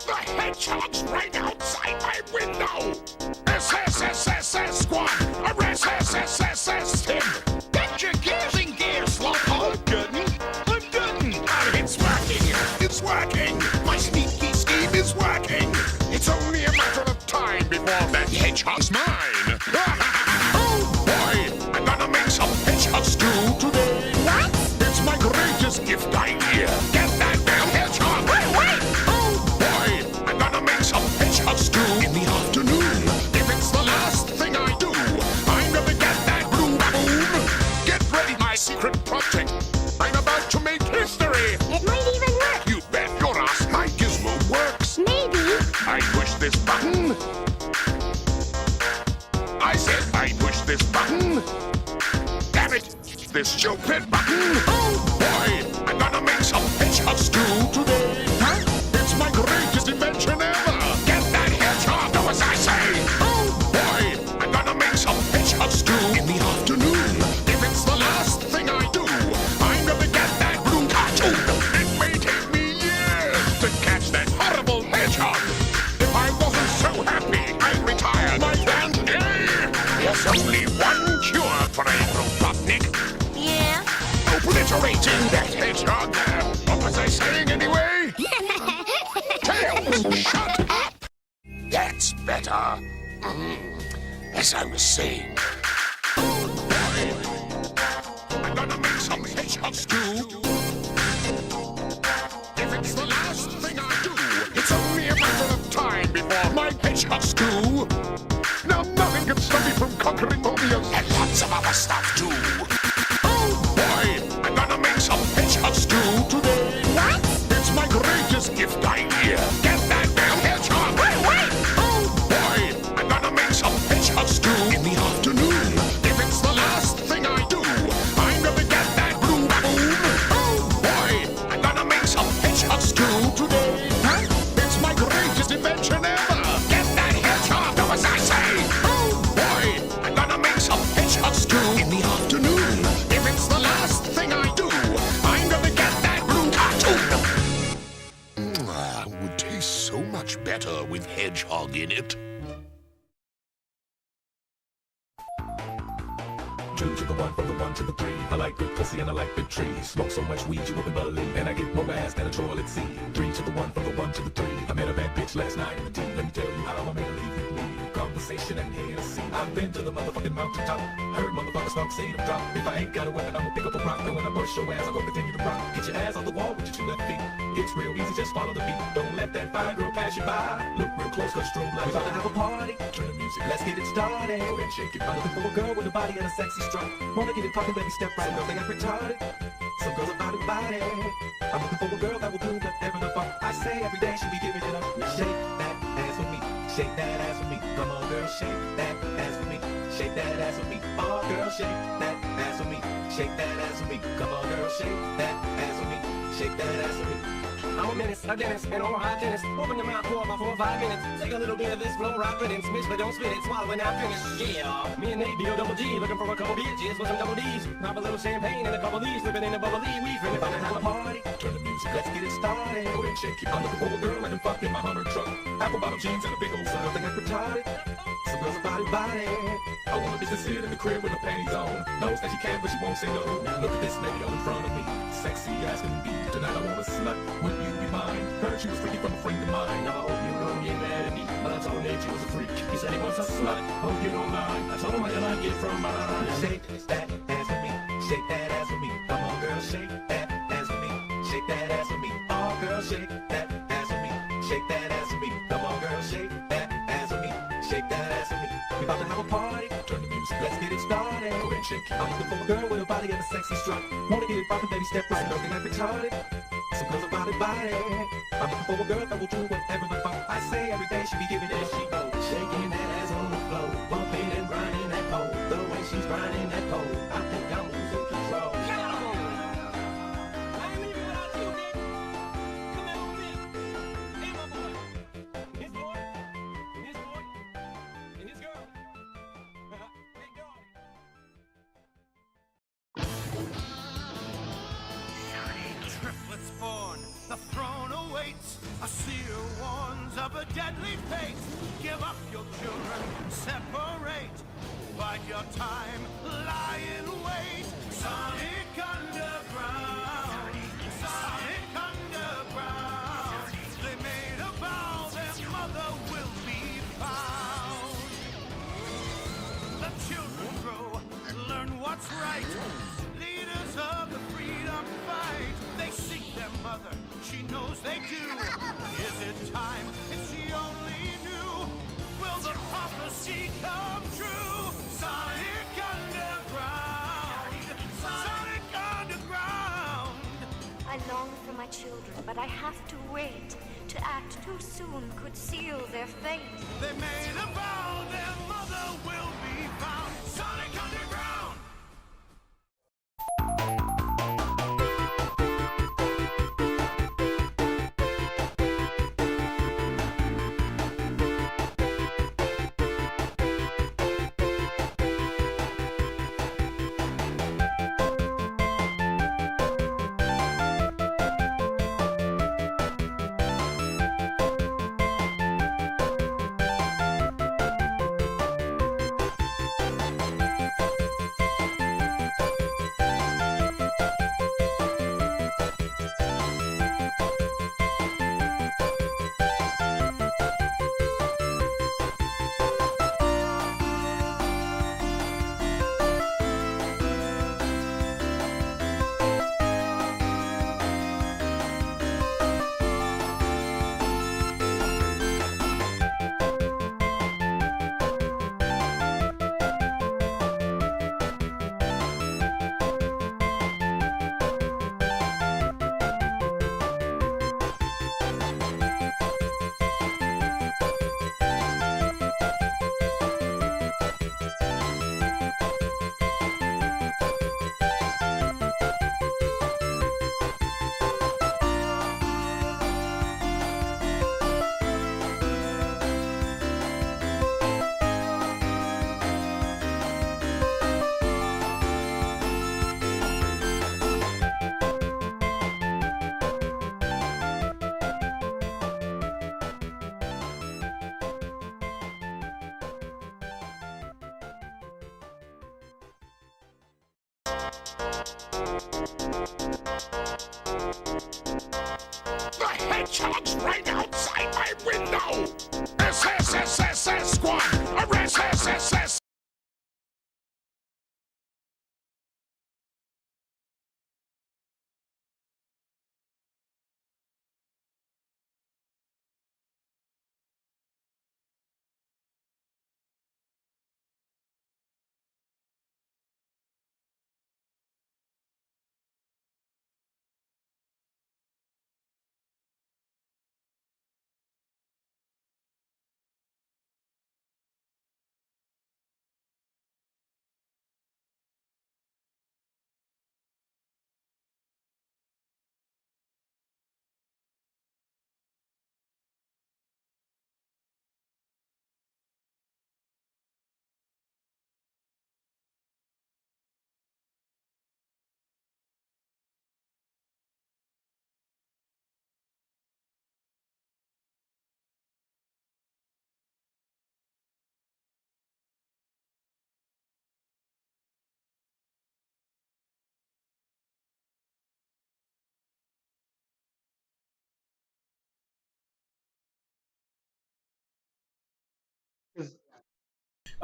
The hedgehog's right outside my window! SSSSS squad! Arrest SSSS Tim! Get your gears in gear, slowpoke! I'm done! It's working! It's working! My sneaky scheme is working! It's only a matter of time before that hedgehog's mine! Oh boy! I'm gonna make some hedgehog stew today! What? It's my greatest gift idea! Get that damn hedgehog! Wait! Oh boy! I'm gonna make some hedgehog stew in the afternoon! If it's the last thing I do, I'm gonna get that blue baboon! Get ready, my secret project! I'm about to make history! It might even work. You bet your ass my gizmo works! Maybe. I push this button. I said I push this button. Damn it! This stupid button! Oh boy! I'm gonna make some hedgehog stew today! Huh? It's my greatest invention ever! Get that hedgehog, do as I say! Oh boy! I'm gonna make some hedgehog stew in the afternoon! If it's the last thing I do, I'm gonna get that blue cartoon! It may take me years to catch that horrible hedgehog! If I wasn't so happy, I'd retire my band today! There's only one cure for a Robotnik! Yeah? Obliterating that hedgehog! What was I saying anyway? Tails, shut up! That's better. As I was saying. Oh boy! I'm gonna make some hedgehog stew. If it's the last thing I do, it's only a matter of time before my hedgehog stew. Now nothing can stop me from conquering Mobius. And lots of other stuff too. Oh boy! I'm gonna make some hedgehog stew today. What? It's my greatest gift idea. Get that damn hedgehog! Wait! Oh boy! I'm gonna make some hedgehog stew in the afternoon. If it's the last thing I do, I'm gonna get that blue baboon. Oh boy! I'm gonna make some hedgehog stew today. Huh? It's my greatest invention ever. Get that hedgehog, do as I say. Oh boy! I'm gonna make some hedgehog stew in the afternoon. If it's the last thing I do, I'm gonna get that blue cartoon. Would taste so much better with hedgehog in it. Two to the one, from the one to the three. I like good pussy and I like big trees. Smoke so much weed you wouldn't believe. And I get more ass than a toilet seat. Three to the one, from the one to the three. I met a bad bitch last night in the tea. Let me tell you how I made her leave with me. Conversation and Hennessy. I've been to the motherfucking mountaintop. Heard motherfuckers talk, say them drop. If I ain't got a weapon, I'ma pick up a rock. And when I burst your ass, I'm gonna continue to rock. Get your ass on the wall with your two left feet. It's real easy, just follow the beat. Don't let that fine girl pass you by. Look real close, cause strobe lights. We about to have a party. Turn the music, let's get it started. Go ahead, shake it. I'm looking for a girl with a body and a sexy strut. Wanna get it poppin', baby, step right. Some girls think I'm retarded. Some girls are body. I'm looking for a girl that will do whatever the fuck I say. Every day she be giving it up. Shake that ass for me. Shake that ass for me. Come on, girl, shake that ass for me. Shake that ass for me. Oh, girl, shake that ass for me. Shake that ass for me. Come on, girl, shake that ass for me. Shake that ass for me. I'm a menace, a dentist, an oral hygienist. Open your mouth for about 4 or 5 minutes. Take a little bit of this flow, rock it and switch, but don't spit it. Swallow it now, finish. Yeah, me and Nate, D-O-double-G, looking for a couple bitches with some double D's. Pop a little champagne and a couple D's, slipping in a bubbly. We finna find have a party. Turn the music, let's get it started. Go ahead and shake it. I'm looking for a girl I can fuck in my Hummer truck. Apple bottom jeans and a big old sun. Think I'm retarded. Some girls are body. I want a bitch to sit in the crib with her panties on. Knows that she can, but she won't say no. Look at this lady all in front of me. Sexy as can be. Tonight I want a slut. Would you be mine? Heard she was freaky from a friend of mine. No, you don't get mad at me. But I told Nate she was a freak. He said he wants a slut. Hope you don't mind. I told him I like it from mine. Shake that ass for me. Shake that ass for me. Come on, girl, shake that ass for me. Shake that ass for me. Oh, girl, shake that ass for me. Shake that ass for me. Come on, girl, shake that ass for me. Shake that ass for me. We about to have a party. Turn the music, let's get it started. Go ahead and shake it. I'm looking for a girl with a body and a sexy strut. Wanna get it poppin', baby, step right. Don't think I'm retarded. Some girls are body. I'm looking for a girl that will do whatever the fuck I say. Every day she be giving it, she goes shaking that ass on the floor, bumping and grinding that pole. The way she's grinding that pole, I think I'm losing control. Triplets born, the throne awaits. A sea deadly fate. Give up your children, separate. Bide your time, lie in wait. Sonic Underground, Sonic Underground. They made a vow their mother will be found. The children grow, learn what's right. Leaders of the freedom fight. They seek their mother, she knows they do. Is it time? If she only knew. Will the prophecy come true? Sonic Underground, Sonic Underground. I long for my children, but I have to wait. To act too soon could seal their fate. They made a vow their mother will be found. Sonic Underground. The hedgehog's right outside my window! SSSSS squad! Arrest SSS!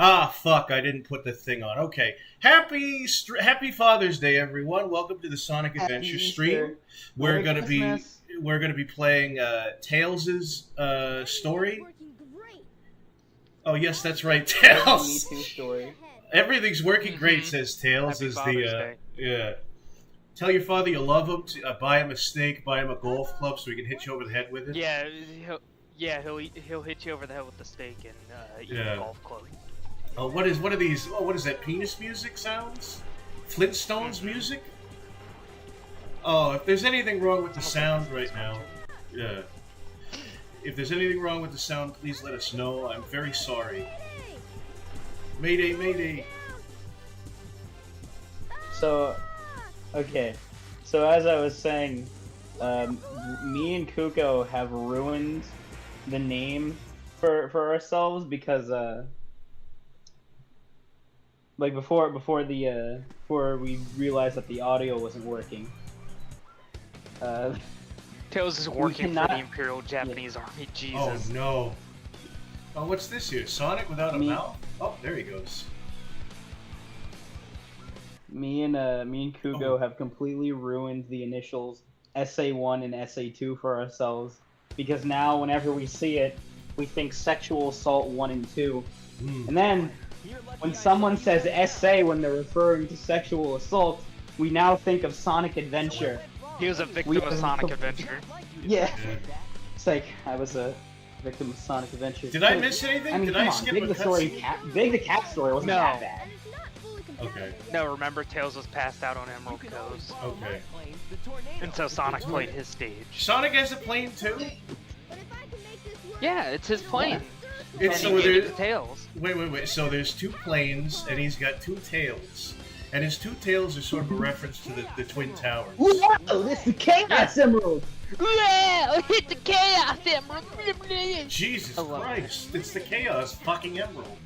Ah, fuck! I didn't put the thing on. Okay, Happy Father's Day, everyone. Welcome to the Sonic Adventure stream. We're gonna be playing Tails' story. Oh yes, that's right, Tails. Me Too story. Everything's working great, says Tails. Happy Is Father's the Day. yeah. Tell your father you love him. Buy him a steak. Buy him a golf club so he can hit you over the head with it. He'll hit you over the head with the steak and eat Yeah. a golf club. Oh, what are these? Oh, what is that? Penis music sounds? Flintstones music? Oh, if there's anything wrong with the sound right now, yeah. If there's anything wrong with the sound, please let us know. I'm very sorry. Mayday, mayday. So, okay. So as I was saying, me and Kuko have ruined the name for ourselves because like before we realized that the audio wasn't working. Tails is working cannot- for the Imperial Japanese Army. Oh Jesus. no. Oh, what's this here? Sonic without a mouth? Oh, there he goes. Me and Kugo have completely ruined the initials SA1 and SA2 for ourselves because now whenever we see it, we think sexual assault 1 and 2. And then when someone says SA when they're referring to sexual assault, we now think of Sonic Adventure. He was a victim of Sonic Adventure. Yeah. Yeah. It's like I was a victim of Sonic Adventure. Did I miss anything? I mean, Did come I on, skip Big a the story, cutscene? Big the Cat story wasn't No. that bad. Okay. No, remember Tails was passed out on Emerald Coast, Okay. and so Sonic played his stage. Sonic has a plane too? Yeah, it's his plane. It's And he so gave it there. to Tails. Wait. So there's two planes, and he's got two tails. And his two tails are sort of a reference to the Twin Towers. Whoa, this is the Chaos Emerald! Yeah, hit the Chaos Emerald. Jesus I love Christ! It's the Chaos fucking Emerald.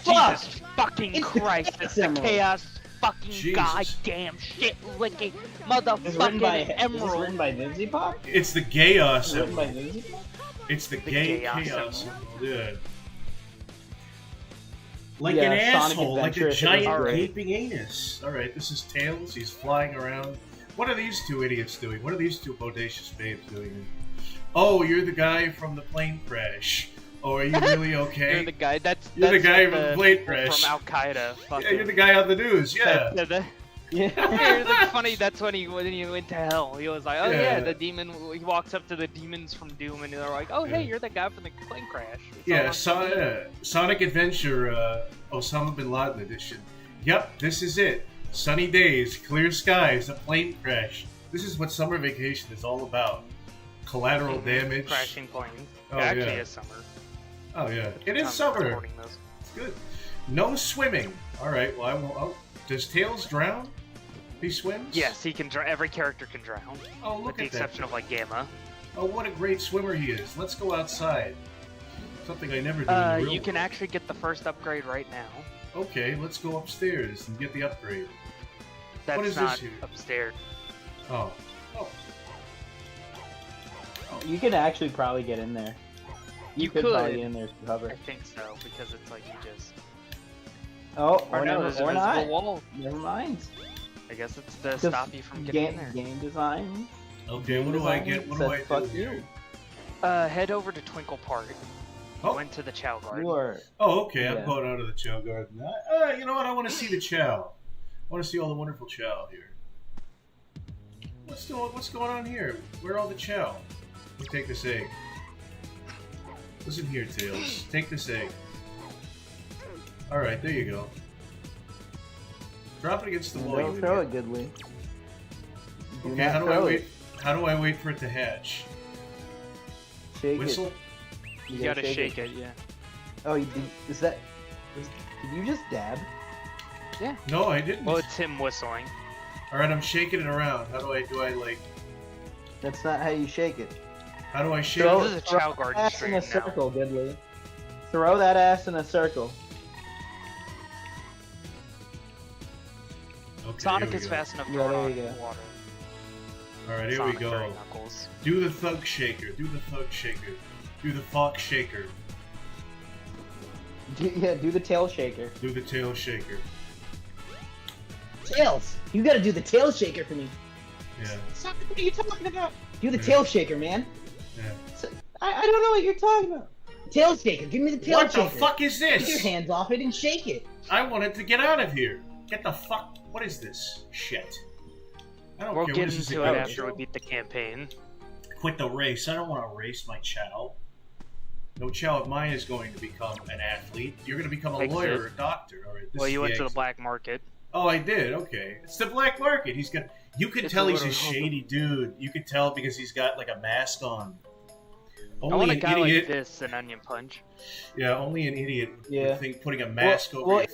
Jesus fucking It's the Christ! Chaos It's the Emerald. Chaos fucking Jesus. goddamn shit licking Is this motherfucking written Emerald. by Dizzy Pop? It's the Chaos Written by Emerald. Dizzy Pop? It's the The gay Chaos Chaos Emerald. Emerald. Yeah. Like Yeah, an Sonic asshole, like Adventure a is giant alright. gaping anus. Alright, this is Tails, he's flying around. What are these two idiots doing? What are these two bodacious babes doing? Oh, you're the guy from the plane crash. Oh, are you really okay? You're the guy. That's You're the guy like from the plane people crash. from Al Qaeda. Yeah, you're the guy on the news, yeah. Yeah. It's like funny. That's when he went to hell. He was like, oh yeah, Yeah. the demon. He walks up to the demons from Doom, and they're like, oh hey, Yeah. you're the guy from the plane crash. It's Yeah, all on- Sonic Adventure, Osama Bin Laden edition. Yep, this is it. Sunny days, clear skies, a plane crash. This is what summer vacation is all about. Collateral damage. Crashing planes. Oh, it actually yeah. is summer. Oh yeah, it is I'm summer. recording this. It's good. No swimming. All right. Well, I won't. Oh, does Tails drown? He swims. Yes, he can. Every character can drown, Oh, with look the at that. exception of like Gamma. Oh, what a great swimmer he is. Let's go outside. Something I never do. in the real You can world. actually get the first upgrade right now. Okay, let's go upstairs and get the upgrade. That's is this not here? upstairs. Oh. Oh. You could actually probably get in there. You could probably could. get in there to I cover. think so because it's like you just. Oh, Or or, no, never, there's or a not. visible wall. Never mind. I guess it's to Just stop you from getting in there. Game design. Okay. What do I get? What do says I do? fuck here? you. Head over to Twinkle Park. Oh. Went to the Chow Garden. You are. Oh, okay. I'm Yeah. going out of the Chow Garden. You know what? I want to see the Chow. I want to see all the wonderful Chow here. What's going on here? Where are all the Chow? Let me take this egg. Listen here, Tails. Take this egg. Alright, there you go. Drop it against the wall. Don't you throw idiot. it, Goodly. Do Okay, not how do I throw wait? it. How do I wait for it to hatch? Shake Whistle? it. You gotta shake it, yeah. Oh, you did. Is that? Did you just dab? No, I didn't. Well, it's him whistling. Alright, I'm shaking it around. How do I That's not how you shake it. how do I shake Throw- it? This is a Chow that Garden ass stream in a now. circle, Goodly. Throw that ass in a circle. Okay, Sonic here we is go. fast enough to Yeah, run there on you go. water. Alright, here Sonic we go. Fairy Knuckles. Do the thug shaker. Do the thug shaker. Do the fox shaker. Yeah, do the tail shaker. Do the tail shaker. Tails! You gotta do the tail shaker for me. Yeah. What are you talking about? Do the Yeah. tail shaker, man. Yeah. I don't know what you're talking about. Tail shaker, give me the tail What shaker. the fuck is Get your this? hands off it and shake it. I wanted to get out of here. Get the fuck. What is this? Shit. I don't We'll care. get What is this into it about? after we beat the campaign. Quit the race. I don't want to race my Chow. No Chow of mine is going to become an athlete. You're going to become a Exit. lawyer or a doctor. All right. This Well, is you went to the exit. black market. Oh, I did. Okay, it's the black market. He's got. You could It's tell a he's a little- shady dude. You could tell because he's got like a mask on. I want Only a an guy idiot. like this in Onion Punch. Yeah, only an idiot Yeah. would think putting a mask over your if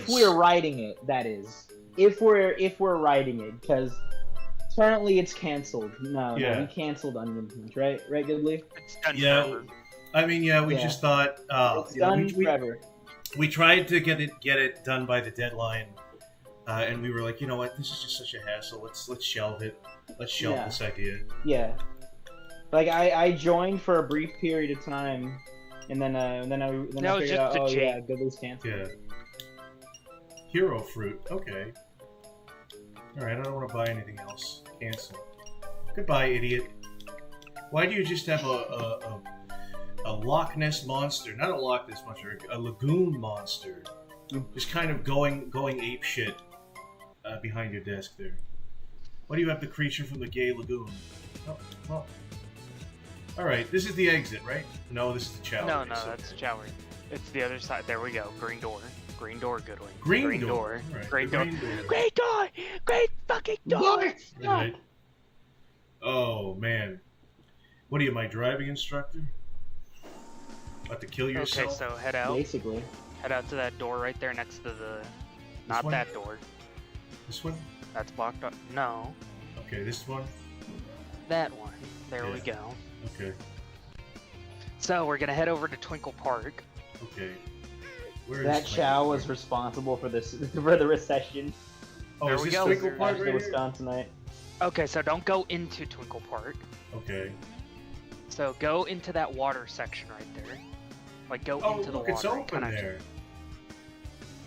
face. we're writing it, that is. If we're writing it, because currently it's canceled. No, Yeah. we canceled Onion Punch, right? Right, Goodly? It's done Yeah. forever. I mean, yeah, we Yeah. just thought It's done forever. we tried to get it done by the deadline, and we were like, you know what, this is just such a hassle. Let's shelve it. Let's shelve Yeah. this idea. Yeah. Like I joined for a brief period of time, and then I was figured just out, a oh cheat. yeah, Goodly's canceled. Yeah. Hero fruit. Okay. All right. I don't want to buy anything else. Cancel. Goodbye, idiot. Why do you just have a Loch Ness monster? Not a Loch Ness monster. A lagoon monster. Just kind of going ape shit behind your desk there. Why do you have the creature from the gay lagoon? Oh, well. All right. This is the exit, right? No, this is the challenge. No, that's Chowery. It's the other side. There we go. Green door. Green door, Goodwin. Green door. Door. Right, Green the door. green door. Great door! Great fucking door! Yes! Right. Oh man. What are you, my driving instructor? About to kill Okay, yourself? so head out. Basically. Head out to that door right there next to the... Not one? that door. This one? That's blocked up. No. Okay, this one? That one. There we Yeah. go. Okay. So we're gonna head over to Twinkle Park. Okay. Where That is Chow Twinkle was Park? responsible for this for the recession. Oh, There is we this go. Twinkle Park After right here? Wisconsinite. Okay, so don't go into Twinkle Park. Okay. So go into that water section right there. Like go Oh, into the look, water. it's and open kinda- there.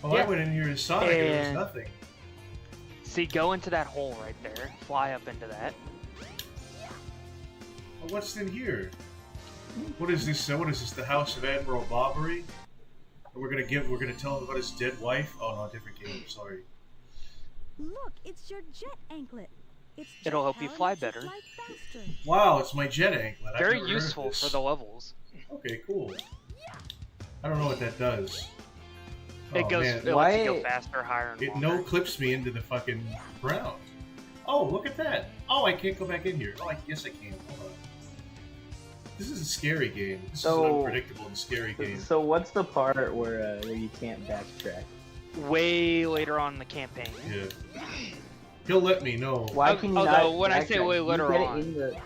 Oh, I Yeah. went in here to Sonic and there was And- nothing. See, go into that hole right there. Fly up into that. Well, what's in here? What is this? What is this? The House of Admiral Bobbery? We're gonna tell him about his dead wife. Oh no, different game. Sorry. Look, it's your jet anklet. It's It'll help jet you power fly makes better. faster. Wow, it's my jet anklet. I've Very never heard of useful this. for the levels. Okay, cool. I don't know what that does. It Oh, goes. man. It lets you go Why- faster, higher, and It longer. no clips me into the fucking ground. Oh, look at that. Oh, I can't go back in here. Oh, I guess I can. Hold on. This is a scary game. This is an So- unpredictable and scary game. So what's the part where you can't backtrack? Way later on in the campaign. Yeah. He'll let me know. Why Oh, can you although not when I say backtrack? way Do you later get it on. in the-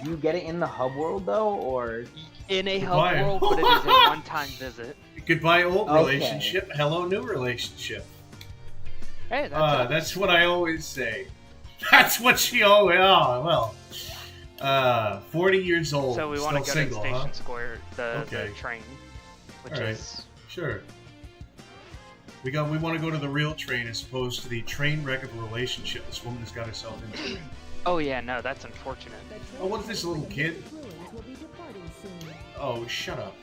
Do you get it in the hub world though, or In a Goodbye. hub world, but it is a one-time visit. Goodbye, old Okay. relationship. Hello, new relationship. Hey, that's That's what I always say. That's what she always. Oh well. 40 years old. so we want to still go single, to Station huh? Square, the Okay. train, which All right. is Sure. We want to go to the real train as opposed to the train wreck of a relationship this woman has got herself into. oh yeah, no, that's unfortunate. Oh, what is this little kid? Will be departing soon. Oh, shut up.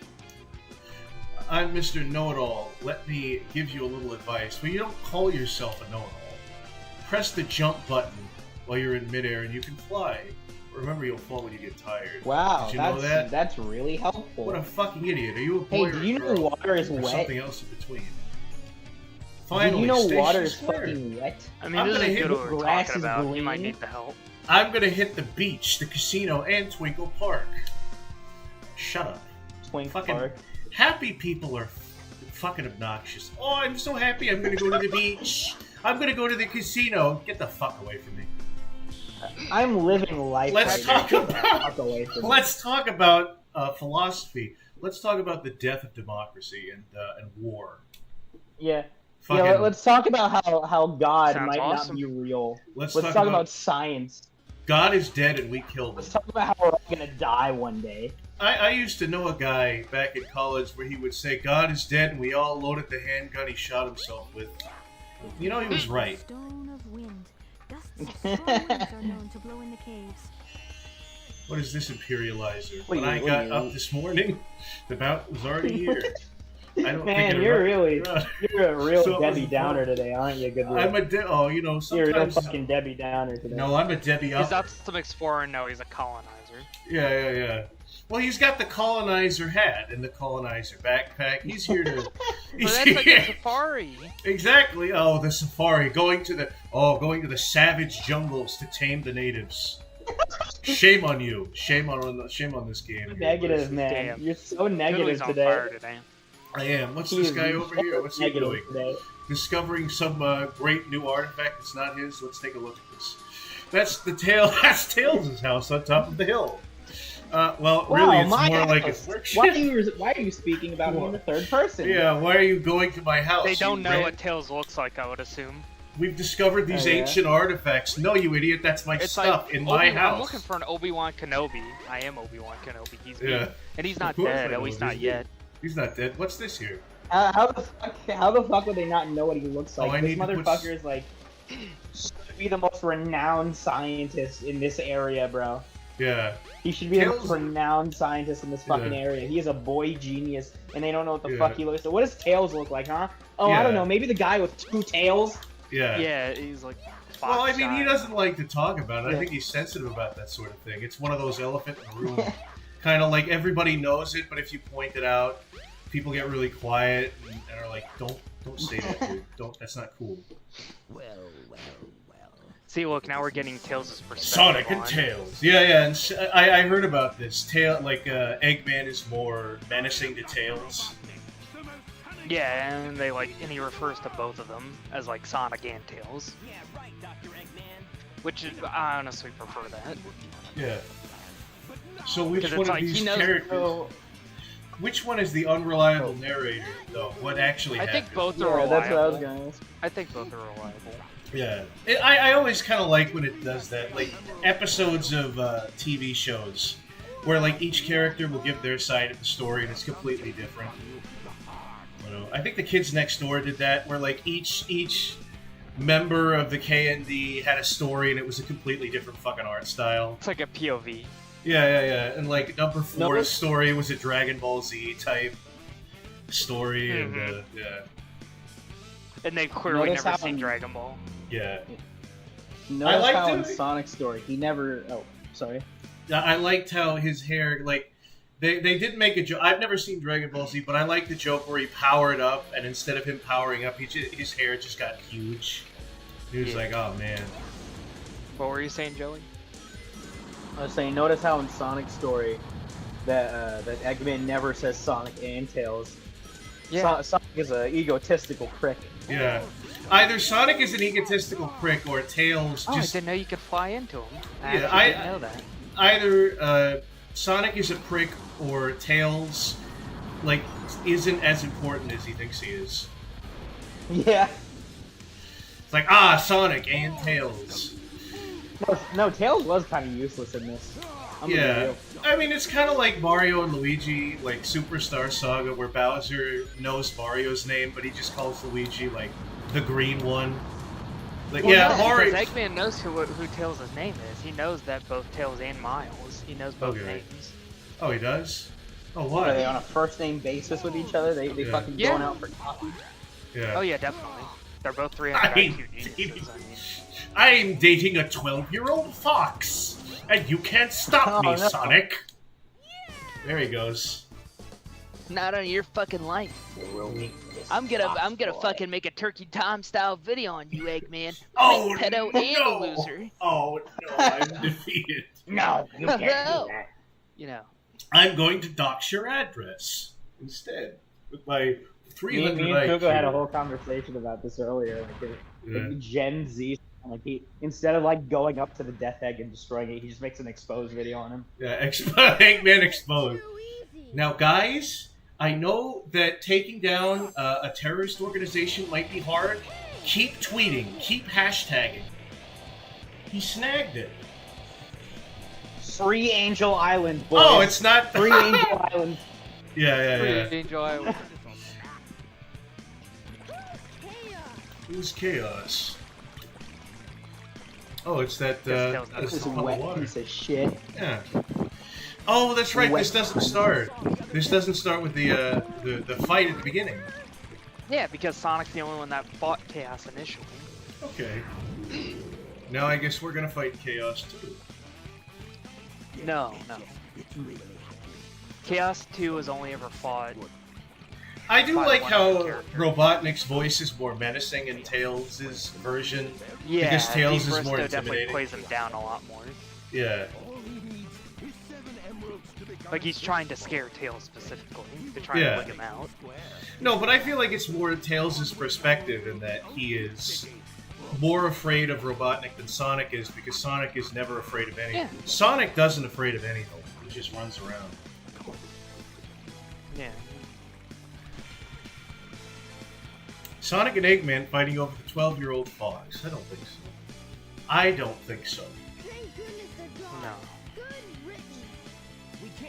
I'm Mr. Know-It-All. Let me give you a little advice. Well, you don't call yourself a know-it-all. Press the jump button while you're in midair and you can fly. Remember, you'll fall when you get tired. wow, Did you know that? that's really helpful. What a fucking idiot. Are you a Hey, boy do or you a know girl? water is Or wet? something else in between? Do Finally, you know Station water is Square. fucking wet? I mean, I'm this gonna is hit good what the we're grass talking is about. You might green. need the help. I'm gonna hit the beach, the casino, and Twinkle Park. Shut up. Twink Fucking Park. happy people are fucking obnoxious. Oh, I'm so happy. I'm gonna go to the beach. I'm gonna go to the casino. Get the fuck away from me. I'm living life. Let's right talk now. about- Fuck away from me. Let's talk about philosophy. Let's talk about the death of democracy and war. Yeah. Fucking, Yeah, let's talk about how God Sounds might awesome. not be real. let's Let's talk about science. God is dead and we killed Let's him. talk about how we're all gonna die one day. I used to know a guy back in college where he would say, God is dead, and we all loaded the handgun he shot himself with. You know, he was right. Stone of wind. Gusts of strong winds are known to blow in the caves. What is this imperializer? What When do I you- got what do you- up this morning, the bout was already here. I don't Man, think you're really Right. you're a real So it was Debbie Downer today, aren't you? Good. I'm a oh, you know, You're a real sometimes. fucking Debbie Downer today. No, I'm a Debbie He's up. not some explorer. No, he's a colonizer. Yeah. Well, he's got the colonizer hat and the colonizer backpack. He's here to. But He's that's like here. a safari. Exactly. Oh, the safari, going to the savage jungles to tame the natives. Shame on you. Shame on this game. here, Negative, boys. man. Damn. You're so negative Goodley's on today. fire today. I am. What's He this is guy over here? What's he negative doing? today. Discovering some great new artifact that's not his. Let's take a look at this. That's That's Tails' house on top of the hill. Well, Wow, really, it's my more like a house. workshop. Why are you speaking about me in the third person? Yeah, why are you going to my house? They don't you know ran- what Tails looks like, I would assume. We've discovered these Oh, yeah? ancient artifacts. No, you idiot, that's my It's stuff like in my house. I'm looking for an Obi-Wan Kenobi. I am Obi-Wan Kenobi. He's me. Yeah. And he's not Of course I dead, know at least he's not me. yet. He's not dead. What's this here? How the fuck would they not know what he looks like? Oh, I This need to put motherfucker is like should be the most renowned scientist in this area, bro. Yeah. He should be the Tails- most renowned scientist in this fucking Yeah. area. He is a boy genius, and they don't know what the Yeah. fuck he looks like. What does Tails look like, huh? Oh, I don't Yeah. know. Maybe the guy with two tails. Yeah. Yeah, he's like. Well, I mean, he Fox-eyed. doesn't like to talk about it. I Yeah. think he's sensitive about that sort of thing. It's one of those elephant in the room. Kind of like everybody knows it, but if you point it out, people get really quiet and are like, "Don't say that, dude. Don't. That's not cool." See, look, now we're getting Tails' perspective. Sonic and on- Tails. Yeah, and I heard about this. Eggman is more menacing to Tails. Yeah, and and he refers to both of them as like Sonic and Tails. Which is, I honestly prefer that. Yeah. So which 'Cause one it's of like, he these knows- characters? Which one is the unreliable narrator, though? What actually I happened? think both are Yeah, reliable. that's what I was gonna ask. I think both are reliable. Yeah, I always kind of like when it does that, like episodes of TV shows where like each character will give their side of the story and it's completely different. You know, I think the Kids Next Door did that, where like each member of the KND had a story and it was a completely different fucking art style. It's like a POV. Yeah, and like number 4's No. story was a Dragon Ball Z type story, and Mhm. yeah. And they've clearly Notice never how seen in- Dragon Ball. Yeah, Notice like how to- in Sonic's story he never. Oh, sorry. I liked how his hair, like, they did make a joke. I've never seen Dragon Ball Z, but I like the joke where he powered up, and instead of him powering up, his hair just got huge. He was Yeah. like, oh man. What were you saying, Joey? I was saying, notice how in Sonic's story that Eggman never says Sonic and Tails. Sonic is an egotistical prick. Yeah. Either Sonic is an egotistical prick, or Tails Oh, just. I didn't know you could fly into him. I Yeah, actually didn't know that. Either Sonic is a prick, or Tails, like, isn't as important as he thinks he is. Yeah. It's like, Sonic and Tails. No, Tails was kind of useless in this. I'm gonna be Yeah, real. I mean, it's kind of like Mario and Luigi, like Superstar Saga, where Bowser knows Mario's name, but he just calls Luigi, like, the green one. Like, Well, yeah, no, Mario... because Eggman knows who Tails' name is. He knows that both Tails and Miles. He knows both Okay. names. Oh, he does? Oh, Are they why? on a first name basis with each other? They Yeah. fucking Yeah. going out for coffee. Yeah. Oh yeah, definitely. They're both 300 I mean, IQ geniuses. I mean. I'm dating a 12-year-old fox, and you can't stop Oh, me, no. Sonic. There he goes. Not on your fucking life. I'm gonna fucking make a Turkey Tom style video on you, Eggman. Oh, pedo no! and a loser. Oh, no, I'm defeated. No, you can't do that. You know. I'm going to dox your address instead with my 300 Me and Kugo IQ. had a whole conversation about this earlier. Yeah. Like Gen Z, like instead of like going up to the Death Egg and destroying it, he just makes an exposed video on him. Yeah, Eggman exposed. Now, guys, I know that taking down a terrorist organization might be hard. Keep tweeting. Keep hashtagging. He snagged it. Free Angel Island, boys. Oh, it's not... Free Angel Island. Yeah. Angel Island. Who's Chaos? Oh, it's that, Tails not This is a puddle of wet water. piece of shit. Yeah. Oh, that's right. Wet This doesn't start. This doesn't start with the fight at the beginning. Yeah, because Sonic's the only one that fought Chaos initially. Okay. Now I guess we're gonna fight Chaos too. No. Chaos 2 has only ever fought. I do By like one how other character. Robotnik's voice is more menacing in Tails' version. Yeah, Because Tails is Deep more Bristow definitely intimidating. plays him down a lot more. Yeah. Like he's trying to scare Tails specifically. They're trying Yeah. to wig him out. No, but I feel like it's more Tails' perspective in that he is more afraid of Robotnik than Sonic is because Sonic is never afraid of anything. Yeah. Sonic doesn't afraid of anything. He just runs around. Yeah. Sonic and Eggman fighting over the 12-year-old fox. I don't think so. I don't think so. No.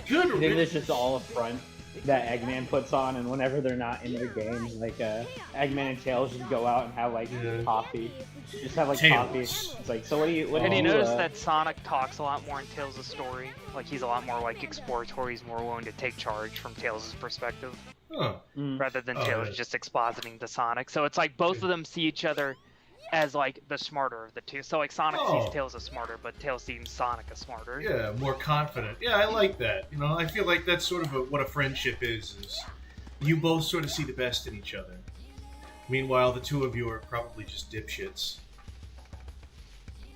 Good. I think it's just all a front that Eggman puts on, and whenever they're not in their games, like Eggman and Tails just go out and have like coffee. Just have like coffee. Tails. It's like, so what do you? What And do you you notice that Sonic talks a lot more in Tails' story. Like he's a lot more like exploratory. He's more willing to take charge from Tails' perspective, Huh. rather than Oh, Tails yeah. just expositing to Sonic. So it's like both of them see each other as like the smarter of the two. So like Sonic Oh. sees Tails as smarter, but Tails sees Sonic as smarter. Yeah, more confident. Yeah, I like that. You know, I feel like that's sort of what a friendship is you both sort of see the best in each other. Meanwhile, the two of you are probably just dipshits.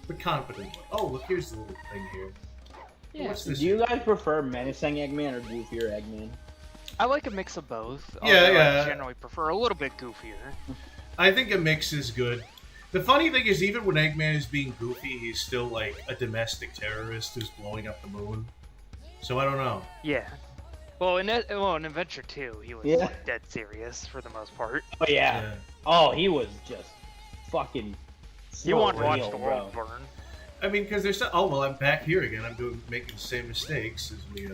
But confident. Oh, look, here's the little thing here. Yeah. What's this? Do you guys prefer menacing Eggman or goofier Eggman? I like a mix of both. Yeah, although yeah. I generally prefer a little bit goofier. I think a mix is good. The funny thing is, even when Eggman is being goofy, he's still like a domestic terrorist who's blowing up the moon. So I don't know. Yeah. Well, in Adventure 2, he was Yeah. like dead serious for the most part. Oh yeah. Oh, he was just fucking. You want to watch surreal, the bro. world burn. I mean, because there's oh well, I'm back here again. I'm making the same mistakes as we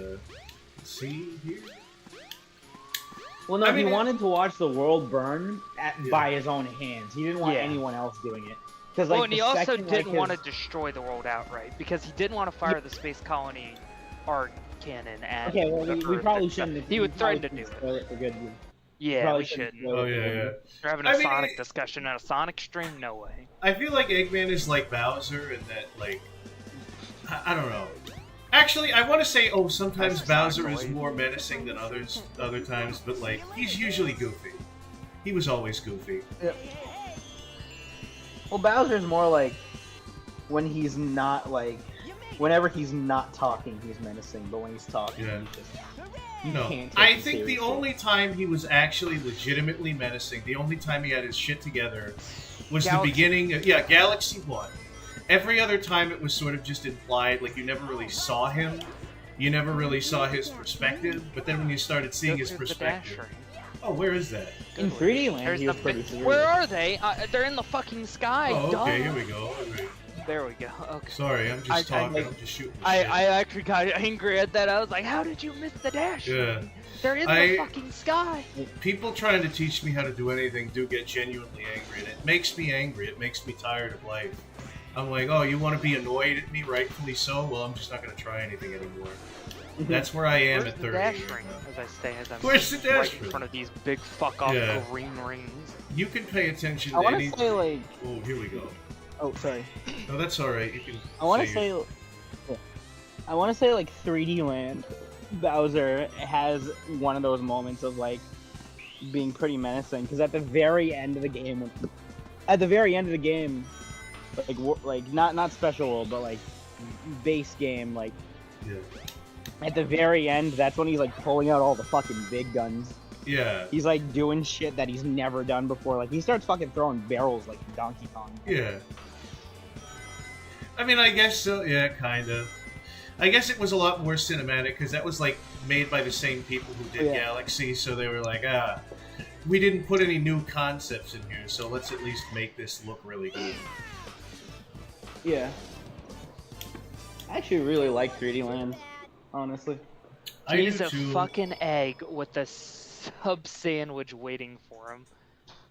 see here. Well, no, I mean, he wanted to watch the world burn by his own hands. He didn't want Yeah. anyone else doing it. Because like, Well, and he the also second, didn't like, want to his- destroy the world outright because he didn't want to fire the space colony art cannon at Okay, well, the we Earth probably and stuff. shouldn't. He would probably threaten to do shouldn't it. spoil it for good. Yeah, Probably we shouldn't shouldn't. spoil Oh it for yeah, good. yeah. We're having I a mean, Sonic discussion on a Sonic stream? No way. I feel like Eggman is like Bowser in that, like, I don't know. Actually, I want to say, sometimes That's Bowser Sonic is Boy. more menacing than other times, but like, he's usually goofy. He was always goofy. Well, Bowser's more like when he's not like, whenever he's not talking, he's menacing. But when he's talking, Yeah. he's just you No, can't. Take I him think the seriously. only time he was actually legitimately menacing, the only time he had his shit together, was Galaxy. the beginning. Galaxy 1. Every other time it was sort of just implied, like you never really saw him. You never really saw his perspective, but then when you started seeing his Go through the perspective... dash ring. Oh, where is that? in 3D land, There's he the was pretty big- serious. Where are they? They're in the fucking sky. Oh, duh. okay, here we go. Okay. There we go. Okay. Sorry, I'm just I- talking. like- I'm just shooting the I shit. actually got angry at that. I was like, how did you miss the dash? Yeah. ring? They're in I- the fucking sky. People trying to teach me how to do anything do get genuinely angry, and it makes me angry. It makes me tired of life. I'm like, oh, you want to be annoyed at me, rightfully so? Well, I'm just not going to try anything anymore. That's where I am Where's at the 30. dash right ring? now. As I say, as I'm Where's the dash right in ring? front of these big fuck off Yeah. green rings. You can pay attention I to want any... to say like, Oh, here we go. oh sorry. No, that's alright. You can I want to say... say, I want to say like 3D Land, Bowser has one of those moments of like being pretty menacing because at the very end of the game, like not special world, but like base game, like Yeah. at the very end, that's when he's like pulling out all the fucking big guns. Yeah. He's like doing shit that he's never done before. Like he starts fucking throwing barrels like Donkey Kong. Yeah. I mean, I guess so. Yeah, kind of. I guess it was a lot more cinematic because that was like made by the same people who did Yeah. Galaxy, so they were like, we didn't put any new concepts in here, so let's at least make this look really good. Yeah. I actually really like 3D Lands, honestly. I He's do a too. fucking egg with a sub sandwich waiting for him.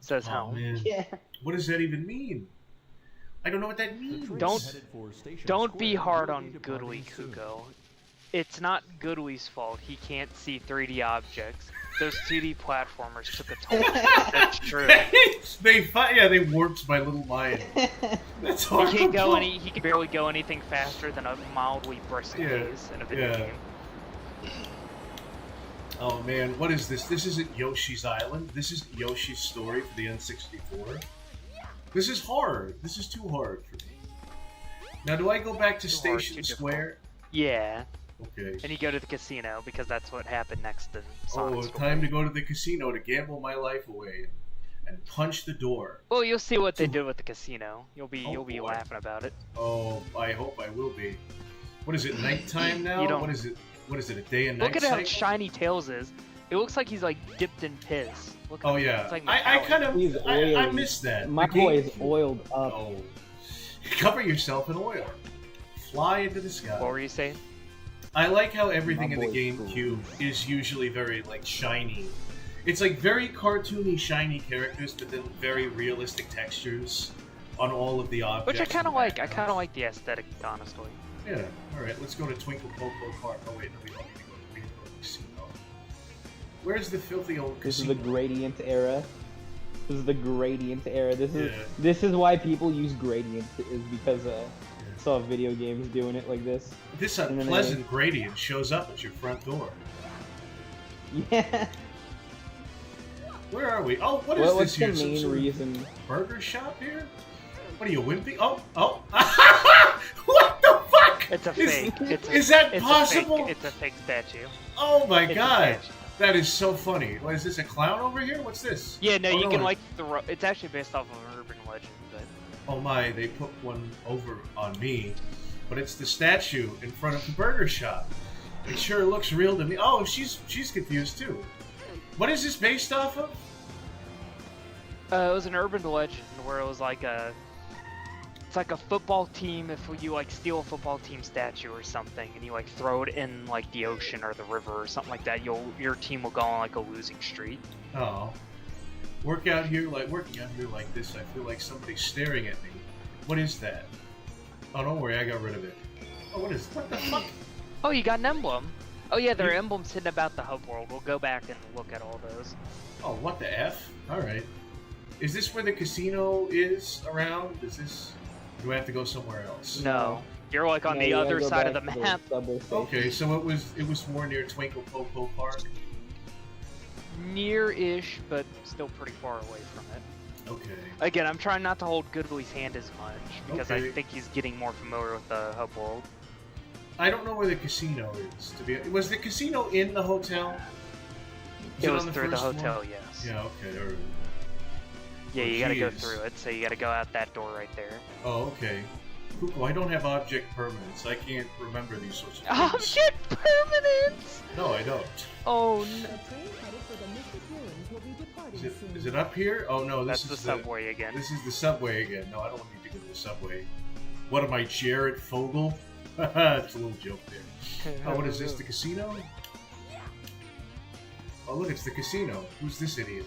Says Oh, home. man. Yeah. What does that even mean? I don't know what that means. Don't be hard on Goodwee, Kuko. It's not Goodwee's fault. He can't see 3D objects. Those 2D platformers took a toll. That's true. they warped my little mind. That's He horrible. can't go any. He can barely go anything faster than a mildly brisk Yeah, pace in a video yeah. game. Oh man, what is this? This isn't Yoshi's Island. This is Yoshi's Story for the N64. This is hard. This is too hard for me. Now, do I go back to Too hard, Station too Square? Yeah, Okay. and you go to the casino because that's what happened next to Oh, Sonic. time to go to the casino to gamble my life away. and punch the door. Well, you'll see what they did with the casino. You'll be boy. laughing about it. Oh, I hope I will be. What is it, nighttime now? You don't- What is it? What is it, a day and night Look at how cycle? shiny Tails is. It looks like he's like dipped in piss. Look Oh at yeah, It's like I kind He's of I oily. missed that. My The boy game- is oiled up. Oh, cover yourself in oil. Fly into the sky. What were you saying? I like how everything My in the boy's cool. GameCube is usually very like shiny. It's like very cartoony, shiny characters, but then very realistic textures on all of the objects. Which I kind in of the like. I background. kind of like the aesthetic, honestly. Yeah. All right, let's go to Twinkle Popo Park. Oh wait, no, we don't need to go. We need to go to the casino. Where's the filthy old This is casino? the gradient era. This is the gradient era. This is Yeah. this is why people use gradients, is because I saw video games doing it like this. This And then they- unpleasant gradient shows up at your front door. Yeah. Where are we? Oh, what is Well, this what's the here? Some main sort of reason? burger shop here? What are you, wimpy? Oh. What the fuck? It's a Is- fake. is that it's possible? A fake, it's a fake statue. Oh my It's a god. statue. That is so funny. What is this, a clown over here? What's this? Yeah, no, Oh, you can it's- like throw. It's actually based off of an urban legend, but Oh my, they put one over on me. But it's the statue in front of the burger shop. It sure looks real to me. Oh, she's confused too. What is this based off of? it was an urban legend where it was like it's like a football team. If you like steal a football team statue or something, and you like throw it in like the ocean or the river or something like that, your team will go on like a losing streak. Oh. Working out here like this, I feel like somebody's staring at me. What is that? Oh, don't worry, I got rid of it. Oh, what the fuck? Oh, you got an emblem. Oh yeah, there are emblems hidden about the hub world. We'll go back and look at all those. Oh, what the F? Alright. Is this where the casino is around? Do I have to go somewhere else? No, you're like on No, the you gotta other go side of the back to map. subway station. Okay, so it was more near Twinkle Popo Park. Near-ish, but still pretty far away from it. Okay. Again, I'm trying not to hold Goodley's hand as much because Okay. I think he's getting more familiar with the hub world. I don't know where the casino is. Was the casino in the hotel? It was on the through the first floor? hotel, yes. Yeah. Okay. All right. Yeah, Oh, you gotta go jeez. through it, so you gotta go out that door right there. Oh, okay. Kuko, I don't have object permanence. I can't remember these sorts of things. Object permanence! No, I don't. Oh no. The train headed for the Mystic Ruins will be departing soon. Is it up here? Oh no, this That's is the subway again. This is the subway again. No, I don't need to go to the subway. What am I, Jared Fogle? It's a little joke there. Oh, what is this? The casino? Oh, look, it's the casino. Who's this idiot?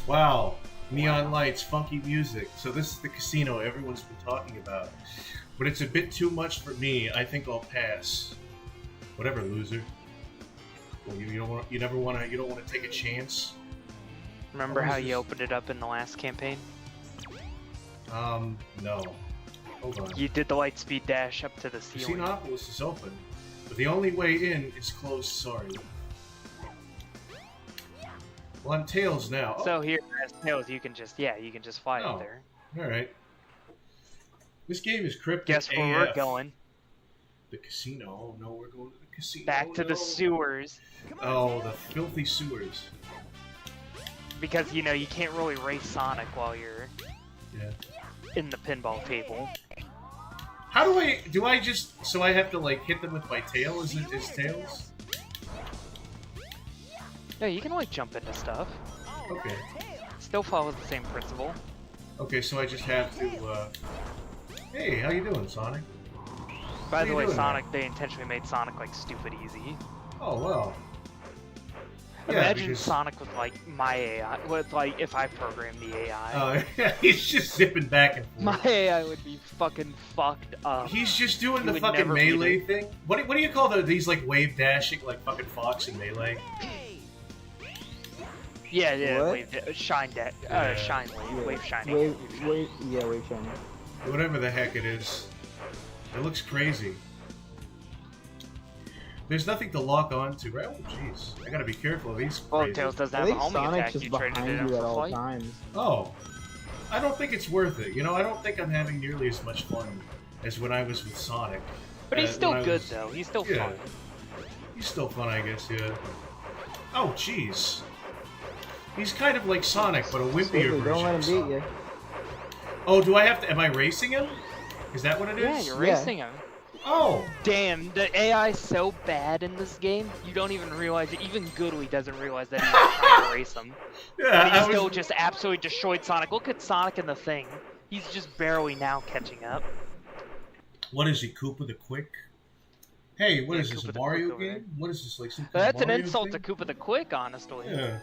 Wow. Neon lights, funky music. So this is the casino everyone's been talking about. But it's a bit too much for me. I think I'll pass. Whatever, loser. Well, you don't want. You never want to. You don't want to take a chance. Remember What is how you this? opened it up in the last campaign? No. Hold on. You did the light speed dash up to the ceiling. Casinopolis is open, but the only way in is closed. Sorry. Well, I'm Tails now. So here, as Tails, you can just fly Oh. up there. All right. This game is cryptic. Guess where we're AF. going? The casino. Oh no, we're going to the casino. Back to no. the sewers. Oh, the filthy sewers. Because, you know, you can't really race Sonic while you're Yeah. in the pinball table. How do I just, so I have to like hit them with my tail? Is Tails? Yeah, you can, like, jump into stuff. Okay. Still follows the same principle. Okay, so I just have to, hey, how you doing, Sonic? By What the are way, you doing Sonic, they intentionally made Sonic, like, stupid easy. Oh, well. Yeah, Imagine because- Sonic with, like, my AI. With, like, if I programmed the AI. He's just zipping back and forth. My AI would be fucking fucked up. He's just doing He the would fucking never beat melee it. thing. What do you call these like wave dashing like fucking Fox and Melee? Yeah, What? wave, shine deck, Yeah. shine wave, wave shining. Wave shining. Whatever the heck it is. It looks crazy. There's nothing to lock onto, right? Oh jeez. I gotta be careful of these Well, crazy. Tails doesn't I have a think homing Sonic's attack. just You traded behind it in you at for all flight. times. Oh. I don't think it's worth it. You know, I don't think I'm having nearly as much fun as when I was with Sonic. But he's still when I good was- though. He's still Yeah. fun. He's still fun, I guess, yeah. Oh, jeez. He's kind of like Sonic, but a wimpier Absolutely, version. don't let him of beat Sonic. you. Oh, do I have to? Am I racing him? Is that what it is? Yeah, you're Yeah. racing him. Oh, Damn, the AI is so bad in this game, you don't even realize it. Even Goodly doesn't realize that he's trying to race him. yeah. And he I still was. just absolutely destroyed Sonic. Look at Sonic in the thing. He's just barely now catching up. What is he, Koopa the Quick? Hey, what Yeah, is this? Koopa A the Mario Quick over game? What is this like? Some kind That's of an Mario insult thing? to Koopa the Quick, honestly. Yeah.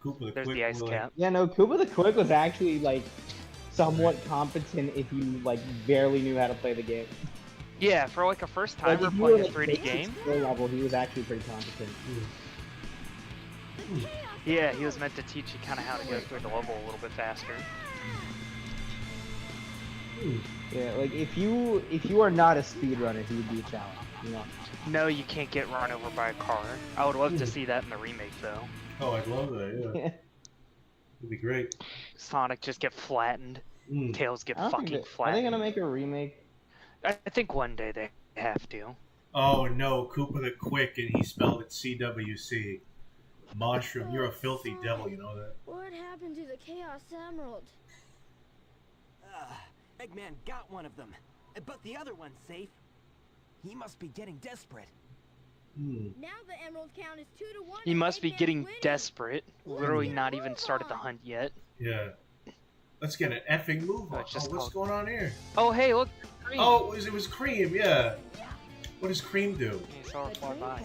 Koopa the There's Quick. the ice really- cap. Yeah, no, Koopa the Quick was actually like somewhat competent if you like barely knew how to play the game. Yeah, for like a first Like, timer if you playing were, a like, 3D basic game. skill level, he was actually pretty competent. Yeah, he was meant to teach you kind of how to go through the level a little bit faster. Yeah, like if you are not a speedrunner, he would be a challenge. You know. No, you can't get run over by a car. I would love to see that in the remake, though. Oh, I'd love that. Yeah, it'd be great. Sonic just get flattened, Mm. Tails get I don't think fucking Are they flattened. gonna make a remake? I think one day they have to. Oh no, Koopa the Quick, and he spelled it CWC. Mushroom, you're a filthy devil. You know that. What happened to the Chaos Emerald? Eggman got one of them, but the other one's safe. He must be getting desperate. Hmm. Now the emerald count is 2-1. He and must be Eggman's getting winning. desperate. Literally get a not even move started the on. hunt yet. Yeah. Let's get an effing move Oh, on. it's just Oh, what's called- going on here? Oh, hey, look! Cream. Oh, it was Cream. Yeah. What does Cream do? You saw her fly by.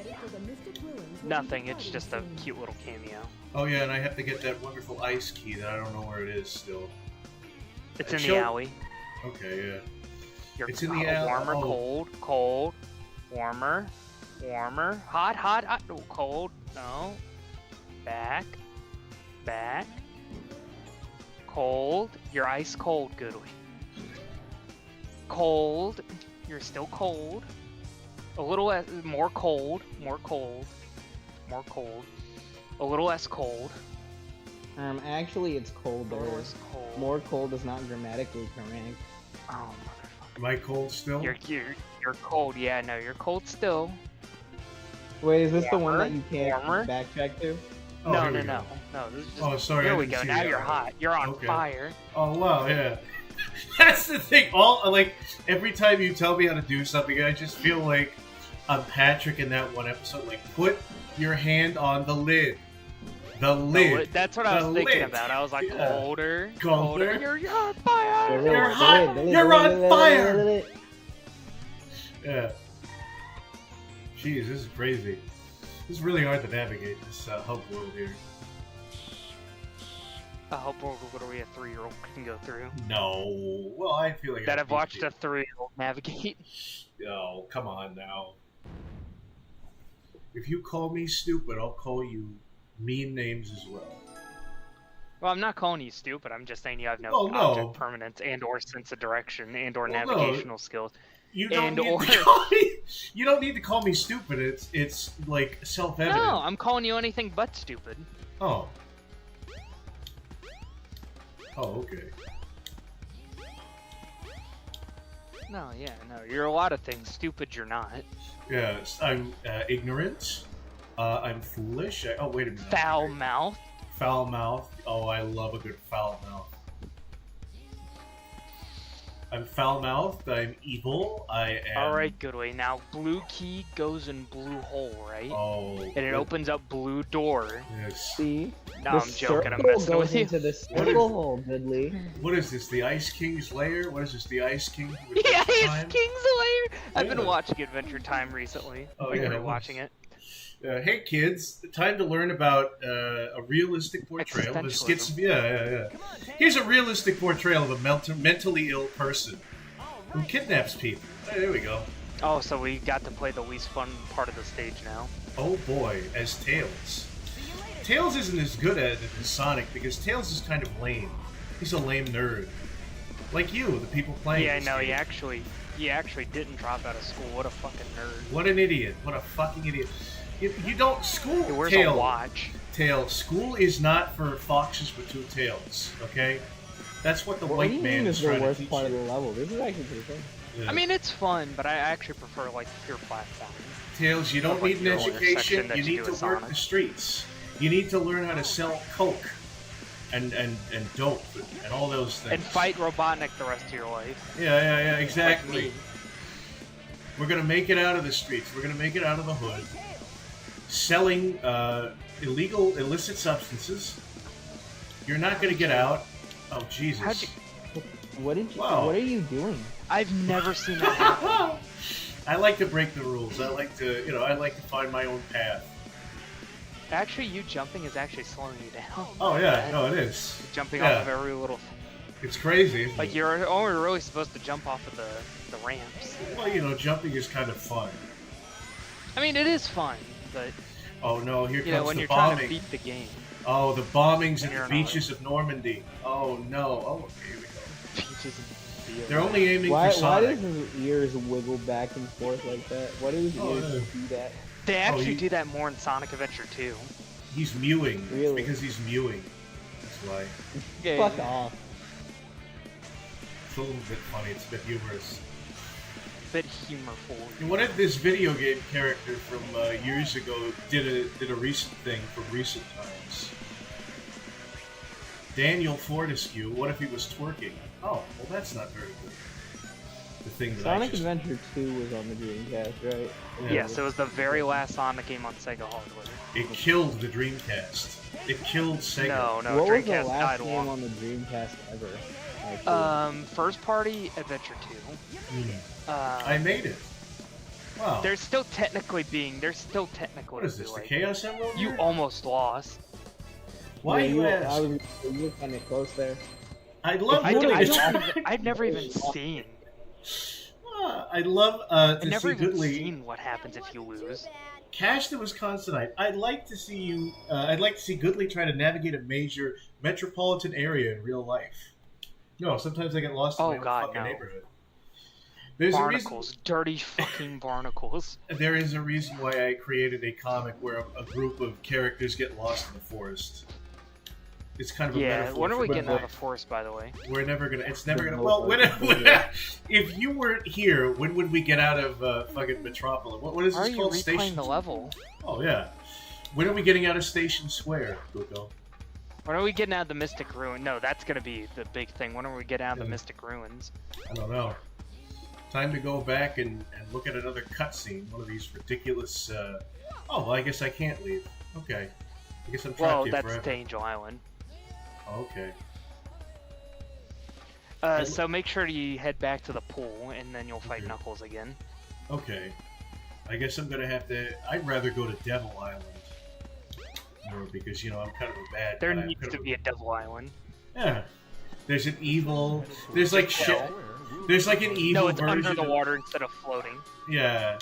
Nothing, it's just a cute little cameo. Oh yeah, and I have to get that wonderful ice key that I don't know where it is still. It's in Show- the alley. Okay, yeah. You're It's in the alley. warmer, Oh. cold, cold, warmer, warmer, hot, hot, hot, no, cold, no, back, back, cold, you're ice cold, Goodly. Cold, you're still cold, a little less, more cold, more cold, more cold, a little less cold, Actually, it's colder. a little less cold. More cold is not grammatically correct. Oh, motherfucker. Am I cold still? You're cold, yeah, no, you're cold still. Wait, is this the one Warmer? that you can't Warmer? backtrack to? Oh, no, here no, we no, go. no. This is just, Oh, sorry. Here I we didn't go. see Now the you're arrow. hot. You're on Okay. fire. Oh wow, yeah. That's the thing. All like every time you tell me how to do something, I just feel like I'm Patrick in that one episode. Like, put your hand on the lid. The lid. That's what I The was thinking lid. about. I was like, Yeah. colder, Colder. colder. You're on fire. You're hot. You're on fire. Yeah. Jeez, this is crazy. This is really hard to navigate this hub world here. I hope we're literally a 3-year-old can go through. No. Well, I feel like That I I've watched a 3-year-old navigate. Oh, come on now. If you call me stupid, I'll call you mean names as well. Well, I'm not calling you stupid. I'm just saying you have no Oh, no. object permanence and/or sense of direction and/or Well, no. navigational skills. You don't And need or- to call me. You don't need to call me stupid. It's like self-evident. No, I'm calling you anything but stupid. Oh. Oh, okay. No, yeah, no. You're a lot of things. Stupid, you're not. Yes, I'm ignorant. I'm foolish. Oh, wait a minute. Foul mouth. Foul mouth. Oh, I love a good foul mouth. I'm foul mouthed. I'm evil. I am. All right, Goodway. Now, blue key goes in blue hole, right? Oh. And it opens up blue door. Yes. See? No, The I'm joking. I'm circle messing goes with you. into the circle hole, Goodly. What is this? The Ice King's lair? What is this? The Ice King? with Yeah, Adventure it's Time? King's Lair. I've been Yeah. watching Adventure Time recently. Oh, Like, yeah, I've it been was. watching it. Hey kids, time to learn about a realistic portrayal of a Existentialism. yeah. Here's a realistic portrayal of a mentally ill person who kidnaps people. Hey, there we go. Oh, so we got to play the least fun part of the stage now. Oh boy, as Tails. Tails isn't as good at it as Sonic because Tails is kind of lame. He's a lame nerd. Like you, the people playing Yeah, this no, game. he actually didn't drop out of school. What a fucking nerd. What an idiot. What a fucking idiot. You don't... School... He wears Tails. a watch. Tails. School is not for foxes with two tails, okay? That's what the What white do you man mean is is the trying to worst teach part of you. the level? This is actually pretty fun. Yeah. I mean, it's fun, but I actually prefer, like, pure platforming. Tails, you don't Like need an your education, intersection that you you need do to with work Sonic. the streets. You need to learn how to sell coke and dope and all those things. And fight Robotnik the rest of your life. Yeah, exactly. Like me. We're gonna make it out of the streets. We're gonna make it out of the hood. Selling illegal, illicit substances. You're not gonna get out. Oh Jesus! What did you? Wow. What are you doing? I've never seen that happen. I like to break the rules. I like to, I like to find my own path. Actually, you jumping is actually slowing you down. Oh yeah, no, it is. Jumping Yeah. off of every little. It's crazy. Isn't Like it? you're only really supposed to jump off of the ramps. Well, jumping is kind of fun. I mean, it is fun, but Oh no, here you know comes when the you're trying to bombing. beat the game. Oh, the bombings When at you're the on a- beaches of Normandy. Oh no. Oh, okay, here we go. Peaches and Field. They're only aiming Why for does Sonic. his ears wiggle back and forth like that? Why do his Oh, ears yeah. do that? They actually he- do that more in Sonic Adventure 2. He's mewing. It's Really? because he's mewing. That's why. Fuck off. It's a little bit funny. It's a bit humorous. Bit humorful. And what if this video game character from years ago did a recent thing from recent times? Daniel Fortescue. What if he was twerking? Oh, well, that's not very good. The thing that Sonic I just... Adventure 2 was on the Dreamcast, right? Yes, it was the very last Sonic game on Sega hardware. It killed the Dreamcast. It killed Sega. No, What was the Dreamcast last died game long. on the Dreamcast ever? Actually? First party Adventure 2. I made it. Wow. There's still technically What is this? The like, Chaos Emerald? you here? almost lost. Why Yeah, you I ask? was, you were kind of close there. I'd love I've Goodley. never even seen. I'd love I've to never see even Goodley. seen what happens if you lose. Cash the Wisconsinite. I'd like to see you. I'd like to see Goodley try to navigate a major metropolitan area in real life. No, sometimes I get lost in Oh, my own God, fucking no. neighborhood. There's a reason. Barnacles, dirty fucking barnacles. There is a reason why I created a comic where a group of characters get lost in the forest. It's kind of a Yeah, metaphor when are for we my getting out of life. the forest, by the way? We're never gonna. It's never gonna. Well, if you weren't here, when would we get out of fucking Metropolis? What is Are this you called? replaying Station. the level? Oh yeah. When are we getting out of Station Square, Guko? When are we getting out of the Mystic Ruin? No, that's gonna be the big thing. When are we getting out of the Mystic Ruins? I don't know. Time to go back and look at another cutscene. One of these ridiculous. Oh, well, I guess I can't leave. Okay. I guess I'm trapped Well, here that's forever. the Angel Island. Okay. So make sure you head back to the pool, and then you'll fight Knuckles again. Okay. I guess I'm gonna have to. I'd rather go to Devil Island. More because I'm kind of a bad There guy. I'm needs kind to of be a Devil Island. Yeah. There's an evil. There's like shit. There's like an evil No, it's version. under the of- water instead of floating. Yeah.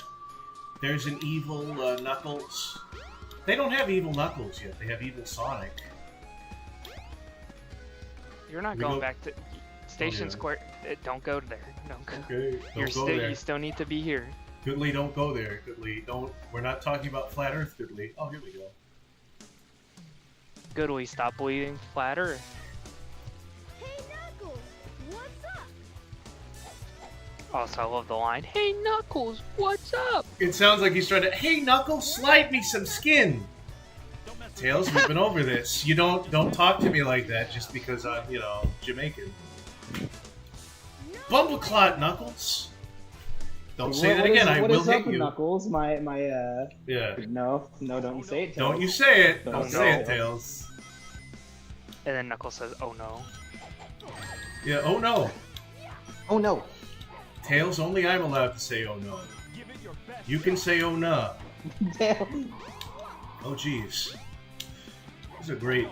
There's an evil Knuckles. They don't have evil Knuckles yet. They have evil Sonic. You're not We going go- back to Station yeah. Square. Don't go there. Don't go. Okay. Don't go there. You still need to be here. Goodly, don't go there. Goodly, don't. We're not talking about flat Earth, Goodly. Oh, here we go. Goodly, stop believing flat Earth. Hey, Knuckles, what's up? Also, I love the line, "Hey Knuckles, what's up?" It sounds like he's trying to. Hey, Knuckles, slide me some skin. Tails, we've been over this. You don't talk to me like that just because I'm Jamaican. Bumbleclot, Knuckles. Don't say that again. I What will is hit up, you. Knuckles? Yeah. No, don't you say it. Don't Tails. you say it. Don't Don't say say it. it, Tails. And then Knuckles says, "Oh no." Yeah. Oh no. Oh no. Tails, only I'm allowed to say oh no. You can say oh nah. Oh jeez. These are great.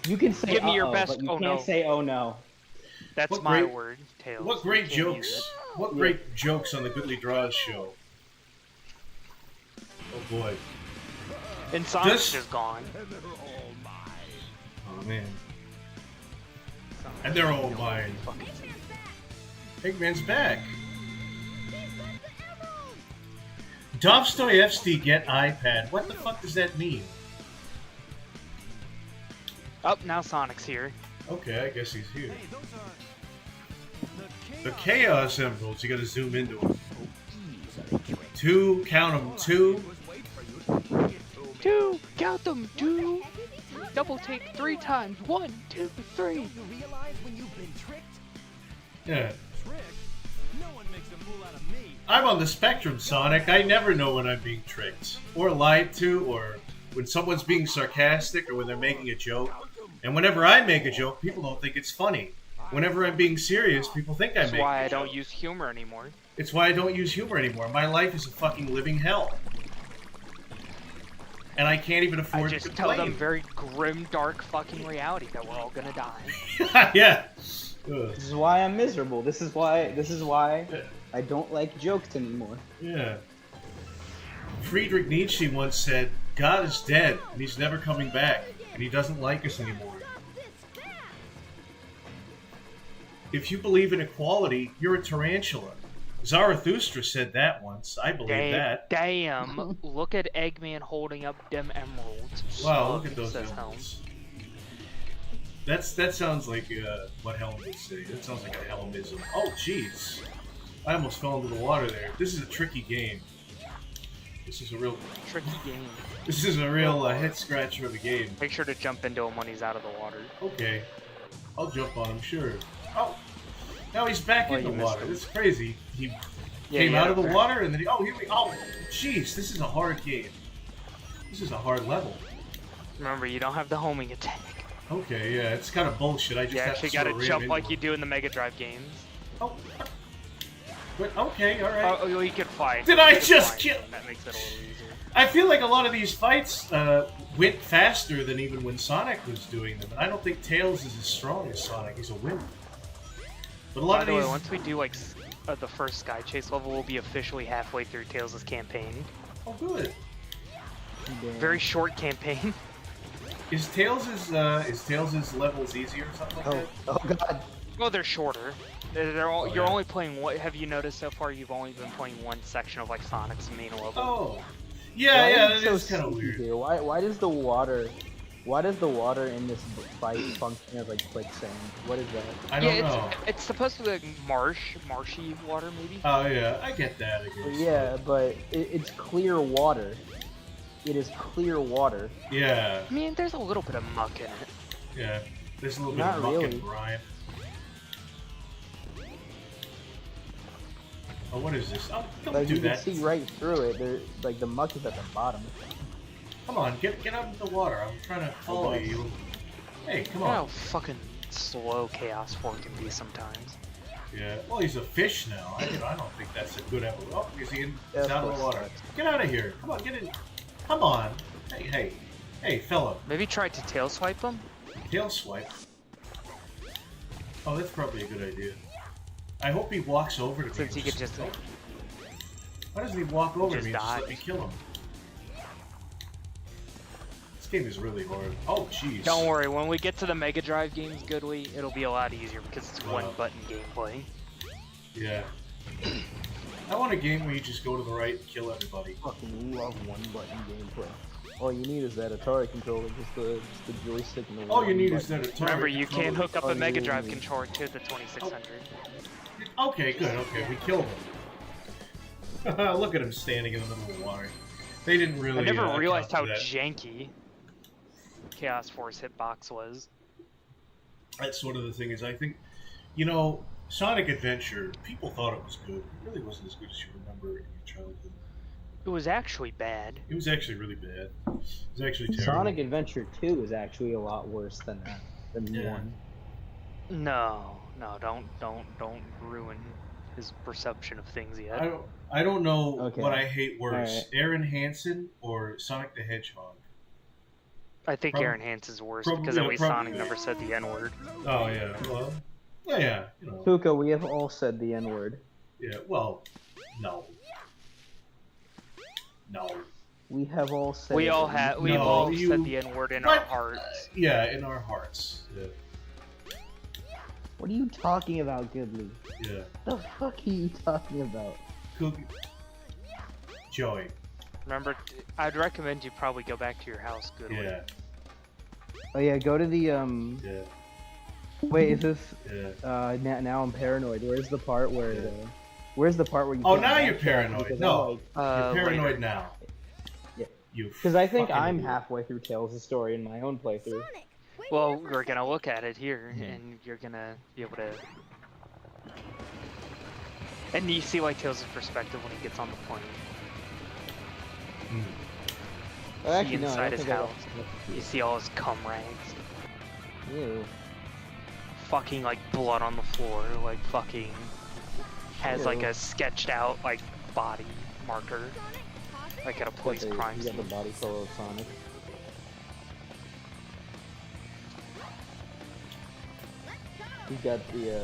You can say Give me your uh-oh, best but you oh can't no. say oh no. That's What my great- word, Tails. What You great can't use jokes. it. What great jokes on the Goodly Draws show. Oh boy. And Sonic's This- just gone. Oh man. And they're all mine. Eggman's back. Dostoevsky get iPad. What the fuck does that mean? Oh, now Sonic's here. Okay, I guess he's here. The Chaos Emeralds, you gotta zoom into them. Two, count them, two. Two, count them, two. double take 3 times. 1, 2, 3. You realize when you've been tricked? Yeah. Tricked? No one makes a fool out of me. I'm on the spectrum, Sonic. I never know when I'm being tricked, or lied to, or when someone's being sarcastic, or when they're making a joke. And whenever I make a joke, people don't think it's funny. Whenever I'm being serious, people think I'm That's making why a I don't joke. use humor anymore. It's why I don't use humor anymore. My life is a fucking living hell. And I can't even I afford to just tell them complain. very grim, dark fucking reality that we're all gonna die. Yeah. This is why I'm miserable. This is why I don't like jokes anymore. Yeah. Friedrich Nietzsche once said, God is dead, and he's never coming back, and he doesn't like us anymore. If you believe in equality, you're a tarantula. Zarathustra said that once. I believe that. Damn, look at Eggman holding up them emeralds. Wow, look at those Says emeralds. That sounds like what Helm would say. That sounds like a Helmism. Oh, jeez. I almost fell into the water there. This is a tricky game. This is a real... Tricky game. This is a real head scratcher of a game. Make sure to jump into him when he's out of the water. Okay. I'll jump on him, sure. Oh! Now he's back Well, in the you missed water. him. This is crazy. He Yeah, came yeah, out of the fair. water and then he... Oh, here we... Oh! Jeez, this is a hard game. This is a hard level. Remember, you don't have the homing attack. Okay, yeah, it's kind of bullshit. I just You have actually to sort gotta of jump ram like into you do in the Mega Drive games. Oh. But, okay, alright. Oh, you can fly. Did I You can just fly, kill- so That makes it a little easier. I feel like a lot of these fights went faster than even when Sonic was doing them, and I don't think Tails is as strong as Sonic. He's a winner. But a lot By of the these... way, once we do like the first Sky Chase level, we'll be officially halfway through Tails' campaign. Oh, good. Very short campaign. Is Tails' levels easier or something like that? Oh god. Well, they're shorter. They're all, Oh, you're yeah. only playing what? Have you noticed so far? You've only been playing one section of like Sonic's main level. Oh. Yeah, yeah, that so is kind of sneaky weird. here? Why does the water in this fight function as like quicksand? What is that? I don't yeah, know. it's supposed to be like marshy water maybe. Oh, yeah, I get that, I guess. Yeah, but it's clear water. It is clear water. Yeah, I mean, there's a little bit of muck in it. yeah. There's a little bit Not of muck really. and brine. Oh, what is this? Oh, don't Like do you that. can see right through it. There, like the muck is at the bottom. Come on, get out of the water. I'm trying to follow Okay. you. Hey, come You know on. how fucking slow Chaos 4 can be sometimes. Yeah. Well, he's a fish now. I don't think that's a good episode. Oh, is he in? Yeah, He's of out of the course. water. Get out of here. Come on, get in. Come on. Hey, fella. Maybe try to tail swipe him. Tail swipe. Oh, that's probably a good idea. I hope he walks over to me. Since he could just Why doesn't he walk over to just me and just let dies. me kill him? This game is really hard. Oh, jeez. Don't worry, when we get to the Mega Drive games, Goodly, it'll be a lot easier because it's Wow. one button gameplay. Yeah. I want a game where you just go to the right and kill everybody. Fucking love one button gameplay. All you need is that Atari controller, just the joystick and the All you one need is button. that Atari. Remember, you can controller. hook up a Mega yeah, Drive yeah. controller to the 2600. Okay, good. Okay, we killed him. Look at him standing in the middle of the water. They didn't really. I never realized how account for that. janky Chaos Force hitbox was. That's sort of the thing is, I think, you know, Sonic Adventure, people thought it was good. It really wasn't as good as you remember in your childhood. It was actually bad. It was actually really bad. It was actually terrible. Sonic Adventure 2 is actually a lot worse than that. Than Yeah. 1. No, don't ruin his perception of things yet. I don't know Okay. what I hate worse, Alright. Aaron Hansen or Sonic the Hedgehog. I think Prob- Aaron Hansen's worse probably- because at yeah, least probably- Sonic never said the N-word. Oh yeah, well, yeah, you know, Kuka, we have all said the N-word. yeah, well, no. We have all said We it. all have. We've No, all you- said the N-word in our What? hearts. Yeah, in our hearts. Yeah, What are you talking about, Goodly? yeah. The fuck are you talking about? Cookie. Joey. Remember, I'd recommend you probably go back to your house, Goodly. Yeah, Oh yeah, go to the yeah, Wait, is this? yeah. Now I'm paranoid. Where's the part where? Where's the part where you? Oh, can't now backtrack? you're paranoid. Because No. I'm like, You're paranoid Later. now. You. Because I think fucking I'm idiot. halfway through Tails' story in my own playthrough. Well, we're gonna look at it here, and you're gonna be able to. And you see like Tails' perspective when he gets on the plane. Oh, actually, See no, I inside don't his think I house. got- You see all his cum rags. Ew. Fucking like blood on the floor, like fucking has like Ew. a sketched out like body marker, like at a police crime You scene. got the body color of Sonic. You got the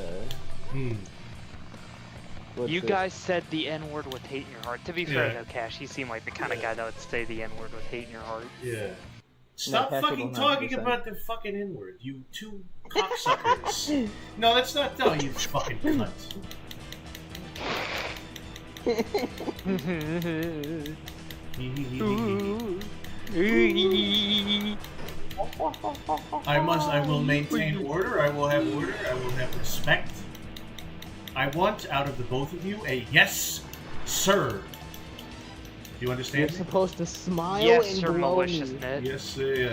what's You it? guys said the N word with hate in your heart. To be fair Yeah. though, Cash, you seem like the kind of guy that would say the N word with hate in your heart. Yeah. Stop Cash fucking will talking 100%. about the fucking N-word, you two cocksuckers. No, that's not no, you fucking cunt. I will maintain order, I will have order, I will have respect. I want out of the both of you a yes, sir. Do you You're understand? me? supposed to smile Yes, and sir, blow malicious me. Ned. Yes,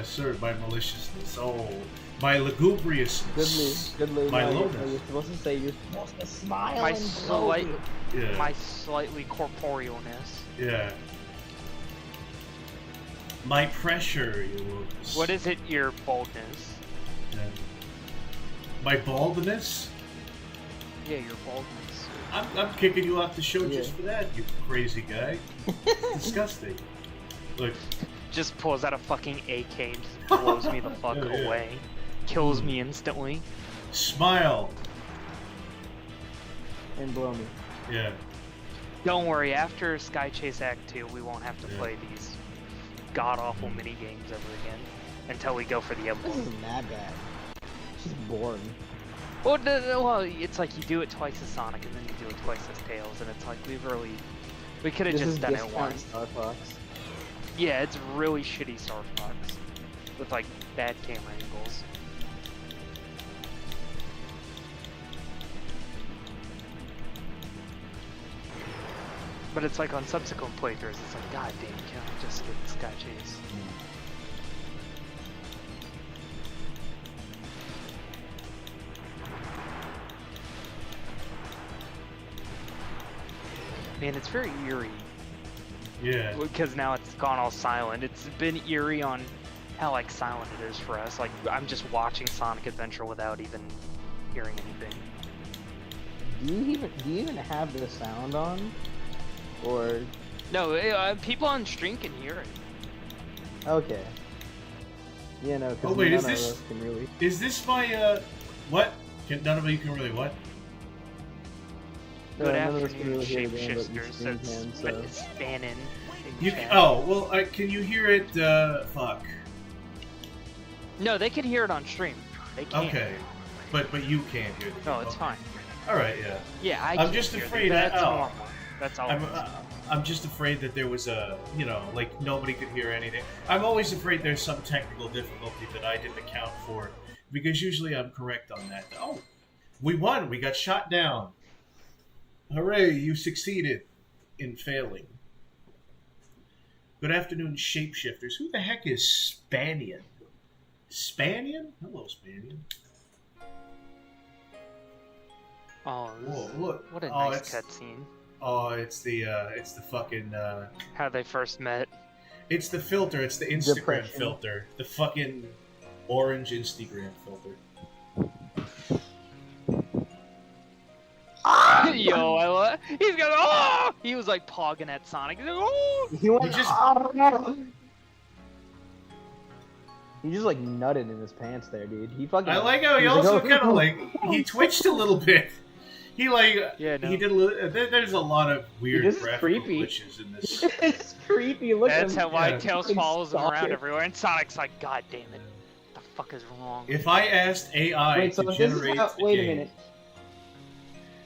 sir, my maliciousness. Oh, my lugubriousness. Good My no, lowness. you're supposed to say you're supposed to smile My and blow slight, me. Yeah. my slightly corporealness. Yeah. My pressure, you will. What is it? Your boldness. Yeah. My baldness? Yeah, your boldness. I'm kicking you off the show Yeah. just for that, you crazy guy. Disgusting. Look, Just pulls out a fucking AK and just blows me the fuck Yeah, yeah. away. Kills me instantly. smile. And blow me. Yeah. Don't worry, after Sky Chase Act 2, we won't have to Yeah. play these god-awful mini-games ever again. Until we go for the This emblem. isn't that bad. It's just boring. Well, well, it's like you do it twice as Sonic, and then you do it twice as Tails, and it's like, we could have This just is done it discount once. Star Fox. Yeah, it's really shitty Star Fox. With, like, bad camera angles. But it's like on subsequent playthroughs, it's like, god damn, can I just get Sky Chase? Man, it's very eerie. Yeah. Because now it's gone all silent. It's been eerie on how like silent it is for us. Like I'm just watching Sonic Adventure without even hearing anything. Do you even have the sound on? Or No, people on stream can hear it. okay. Yeah, no, because Oh, wait, none is of this- us can really. Is this my, what? None of you can really what? Good none of us can afternoon, really hear the game, but you shapeshifters. stream It's, can, but so. it's Bannon. You can, oh, well, can you hear it, fuck. No, they can hear it on stream. They can't. Okay. But you can't hear it. No, it's Okay. fine. Alright, yeah. Yeah, I I'm can't just hear them, afraid but that- that's oh. normal. That's all. I'm just afraid that there was a, like nobody could hear anything. I'm always afraid there's some technical difficulty that I didn't account for, because usually I'm correct on that. Oh, we won. We got shot down. Hooray! You succeeded in failing. Good afternoon, shapeshifters. Who the heck is Spanian? Spanian? Hello, Spanian. Oh, Whoa, look. what a Oh, nice it's- cutscene. Oh, it's the fucking, How they first met. it's the filter, it's the Instagram Depression. filter. The fucking orange Instagram filter. Yo, I love. He's going. Oh! He was like pogging at Sonic. He's like, oh! He went. He just- He just like nutted in his pants there, dude. He fucking. I like how he was also like, kind of like, he twitched a little bit. He like, Yeah, no. he did a little, there's a lot of weird This is graphical creepy. glitches in this. It's creepy. Look That's at how him. why Yeah. Tails Fucking follows him around stalker. everywhere, and Sonic's like, God damn it, the fuck is wrong? If I asked AI Wait, so to if this is generate how, wait a game, minute.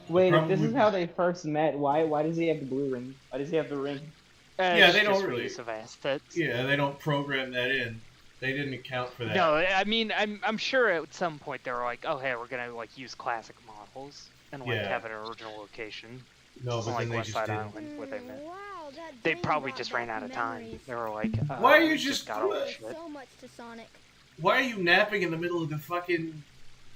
Wait, if problem this is would- how they first met, why does he have the blue ring? Why does he have the ring? Yeah, It's they don't just really- reuse of assets. yeah, they don't program that in. They didn't account for that. No, I mean, I'm sure at some point they were like, oh hey, we're gonna like use classic models and like Yeah. have an original location. No, Just but like then they West just Side didn't. Island where they met. Wow, They probably just ran out of time. They were like, Why are you we just- got all this shit. So much to Sonic. Why are you napping in the middle of the fucking...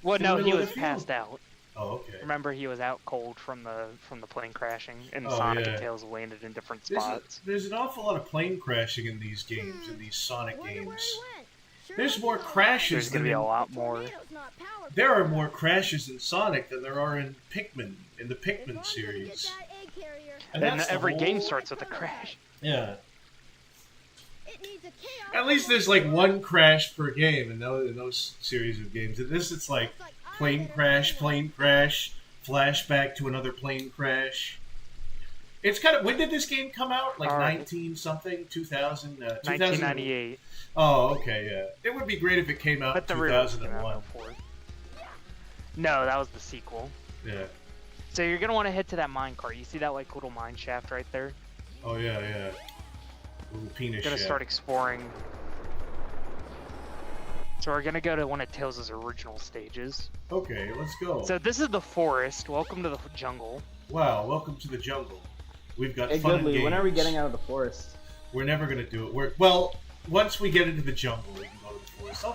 Well, in the no, middle he of was the field? passed out. Oh, okay. Remember, he was out cold from the plane crashing, and Oh, Sonic yeah. and Tails landed in different There's, spots. there's an awful lot of plane crashing in these games, in these Sonic Wonder where games. he went. Sure There's hope more he knows. crashes There's gonna than be in... a lot more. Tornado's not powerful. There are more crashes in Sonic than there are in Pikmin, in the If I'm Pikmin gonna get series. that egg carrier, And And that's the every whole- game starts with a crash. Yeah. it needs a chaos At least there's like one crash per game in those series of games. In this, it's like plane crash, flashback to another plane crash. It's kind of... When did this game come out? Like 19-something? 2000? 1998. Oh, okay, yeah. It would be great if it came out But the in real came 2001. out before. No, that was the sequel. Yeah. So you're gonna want to head to that minecart. You see that like little mine shaft right there? Oh, yeah, yeah. Little penis We're gonna shaft. start exploring. So we're gonna go to one of Tails' original stages. Okay, let's go. So this is the forest. Welcome to the jungle. Wow, welcome to the jungle. We've got Hey, fun and Goodly, games. when are we getting out of the forest? We're never gonna do it. Well, once we get into the jungle, we can go to the forest. Oh,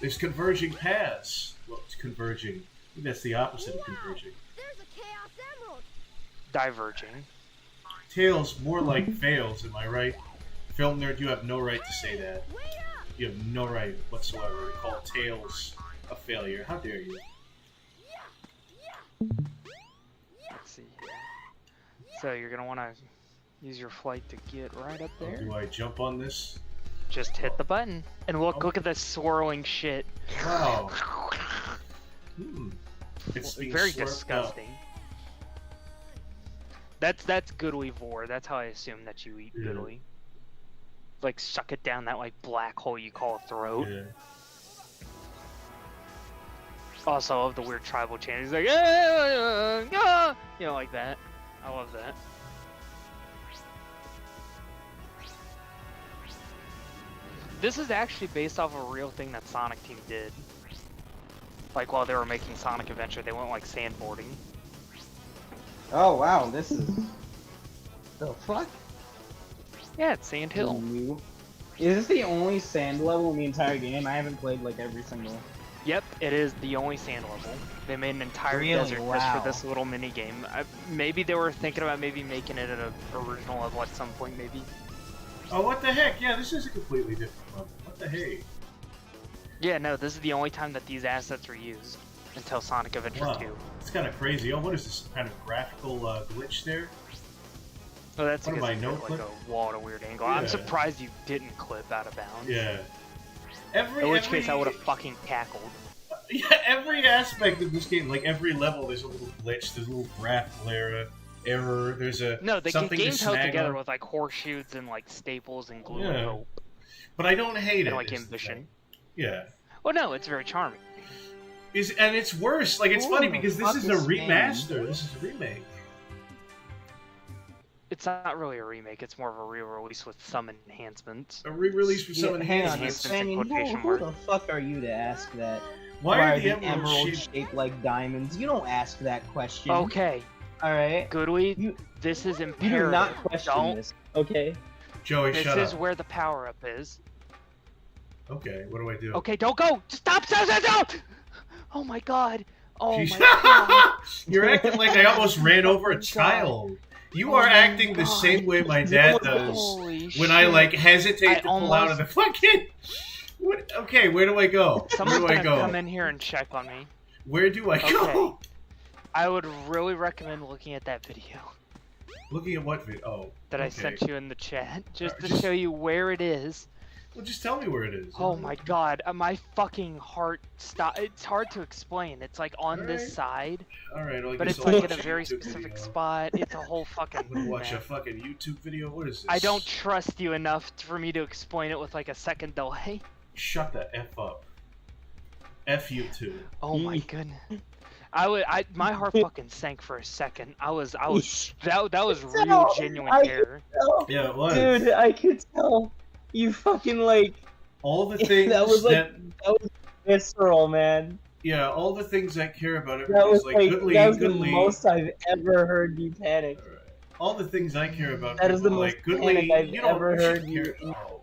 there's converging paths. Well, it's converging. I think that's the opposite of converging. There's a chaos emerald. Diverging. Tails, more like fails, am I right? Film nerd, you have no right to say that. Wait up. You have no right whatsoever to call Tails a failure. How dare you? Let's see here. So you're gonna want to use your flight to get right up there. Do I jump on this? Just hit the button. And look at this swirling shit. Wow. It's being Very slurped up. disgusting. That's Goodly Vor. That's how I assume that you eat Yeah. Goodly. Like suck it down that like black hole you call a throat. Yeah. Also, I love the weird tribal chant. He's like, ah, you know, like that. I love that. This is actually based off a real thing that Sonic Team did. Like while they were making Sonic Adventure, they went like sandboarding. Oh wow, this is the fuck. Yeah, it's Sand Hill. Is this the only sand level in the entire game? I haven't played like every single. Yep, it is the only sand level. They made an entire Really? desert just Wow. for this little mini game. Maybe they were thinking about maybe making it an original level at some point, maybe. Oh, what the heck? Yeah, this is a completely different level. What the hey? Yeah, no, this is the only time that these assets were used until Sonic Adventure Wow. 2. It's kind of crazy. Oh, what is this kind of graphical glitch there? Oh, that's What am because I, you no hit, like clip? a wall at a weird angle. I'm Yeah. surprised you didn't clip out of bounds. Yeah. In which case I would have fucking tackled. Yeah, every aspect of this game, like every level, there's a little glitch, there's a little graphical error, there's a No, the something game's to held snag together on. with like horseshoes and like staples and glue Yeah. and hope. But I don't hate it. And like is the ambition. thing. Yeah. Well, no, it's very charming. And it's worse. Like, it's Who funny the because this fuck is a is Spain? remaster. This is a remake. It's not really a remake, it's more of a re-release with some enhancements. A re-release with some Hang on, enhancements. Spanian, who the fuck are you to ask that? Why are the emeralds emeralds shaped like diamonds? You don't ask that question. Okay. Alright. Goodly, this is You imperative. do not question Don't. this. Okay. Joey, This shut is up. where the power-up is. Okay, what do I do? Okay, don't go! Stop! Stop! Oh my god! Oh Jeez. my god! You're acting like I almost ran over a child. You are acting the same way my dad does Holy when I shit. like hesitate I to pull out of the fucking. What? Okay, where do I go? Someone's Where do I gonna go? come in here and check on me. Where do I go? Okay. I would really recommend looking at that video Looking at what video? Oh, that I okay. sent you in the chat, just to just- show you where it is. Well, just tell me where it is. Oh my god, my fucking heart stop. It's hard to explain. It's like on Alright. this side, Alright, well, I but guess it's I'll like in watch a very YouTube specific video. spot. It's a whole fucking. I'm gonna watch a mess. fucking YouTube video. What is this? I don't trust you enough for me to explain it with like a second delay. Shut the f up. F you too. Oh my goodness. My heart fucking sank for a second. that was real genuine terror. Yeah, it was. Dude, I could tell. You fucking like. All the things that was like that was visceral, man. yeah, all the things I care about. That was Everybody's like goodly, that was goodly. the most I've ever heard you panic. all the things I care about. That is the people are most like, Goodly, panic I've you don't ever you shouldn't heard you care. in Oh.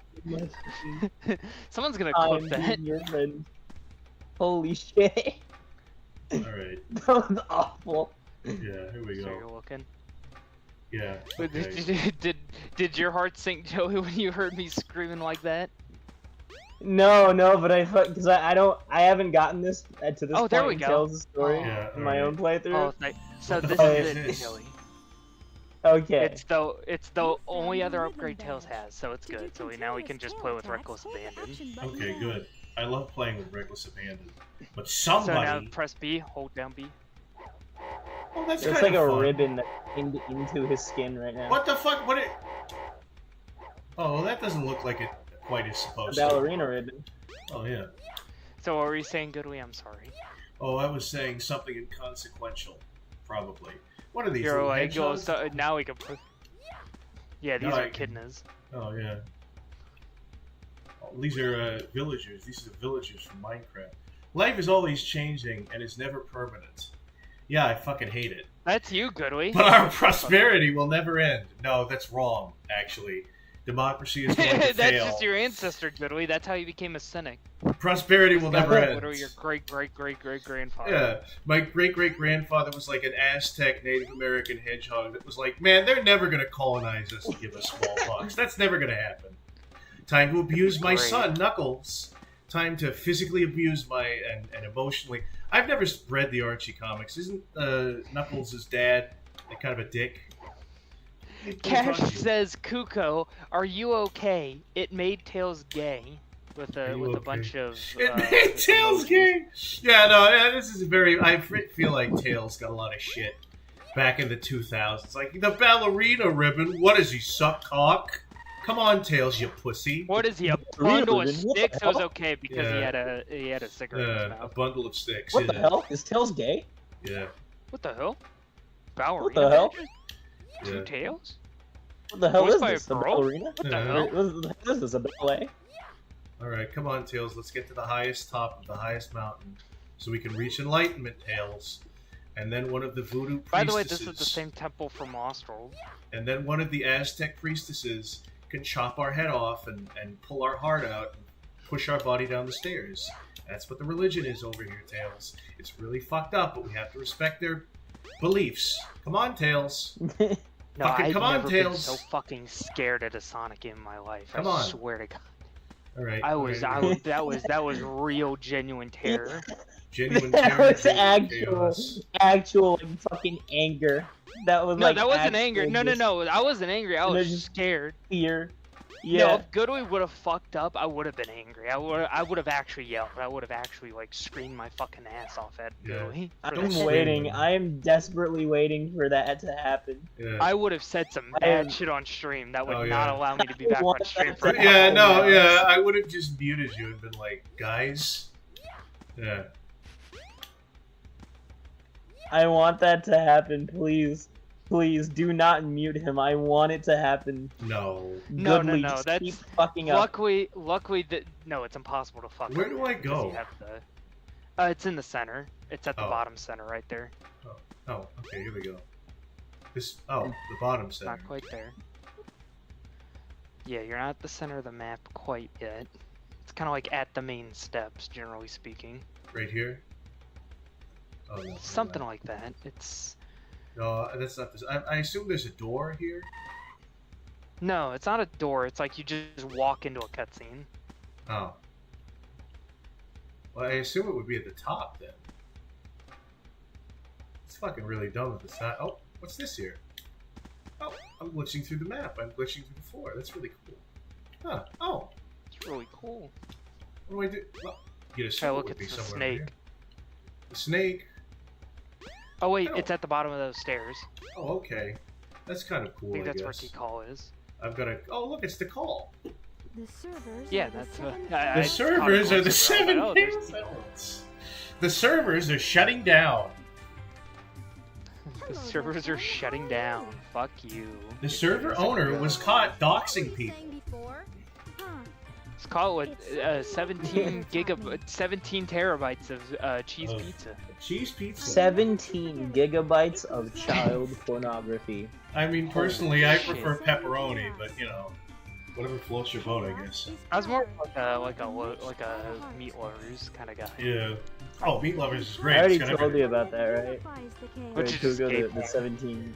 Someone's gonna clip I'm that. your friend. Holy shit. All right. That was awful. Yeah. Here we So you're go. looking. Yeah. But Okay. did your heart sink, Joey, when you heard me screaming like that? No, but because I haven't gotten this to this Oh, point there we in go. Tales' story Yeah, in my own playthrough. Oh, so this What is is it, this? Joey. Okay. It's the only other upgrade Tails has, so it's good. So now we can just play with Reckless Abandon. Okay. Good. I love playing with Reckless Abandon, but So now somebody. press B, hold down B. Oh, that's There's kind like of a fun. ribbon that into his skin right now. What the fuck? What it? Oh, well, that doesn't look like it quite is A supposed to. ballerina ribbon. Oh yeah. So what were you saying, Goodly? I'm sorry. Oh, I was saying something inconsequential, probably. What are these You're little like, oh, hedgehogs? so now we can put. Yeah, these No, are I- echidnas. Oh yeah. Oh, these are villagers. These are the villagers from Minecraft. Life is always changing and is never permanent. Yeah, I fucking hate it. That's you, Goodly. But our prosperity will never end. No, that's wrong, actually. Democracy is going to That's fail. just your ancestor, Goodly. That's how you became a cynic. Prosperity will never end. Literally your great-great-great-great-grandfather. Yeah, my great-great-grandfather was like an Aztec Native American hedgehog that was like, man, they're never going to colonize us and give us smallpox. That's never going to happen. Time to abuse my Great. son, Knuckles. Time to physically abuse my and emotionally. I've never read the Archie comics. Isn't Knuckles' dad like kind of a dick? Cash says, Kuko, are you okay? It made Tails gay. With a you bunch of. It made Tails gay. Yeah, no, yeah, this is very. I feel like Tails got a lot of shit back in the 2000s. Like the ballerina ribbon. What is he, suck cock? Come on, Tails, you pussy. What is he? A bundle of Ribbon? What the sticks? It was hell? okay because he had a cigarette in his A mouth. bundle of sticks. What yeah. the hell? Is Tails gay? Yeah, What the hell? Ballerina? What the hell? badges? yeah. Two tails? What the hell Voiced is by a this? A girl? ballerina? What the Yeah. hell? What is this? A ballet? All right, come on, Tails. Let's get to the highest top of the highest mountain, so we can reach enlightenment, Tails. And then one of the voodoo priestesses. By the way, this is the same temple from Lost World. And then one of the Aztec priestesses can chop our head off and pull our heart out and push our body down the stairs. That's what the religion is over here, Tails. It's really fucked up, but we have to respect their beliefs. Come on, Tails. No, Fucking I've come on, never Tails. been so fucking scared at a Sonic game in my life. Come I on. swear to God. All right. I all was, right, that was real, genuine terror. genuine That terror, was chaos. actual like, fucking anger. That was No, like that wasn't actual anger. No, just I wasn't angry. I And was then just- scared. fear. No, Yeah. if Goodway would have fucked up, I would have been angry. I would have actually yelled. I would have actually like screamed my fucking ass off at Yeah. Goodway. I'm Don't scream. waiting. I am desperately waiting for that to happen. Yeah. I would have said some I bad am- shit on stream that would Oh, not yeah. allow me to be back on stream for But Yeah, a no, Oh, yeah. I would have just muted you and been like, guys. Yeah. I want that to happen, please. Please do not mute him. I want it to happen. No. No, Goodly, no, just that's- keep fucking up. Luckily, no, it's impossible to fuck. Where up do I because you go? have it's in the center. It's at the Oh. bottom center right there. Oh, okay, here we go. This, the bottom center. Not quite there. Yeah, you're not at the center of the map quite yet. It's kind of like at the main steps, generally speaking. Right here? Oh, no. Something like that. It's No, that's not this. I assume there's a door here? no, it's not a door. It's like you just walk into a cutscene. Oh. Well, I assume it would be at the top then. It's fucking really dumb at the side. Oh, what's this here? Oh, I'm glitching through the map. I'm glitching through the floor. That's really cool. Huh. Oh, It's really cool. what do I do? Well, get a Try to sword look would at be the somewhere over snake. here. The snake. Oh wait, I it's don't- at the bottom of those stairs. Oh, okay. That's kind of cool, I think that's where guess. Tikal is. I've got a... Oh, look, it's the call. The servers Yeah, are the that's seven The servers are the seven Oh, pixels. The servers are shutting down. The servers are shutting down. Fuck you. The server owner was caught doxing people. Huh. Let's call it 17 terabytes of cheese pizza. Cheese pizza. 17 gigabytes of child pornography. I mean, personally, I prefer pepperoni, but you know, whatever floats your boat, I guess. I was more like a meat lovers kind of guy. Yeah. Oh, Meat Lovers is great. I already It's got told you everything. about that, right? Which Right, is Kugo, gay the porn. 17.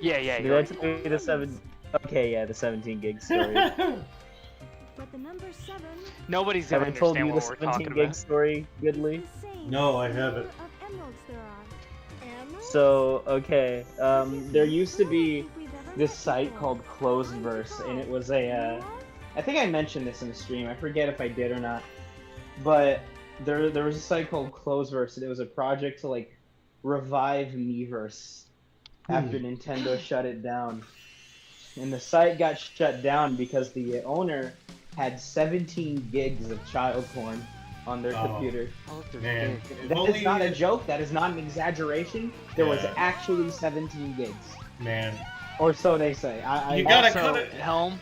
Yeah, yeah, Did you're I right. tell you the 7? Okay, yeah, the 17 gig story. But the number 7 Nobody's Have gonna I told understand you the what we're 17 talking gig about. story, Goodly? No, I haven't. of emeralds there are. Emeralds? So, okay, there used to be this site called Closedverse, and it was a, I think I mentioned this in the stream, I forget if I did or not, but there was a site called Closedverse, and it was a project to, like, revive Miiverse after Nintendo shut it down. And the site got shut down because the owner had 17 gigs of child porn on their computer. Oh, they're Man, big. if That only is not a joke, that is not an exaggeration. There was Yeah. actually 17 gigs. Man, Or so they say. You gotta Also, cut it. Helm.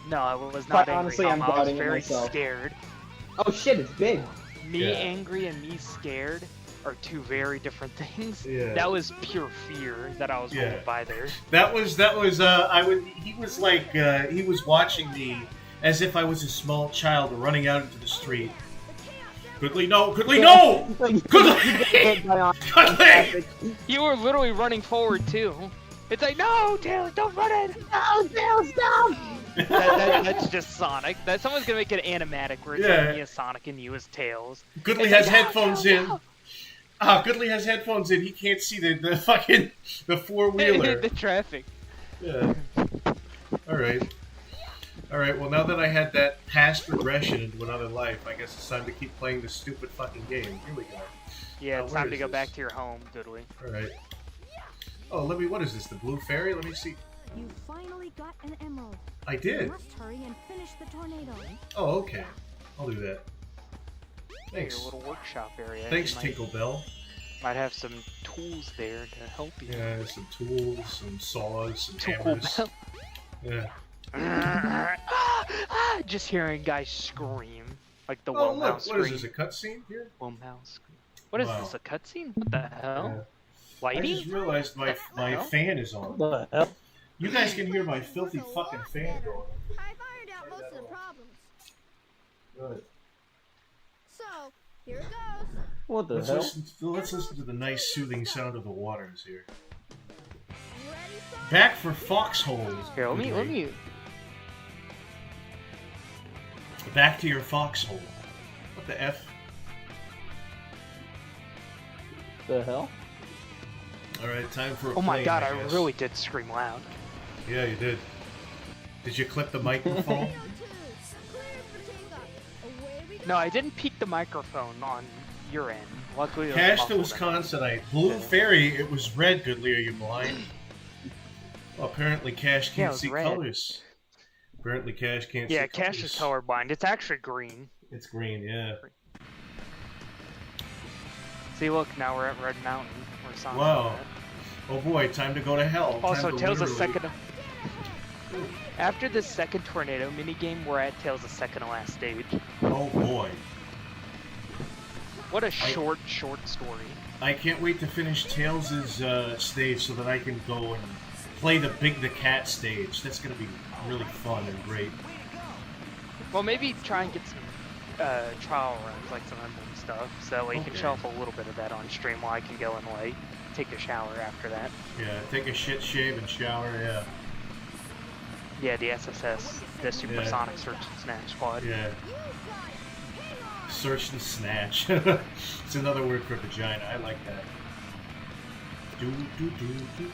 No, I was Quite not angry. honestly, Helm. I'm I was doubting it very myself. scared. Oh shit, it's big. Me Yeah. angry and me scared are two very different things. Yeah. That was pure fear that I was Yeah. rolled by there. that was he was like he was watching me as if I was a small child running out into the street. Goodly, no! Goodly, no! Goodly! Goodly! You were literally running forward too. It's like, no, Tails, don't run it! No, Tails, stop! That's just Sonic. Someone's gonna make an animatic where it's Yeah. like me as Sonic and you as Tails. Goodly It's has like, no, headphones no, in. no. Goodly has headphones in. He can't see the fucking the four wheeler. The traffic. Yeah. All right. All right. Well, now that I had that past regression into another life, I guess it's time to keep playing this stupid fucking game. Here we go. Yeah, it's where time to is go this? back to your home, Goodly. All right. Oh, let me. What is this? The Blue Fairy? Let me see. You finally got an emerald. I You did. must hurry and finish the tornado. Oh, okay. I'll do that. Yeah, Thanks. your little workshop area. Thanks, You Tinklebell. might have some tools there to help you. Yeah, some tools, some saws, some Too hammers. cool. Yeah. Just hearing guys scream like the Oh, Wilmouse look. What scream. is this? A cutscene here? Wilmouse scream. What is Wow. this? A cutscene? What the hell? Yeah. I Lighting? just realized my hell? fan is on. What the hell? You guys can hear my filthy fucking fan going. I've ironed out most of the problems. Good. So, here it goes. What the Let's hell? listen to the nice soothing sound of the waters here. Ready, son? Back for Foxhole. Here, let me. Back to your foxhole. What the F? The hell? Alright, time for a Oh my plane, god, I guess. really did scream loud. Yeah, you did. Did you clip the microphone? No, I didn't peek the microphone on your end. Luckily, it was Cash to muffled. Wisconsinite. Blue Fairy, it was red, Goodly. Are you blind? Well, apparently Cash Yeah, it can't was see red. colors. Apparently Cash can't see Yeah, colors. Cash is colorblind. It's actually green. It's green, yeah. See, look, now we're at Red Mountain. We're Sonic. Wow. Oh boy, time to go to hell. Also, Time to Tails a literally- second. After this second tornado minigame, we're at Tails' second to last stage. Oh boy. What a short story. I can't wait to finish Tails' stage so that I can go and play the Big the Cat stage. That's gonna be really fun and great. Well, maybe try and get some trial runs, like some Emblem stuff, so that way you can Okay. show off a little bit of that on stream while I can go and like take a shower after that. Yeah, take a shit, shave, and shower, yeah. Yeah, the SSS, the Supersonic Search and Snatch Squad. Yeah. Search and snatch. It's another word for vagina. I like that. Do, do, do, do, do.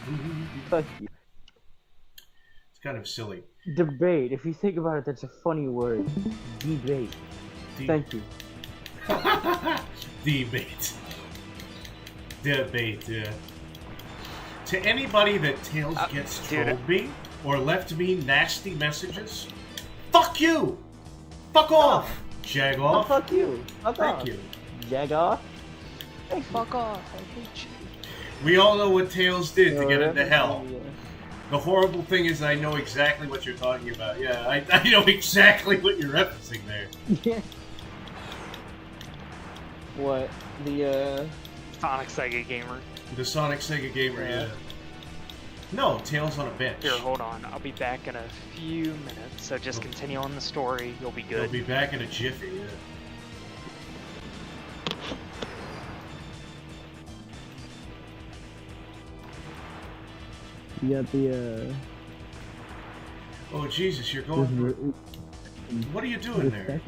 Fuck you. It's kind of silly. Debate. If you think about it, that's a funny word. Debate. Thank you. Debate. Debate, yeah. To anybody that Tails gets dude. trolled me or left me nasty messages, fuck you! Fuck off! Jag Oh, off! fuck you. Fuck Thank off. you. Jag off. Hey, fuck off! I hate you. We all know what Tails did to get into hell. The horrible thing is I know exactly what you're talking about. Yeah, I know exactly what you're referencing there. Yeah. What? The, Sonic Sega Gamer. The Sonic Sega Gamer, yeah. No, Tails on a Bench. Here, hold on. I'll be back in a few minutes, so just continue on the story. You'll be good. You'll be back in a jiffy, yeah. You got the, Oh, Jesus, you're going... What are you doing there?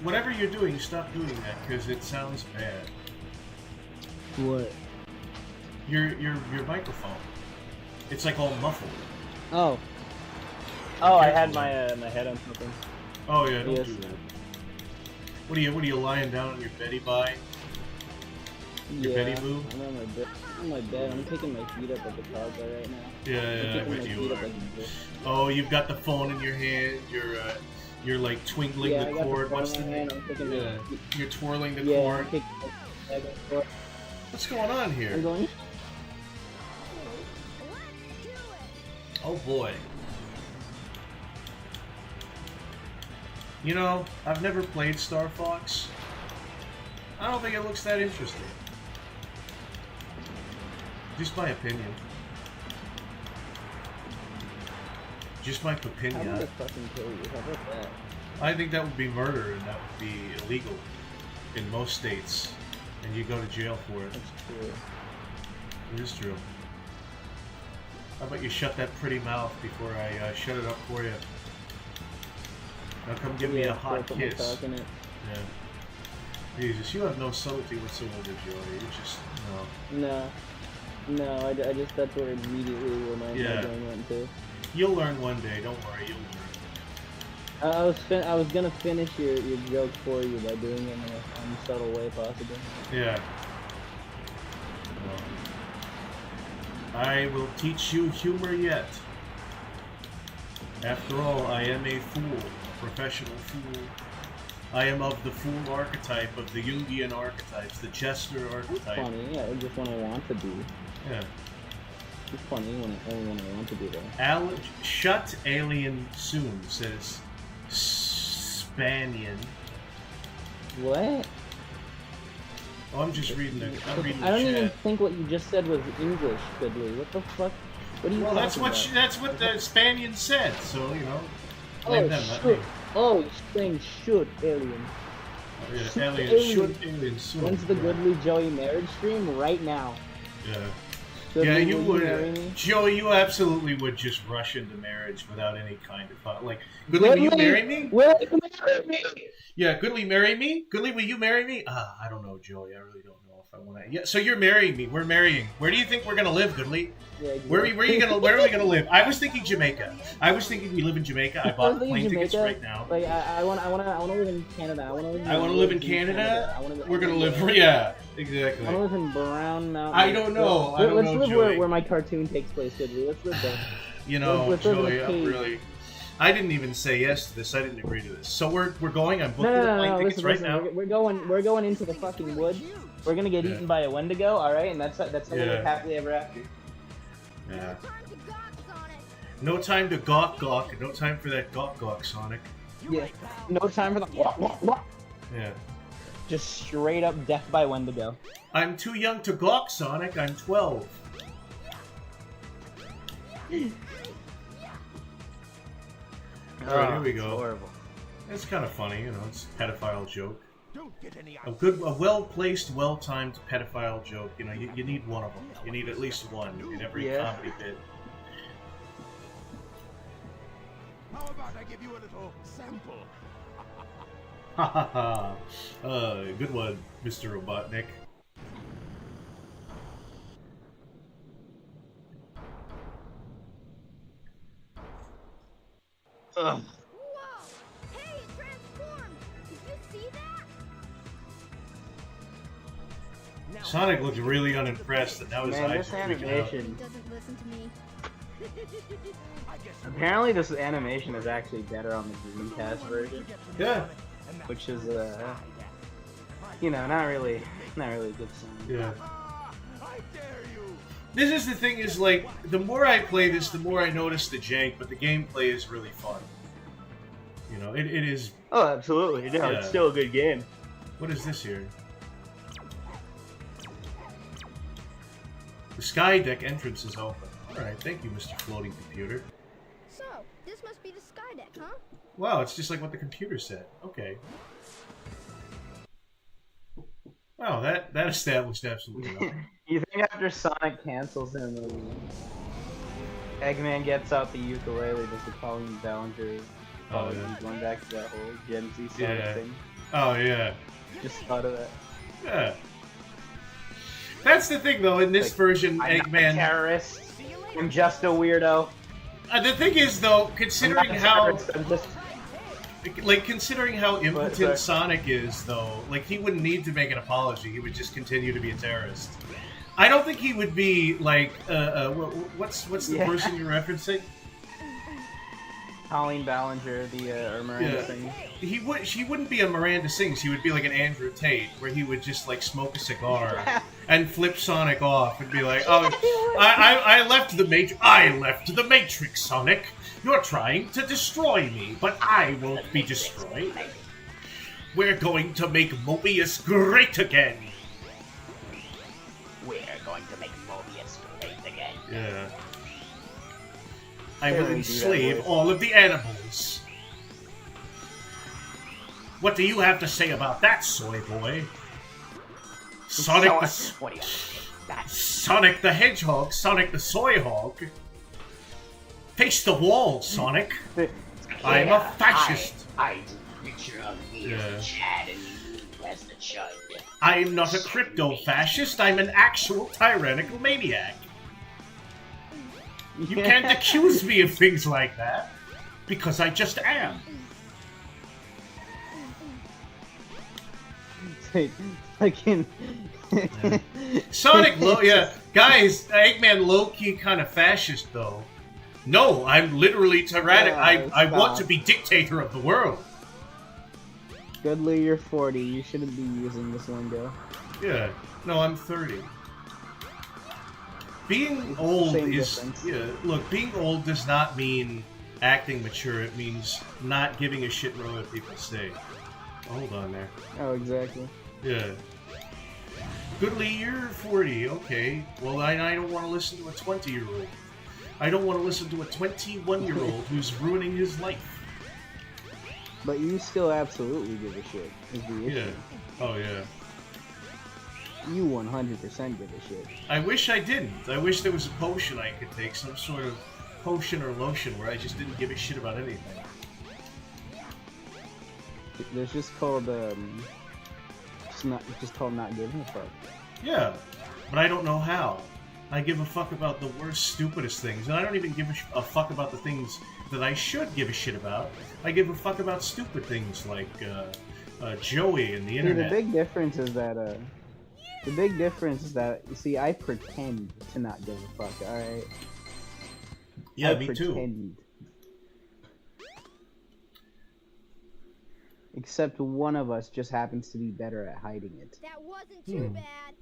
Whatever you're doing, stop doing that, because it sounds bad. What? Your microphone. It's like all muffled. Oh. Oh, I had my my head on something. Oh yeah, don't do that. What are you lying down on your Betty by? Your Betty boo? I'm on my bed. I'm taking my feet up at the toddler right now. Yeah, I bet you are. Oh, you've got the phone in your hand. You're like twinkling the cord. What's the name? You're twirling the cord. What's going on here? Oh boy. You know, I've never played Star Fox. I don't think it looks that interesting. Just my opinion. Just my opinion. How would it fucking kill you? How about that? I think that would be murder, and that would be illegal in most states, and you go to jail for it. That's true. It is true. How about you shut that pretty mouth before I shut it up for you? Now come give me a hot kiss. Yeah. Jesus, you have no subtlety whatsoever, Joey. You just no. No, I just that's where immediately where my brain went to. You'll learn one day. Don't worry, you'll learn. I was gonna finish your joke for you by doing it in an unsubtle way possible. Yeah. I will teach you humor yet. After all, I am a fool, a professional fool. I am of the fool archetype, of the Jungian archetypes, the jester archetype. It's funny, yeah, just when I want to be. Yeah. It's funny only when I want to be there. Shut alien soon, says Spanian. What? Oh, I'm just reading the I don't even think what you just said was English, Fiddly. What the fuck? What are you talking about? That's what the Spanian said, so, you know. Oh, shoot. Oh, you're saying shoot, alien. Oh, yeah, alien, alien soon. When's the Goodly Joey marriage stream? Right now. Yeah. Goodly, yeah, you would. marry me? Joey, you absolutely would just rush into marriage without any kind of thought. Like, Goodly, will you marry me? Will you marry me? Yeah, Goodly, marry me? Goodly, will you marry me? I don't know, Joey. I really don't know if I want to. Yeah, so you're marrying me. We're marrying. Where do you think we're gonna live, Goodly? Yeah, exactly. Where are we gonna live? I was thinking Jamaica. I was thinking we live in Jamaica. I bought plane tickets right now. Like I want to live in Canada. I want to live in Canada. We're gonna live. Yeah, exactly. I want to live in Brown Mountain. I don't know. Let's live where my cartoon takes place, Goodly. Let's live there. You know, Joey, I'm really. I didn't even say yes to this. I didn't agree to this. So we're going. I'm booking the plane tickets right now. We're going into the fucking woods. We're gonna get eaten by a Wendigo. All right, and that's how we live happily ever after. Yeah. No time to gawk. No time for that gawk, Sonic. Yeah. No time for the Yeah. Just straight up death by Wendigo. I'm too young to gawk, Sonic. I'm 12. Alright, here we go. Horrible. It's kind of funny, you know, it's a pedophile joke. A well-placed, well-timed pedophile joke, you know, you need one of them. You need at least one in every comedy bit. How about I give you a little sample? Ha ha ha. Good one, Mr. Robotnik. Whoa! Hey, it transformed! Did you see that? Sonic looked really unimpressed, and now his eyes are freaking out. Doesn't listen to me. Apparently, this animation is actually better on the Dreamcast version. Yeah. Which is, you know, not really a good sign. Yeah. I dare you! This is the thing, is like, the more I play this, the more I notice the jank, but the gameplay is really fun. You know, it is... Oh, absolutely. No, Yeah. it's still a good game. What is this here? The sky deck entrance is open. Alright, thank you, Mr. Floating Computer. So, this must be the sky deck, huh? Wow, it's just like what the computer said. Okay. Wow, that established absolutely nothing. You think after Sonic cancels him, Eggman gets out the ukulele, does the Colleen Ballinger, Oh, yeah. going back to that whole Gen Z Sonic Yeah. thing? Oh, yeah. Just thought of that. Yeah. That's the thing, though, in this version, I'm not a Eggman... terrorist. I'm just a weirdo. The thing is, though, considering I'm not a how... terrorist, I'm just... Like, considering how impotent sorry. Sonic is, though, like, he wouldn't need to make an apology. He would just continue to be a terrorist. I don't think he would be, like, what's the Yeah. person you're referencing? Colleen Ballinger, or Miranda Yeah. Sings. She wouldn't be a Miranda Sings. He would be like an Andrew Tate, where he would just, like, smoke a cigar and flip Sonic off and be like, oh, I left the Matrix, Sonic. You're trying to destroy me, but I won't be destroyed. We're going to make Mobius great again. We're going to make Mobius great again. Yeah. I They will really do that enslave voice. all of the animals. What do you have to say about that, soy boy? Sonic Show the... us what do you think that Sonic the Hedgehog, Sonic the Soy Hog. Face the wall, Sonic. I'm a fascist. I do the picture of me Yeah. as a Chad and you as the Chud. I'm not a crypto-fascist, I'm an actual tyrannical maniac. You can't accuse me of things like that, because I just am. Like in... Sonic guys, Eggman low-key kind of fascist, though. No, I'm literally tyrannic. Yeah, I want stop. to be dictator of the world. Goodly, you're 40. You shouldn't be using this lingo. Yeah. No, I'm 30. Being old Same is... difference. Yeah, look, being old does not mean acting mature. It means not giving a shit what other people say. Hold on there. Oh, exactly. Yeah. Goodly, you're 40. Okay. Well, I don't want to listen to a 20-year-old. I don't want to listen to a 21-year-old who's ruining his life. But you still absolutely give a shit, is the issue. Yeah. Oh, yeah. You 100% give a shit. I wish I didn't. I wish there was a potion I could take, some sort of potion or lotion where I just didn't give a shit about anything. There's just called, just called not giving a fuck. Yeah, but I don't know how. I give a fuck about the worst, stupidest things, and I don't even give a fuck about the things that I should give a shit about. I give a fuck about stupid things like Joey and the See, internet. the big difference is that, you see, I pretend to not give a fuck, alright? Yeah, I me pretend. too. Except one of us just happens to be better at hiding it. That wasn't too bad.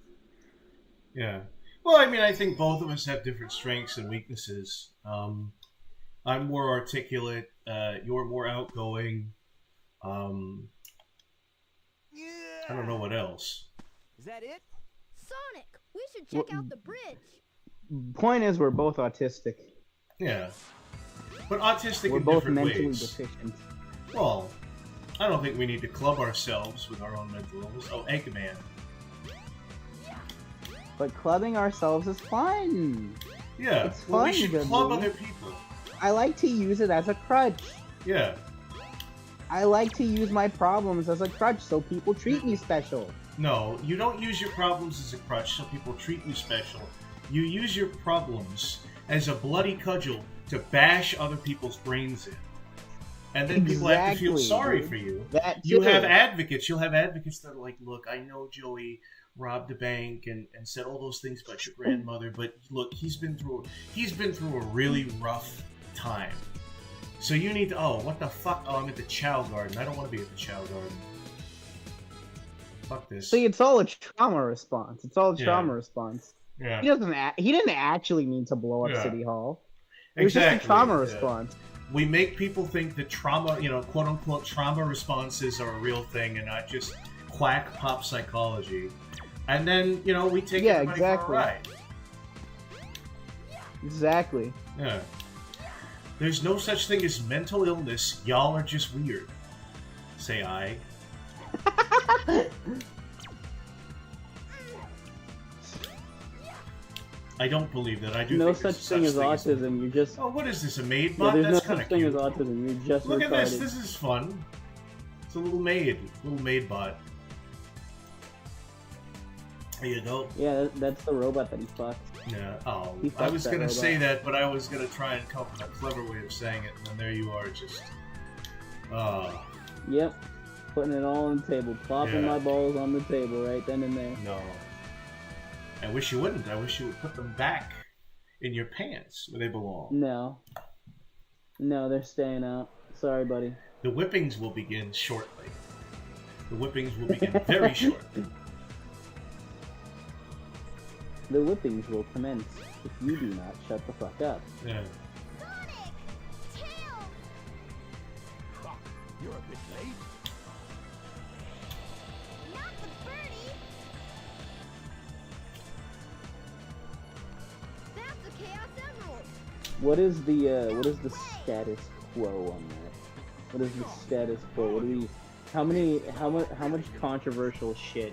Yeah. Well, I mean, I think both of us have different strengths and weaknesses. I'm more articulate. You're more outgoing. I don't know what else. Is that it? Sonic, we should check out the bridge. Point is, we're both autistic. Yeah. But autistic We're in both different mentally ways. deficient. Well, I don't think we need to club ourselves with our own mental illness. Oh, Eggman. But clubbing ourselves is fun. Yeah. It's Well, we fun, should Goodly. club other people. I like to use it as a crutch. Yeah. I like to use my problems as a crutch so people treat me special. No, you don't use your problems as a crutch so people treat you special. You use your problems as a bloody cudgel to bash other people's brains in. And then people have to feel Exactly, sorry dude. for you. That You too. have advocates. You'll have advocates that are like, look, I know Joey robbed a bank and said all those things about your grandmother, but look, he's been through a really rough time. So you need to, oh, what the fuck? Oh, I'm at the Chow Garden. I don't want to be at the Chow Garden. Fuck this. See, it's all a trauma response. It's all a Yeah. trauma response. Yeah. He doesn't. He didn't actually mean to blow up Yeah. City Hall. It was just a trauma response. We make people think that trauma, quote unquote, trauma responses are a real thing and not just quack pop psychology. And then, we take everybody for a ride. Exactly. Yeah. There's no such thing as mental illness. Y'all are just weird. Say I. I don't believe that. I do. No think such there's thing as autism. You're just. Oh, what is this? A maid Yeah, bot? there's That's no kind such of thing cute. as autism. You're just Look retarded. at this. This is fun. It's a little maid bot. There you go. Yeah, that's the robot that he fucked. Yeah. Oh, He I fucked was that gonna robot. say that, but I was gonna try and come up with a clever way of saying it, and then there you are, just. Yep. Putting it all on the table. Plopping Yeah. my balls on the table right then and there. No. I wish you wouldn't. I wish you would put them back in your pants where they belong. No. No, they're staying out. Sorry, buddy. The whippings will begin shortly. The whippings will begin very shortly. The whippings will commence if you do not shut the fuck up. Yeah. You're a bit late. What is the status quo on that? What is the status quo? What do we? How much controversial shit?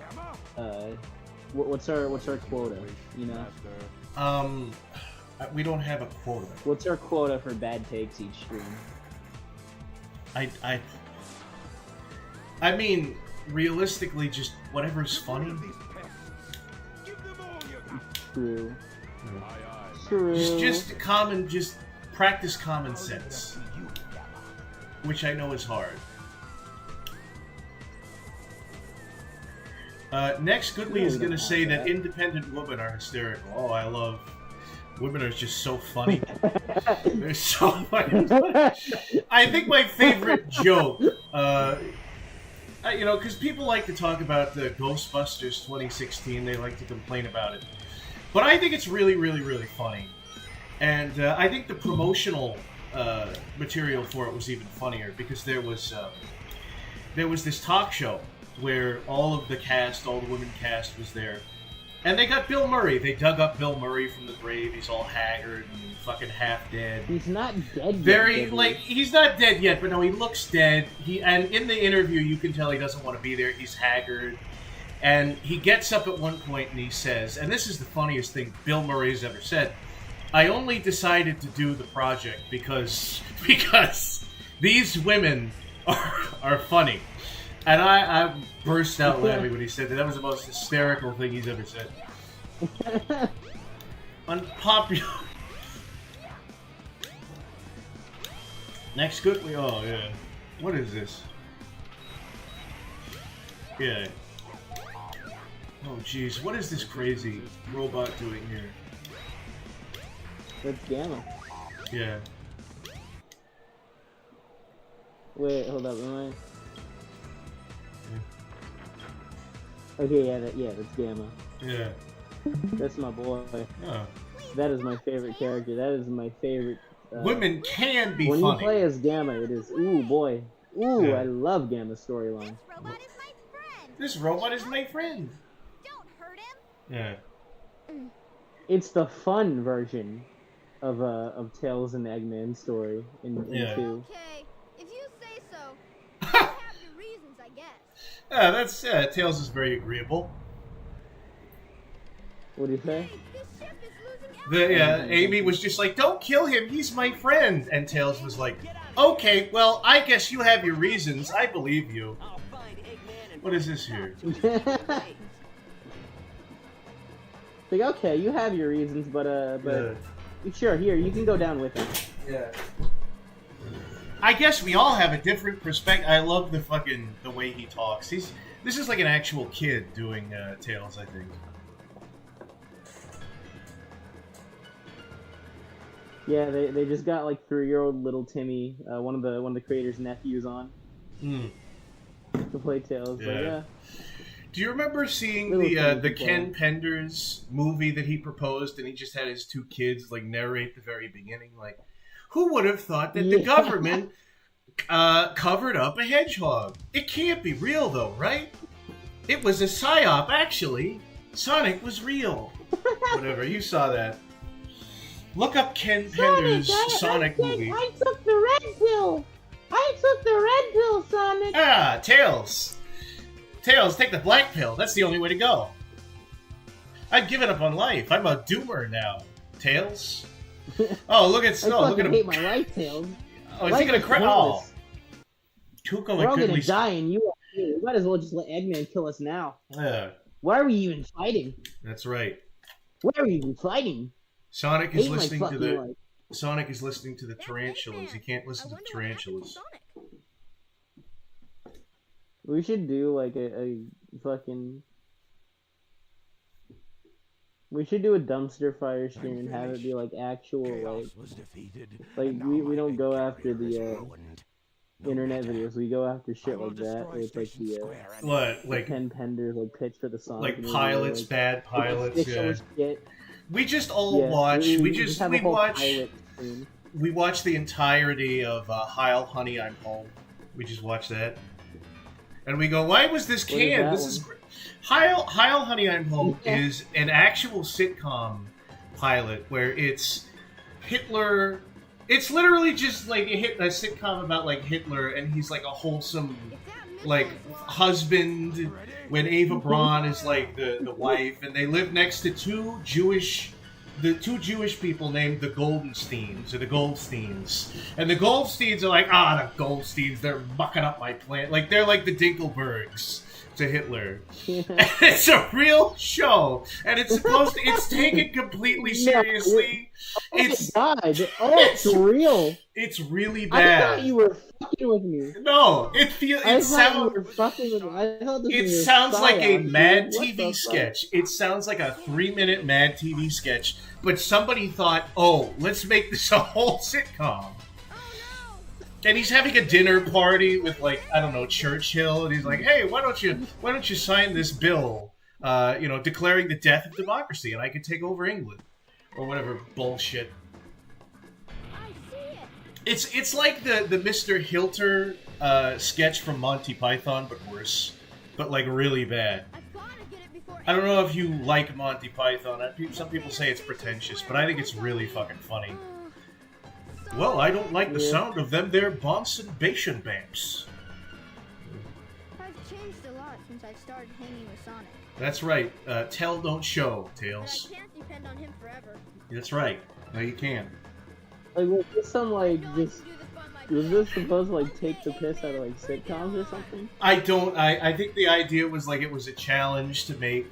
What's our quota? You know? We don't have a quota. What's our quota for bad takes each stream? I mean, realistically, just whatever's funny. True. True. Just practice common sense, which I know is hard. Next, Goodley is going to say that independent women are hysterical. Oh, I love... Women are just so funny. They're so funny. I think my favorite joke, because people like to talk about the Ghostbusters 2016. They like to complain about it. But I think it's really, really, really funny. And I think the promotional material for it was even funnier because there was this talk show where all of the cast, all the women cast was there. And they got Bill Murray. They dug up Bill Murray from the grave. He's all haggard and fucking half dead. He's not dead yet. He's not dead yet, but no, he looks dead. And in the interview, you can tell he doesn't want to be there. He's haggard. And he gets up at one point and he says, and this is the funniest thing Bill Murray's ever said, I only decided to do the project because these women are funny. And I burst out laughing when he said that. That was the most hysterical thing he's ever said. Unpopular. Next good. Oh, yeah. What is this? Yeah. Oh, jeez. What is this crazy robot doing here? That's Gamma. Yeah. Wait, hold up. Am I... Okay, that's Gamma. Yeah. That's my boy. Oh. That is my favorite character. That is my favorite. Women can be when funny. When you play as Gamma, it is ooh boy, ooh Yeah. I love Gamma's storyline. This robot is my friend. Yeah. It's the fun version of Tails and Eggman's story in 2. Okay, if you say so. I have your reasons, I guess. Yeah, that's Tails is very agreeable. What do you say? Amy was just like, "Don't kill him. He's my friend." And Tails was like, "Okay, well, I guess you have your reasons. I believe you." What is this here? Like, okay, you have your reasons, but sure, here you can go down with him. Yeah. I guess we all have a different perspective. I love the way he talks. This is like an actual kid doing Tails, I think. Yeah, they just got like 3-year-old little Timmy, one of the creators' nephews on to play Tails. Yeah. Do you remember seeing Little the things, Ken Penders movie that he proposed, and he just had his two kids like narrate the very beginning? Like, who would have thought that the government covered up a hedgehog? It can't be real, though, right? It was a psyop, actually. Sonic was real. Whatever, you saw that. Look up Ken Penders' Sonic movie. I took the red pill. I took the red pill, Sonic. Ah, Tails. Tails, take the black pill. That's the only way to go. I've given up on life. I'm a doomer now. Tails. Oh, look at look at him. I hate my life, Tails. Oh, is he gonna cry? Oh, Tuco We're all and gonna Goodly. die, and you are too. We might as well just let Eggman kill us now. Yeah, Why are we even fighting? that's right. Why are we even fighting? Sonic is Hate my listening to fucking the life. Sonic is listening to the tarantulas. He can't listen to the tarantulas. We should do like a fucking. We should do a dumpster fire stream and have it be like actual like we don't go after the internet videos. We go after shit like that. Where it's like the What, like Ken Penders like pitch for the song. like pilots, bad pilots. Yeah. Shit. We just all Yeah, watch. We just have a we whole watch. pilot stream. We watch the entirety of Heil, Honey, I'm Home. We just watch that, and we go, "Why was this What is canned? that This one? is great." Heil, Honey, I'm Home is an actual sitcom pilot where it's Hitler. It's literally just like a sitcom about like Hitler, and he's like a wholesome, like husband. When Ava Braun is like the wife, and they live next to two Jewish people named the Goldensteins, or the Goldsteins. And the Goldsteins are like, the Goldsteins, they're mucking up my plant. Like, they're like the Dinkelbergs to Hitler. And it's a real show. And it's taken completely seriously. It's real. It's really I bad. thought you were fucking with me. No, I thought you were fucking with me. I thought this It was sounds like a psyop, Mad dude. What the TV fuck? sketch. It sounds like a 3-minute Mad TV sketch, but somebody thought, oh, let's make this a whole sitcom. And he's having a dinner party with, like, I don't know, Churchill, and he's like, hey, why don't you sign this bill, declaring the death of democracy, and I can take over England, or whatever bullshit. It's like the Mr. Hilter sketch from Monty Python, but worse. But, like, really bad. I don't know if you like Monty Python. Some people say it's pretentious, but I think it's really fucking funny. Well, I don't like the sound of them there Bonson Bation Bamps. I've changed a lot since I started hanging with Sonic. That's right. Tell, don't show, Tails. But I can't depend on him forever. That's right. No, you can't. Like, was this some, like, just... Was this supposed to, like, take the piss out of, like, sitcoms or something? I think the idea was, like, it was a challenge to make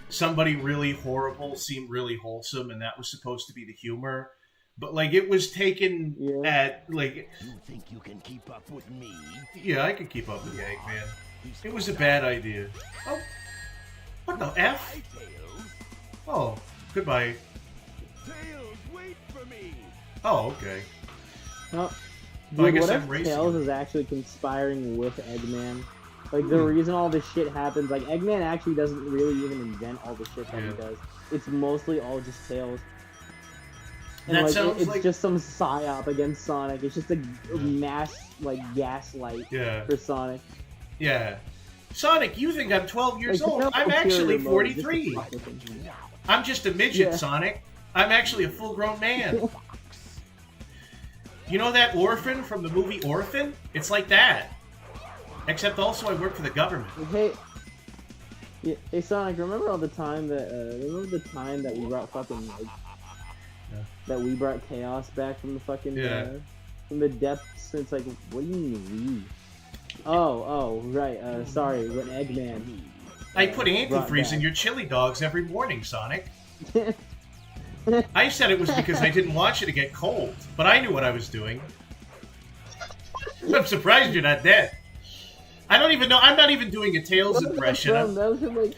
somebody really horrible seem really wholesome, and that was supposed to be the humor. But, like, it was taken at, like... You think you can keep up with me? Yeah, I could keep up with the Eggman. It was a bad idea. Oh, what the F? Oh, goodbye. Tails, wait for me. Oh, okay. No. Well, I Dude, guess what I'm if racing Tails you. is actually conspiring with Eggman? Like, the reason all this shit happens, like, Eggman actually doesn't really even invent all the shit that he does. It's mostly all just Tails. And, That like, sounds it's like- just some psyop against Sonic. It's just a mass, like, gaslight for Sonic. Yeah. Sonic, you think I'm 12 years Like, old. no I'm ulterior actually motive, 43. just to fuck with him. I'm just a midget, Yeah. Sonic. I'm actually a full-grown man. You know that orphan from the movie Orphan? It's like that. Except also I work for the government. Hey, hey Sonic, remember all the time that we brought fucking like that we brought chaos back from the fucking from the depths? It's like, what do you mean we? Oh, right. Sorry, when Eggman. I put brought antifreeze back. in your chili dogs every morning, Sonic. I said it was because I didn't want you to get cold, but I knew what I was doing. I'm surprised you're not dead. I don't even know. I'm not even doing a Tails impression. That was from like.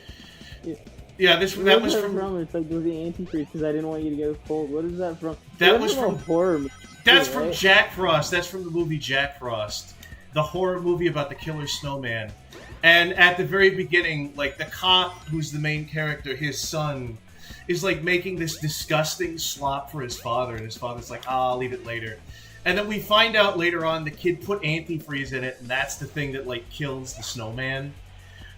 Yeah, that was from. It's like the antifreeze because I didn't want you to get cold. What is that from? That was a from horror movie. That's too, from right? Jack Frost. That's from the movie Jack Frost, the horror movie about the killer snowman. And at the very beginning, like, the cop, who's the main character, his son, is, like, making this disgusting slop for his father, and his father's like, I'll leave it later. And then we find out later on the kid put antifreeze in it, and that's the thing that, like, kills the snowman.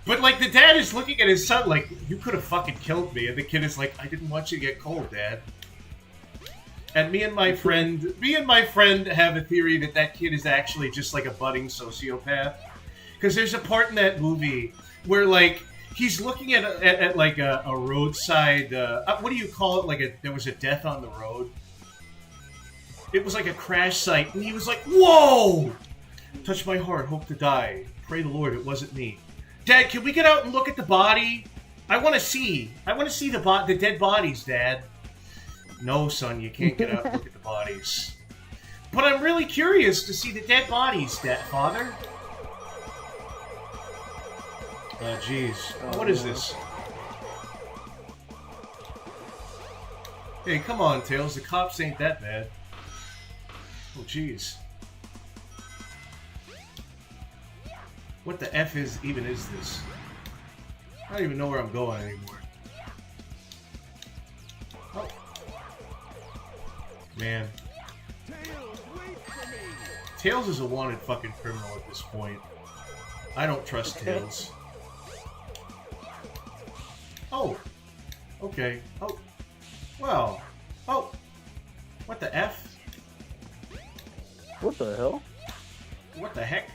But, like, the dad is looking at his son like, you could have fucking killed me. And the kid is like, I didn't want you to get cold, Dad. And me and my friend have a theory that that kid is actually just, like, a budding sociopath. Because there's a part in that movie where, like, he's looking at like, a roadside, what do you call it? Like, there was a death on the road. It was like a crash site, and he was like, whoa! Touch my heart, hope to die. Pray the Lord it wasn't me. Dad, can we get out and look at the body? I want to see the dead bodies, Dad. No, son, you can't get out and look at the bodies. But I'm really curious to see the dead bodies, Father. Oh, jeez. What is this? Hey, come on, Tails. The cops ain't that bad. Oh, jeez. What the F even is this? I don't even know where I'm going anymore. Oh. Man. Tails is a wanted fucking criminal at this point. I don't trust Tails. Oh. Okay. Oh. Well. Oh. What the F? What the hell? What the heck?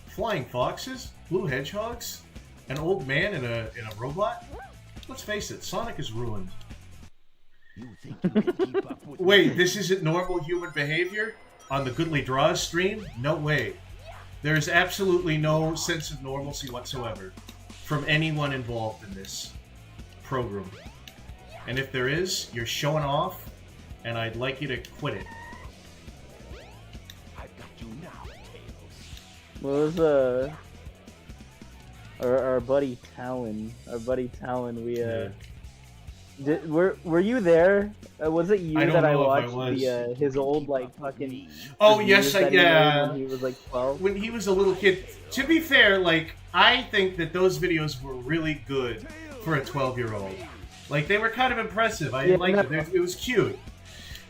Flying foxes? Blue hedgehogs? An old man in a robot? Let's face it, Sonic is ruined. Wait, this isn't normal human behavior? On the Goodly Draws stream? No way. There is absolutely no sense of normalcy whatsoever from anyone involved in this program. And if there is, you're showing off, and I'd like you to quit it. What was our buddy Talon? Were you there? Was it you that I watched his old like fucking? Oh yes, yeah. When he was like 12. When he was a little kid. To be fair, like I think that those videos were really good for a 12-year-old. Like they were kind of impressive. I liked it. It was cute.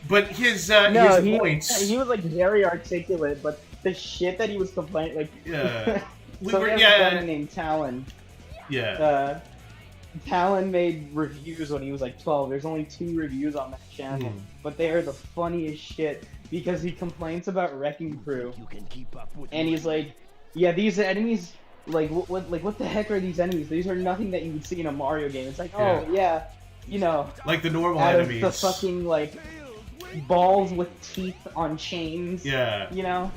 But his points. He was like very articulate, but the shit that he was complaining, like, yeah, so we have a guy named Talon. Yeah. Talon made reviews when he was like 12. There's only 2 reviews on that channel, but they are the funniest shit because he complains about Wrecking Crew, and he's like, "Yeah, these enemies, like, what the heck are these enemies? These are nothing that you would see in a Mario game." It's like, oh yeah, you know, like the normal out enemies, of the fucking like balls with teeth on chains. Yeah, you know.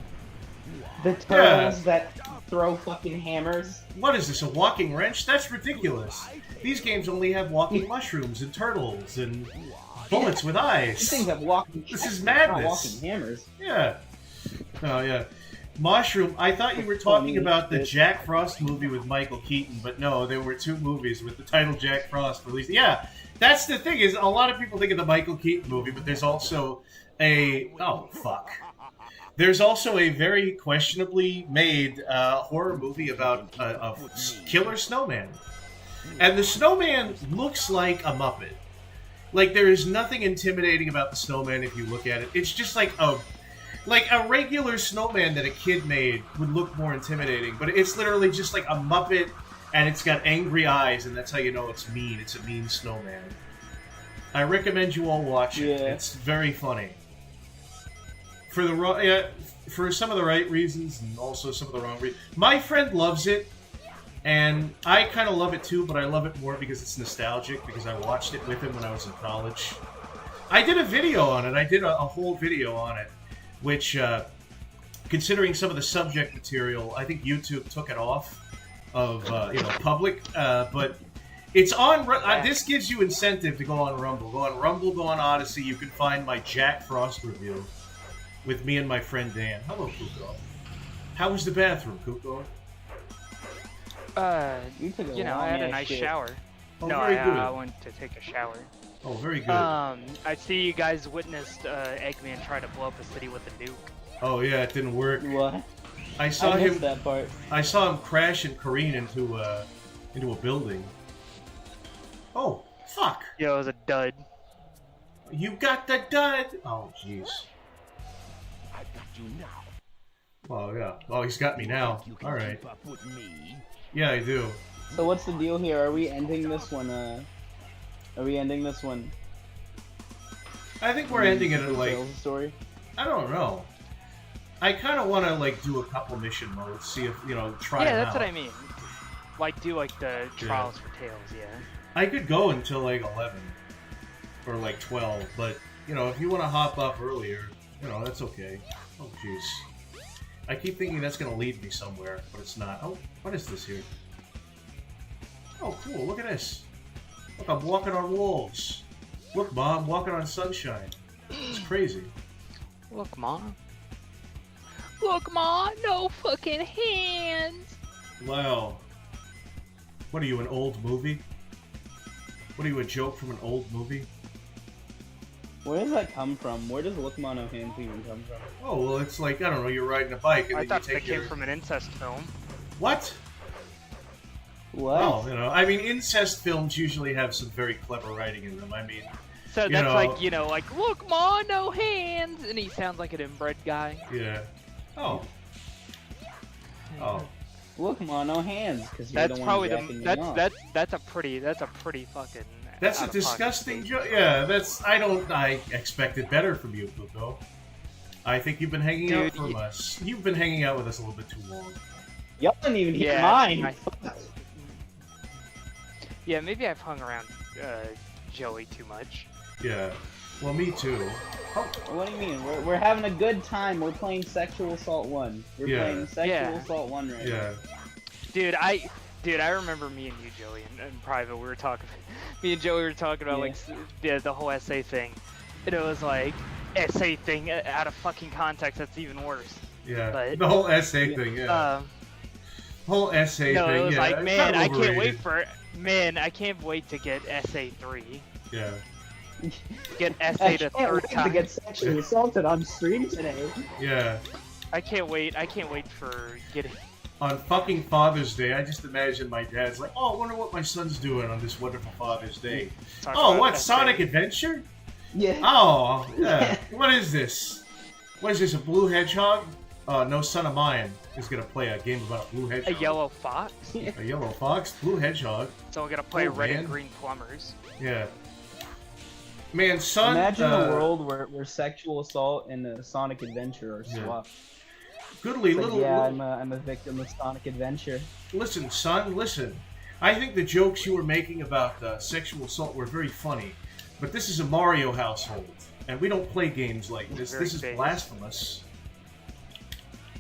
The turtles that throw fucking hammers. What is this, a walking wrench? That's ridiculous. These games only have walking mushrooms and turtles and bullets with eyes. These things have walking. This is madness. Not walking hammers. Yeah. Oh yeah. Mushroom. I thought you were talking about the Jack Frost movie with Michael Keaton, but no, there were 2 movies with the title Jack Frost released. Yeah, that's the thing is a lot of people think of the Michael Keaton movie, but there's also a There's also a very questionably made horror movie about a killer snowman. And the snowman looks like a Muppet. Like, there is nothing intimidating about the snowman if you look at it. It's just like a regular snowman that a kid made would look more intimidating. But it's literally just like a Muppet, and it's got angry eyes, and that's how you know it's mean. It's a mean snowman. I recommend you all watch it. Yeah. It's very funny. For some of the right reasons and also some of the wrong reasons. My friend loves it, and I kind of love it too, but I love it more because it's nostalgic, because I watched it with him when I was in college. I did a video on it. I did a whole video on it, which, considering some of the subject material, I think YouTube took it off of, public, but it's on... this gives you incentive to go on Rumble. Go on Rumble, go on Odyssey. You can find my Jack Frost review with me and my friend Dan. Hello, Kuko. How was the bathroom, Kuko? I had a nice shower. Oh, very good. I went to take a shower. Oh, very good. I see you guys witnessed Eggman try to blow up a city with a nuke. Oh, yeah, it didn't work. What? I saw I missed him. that part. I saw him crash and careen into a building. Oh, fuck! Yeah, it was a dud. You got the dud. Oh, jeez. I got you now. Oh yeah. Oh, he's got me now. You can All right. keep up with me. Yeah, I do. So what's the deal here? Are we ending this one? Are we ending this one? I think we're ending it at like. Tales the story. I don't know. I kind of want to like do a couple mission modes, see if try. Yeah, them that's out. what I mean. Like do like the trials for Tails, yeah. I could go until like 11 or like 12, but if you want to hop up earlier, that's okay. Oh jeez. I keep thinking that's gonna lead me somewhere, but it's not. Oh, what is this here? Oh, cool! Look at this. Look, I'm walking on walls. Look, Mom, I'm walking on sunshine. It's crazy. Look, Mom. Look, Ma, no fucking hands. Wow. What are you, an old movie? What are you, a joke from an old movie? Where does that come from? Where does Look Ma No Hands even come from? Oh, well, it's like, I don't know, you're riding a bike and I then thought you that take came your... from an incest film. What? What? Well, I mean, incest films usually have some very clever writing in them. I mean, So that's like, like, look, Ma, no hands, and he sounds like an inbred guy. Yeah. Oh. Oh. Look Ma No Hands, because you're That's the one probably jacking the me off. that's a pretty fucking. That's a out-of-pocket disgusting statement. joke. Yeah, I expected better from you, Pluto. I think you've been hanging out from us. You've been hanging out with us a little bit too long. Y'all didn't even hear Yeah, mine. Yeah, maybe I've hung around Joey too much. Yeah. Well, me too. Oh. What do you mean? We're having a good time. We're playing Sexual Assault 1. We're Yeah. playing Sexual Yeah. Assault 1 right Yeah. Dude, I remember me and you, Joey, in private. We were talking. Me and Joey were talking about the whole essay thing, and it was like essay thing out of fucking context. That's even worse. Yeah. But, the whole essay thing. Yeah. Whole essay no, thing. it was yeah. like, it's man, kind of I can't wait overrated. for man, I can't wait to get essay 3. Yeah. Get I essay to can't third wait time. to get sexually assaulted on stream today. Yeah. I can't wait for getting. On fucking Father's Day, I just imagine my dad's like, oh, I wonder what my son's doing on this wonderful Father's Day. Talk Oh, about what, essay. Sonic Adventure? Yeah. Oh, yeah. What is this? What is this, a blue hedgehog? No son of mine is gonna play a game about a blue A hedgehog. yellow fox. A yellow fox? Blue hedgehog? So we're gonna play Oh, red man. and green plumbers. Yeah. Man, son... Imagine a world where Sexual Assault and Sonic Adventure are Yeah. swapped. Goodly It's like, little... yeah, little- I'm a victim of Sonic Adventure. Listen, son, listen. I think the jokes you were making about sexual assault were very funny, but this is a Mario household, and we don't play games like this. Very This is base. blasphemous.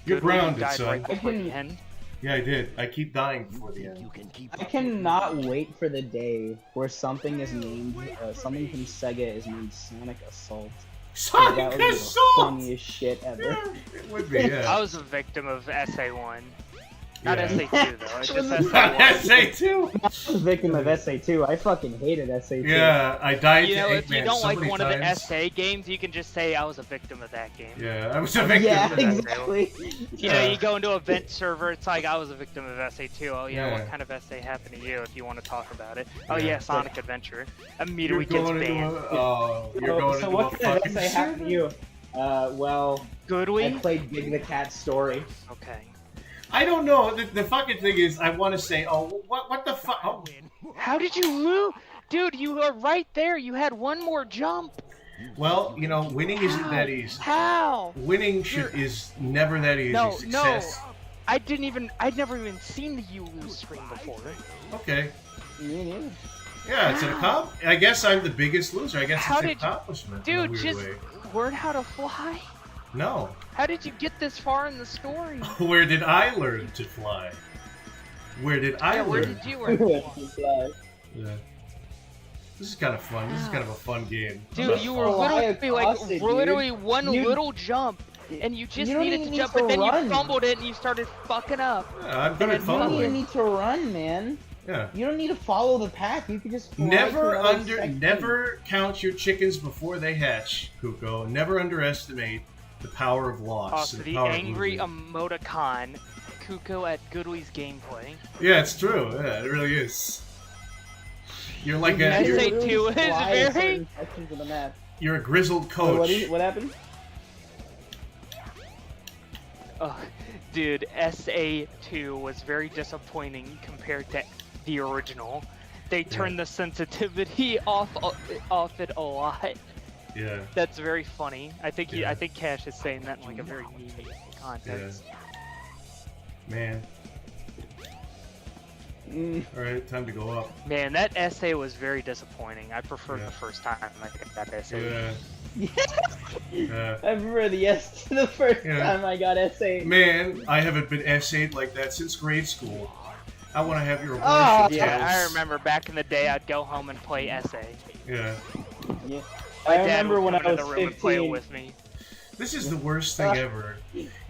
You're Good one, you grounded, died son. right before I the can- end. Yeah, I did. I keep dying before the end. You can keep I cannot wait for the day where something is named, something from Sega is named Sonic Assault. Sonic that would be the Assault! funniest shit ever. Yeah, it would be, yeah. I was a victim of SA1. Not Yeah. SA2 though. It's just Not SA1. SA2! I was a victim of SA2. I fucking hated SA2. Yeah, I died You to know, if Eggman you don't so like many one of the times. SA games, you can just say I was a victim of that game. Yeah, I was a victim Yeah, of that. exactly. You know, you go into a vent server, it's like I was a victim of SA2. Oh yeah, Yeah. what kind of SA happened to you if you want to talk about it? Oh Yeah. yeah, Sonic Adventure. You're Immediately gets going into banned. you're going So into what a kind of fucking essay happened to you? Well, I Goodly? played Big the Cat Story. Okay. I don't know. The fucking thing is, I want to say, oh, what the fuck? Oh, How did you lose? Dude, you were right there. You had one more jump. well, winning isn't that easy. How? Winning is never that easy. No, Success. no. I'd never even seen the you lose screen before. Okay. Me neither. Yeah, it's an I guess I'm the biggest loser. I guess How it's an did you- accomplishment. in a Dude, weird just way. learn how to fly. No. How did you get this far in the story? Where did I learn to fly? Where did I Yeah, learn? where did you learn to fly? Yeah. This is kind of fun. This is kind of a fun game. Dude, you were Fly literally like across it, literally dude. one You- little jump, and you just you don't needed even to need jump, to but then run. you fumbled it and you started fucking up. Yeah, I'm good at You don't even fumbling. need to run, man. Yeah. You don't need to follow the path. You can just fly Never to another section. never count your chickens before they hatch, Kuko. Never underestimate The power of loss. So and the power of angry losing. emoticon, Kuko at Goodwei's gameplay. Yeah, it's true. Yeah, it really is. You're like I a say you're, two is Fly in very. certain sections of the map. you're a grizzled So coach. what happened? Oh, dude, SA2 was very disappointing compared to the original. They turned the sensitivity off it a lot. Yeah. That's very funny. I think Yeah. I think Cash is saying that in like a very meaty context. Man. Alright, time to go up. Man, that essay was very disappointing. I preferred Yeah. the first time I got that essay. Yeah. Yeah. I remember the first Yeah. time I got SA. Man, I haven't been essayed like that since grade school. I want to have your abortion Oh, Yeah, pills. I remember back in the day I'd go home and play essay. Yeah. Yeah. My I dad remember would when come I into was the room and play it 15. with me. This is the worst thing ever.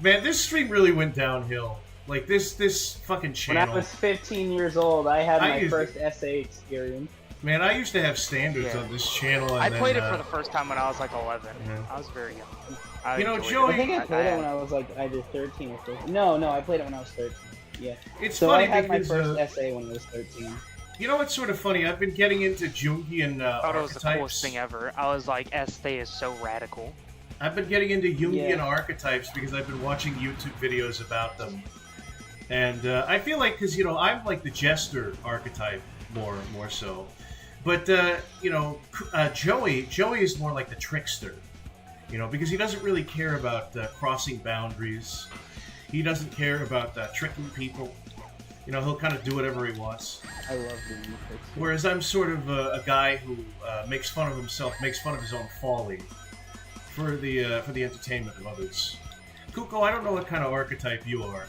Man, this stream really went downhill. Like, this fucking When channel. I was 15 years old, I had I my used- first SA experience. Man, I used to have standards Yeah. on this channel. And I then, played it for the first time when I was like 11. Yeah. I was very young. I You know, enjoyed Joey- I think I played it I- when I was like either 13 or 14. No, I played it when I was 13. Yeah. It's So funny I had my because, first SA when I was 13. you know what's sort of funny? I've been getting into Jungian I thought it was the coolest archetypes. thing ever. I was like, Estee is so radical. I've been getting into Jungian Yeah. archetypes because I've been watching YouTube videos about them. And I feel like, because, you know, I'm like the jester archetype more so. But, you know, Joey is more like the trickster. You know, because he doesn't really care about crossing boundaries. He doesn't care about tricking people. You know, he'll kind of do whatever he wants. I love doing the tricks. Whereas I'm sort of a guy who makes fun of himself, makes fun of his own folly for the entertainment of others. Kuko, I don't know what kind of archetype you are.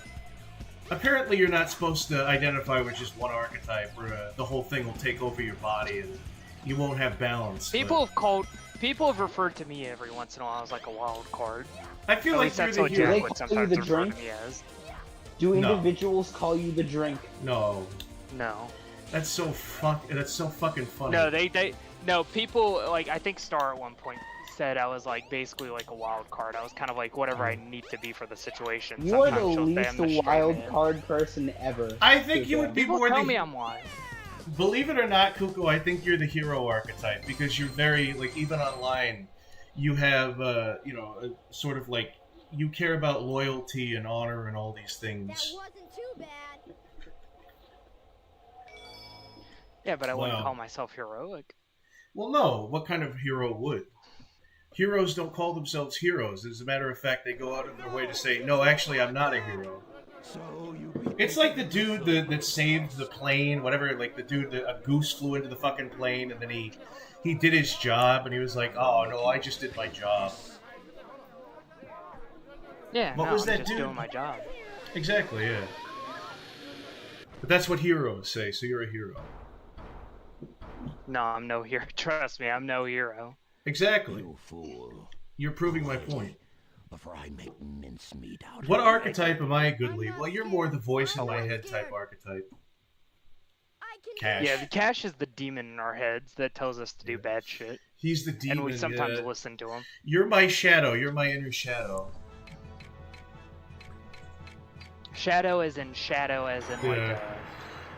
Apparently, you're not supposed to identify with just one archetype, or the whole thing will take over your body and you won't have balance. People have referred to me every once in a while as like a wild card. I feel At like least you're that's the what hero. They Jack would call you sometimes the refer drink? to me as. Do No. individuals call you the drink? No, No. that's so fucking funny. No, people, like, I think Star at one point said I was, like, basically like a wild card. I was kind of like whatever I need to be for the situation. You are the Sometimes she'll say least I'm the straight wild man. card person ever. I think you would be People more tell the... me I'm wild. Believe it or not, Kuko, I think you're the hero archetype because you're very, like, even online, you have, you know, sort of like, you care about loyalty and honor and all these That things. wasn't too bad. Yeah, but I wouldn't Wow. call myself heroic. Well, no, what kind of hero would? Heroes don't call themselves heroes. As a matter of fact, they go out of their way to say, no, actually, I'm not a hero. It's like the dude that saved the plane, whatever, like the dude that a goose flew into the fucking plane and then he did his job and he was like, oh, no, I just did my job. Yeah, What no, was I'm that just dude? doing my job. Exactly, yeah. But that's what heroes say, so you're a hero. No, I'm no hero. Trust me, I'm no hero. Exactly. You fool. You're proving my point. Before I make mincemeat out of What you. archetype am I, Goodly? Well, you're more the voice in my head type archetype. I can Cash. Yeah, the Cash is the demon in our heads that tells us to do bad shit. He's the demon. And we sometimes yeah. listen to him. You're my shadow. You're my inner shadow. Shadow as in Yeah.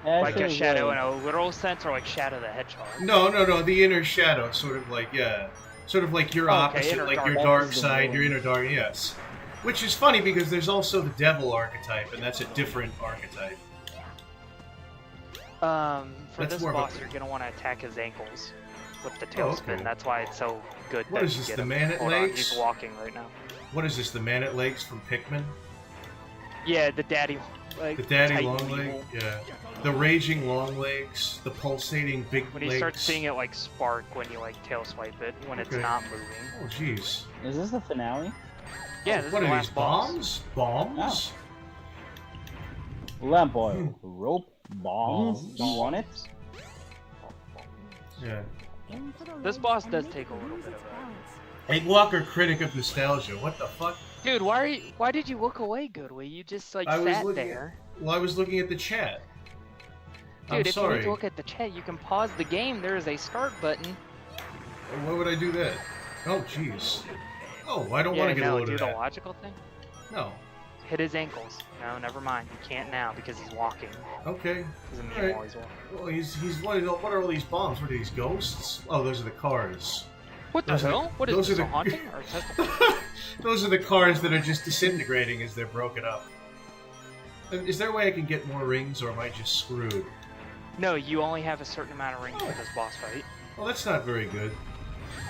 like a shadow in a literal sense, or like Shadow the Hedgehog. No, the inner shadow, sort of like, yeah. Sort of like your Okay, opposite, inner like dark. your That dark is the side, villain. your inner dark, yes. Which is funny because there's also the devil archetype, and that's a different archetype. For That's this more of a- boss, you're gonna want to attack his ankles with the Oh, tailspin. okay. That's why it's so good. What that is you this, get the him. man at Hold on, legs? he's walking right now. What is this, the man at legs from Pikmin? Yeah, the daddy. Like, The daddy tight long leg? evil. Yeah. The raging long legs, the pulsating big When legs. you start seeing it like spark when you like tail swipe it when it's Okay. not moving. Oh, jeez. Is this the finale? Yeah, this What is the are last these, boss. bombs? Lamp oil, rope, bombs. Do you want it? Yeah. This boss does take a little bit of a. Egg Walker, critic of nostalgia. What the fuck? Dude, why did you look away, Goodway? You just like I was sat looking there. Well, I was looking at the chat. Dude, I'm if you sorry. need to look at the chat, you can pause the game. There is a start button. Why would I do that? Oh, jeez. Oh, I don't Yeah, want to get a no, load do of the that. logical thing. No. Hit his ankles. No, never mind. You can't now because he's walking. Okay. Doesn't mean Alright. while he's walking. Well, he's what are all these bombs? What are these ghosts? Oh, those are the cars. What the Those are hell? What is those this, are a the- haunting or a testicle? Those are the cars that are just disintegrating as they're broken up. Is there a way I can get more rings, or am I just screwed? No, you only have a certain amount of rings for this boss fight. Well, that's not very good.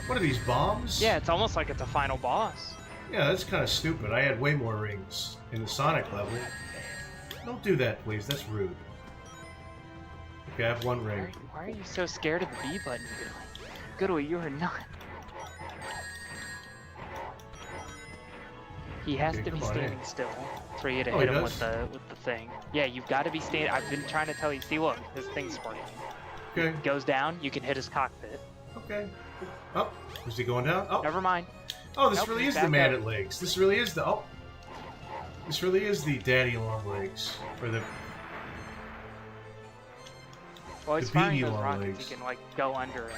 What are these bombs? Yeah, it's almost like it's a final boss. Yeah, that's kind of stupid. I had way more rings in the Sonic level. Don't do that, please. That's rude. Okay, I have one ring. Why are you so scared of the B button, Goodway? You are not. He has Okay, to be come on standing in. still for you to Oh, he hit him does? with the thing. Yeah, you've got to be standing. I've been trying to tell you. See, look, his thing's working. Okay. Goes down. You can hit his cockpit. Okay. Oh, is he going down? Oh. Never mind. Oh, this Nope, really he's is the back man up. at legs. This really is the This really is the daddy long legs, or the Well, he's The firing beady those long rockets. legs. He can like go under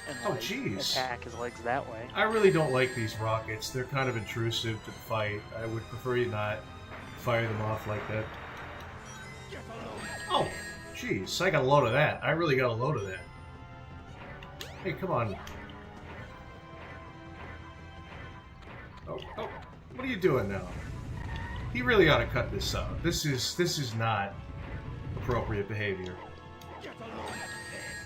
and Oh, like, jeez. attack his legs that way. I really don't like these rockets. They're kind of intrusive to the fight. I would prefer you not fire them off like that. Oh, jeez. I got a load of that. I really got a load of that. Hey, come on. Oh, what are you doing now? He really ought to cut this out. This is not appropriate behavior.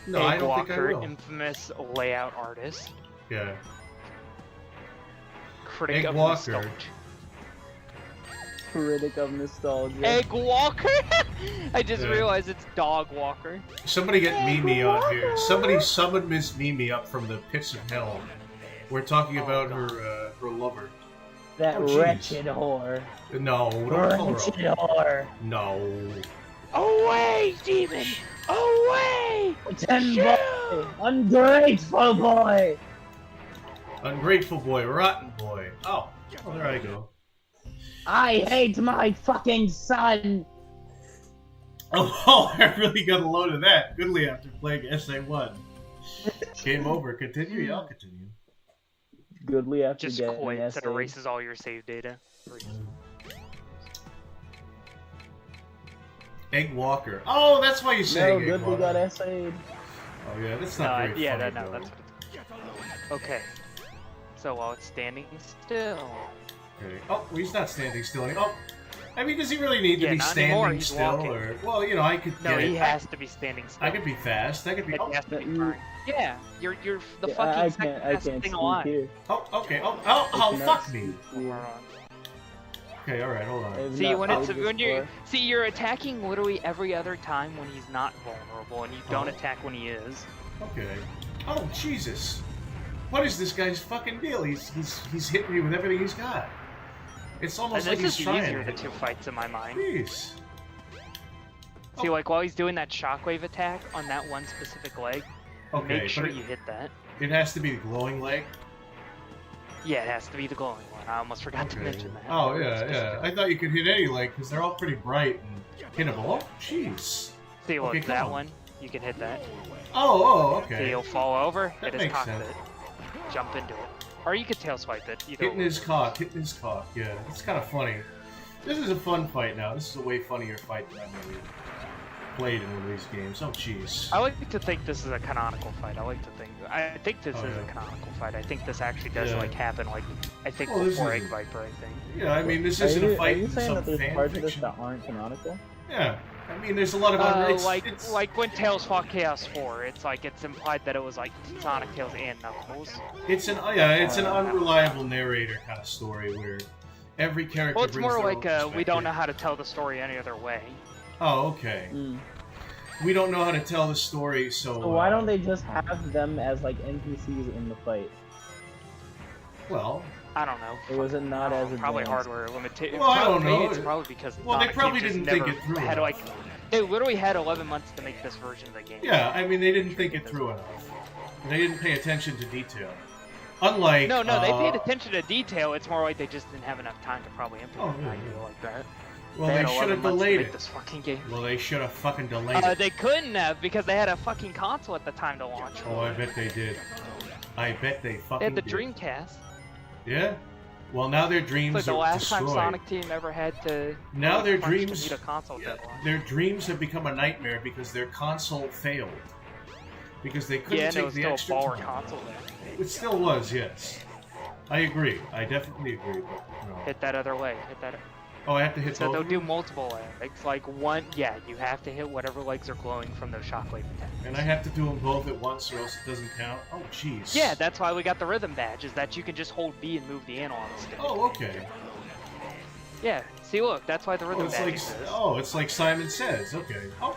No, I Egg don't think I Walker, will. infamous layout artist, Yeah. critic Egg of Walker. nostalgia. Critic of nostalgia. Egg Walker? I just Yeah. realized it's Dog Walker. Somebody get Mimi on here. Somebody summon Miss Mimi up from the pits of hell. We're talking about her lover. That Oh, jeez. wretched whore. No, don't call her Wretched up. whore. No. Away, demon! Away! Ten boy! Ungrateful boy! Ungrateful boy, rotten boy. Oh, there I go. I hate my fucking son! Oh, I really got a load of that. Goodly after playing SA1. Game over. Continue? Yeah, I'll continue. Goodly after Just getting quits. It SA. erases all your save data. Egg Walker. Oh, that's why you say No, Egg Goodly Walker. got SA'd. Oh yeah, that's not very yeah, funny. no, though. that's what okay. So while it's standing still. Okay. Oh, well, he's not standing still. Oh, I mean, does he really need Yeah, to be not standing anymore, he's still? walking. Or well, you know, I could. No, get he it. has to be standing still. I could be fast. I could be. It Oh, has to be burned. Yeah, you're the Yeah, fucking I second can't, I best can't thing speak alive. here. oh, okay. Oh, I cannot fuck me. speak here. Okay, all right, hold I on. have See, not when played it's this when you before. see you're attacking literally every other time when he's not vulnerable, and you don't attack when he is. Okay. Oh, Jesus. What is this guy's fucking deal? He's hitting me with everything he's got. It's And almost this like he's is trying. easier to the hit two me. fights in my mind. Jeez. See, like while he's doing that shockwave attack on that one specific leg, Okay, make sure but you hit that. it has to be the glowing leg. Yeah, it has to be the glowing one. I almost forgot to mention that. Oh yeah, yeah. I thought you could hit any leg because they're all pretty bright and hittable. Oh, jeez. See, look, Okay, come that on. one, you can hit that. Oh, okay. See, he'll fall over, That hit his makes cockpit, sense. jump into it. Or you could tail swipe it. Either Hitting way. his cock, yeah. It's kind of funny. This is a fun fight now. This is a way funnier fight than I've ever played in one of these games. Oh, jeez. I like to think this is a canonical fight. I think this Oh, is yeah. a canonical fight. I think this actually does Yeah. like happen. Like I think Well, this before is- Egg Viper. I think. Yeah, I mean, this Are isn't you, a fight are you in saying some that there's fan parts of this fiction. that aren't canonical? Yeah, I mean, there's a lot of Like when Tails fought Chaos 4, it's like it's implied that it was like Sonic, Tails, and Knuckles. it's an unreliable narrator kind of story where every character. Well, it's brings more their like own we don't perspective. know how to tell the story any other way. Oh, okay. We don't know how to tell the story, so. So why don't they just have them as like NPCs in the fight? Well, I don't know. Or was it not as Probably advanced? hardware limitation. Well, I don't Maybe know. it's probably because Well, they Sonic probably just didn't think never it through had enough. like they literally had 11 months to make this version of the game. Yeah, I mean, they didn't think it through enough. They didn't pay attention to detail. Unlike. No, they paid attention to detail. It's more like they just didn't have enough time to probably implement an idea like that. Well, had they 11 should have months to delayed make it. This fucking game. Well, they should have fucking delayed it. They couldn't have because they had a fucking console at the time to launch. Oh, I bet they did. I bet they They fucking had the did. Dreamcast. Yeah? Well, now their dreams It's like the are last time destroyed. Sonic Team ever had to. Now their crunch to dreams, meet a console deadline. their dreams have become a nightmare because their console failed. Because they couldn't Yeah, and it take was the still a extra baller time. console then. It still was, yes. I agree. I definitely agree. But, no. Hit that other leg. Hit that. Oh, I have to hit So both they'll of do them? multiple legs. Like one, yeah, you have to hit whatever legs are glowing from those shockwave attacks. And I have to do them both at once or else it doesn't count? Oh, jeez. Yeah, that's why we got the rhythm badge, is that you can just hold B and move the analog stick. Oh, okay. Yeah, see, look, that's why the Oh, rhythm it's badge like, exists. oh, it's like Simon Says. Okay. Oh.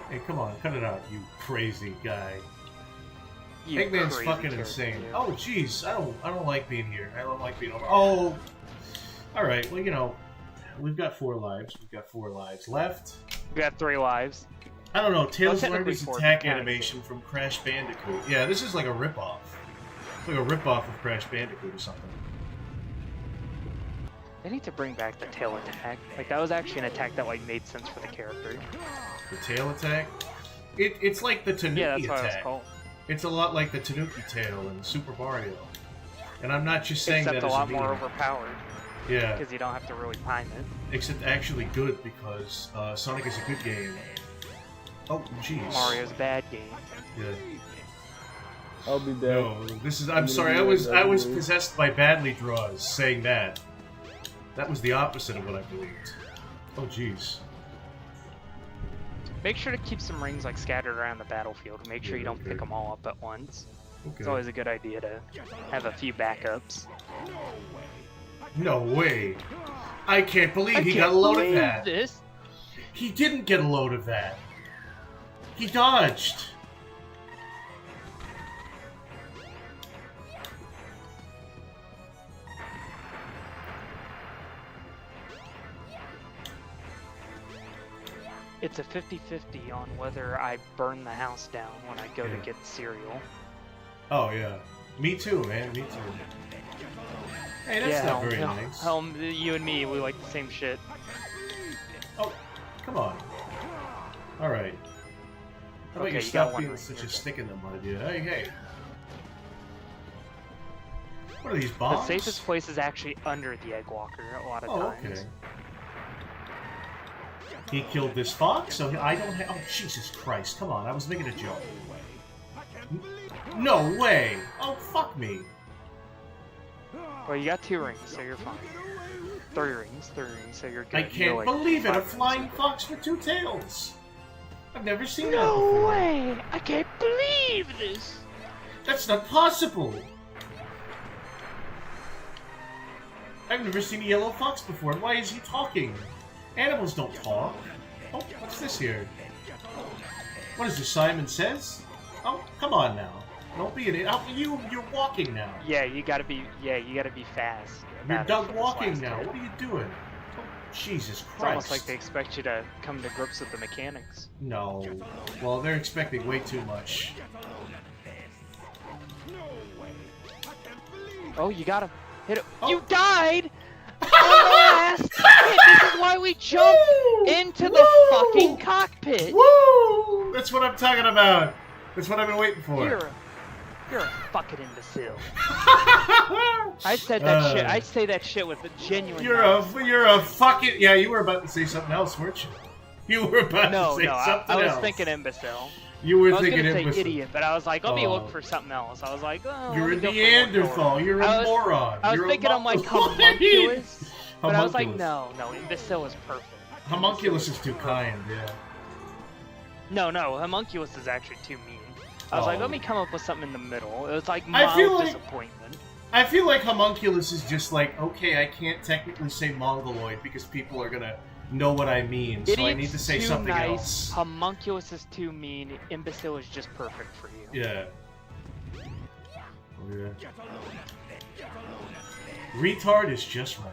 Hey, come on, cut it out, you crazy guy. You Eggman's crazy fucking character, insane. dude. Oh, jeez, I don't like being here. I don't like being over. Oh. All right. Well, you know, we've got 4 lives. We've got 4 lives left. We got 3 lives. I don't know. Tails learned technically his 4, attack but animation from Crash Bandicoot. Yeah, this is like a ripoff. It's like a ripoff of Crash Bandicoot or something. They need to bring back the tail attack. Like, that was actually an attack that, like, made sense for the character. The tail attack? It's like the Tanuki Yeah, that's what it was attack. called. It's a lot like the Tanuki tail in Super Mario. And I'm not just saying Except that a as lot a more meme. overpowered. Yeah. Because you don't have to really time it. Except actually good because Sonic is a good game. Oh, jeez. Mario's a bad game. Yeah. I'll be back. No, this is. I'm sorry. I was possessed by badly draws saying that. That was the opposite of what I believed. Oh, jeez. Make sure to keep some rings like scattered around the battlefield. Make sure you don't pick them all up at once. Okay. It's always a good idea to have a few backups. No way. I can't believe I he can't got a load of believe that. this. He didn't get a load of that. He dodged. It's a 50-50 on whether I burn the house down when I go to get cereal. Oh yeah. Me too, man. Me too. Hey, that's not very nice. Helm, you and me, we like the same shit. Oh, come on. All right. How about Okay, you you stop got one being right such here. a stick in the mud, dude? Hey, hey. What are these The bombs? safest place is actually under the egg walker a lot of Oh, times. okay. He killed this fox, so I don't have. Oh, Jesus Christ! Come on, I was making a joke. No way! Oh, fuck me! Well, you got 2 rings, so you're fine. 3 rings, so you're good. I You go, can't like, believe it! A 5 rings. flying fox with 2 tails! I've never seen that No before. way! I can't believe this! That's not possible! I've never seen a yellow fox before. Why is he talking? Animals don't talk. Oh, what's this here? What is this, Simon Says? Oh, come on now. Don't be an idiot. Oh, you're walking now. Yeah, you gotta be fast. You're about it dog for this walking last now. hit. What are you doing? Oh, Jesus It's almost Christ. like they expect you to come to grips with the mechanics. No. Well, they're expecting way too much. Oh, you gotta hit it. Oh. You died! On the last hit! This is why we jumped into the fucking cockpit! Woo! That's what I'm talking about. That's what I've been waiting for. You're a fucking imbecile. I said that shit. I say that shit with a genuine. You're a fucking yeah. You were about to say something else, weren't you? You were about No, to say no. something I was else. thinking imbecile. You were I was thinking gonna imbecile. say idiot, but I was like, let me Oh. look for something else. I was like, oh, You're a let me go for Neanderthal. more. You're a moron. I was You're thinking a I'm like What? homunculus, but I was like, Homunculus. no, imbecile is perfect. Homunculus is too kind. Yeah. No, homunculus is actually too mean. I was like, Oh. let me come up with something in the middle. It was like I mild feel like- disappointment. I feel like homunculus is just like, okay, I can't technically say mongoloid because people are gonna know what I mean, so I need to say too something nice. else. Homunculus is too mean. Imbecile is just perfect for you. Yeah. Oh, yeah. Retard is just right.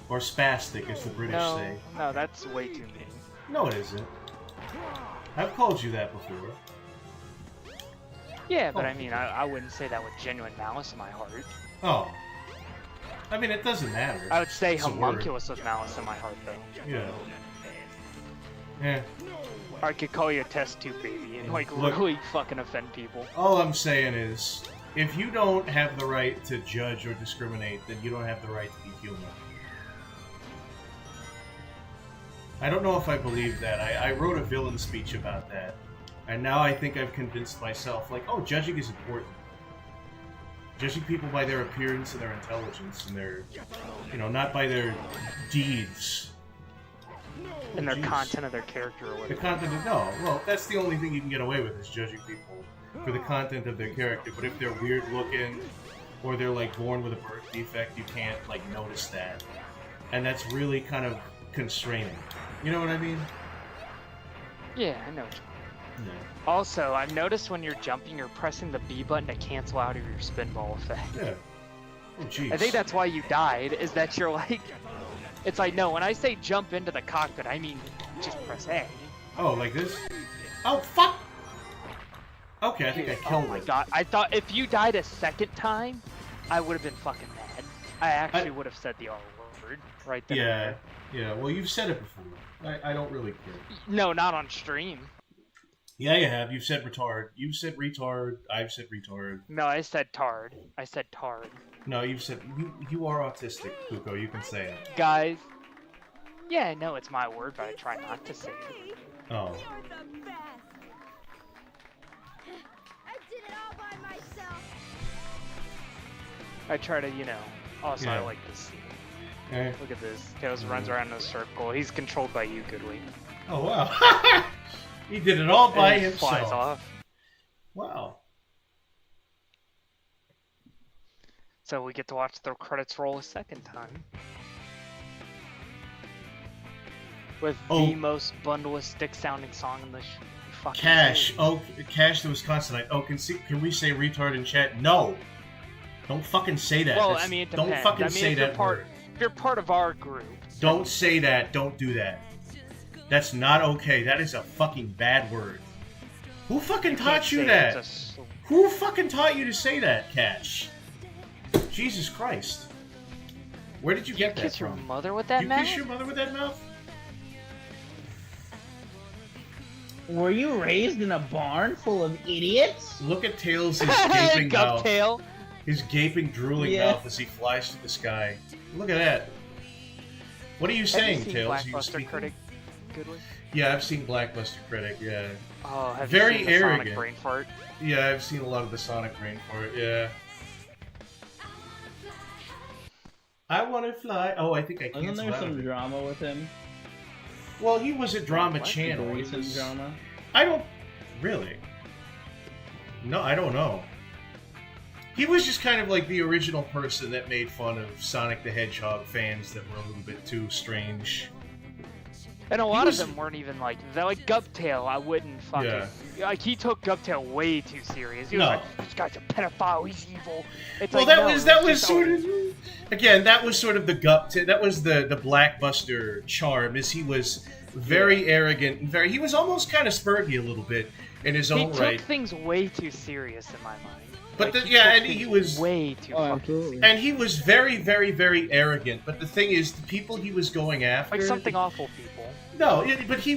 Or spastic, as the British say. No, that's way too mean. No, it isn't. I've called you that before. Yeah, but Oh. I mean, I wouldn't say that with genuine malice in my heart. Oh. I mean, it doesn't matter. I would say It's a word. homunculus with malice in my heart, though. Yeah. Yeah. I could call you a test tube baby and like Look. really fucking offend people. All I'm saying is, if you don't have the right to judge or discriminate, then you don't have the right to be human. I don't know if I believe that. I wrote a villain speech about that. And now I think I've convinced myself, like, oh, judging is important. Judging people by their appearance and their intelligence and their, you know, not by their deeds. And their content of their character or whatever. The content of, no, well, that's the only thing you can get away with is judging people for the content of their character. But if they're weird looking, or they're like born with a birth defect, you can't like notice that. And that's really kind of constraining. You know what I mean? Yeah, I know what you mean. Yeah. Also, I've noticed when you're jumping, you're pressing the B button to cancel out of your spinball effect. Yeah. Oh, jeez. I think that's why you died, is that you're like... It's like, no, when I say jump into the cockpit, I mean just press A. Oh, like this? Oh, fuck! Okay, I think I killed Oh my it. god, I thought if you died a second time, I would have been fucking mad. I actually would have said the R word right then. Yeah, yeah, well, you've said it before. I don't really care. No, not on stream. Yeah, you have. You've said retard. You've said retard. I've said retard. No, I said tard. I said tard. No, you've said... You are autistic, Kuko. You can say it. Guys. Yeah, I know it's my word, but I try not to say it. Oh. You're the best. I did it all by myself. I try to, you know... Also, Yeah. I like this. Eh. Look at this. Tails runs around in a circle. He's controlled by you, Goodwin. Oh, wow. He did it all by And he himself. flies off. Wow. So we get to watch the credits roll a second time. With the most bundleistic sounding song in the fucking Cash. series. Oh, Cash the Wisconsinite. Oh, can we say retard in chat? No. Don't fucking say that. Well, That's- I mean, it don't depends. fucking I mean, say if you're that part, word. if you're part of our group. Don't say that. Don't do that. That's not okay. That is a fucking bad word. Who fucking taught you say that? it's Who fucking taught you to say that, Cash? Jesus Christ. Where did you get that kiss from? your mother with that you mouth? kiss your mother with that mouth? Were you raised in a barn full of idiots? Look at Tails' gaping mouth. Guptail. His gaping, drooling Yeah. mouth as he flies to the sky. Look at that. What are you Have saying, you seen Tails? You Blackbuster speaking? Critic? Goodwin? Yeah, I've seen Blackbuster Critic, yeah. Oh, have Very you seen the arrogant. Sonic brain fart? Yeah, I've seen a lot of the Sonic brain fart, yeah. I wanna fly. Oh, I think I Wasn't canceled there out some of it. drama with him? Well, he was a drama What? channel. He Recent was... drama? I don't... Really? No, I don't know. He was just kind of like the original person that made fun of Sonic the Hedgehog fans that were a little bit too strange. And a lot was- of them weren't even like that. Like Guptail, I wouldn't fucking like. He took Guptail way too serious. He was No. like, "This guy's a pedophile. He's evil." It's Well, like, that no, was it's just sort of again that was sort of the that was the Blackbuster charm. Is he was very arrogant and very he was almost kind of spurgy a little bit in his He own took right. things way too serious in my mind. But Like, the, yeah, took and he things was way too fucking and he was very, very, very arrogant. But the thing is, the people he was going after, like something awful people. No, but he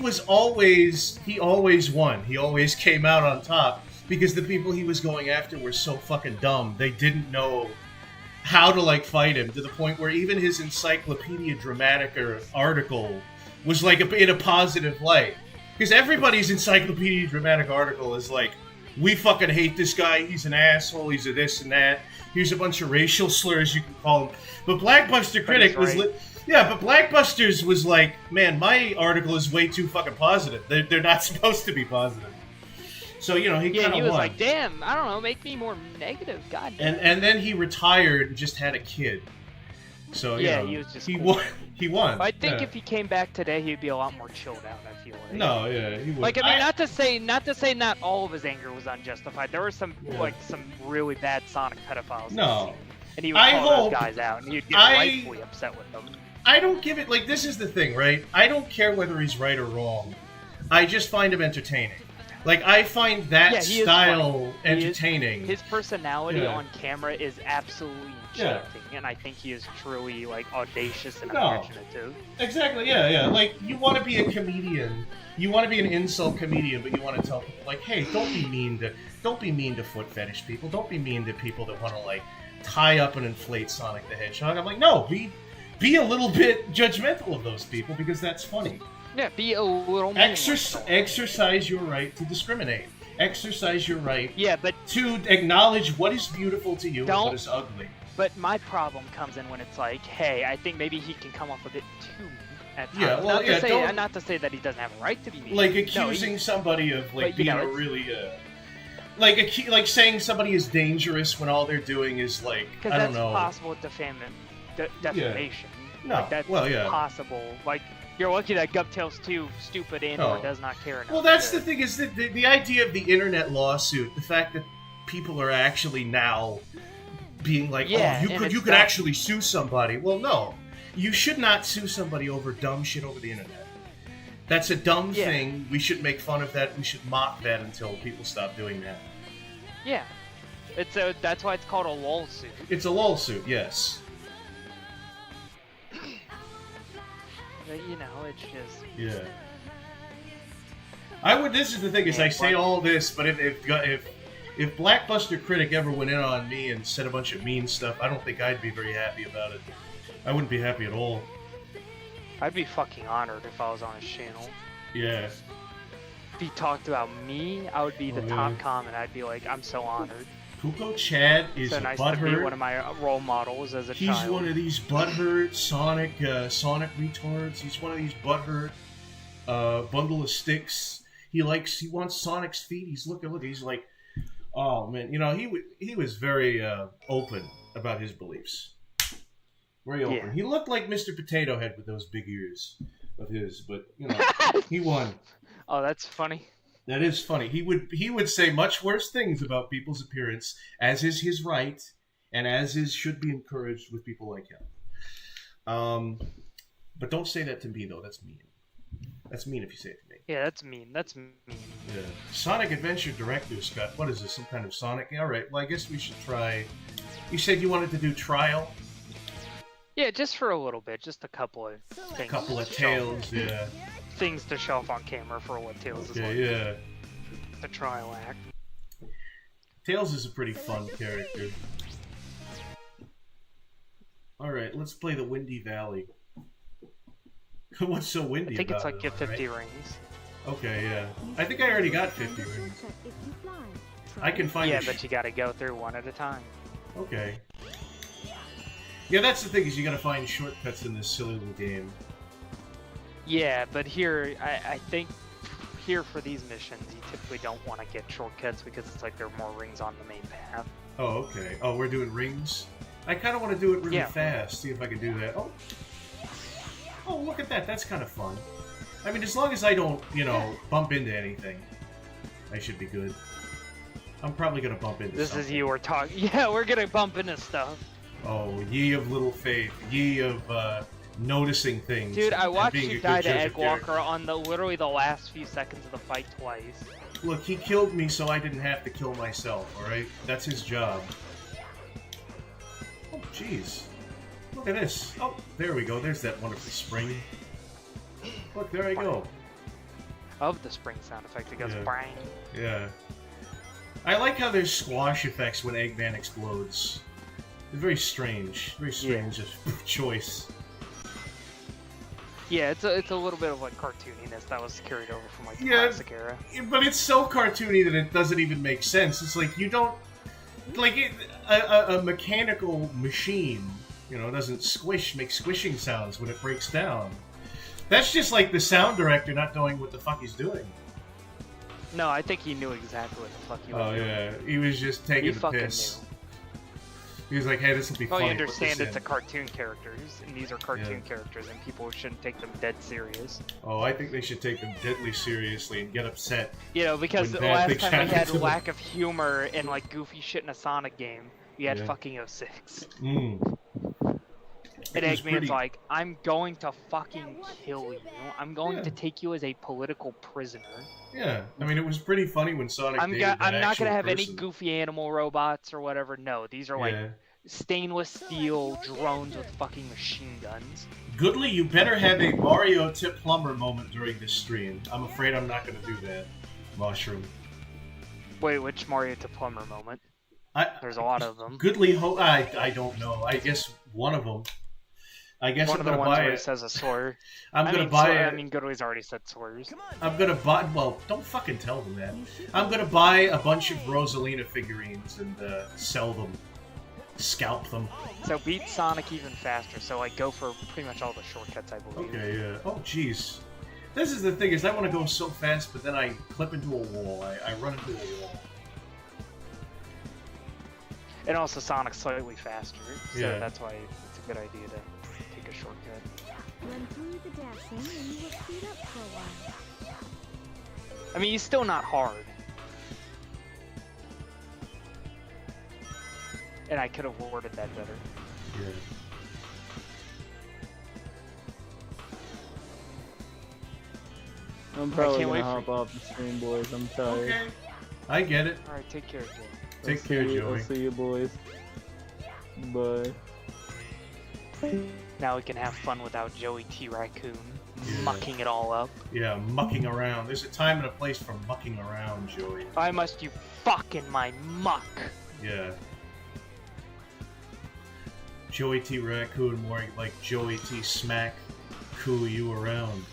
always won. He always came out on top because the people he was going after were so fucking dumb. They didn't know how to like fight him to the point where even his Encyclopedia Dramatica article was like in a positive light. Because everybody's Encyclopedia Dramatica article is like, we fucking hate this guy, he's an asshole, he's a this and that, here's a bunch of racial slurs you can call him. But Blackbuster Critic was... right. Yeah, but Blackbusters was like, man, my article is way too fucking positive. They're not supposed to be positive. So, you know, he Yeah, kind he of was won. like, "Damn, I don't know, make me more negative." God. And then he retired and just had a kid. So, you Yeah, know, he was just he cool. won. He won. I think yeah. if he came back today, he'd be a lot more chilled out. I feel like. No, yeah, he would. Like I mean, not to say not all of his anger was unjustified. There were some some really bad Sonic pedophiles. in the No. scene, and he would I call hope- those guys out, and he'd get I- rightfully upset with them. I don't give it, like, this is the thing, right? I don't care whether he's right or wrong. I just find him entertaining. Like, I find that Yeah, he is style funny. entertaining. His personality Yeah. on camera is absolutely Yeah. enchanting, and I think he is truly like audacious and No. imaginative. Exactly, yeah. Like, you want to be a comedian. You want to be an insult comedian, but you want to tell people, like, hey, don't be mean to foot fetish people. Don't be mean to people that want to, like, tie up and inflate Sonic the Hedgehog. I'm like, no, be a little bit judgmental of those people, because that's funny. Yeah, be a little more. Exercise your right to discriminate. Exercise your right but to acknowledge what is beautiful to you and Don't- what is ugly. But my problem comes in when it's like, hey, I think maybe he can come off a bit too mean at times. Yeah, well, yeah, don't- not to say that he doesn't have a right to be mean. Like No, accusing somebody of like but, you being know, a it's- really like saying somebody is dangerous when all they're doing is like Because I don't that's know. possible defamation. No, Like, that's well, yeah. possible. Like, you're lucky that GovTales 2 stupid and or Oh. does not care enough. Well, that's to- the thing is that the idea of the internet lawsuit, the fact that people are actually now being like, Yeah, oh, and you it's could not- actually sue somebody. Well, no, you should not sue somebody over dumb shit over the internet. That's a dumb Yeah. thing. We should make fun of that. We should mock that until people stop doing that. Yeah. That's why it's called a lawsuit. It's a lawsuit, yes. But, you know, it's just... Yeah. I would. This is the thing: is I say all this, but if Blackbuster Critic ever went in on me and said a bunch of mean stuff, I don't think I'd be very happy about it. I wouldn't be happy at all. I'd be fucking honored if I was on his channel. Yeah. If he talked about me, I would be the Oh, top yeah. comment. I'd be like, I'm so honored. Kuko Chad is so a nice to be butthurt. one of my role models as a He's child. one of these butthurt Sonic retards. He's one of these butthurt bundle of sticks. He wants Sonic's feet. He's look. He's like, oh man, you know he was very open about his beliefs. Very open. Yeah. He looked like Mr. Potato Head with those big ears of his, but you know he won. Oh, that's funny. That is funny. He would say much worse things about people's appearance, as is his right, and as is should be encouraged with people like him. But don't say that to me though. That's mean. That's mean if you say it to me. Yeah, that's mean. That's mean. Yeah. Sonic Adventure Director Scott. What is this? Some kind of Sonic? All right. Well, I guess we should try. You said you wanted to do trial. Yeah, just for a little bit, just a couple of A things. couple to of show- tales. Yeah. Things to show off on camera for what Tails is Yeah. like. Yeah. The trial act. Tails is a pretty fun character. All right. Let's play the Windy Valley. What's so windy I think it's about like it, get 50 right? rings. Okay, yeah. I think I already got 50 rings. I can find Yeah, a but you gotta go through one at a time. Okay. Yeah, that's the thing, is you gotta find shortcuts in this silly little game. Yeah, but here, I think here for these missions, you typically don't want to get shortcuts because it's like there are more rings on the main path. Oh, okay. Oh, we're doing rings? I kind of want to do it really Yeah. fast, see if I can do that. Oh, look at that. That's kind of fun. I mean, as long as I don't, you know, bump into anything, I should be good. I'm probably gonna bump into This something. is you we're talking. Yeah, we're gonna bump into stuff. Oh, ye of little faith, ye of noticing things. Dude, I and watched being a you good die to judge of character. Eggwalker on literally the last few seconds of the fight twice. Look, he killed me so I didn't have to kill myself, alright? That's his job. Oh, jeez. Look at this. Oh, there we go. There's that wonderful spring. Look, there I go. Of the spring sound effect, it goes Yeah. bang. Yeah. I like how there's squash effects when Eggman explodes. It's very strange. Very strange choice. Yeah, it's a little bit of like cartooniness that was carried over from like the Yeah. classic era. But it's so cartoony that it doesn't even make sense. It's like you don't... Like, a mechanical machine, you know, doesn't make squishing sounds when it breaks down. That's just like the sound director not knowing what the fuck he's doing. No, I think he knew exactly what the fuck he was Oh, doing. yeah. He was just taking He the fucking piss. knew. He was like, hey, this will be Oh, funny. you put this understand it's in. a cartoon characters, and these are cartoon characters, and people shouldn't take them dead serious. Oh, I think they should take them deadly seriously and get upset. You know, because when the bad last things time we happen had to them. lack of humor and like goofy shit in a Sonic game, we had Yeah. fucking 06. Mm. And It was Eggman's pretty- like, I'm going to fucking kill you. I'm going to take you as a political prisoner. Yeah, I mean, it was pretty funny when Sonic I'm dated that not actual gonna have any person. goofy animal robots or whatever. No, these are like Yeah. stainless steel drones with fucking machine guns. Goodly, you better have a Mario Tip Plumber moment during this stream. I'm afraid I'm not going to do that. Mushroom. Wait, which Mario to Plumber moment? There's a lot of them. Goodly I don't know. I guess one of them. I guess One I'm of the going to ones buy where he it. says a Sawyer. I'm I gonna mean, buy Sawyer- it. I mean, Goodley's already said Sawyers. I'm gonna buy. Well, don't fucking tell them that. I'm gonna buy a bunch of Rosalina figurines and sell them, scalp them. So beat Sonic even faster. So like go for pretty much all the shortcuts, I believe. Okay, yeah. Oh, jeez. This is the thing is I want to go so fast, but then I clip into a wall. I run into a wall. And also Sonic's slightly faster, so Yeah. that's why it's a good idea to take a shortcut. Run through the dashing and you will speed up for a while. I mean, he's still not hard. And I could have worded that better. Yeah. I'm probably can't gonna wait for hop off the stream, boys. I'm tired. Okay. I get it. Alright, take care, Joe. Take care, I'll Joey. see you, boys. Bye. Now we can have fun without Joey T. Raccoon Yeah. mucking it all up. Yeah, mucking around. There's a time and a place for mucking around, Joey. Why must you fuck in my muck? Yeah. Joey T. Raccoon more like Joey T. Smack coo you around.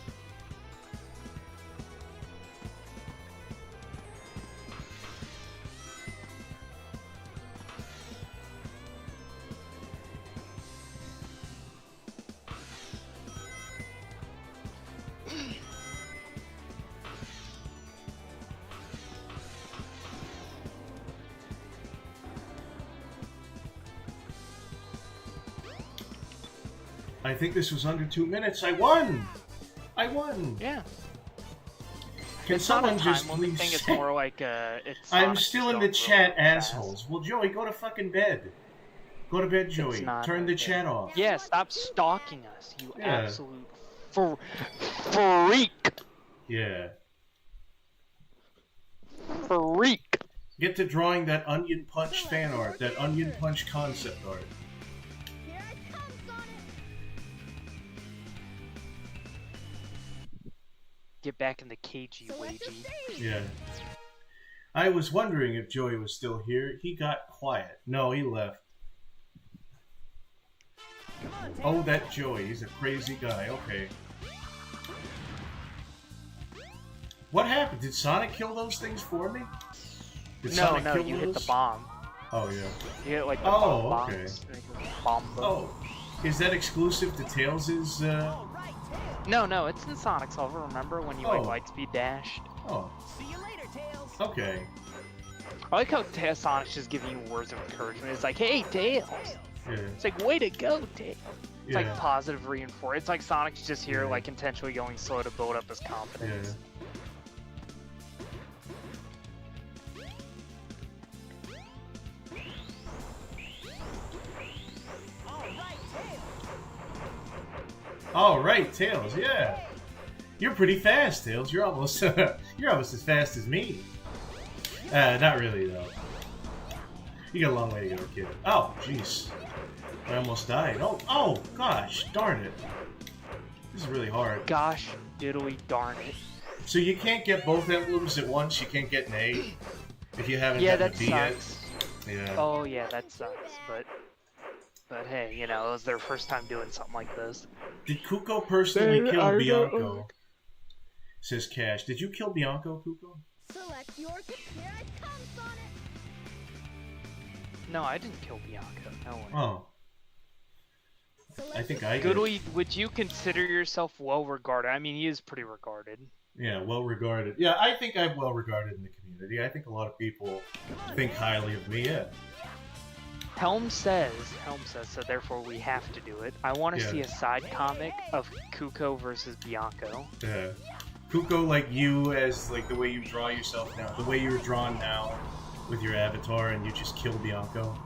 I think this was under 2 minutes. I won! I won! Yeah. Can It's not a someone just time limit please thing, it's say- more like it's I'm Sonic still just in the going chat, really fast. assholes. Well, Joey, go to fucking bed. Go to bed, Joey. It's not Turn the okay. chat off. Yeah, stop stalking us, you Yeah. absolute freak. Yeah. Freak. Get to drawing that Onion Punch fan art, that Onion Punch concept art. Get back in the cage, you wagey. Yeah. I was wondering if Joey was still here. He got quiet. No, he left. Oh, that Joey. He's a crazy guy. Okay. What happened? Did Sonic kill those things for me? Did No, Sonic no, kill you those? hit the bomb. Oh, yeah. You hit like the Oh, bomb okay. bombs. Bomb them. Oh. Is that exclusive to Tails', No, it's in Sonic's level, remember when you Oh. like Lightspeed dashed? Oh. See you later, Tails. Okay. I like how Sonic's just giving you words of encouragement. It's like, hey, Tails! Yeah. It's like, way to go, Tails! It's like Yeah. positive reinforcement. It's like Sonic's just here, like, intentionally going slow to build up his confidence. All right, Tails. Yeah. You're pretty fast, Tails. You're almost you're almost as fast as me. Not really though. You got a long way to go, kid. Oh, jeez. I almost died. Oh, gosh, darn it. This is really hard. Gosh, diddly darn it. So you can't get both emblems at once. You can't get an A if you haven't Yeah, gotten that a B yet. sucks. Yeah. Oh yeah, that sucks. But hey, you know, it was their first time doing something like this. Did Kuko personally There kill are no- Bianco? Says Cash. Did you kill Bianco, Kuko? Select your here I come, Sonic. No, I didn't kill Bianca. No one. Oh. I think I did. Goodly, would you consider yourself well regarded? I mean, he is pretty regarded. Yeah, well regarded. Yeah, I think I'm well regarded in the community. I think a lot of people think highly of me. Yeah. Helm says, so therefore we have to do it. I want to Yeah. see a side comic of Kuko versus Bianco. Yeah. Kuko, like you, as like the way you draw yourself now, the way you're drawn now with your avatar, and you just kill Bianco.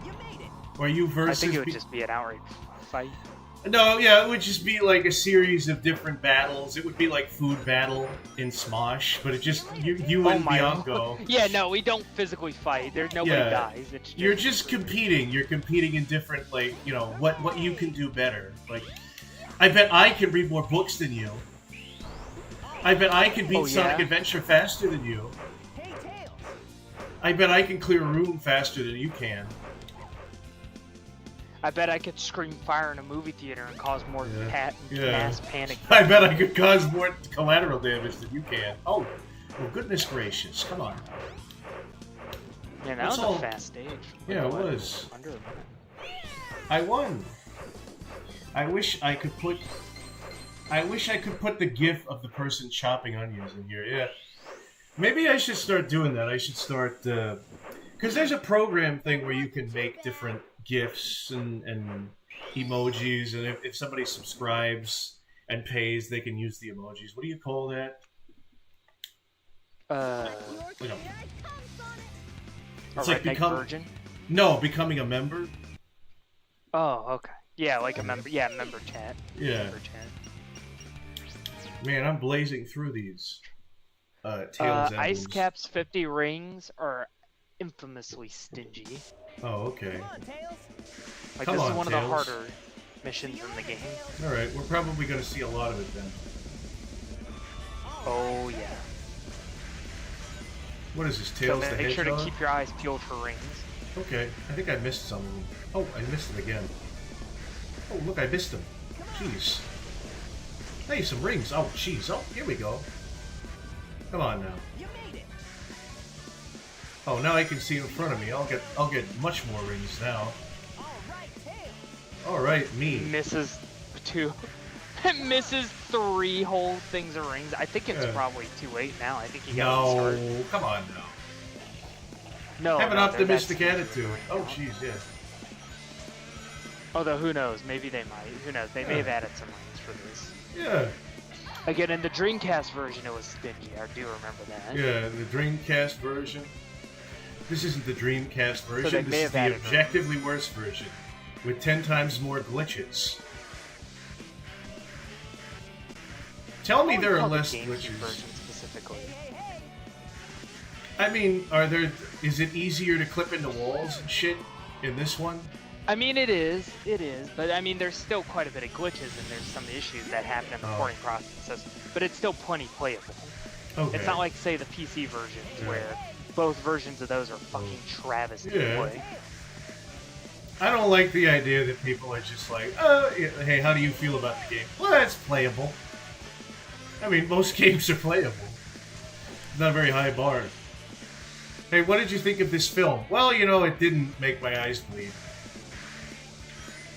You made it. Or you versus. I think it would just be an outright fight. No, yeah, it would just be like a series of different battles. It would be like food battle in Smosh, but it just you and Bianco. Yeah, no, we don't physically fight. There's nobody dies. It's You're just competing. You're competing in different, like, you know, what you can do better. Like, I bet I can read more books than you. I bet I can beat Sonic Adventure faster than you. I bet I can clear a room faster than you can. I bet I could scream fire in a movie theater and cause more mass panic. I bet I could cause more collateral damage than you can. Oh, well, goodness gracious. Come on. Yeah, that was a fast stage. Yeah, it was. Under a minute. I won. I wish I could put the gif of the person chopping onions in here. Yeah. Maybe I should start doing that. I should start... Because there's a program thing where you can make different GIFs and emojis, and if somebody subscribes and pays, they can use the emojis. What do you call that? It's like version? No, becoming a member. Oh, okay. Yeah, like a member. Yeah, member chat. Yeah. Member chat. Man, I'm blazing through these. Tails Ice Cap's 50 rings are infamously stingy. Oh, okay. Like, this is one of the harder missions in the game. Alright, we're probably going to see a lot of it then. Oh, yeah. What is this, Tails the Hedgehog? Make sure to keep your eyes peeled for rings. Okay, I think I missed some of them. Oh, I missed them again. Oh, look, I missed them. Jeez. Hey, some rings. Oh, jeez. Oh, here we go. Come on now. Oh, now I can see in front of me. I'll get much more rings now. All right, me. Misses 2. Misses 3 whole things of rings. I think it's probably too late now. I think you got to start. Come on now. No, have an optimistic attitude. Oh, jeez, yeah. Although, who knows? Maybe they might. Who knows? They may have added some rings for this. Yeah. Again, in the Dreamcast version, it was stingy. I do remember that. Yeah, the Dreamcast version. This isn't the Dreamcast version. So this is the objectively worse version, with 10 times more glitches. Tell me there are less glitches. Specifically. I mean, is it easier to clip into walls and shit in this one? I mean, it is, but I mean, there's still quite a bit of glitches and there's some issues that happen in the porting process, but it's still plenty playable. Okay. It's not like, say, the PC versions where both versions of those are fucking travesty to play. I don't like the idea that people are just like, hey, how do you feel about the game? Well, it's playable. I mean, most games are playable. Not a very high bar. Hey, what did you think of this film? Well, you know, it didn't make my eyes bleed.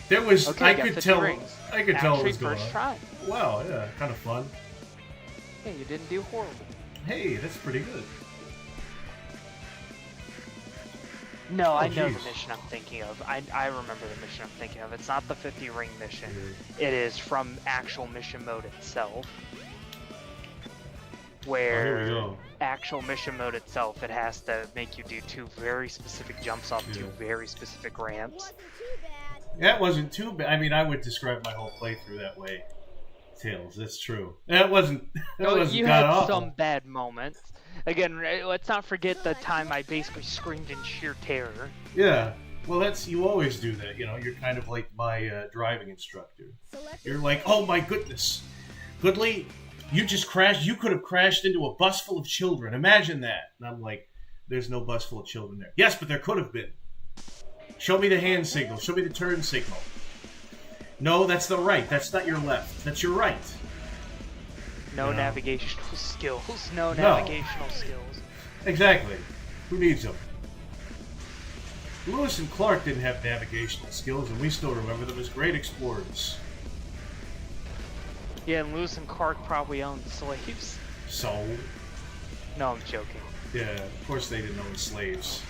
There was, I could tell what was going on. Try. Wow, yeah, kind of fun. Yeah, you didn't do horrible. Hey, that's pretty good. No, I know the mission I'm thinking of. I remember the mission I'm thinking of. It's not the 50 ring mission. It is from actual mission mode itself. Where actual mission mode itself, it has to make you do 2 very specific jumps off 2 very specific ramps. That wasn't too bad. I mean, I would describe my whole playthrough that way. Tails, that's true. That wasn't. You had some bad moments. Again, let's not forget the time I basically screamed in sheer terror. Yeah. Well, you always do that. You know, you're kind of like my driving instructor. You're like, oh my goodness, Goodley, you just crashed. You could have crashed into a bus full of children. Imagine that. And I'm like, there's no bus full of children there. Yes, but there could have been. Show me the hand signal. Show me the turn signal. No, that's the right. That's not your left. That's your right. No navigational skills. No navigational skills. Exactly. Who needs them? Lewis and Clark didn't have navigational skills, and we still remember them as great explorers. Yeah, and Lewis and Clark probably owned slaves. So? No, I'm joking. Yeah, of course they didn't own slaves.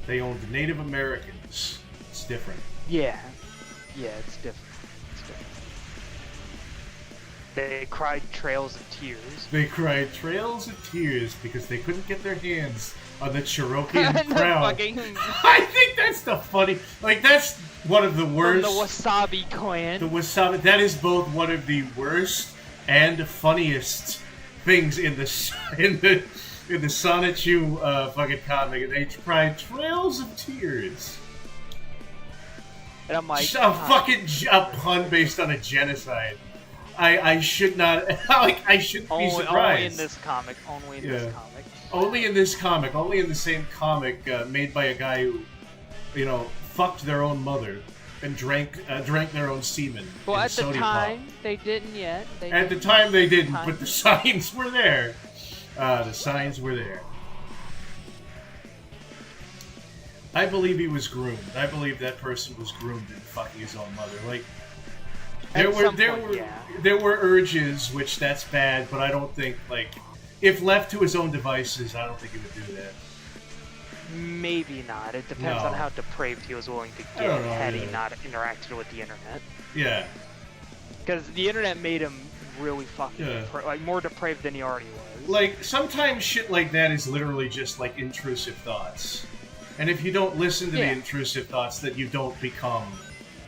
They owned Native Americans. It's different. Yeah. Yeah, it's different. They cried trails of tears. They cried trails of tears because they couldn't get their hands on the Cherokee The crowd. fucking- I think that's the funny. Like that's one of the From worst. the Wasabi clan. The wasabi. That is both one of the worst and funniest things in the Sonichu fucking comic. They tried Trails of Tears. And I'm like, A pun based on a genocide. I should not. Like I shouldn't be surprised. Only in this comic. Only in this comic. Only in this comic. Only in the same comic made by a guy who, fucked their own mother and drank their own semen. Well, in at the sodium time, they didn't yet. At the time, they didn't, but the signs were there. The signs were there. I believe he was groomed. I believe that person was groomed in fucking his own mother. Like, there were urges, which that's bad, but I don't think, like, if left to his own devices, I don't think he would do that. Maybe not. It depends on how depraved he was willing to get had he not interacted with the internet. Yeah. Because the internet made him really fucking more depraved than he already was. Like, sometimes shit like that is literally just, like, intrusive thoughts. And if you don't listen to the intrusive thoughts, then you don't become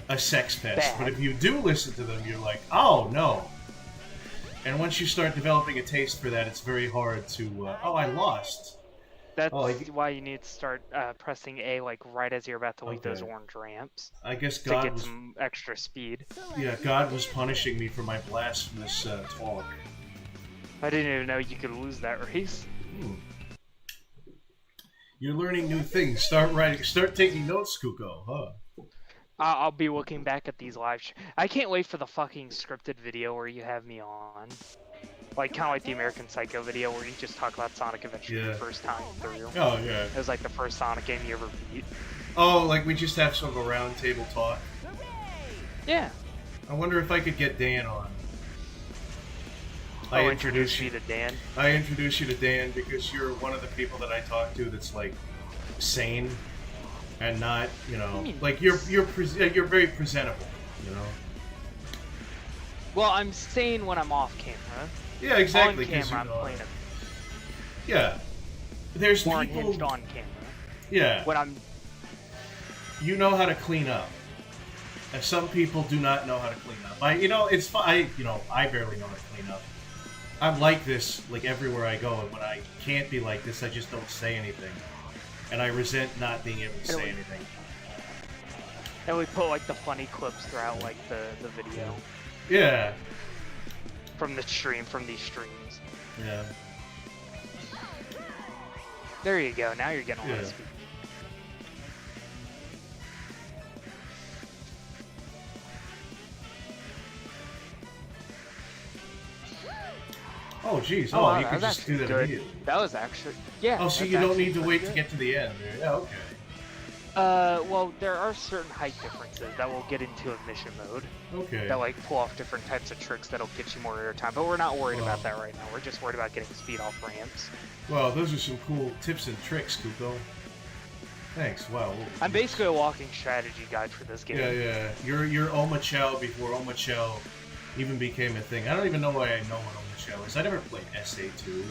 a sex pest. But if you do listen to them, you're like, oh, no. And once you start developing a taste for that, it's very hard to, I lost. That's why you need to start pressing A, like, right as you're about to leave those orange ramps. I guess God to get was... some extra speed. Yeah, God was punishing me for my blasphemous talk. I didn't even know you could lose that race. You're learning new things. Start taking notes, Kuko, huh? I'll be looking back at these live. I can't wait for the fucking scripted video where you have me on. Like, kind of like the American Psycho video where you just talk about Sonic Adventure the first time through. Oh, yeah. It was like the first Sonic game you ever beat. Oh, like we just have sort of a round table talk? Yeah. I wonder if I could get Dan on. I introduce you to Dan. I introduce you to Dan because you're one of the people that I talk to that's like sane and not, like you're very presentable, Well, I'm sane when I'm off camera. Yeah, exactly. On camera, I'm playing it. Yeah. There's more people... unhinged on camera. Yeah. When I'm... You know how to clean up. And some people do not know how to clean up. It's fine. I barely know how to clean up. I'm like this, like, everywhere I go, and when I can't be like this, I just don't say anything. And I resent not being able to say anything. And we put, like, the funny clips throughout, like, the video. Yeah. From the stream, from these streams. Yeah. There you go, now you're getting all this speed. Oh, jeez. Oh, you could just do that good. immediately. That was actually... Yeah. Oh, so you don't need to wait to get to the end. Yeah, okay. Well, there are certain height differences that will get into a mission mode. Okay. That, like, pull off different types of tricks that'll get you more airtime, but we're not worried about that right now. We're just worried about getting speed off ramps. Well, those are some cool tips and tricks, Kuko. Thanks, wow. I'm basically a walking strategy guide for this game. Yeah. You're Oma Chow before Oma Chow even became a thing. I don't even know why I know what Oma Chow is. I never played SA2.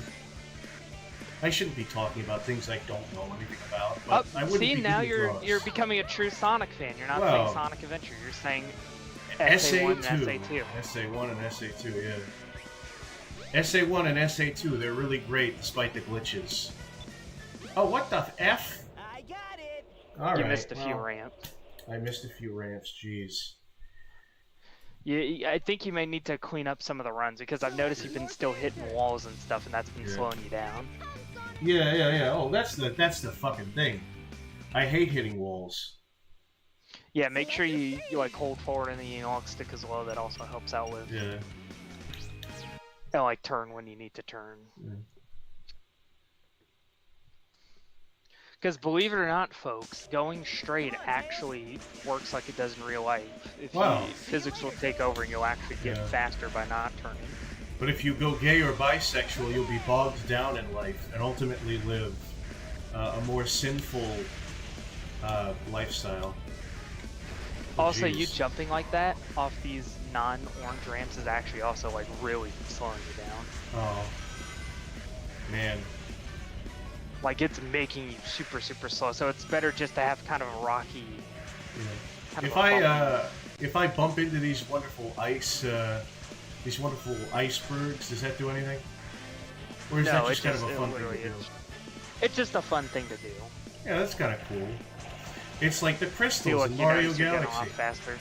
I shouldn't be talking about things I don't know anything about. But I wouldn't see, be now giving you're becoming a true Sonic fan. You're not saying Sonic Adventure. You're saying SA1 and SA2. SA1 and SA2, yeah. SA1 and SA2, they're really great despite the glitches. Oh, what the F? I got it. All right. You missed a few ramps. I missed a few ramps, jeez. I think you may need to clean up some of the runs because I've noticed you've been still hitting walls and stuff, and that's been slowing you down. Yeah. Oh, that's the fucking thing. I hate hitting walls. Yeah, make sure you like hold forward and the analog stick as well. That also helps out with. Yeah. And like turn when you need to turn. Because believe it or not, folks, going straight actually works like it does in real life. Physics will take over and you'll actually get faster by not turning. But if you go gay or bisexual, you'll be bogged down in life and ultimately live a more sinful lifestyle. Also, you jumping like that off these non-orange ramps is actually also like really slowing you down. Oh, man. Like it's making you super slow. So it's better just to have kind of a rocky. Kind of If I bump into these wonderful icebergs, does that do anything? Or is that just kind of a fun thing to do? It's just a fun thing to do. Yeah, that's kind of cool. It's like the Feel crystals like in you Mario notice you're getting a lot Galaxy. faster.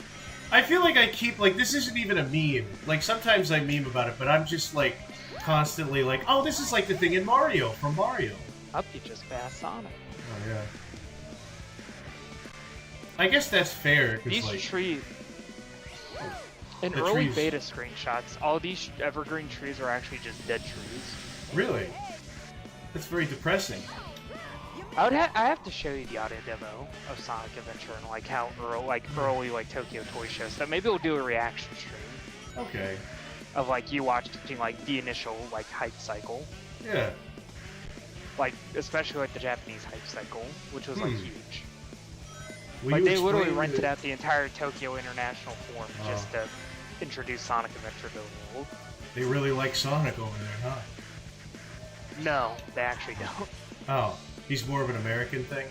I feel like I keep, like, this isn't even a meme. Like, sometimes I meme about it, but I'm just, like, constantly like, oh, this is like the thing in Mario, from Mario. Up, you just passed Sonic. Oh, yeah. I guess that's fair, because, These like... trees... In the early trees- beta screenshots, all these evergreen trees are actually just dead trees. Really? That's very depressing. I have to show you the audio demo of Sonic Adventure and like how early like Tokyo Toy Show stuff. Maybe we'll do a reaction stream. Okay. Of like you watching like the initial like hype cycle. Yeah. Like especially like the Japanese hype cycle, which was like huge. Will Like you they literally explain rented the- out the entire Tokyo International Forum just to introduce Sonic Adventure to the world. They really like Sonic over there, huh? No, they actually don't. Oh, he's more of an American thing?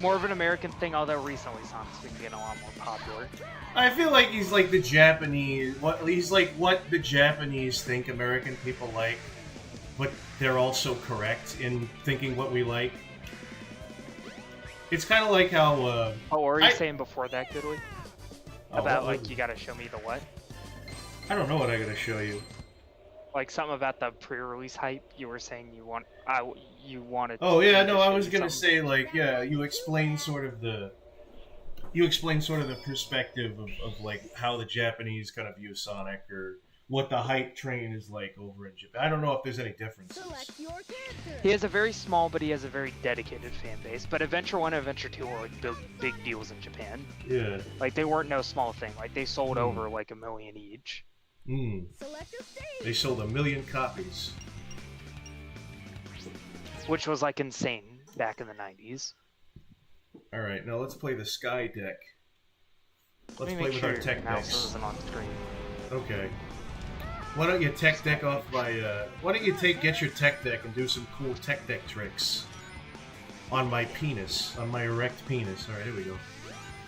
More of an American thing, although recently Sonic's been getting a lot more popular. I feel like he's like the Japanese... He's like what the Japanese think American people like, but they're also correct in thinking what we like. It's kind of like how... Oh, what were you saying before that, Goodly? Oh, About, what like, was- you gotta show me the what? I don't know what I gotta show you. Like, something about the pre-release hype you were saying you wanted Oh yeah, me to no, I show was you gonna something. say, like, yeah, you explain sort of the perspective of like how the Japanese kind of view Sonic, or what the hype train is like over in Japan. I don't know if there's any differences. He has a very small, but he has a very dedicated fan base. But Adventure 1 and Adventure 2 were like big deals in Japan. Yeah. Like, they weren't no small thing. Like, they sold over like 1 million each. Hmm. They sold 1 million copies. Which was like insane back in the 90s. Alright, now let's play the Sky deck. Let's Let me play make with sure our your tech mouse decks. isn't on screen. Okay. Why don't you tech deck off my, why don't you get your tech deck and do some cool tech deck tricks on my penis, on my erect penis. Alright, here we go.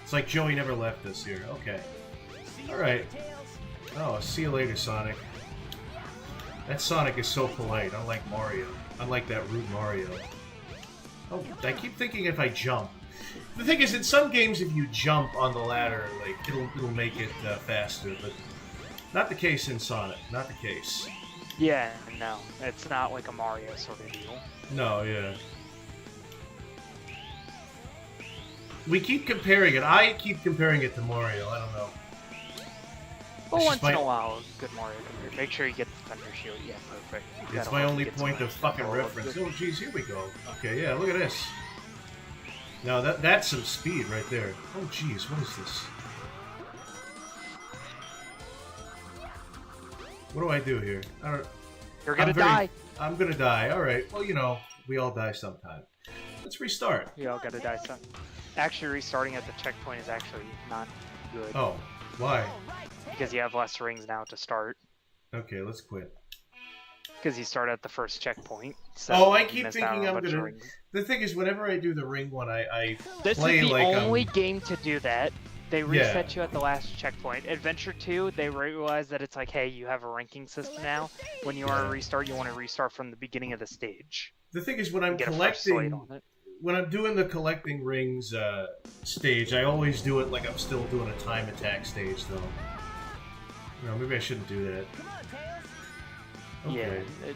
It's like Joey never left us here. Okay. Alright. Oh, see you later, Sonic. That Sonic is so polite, unlike Mario. Unlike that rude Mario. Oh, I keep thinking if I jump. The thing is, in some games, if you jump on the ladder, like, it'll make it faster, but not the case in Sonic. Not the case. Yeah, no. It's not like a Mario sort of deal. No, yeah. We keep comparing it. I keep comparing it to Mario. I don't know. But It's once my- in a while, good Mario can make sure you get the Thunder Shield. Yeah, perfect. You It's gotta my hope only you get point some of fucking control of reference. the- Oh, jeez, here we go. Okay, yeah, look at this. Now that's some speed right there. Oh, jeez, what is this? What do I do here? I don't. You're gonna die. I'm gonna die. All right. Well, you know, we all die sometime. Let's restart. You all gotta die son. Actually, restarting at the checkpoint is actually not good. Oh, why? Because you have less rings now to start. Okay, let's quit. Because you start at the first checkpoint. So Oh, I you keep missed out thinking on a I'm bunch of gonna. rings. The thing is, whenever I do the ring one, I This play is the like only game to do that. They Yeah. reset you at the last checkpoint. Adventure 2, they realize that it's like, hey, you have a ranking system now. When you want to restart, you want to restart from the beginning of the stage. The thing is, when I'm Get a fresh slate collecting, on it. when I'm doing the collecting rings stage, I always do it like I'm still doing a time attack stage, though. No, maybe I shouldn't do that. Okay. Yeah,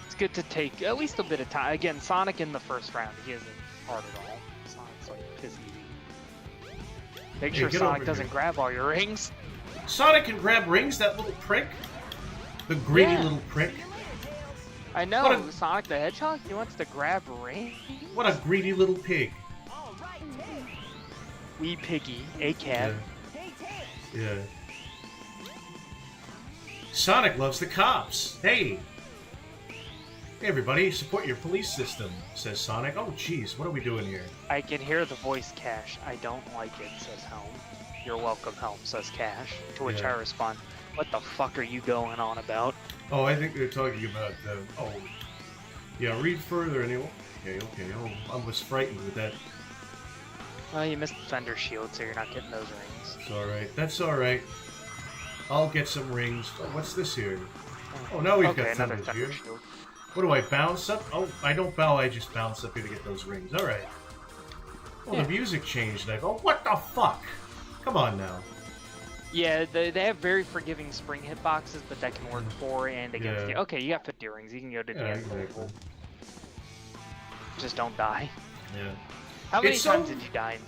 it's good to take at least a bit of time. Again, Sonic in the first round, he isn't hard at all. Sonic's like piss easy. Make Hey, sure get Sonic over doesn't here. grab all your rings. Sonic can grab rings, that little prick. The greedy Yeah. little prick. I know, What Sonic the Hedgehog, he wants to grab rings. What a greedy little pig. Wee Piggy, a cat. Yeah. Sonic loves the cops. Hey. Hey, everybody, support your police system, says Sonic. Oh, jeez, what are we doing here? I can hear the voice Cash. I don't like it, says Helm. You're welcome, Helm, says Cash. To which Yeah. I respond, what the fuck are you going on about? Oh, I think they're talking about Yeah, read further anyway. Okay. Oh, I was frightened with that. Well, you missed the Thunder Shield, so you're not getting those rings. It's alright. That's alright. I'll get some rings. Oh, what's this here? Oh, now we've got another Thunder here. Shield. What do I bounce up? Oh, I don't bow, I just bounce up here to get those rings. Alright. Oh, Yeah. the music changed. I go, what the fuck? Come on now. Yeah, they have very forgiving spring hitboxes, but that can work for and against Yeah. you. Okay, you got 50 rings. You can go to the Yeah, end exactly. level. Just don't die. Yeah. How many It's times so- did you die in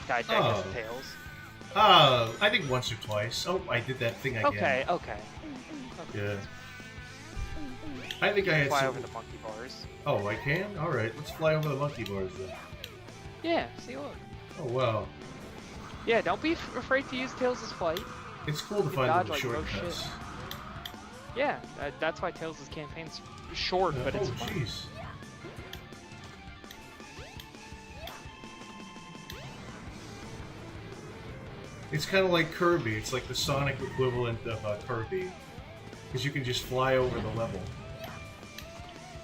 Skydeck Oh. as Tails? I think once or twice. Oh, I did that thing again. Okay. Yeah. I think I had Fly some... over the monkey bars. Oh, I can? Alright, let's fly over the monkey bars then. Yeah, see, look. Oh, wow. Yeah, don't be afraid to use Tails' flight. It's cool to You find dodge little like no shortcuts. shit. Yeah, that's why Tails' campaign's short, but it's Oh, fun. jeez. It's kind of like Kirby. It's like the Sonic equivalent of Kirby. Because you can just fly over the level.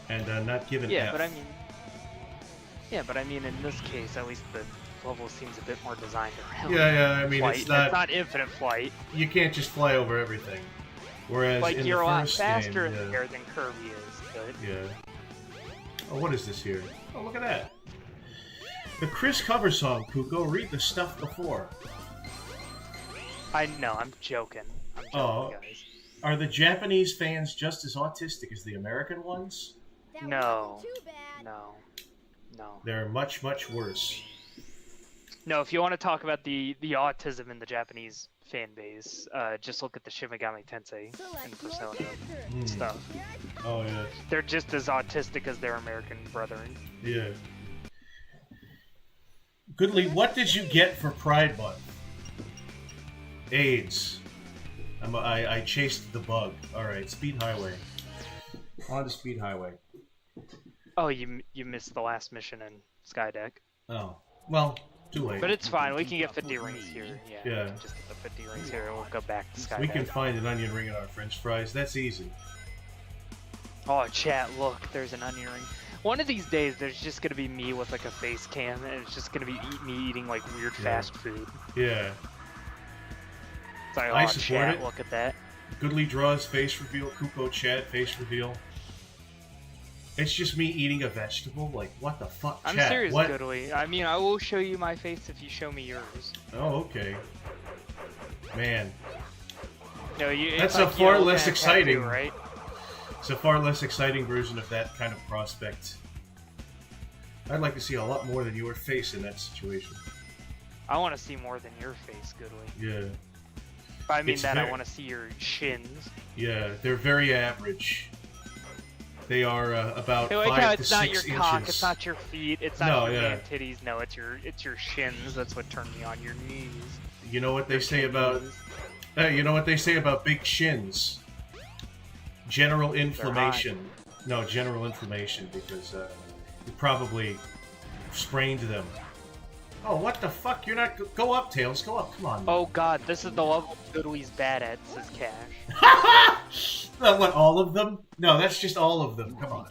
And not give an Yeah, F. but I mean, in this case, at least the level seems a bit more designed around. Yeah, I mean, flight. it's not infinite flight. You can't just fly over everything. Whereas Like in you're the a lot first faster game, in the air than Kirby is, but yeah. Oh, what is this here? Oh, look at that. The Chris cover song, Kuko. Read the stuff before. I know, I'm joking. I'm joking, Oh. guys. Are the Japanese fans just as autistic as the American ones? No. No. They're much, much worse. No, if you want to talk about the autism in the Japanese fan base, just look at the Shin Megami Tensei and Persona stuff. Oh, yeah. They're just as autistic as their American brethren. Yeah. Goodly, what did you get for Pride Month? AIDS. I chased the bug. Alright, Speed Highway. On to Speed Highway. Oh, you missed the last mission in Skydeck. Oh. Well, too late. But it's fine, we can get 50 rings here. Yeah, we Yeah. can just get the 50 rings here and we'll go back to Skydeck. We can find an onion ring in our french fries. That's easy. Oh, chat, look, there's an onion ring. One of these days, there's just gonna be me with like a face cam, and it's just gonna be me eating like weird fast food. Yeah. It's like, I oh, support chat, it. look at that. Goodly draws face reveal. Kuko Chad face reveal. It's just me eating a vegetable? Like, what the fuck, I'm Chad? serious, What? Goodly. I mean, I will show you my face if you show me yours. Oh, okay. Man. No, you. That's it's a like, far you know, less tattoo, exciting. right? It's a far less exciting version of that kind of prospect. I'd like to see a lot more than your face in that situation. I want to see more than your face, Goodly. Yeah. By I mean It's that, very- I want to see your shins. Yeah, they're very average. They are about I like 5 how to it's 6 not your inches. cock, it's not your feet, it's not No, your yeah. man titties. No, it's your shins. That's what turned me on. Your knees. You know what they say about... you know what they say about big shins? General inflammation. No, general inflammation, because you probably sprained them. Oh, what the fuck? You're not... Go up, Tails. Go up. Come on. Oh god, this is the level Goodly's bad at, says Cash. What, all of them? No, that's just all of them. Come on.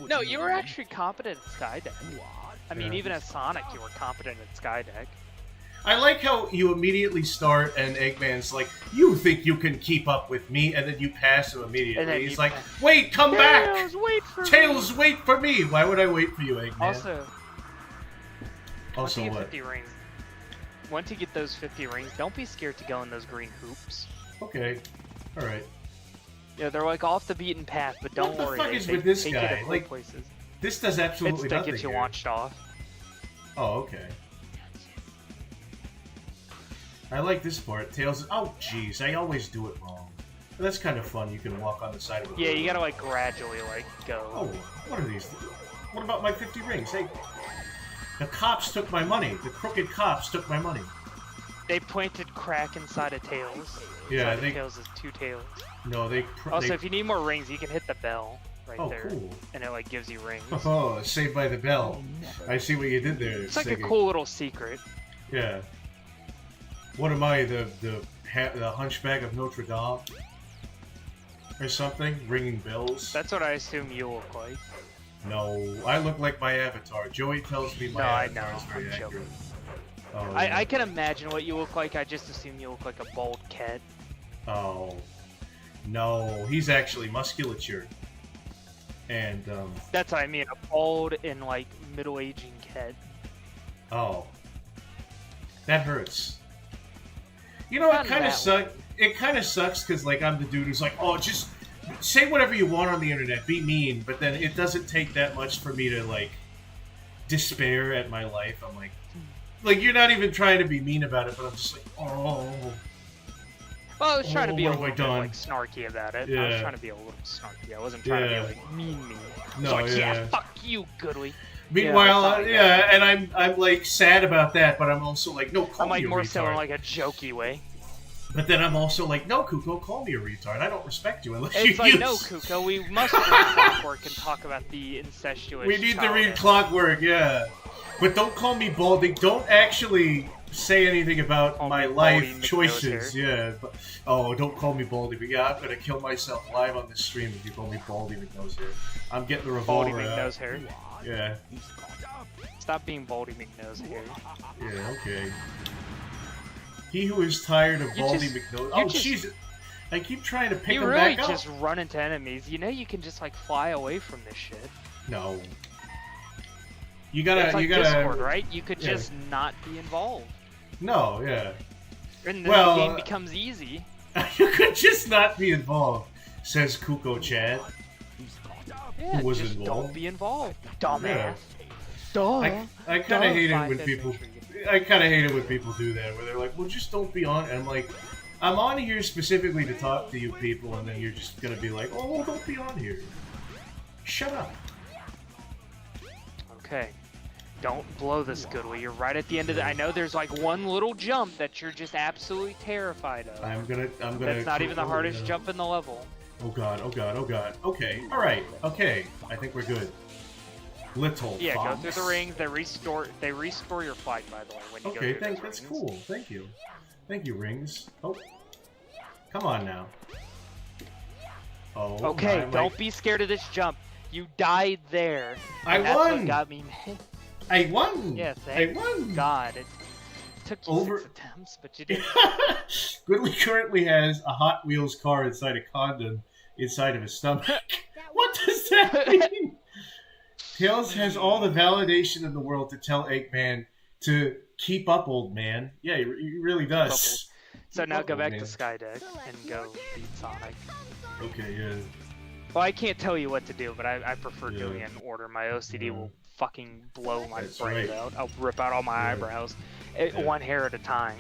No, you were actually competent at Skydeck. I mean, Yeah. even as Sonic, you were competent at Skydeck. I like how you immediately start and Eggman's like, you think you can keep up with me, and then you pass him And immediately. then He's you like, pass. wait, come back! Tails, wait for Tails, me! wait for me! Why would I wait for you, Eggman? Also, Also once you get what? 50 rings, once you get those 50 rings, don't be scared to go in those green hoops. Okay. Alright. Yeah, they're like off the beaten path, but don't What the worry. fuck they, is they, with this they guy? Get it Like, places. This does absolutely It's to nothing get you here. launched off. Oh, okay. I like this part. Tails... Oh, jeez. I always do it wrong. But that's kind of fun. You can walk on the side of a Yeah, road. you gotta like gradually like go. Oh, what are these? What about my 50 rings? Hey, the cops took my money. The crooked cops took my money. They planted crack inside of Tails. Yeah, Inside of they- Tails is 2 tails. No, they... Also, they... if you need more rings, you can hit the bell right Oh, there, cool. and it like gives you rings. Oh, Saved by the Bell. I see what you did there. It's like a Siggy. cool little secret. Yeah. What am I, the Hunchback of Notre Dame? Or something? Ringing bells? That's what I assume you look like. No, I look like my avatar. Joey tells me my No, I avatar know. is very I'm accurate. joking. Oh, I can imagine what you look like. I just assume you look like a bald cat. Oh. No, he's actually musculature. And, That's what I mean. A bald and like middle-aging cat. oh. That hurts. You know, Not it kind of that sucks. It kind of sucks because, like, I'm the dude who's like, oh, just say whatever you want on the internet, be mean, but then it doesn't take that much for me to, like, despair at my life. I'm like, you're not even trying to be mean about it, but I'm just like, oh. Well, I was trying to be a what have I little bit done? like snarky about it. I Yeah. was trying to be a little snarky. I wasn't trying to Yeah. be like mean. I was No, like, yeah, yeah. fuck you, Goodly. Meanwhile, I thought and I'm like sad about that, but I'm also like, no, call I'm like me a more retard. so in like a jokey way. But then I'm also like, no, Kuko, call me a retard. I don't respect you unless It's you like, use... no, Kuko, we must read Clockwork and talk about the incestuous. We need to child read and- Clockwork, yeah. But don't call me balding. Don't actually say anything about my me life Baldy choices. McNose Yeah. But, oh, don't call me Baldy. But yeah, I'm gonna kill myself live on this stream if you call me Baldy McNose hair. I'm getting the Baldy revolver out. McNose hair. Yeah. Stop being Baldy McNose hair. Yeah. Okay. He who is tired of You Baldy just- McNose. you Oh, just- Jesus. I keep trying to pick You him really back up. just run into enemies. You know you can just like fly away from this shit. No. You gotta. It's like you gotta. Discord, right? You could yeah. just not be involved. No. Yeah. And then Well, the game becomes easy. You could just not be involved, says Kuko Chad. Yeah, Who was just involved? don't be involved. Dumbass. Yeah. Duh. I kind of hate it Find when that people. picture. I kind of hate it when people do that, where they're like, "Well, just don't be on." And I'm like, "I'm on here specifically to talk to you people," and then you're just gonna be like, "Oh, well, don't be on here." Shut up. Okay. Don't blow this, Goodly. You're right at the end of the. I know there's like one little jump that you're just absolutely terrified of. I'm gonna. That's not even the hardest jump in the level. Oh god. Oh god. Oh god. Okay. All right. Okay. I think we're good. Little. Yeah, fox. go through the rings. They restore your flight, by the way, when you go Okay. through those That's rings. cool. Thank you. Thank you, rings. Oh. Come on now. Oh. Okay, my, don't be scared of this jump. You died there. I and that's won! What got me mad. I won. Yeah, I thank won. God. It took you Over- 6 attempts, but you did. Goodly currently has a Hot Wheels car inside a condom inside of his stomach. What does that mean? Tails has all the validation in the world to tell Eggman to keep up, old man. Yeah, he really does. So now go Oh, back man. to Skydeck and go beat Sonic. Okay, yeah. Well, I can't tell you what to do, but I prefer Yeah. doing it in order. My OCD will fucking blow my That's brains right. out. I'll rip out all my Yeah. eyebrows, Yeah. one hair at a time.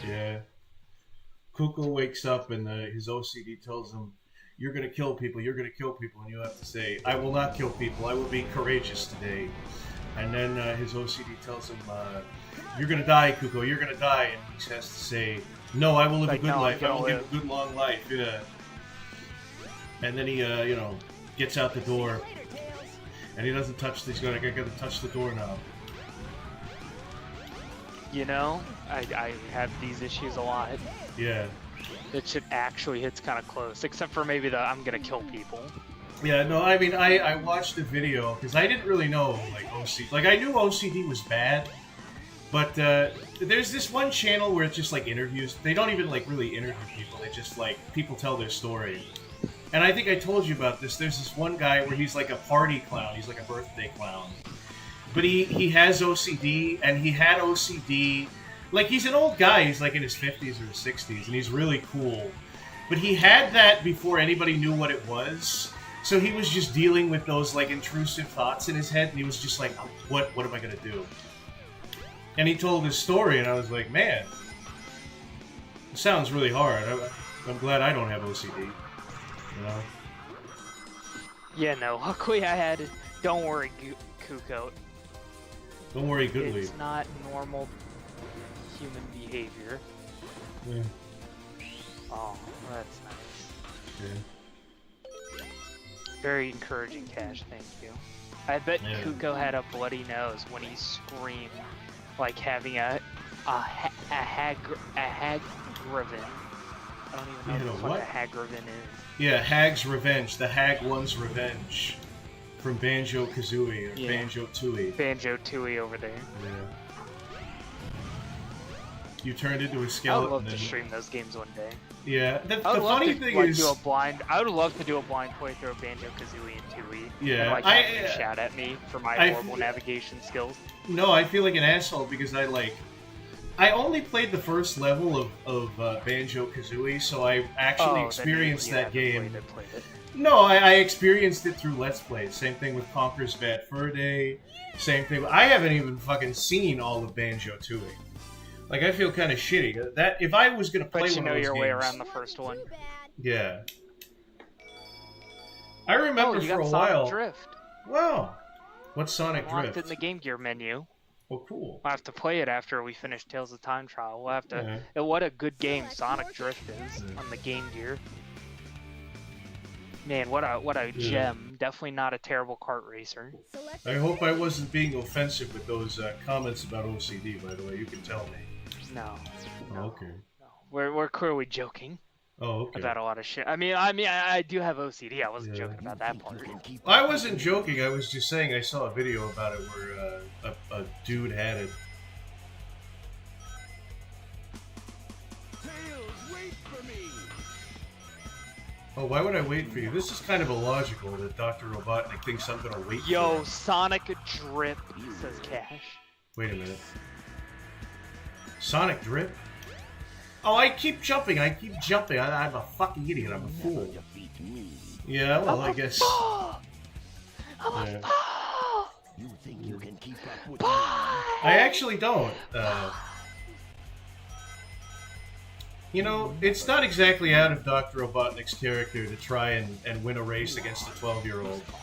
Yeah. Kuko wakes up and his OCD tells him, "You're gonna kill people, you're gonna kill people," and you have to say, "I will not kill people, I will be courageous today." And then his OCD tells him, "You're gonna die, Kuko, you're gonna die," and he has to say, "No, I will live Like, a good no, I'm life, I gonna will live live." a good long life," yeah. And then he, gets out the door, and he doesn't touch, he's gonna touch the doorknob. You know, I have these issues a lot. Yeah. It should actually hits kind of close, except for maybe the I'm gonna kill people. Yeah, no, I mean, I watched the video because I didn't really know, like, OCD. Like, I knew OCD was bad, but there's this one channel where it's just, like, interviews. They don't even, like, really interview people. They just, like, people tell their story. And I think I told you about this. There's this one guy where he's, like, a party clown. He's, like, a birthday clown. But he has OCD, and he had OCD. Like, he's an old guy. He's, like, in his 50s or his 60s, and he's really cool. But he had that before anybody knew what it was. So he was just dealing with those, like, intrusive thoughts in his head, and he was just like, what am I gonna do? And he told his story, and I was like, man, it sounds really hard. I'm glad I don't have OCD, you know? Yeah, no, luckily I had it. Don't worry, Kuko. Don't worry, Goodly. It's not normal human behavior. Yeah. Oh, that's nice. Yeah. Very encouraging, Cash, thank you. I bet Yeah. Kuko had a bloody nose when he screamed, like having a Hagraven. I don't even know You know what what? a Hagraven is. Yeah, Hag's Revenge. The Hag One's Revenge. From Banjo-Kazooie, or Yeah. Banjo-Tooie. Banjo-Tooie over there. Yeah. You turned into a I would skeleton. love to and- stream those games one day. Yeah, the I would love funny to, thing like, is... do a blind. I would love to do a blind playthrough of Banjo-Kazooie and Tooie. Yeah, and, like, have you shout at me for my I horrible navigation skills. No, I feel like an asshole because I only played the first level of Banjo-Kazooie, so I actually Oh, experienced then you that game. played it. No, I experienced it through Let's Plays. Same thing with Conker's Bad Fur Day. Same thing. I haven't even fucking seen all of Banjo-Tooie. Like, I feel kind of shitty. That if I was gonna play But you one know of those your games, way around the first one. yeah. I remember Oh, you for got a Sonic while. Drift. Wow. What's Sonic Unlocked Drift? it in the Game Gear menu. Oh, cool. I'll have to play it after we finish Tales of Time Trial. We'll have to. Yeah. And what a good game Sonic Drift is on the Game Gear. Man, what a gem! Definitely not a terrible kart racer. I hope I wasn't being offensive with those comments about OCD. By the way, you can tell me. No. Oh, okay. We're clearly joking. Oh, okay. About a lot of shit. I do have OCD. I wasn't joking about that part. I wasn't joking. I was just saying I saw a video about it where a dude had it. Oh, why would I wait for you? This is kind of illogical that Dr. Robotnik thinks I'm gonna wait Yo, for him. Sonic Drip, says Cash. Wait a minute. Sonic Drip? Oh, I keep jumping. I'm a fucking idiot. I'm a fool. Yeah, well, I guess. Yeah. You think you can keep up with I actually don't. You know, it's not exactly out of Dr. Robotnik's character to try and win a race against a 12-year-old to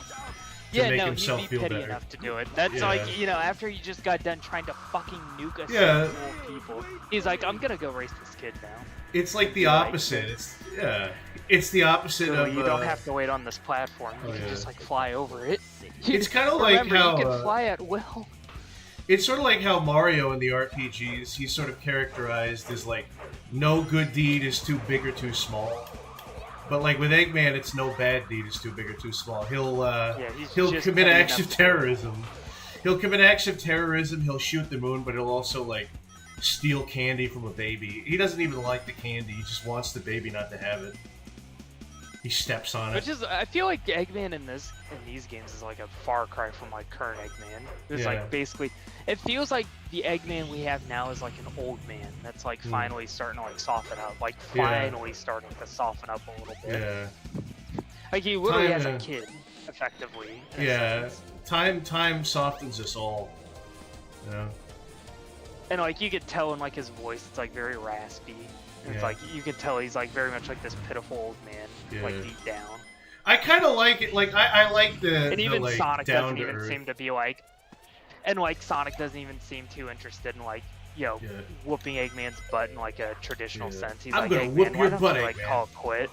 Yeah, make no, himself he'd be feel petty better. enough to do it. That's Yeah. like, you know, after you just got done trying to fucking nuke a Yeah. full of people, he's like, I'm gonna go race this kid now. It's like the You're right. opposite. It's the opposite So of. you don't have to wait on this platform. You oh, can yeah. just like fly over it. It's kind of like Remember, how you can fly at will. it's sort of like how Mario in the RPGs, he's sort of characterized as like no good deed is too big or too small. But like with Eggman, it's no bad deed is too big or too small. He'll he's commit petty acts of enough to- terrorism. He'll commit acts of terrorism. He'll shoot the moon, but he'll also like steal candy from a baby. He doesn't even like the candy. He just wants the baby not to have it. He steps on it. Which is, I feel like Eggman in these games is like a far cry from like current Eggman. It's Yeah. like basically, it feels like the Eggman we have now is like an old man that's like finally starting to like soften up, like Yeah. finally starting to soften up a little bit. Yeah. Like he literally has a Kinda. kid, effectively. in a Yeah. sense. Time softens us all. Yeah. And like you could tell in like his voice, it's like very raspy. And it's Yeah. like you can tell he's like very much like this pitiful old man, like Yeah. deep down. I kind of like it. Like I like the And even like, Sonic down doesn't to even earth. seem to be like, and like Sonic doesn't even seem too interested in like, you know, whooping Eggman's butt in like a traditional Yeah. sense. He's I'm like, gonna Eggman, whoop why your don't butt, you, like Eggman." call it quit?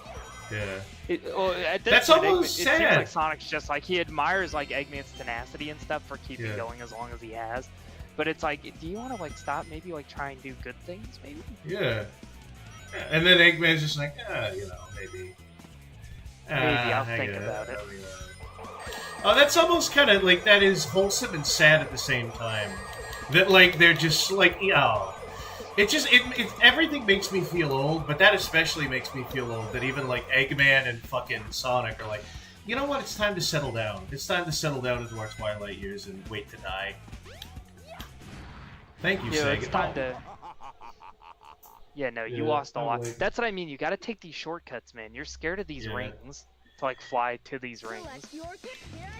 Yeah. Well, at this That's point, almost it seems sad. like Sonic's just like he admires like Eggman's tenacity and stuff for keeping Yeah. going as long as he has. But it's like, do you want to like stop? Maybe like try and do good things, maybe. Yeah. And then Eggman's just like, you know, maybe. Maybe I'll I think get about it. Oh, that's almost kind of like that is wholesome and sad at the same time. That like they're just like, it just it everything makes me feel old, but that especially makes me feel old. That even like Eggman and fucking Sonic are like, you know what? It's time to settle down. It's time to settle down into our twilight years and wait to die. Thank you, Yeah, Sega. it's time to. Yeah, no, you Yeah, lost a I lot. like- That's what I mean. You got to take these shortcuts, man. You're scared of these Yeah. rings to like fly to these rings.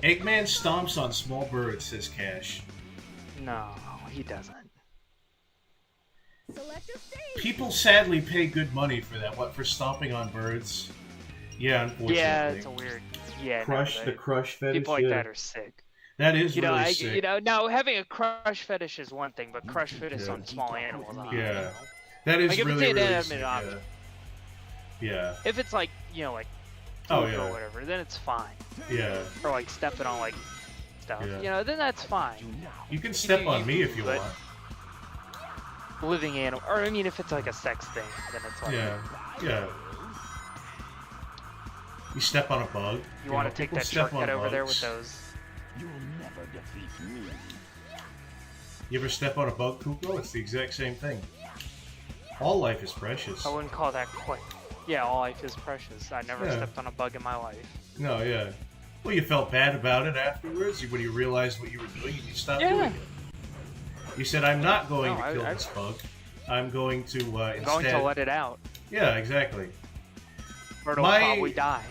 Eggman stomps on small birds, says Cash. No, he doesn't. People sadly pay good money for that. What, for stomping on birds? Yeah, unfortunately. Yeah, it's a weird. Yeah, Crush, no, the crush fetish. people like yeah. that are sick. That is You know, really sick. you know, now having a crush fetish is one thing, but crush fetish Yeah. on small animals. Yeah. That is Like, if it's really, really inanimate sick. object. Yeah. If it's like, you know, like Oh, poop yeah. or whatever, then it's fine. Yeah. Or like stepping on like stuff, Yeah. you know, then that's fine. You can step on me if you but want. Living animal, or I mean, if it's like a sex thing, then it's like Yeah. Yeah. You step on a bug. you want know, to take people that step shortcut on over there with bugs. those You'll never defeat me. You ever step on a bug, Kuko? It's the exact same thing. All life is precious. I wouldn't call that quite. Yeah, all life is precious. I never Yeah. stepped on a bug in my life. No, yeah. Well, you felt bad about it afterwards when you realized what you were doing and you stopped Yeah. doing it. You said, I'm not going No, to kill I- this bug. I'm going to I'm instead... going to let it out. Yeah, exactly. Or it'll probably die.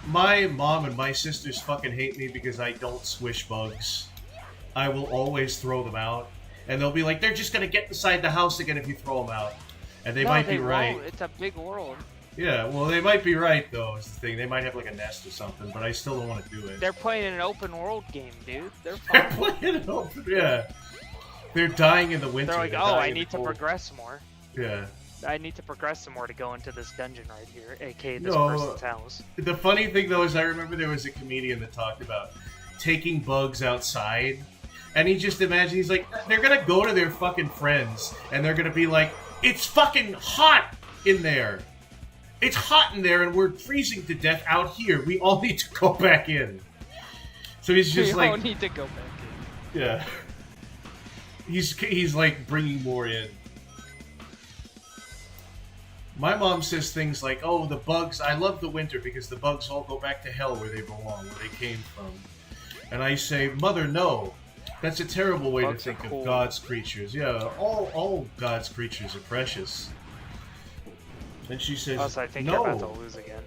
My mom and my sisters fucking hate me because I don't swish bugs. I will always throw them out. And they'll be like, they're just going to get inside the house again if you throw them out. And they No, might be right. won't. It's a big world. Yeah, well, they might be right, though, is the thing. They might have, like, a nest or something, but I still don't want to do it. They're playing an open world game, dude. They're They're fine. playing it open, yeah. They're dying in the winter. They're like, They're oh, dying I in the need to cold." progress more. Yeah. I need to progress some more to go into this dungeon right here, aka this No, person's house. The funny thing, though, is I remember there was a comedian that talked about taking bugs outside, and he just imagined, he's like, they're gonna go to their fucking friends, and they're gonna be like, it's fucking hot in there. It's hot in there, and we're freezing to death out here. We all need to go back in. So he's just We all like, need to go back in. yeah. He's like bringing more in. My mom says things like, oh, the bugs, I love the winter because the bugs all go back to hell where they belong, where they came from. And I say, Mother, no. That's a terrible way Bugs to are think cool. of God's creatures. Yeah, all God's creatures are precious. And she says, Also, I think no, you're about to lose again.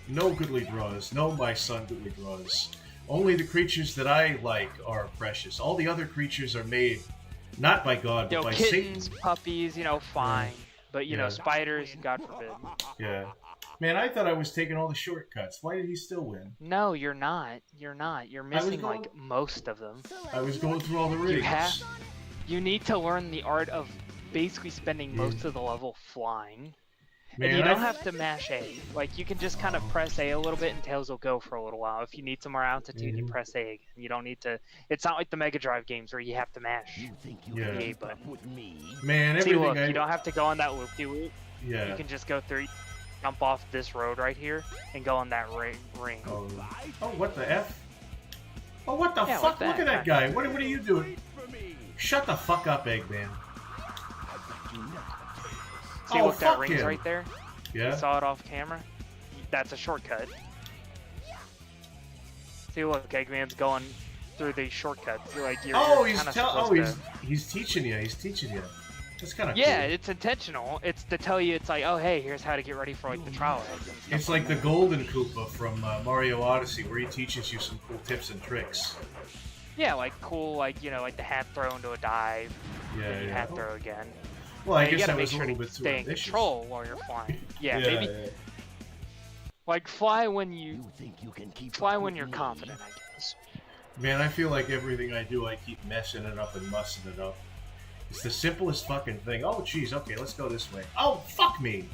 no goodly draws, no my son goodly draws. Only the creatures that I like are precious. All the other creatures are made not by God, but You know, by kittens, Satan. puppies, you know, fine. But, you Yeah. know, spiders, God forbid. Yeah. Man, I thought I was taking all the shortcuts. Why did he still win? No, you're not. You're not. You're was missing, going- like, most of them. I was going through all the rings. You need to learn the art of basically spending most of the level flying. Man, and you don't I- have to mash A. Like, you can just kind of press A a little bit and Tails will go for a little while. If you need some more altitude, you press A again. You don't need to... It's not like the Mega Drive games where you have to mash Yeah. the A button. Man, See, everything look, I... you don't have to go on that loop-de-loop. Yeah. You can just go through, jump off this road right here, and go on that ring. Oh, what the F? Oh, what the Yeah, fuck? like Look at that guy. What are you doing? Shut the fuck up, Eggman. See, Oh, look, that fuck ring's him. right there? Yeah? You saw it off camera? That's a shortcut. See, look, Eggman's going through these shortcuts. Like, you're He's kinda supposed to... he's teaching you. He's teaching you. That's kind of Yeah, cool. it's intentional. It's to tell you, it's like, oh, hey, here's how to get ready for, like, the trial eggs and stuff. It's like the Golden Koopa from Mario Odyssey, where he teaches you some cool tips and tricks. Yeah, like, cool, like, you know, like the hat throw into a dive. Yeah, then you yeah. hat throw again. Well, I And you guess gotta that make was a sure little to bit too stay in ambitious. control while you're flying. Yeah, Yeah, maybe... yeah. Like, fly when you're confident, I guess. Man, I feel like everything I do, I keep messing it up and mussing it up. It's the simplest fucking thing. Oh, jeez, okay, let's go this way. Oh, fuck me!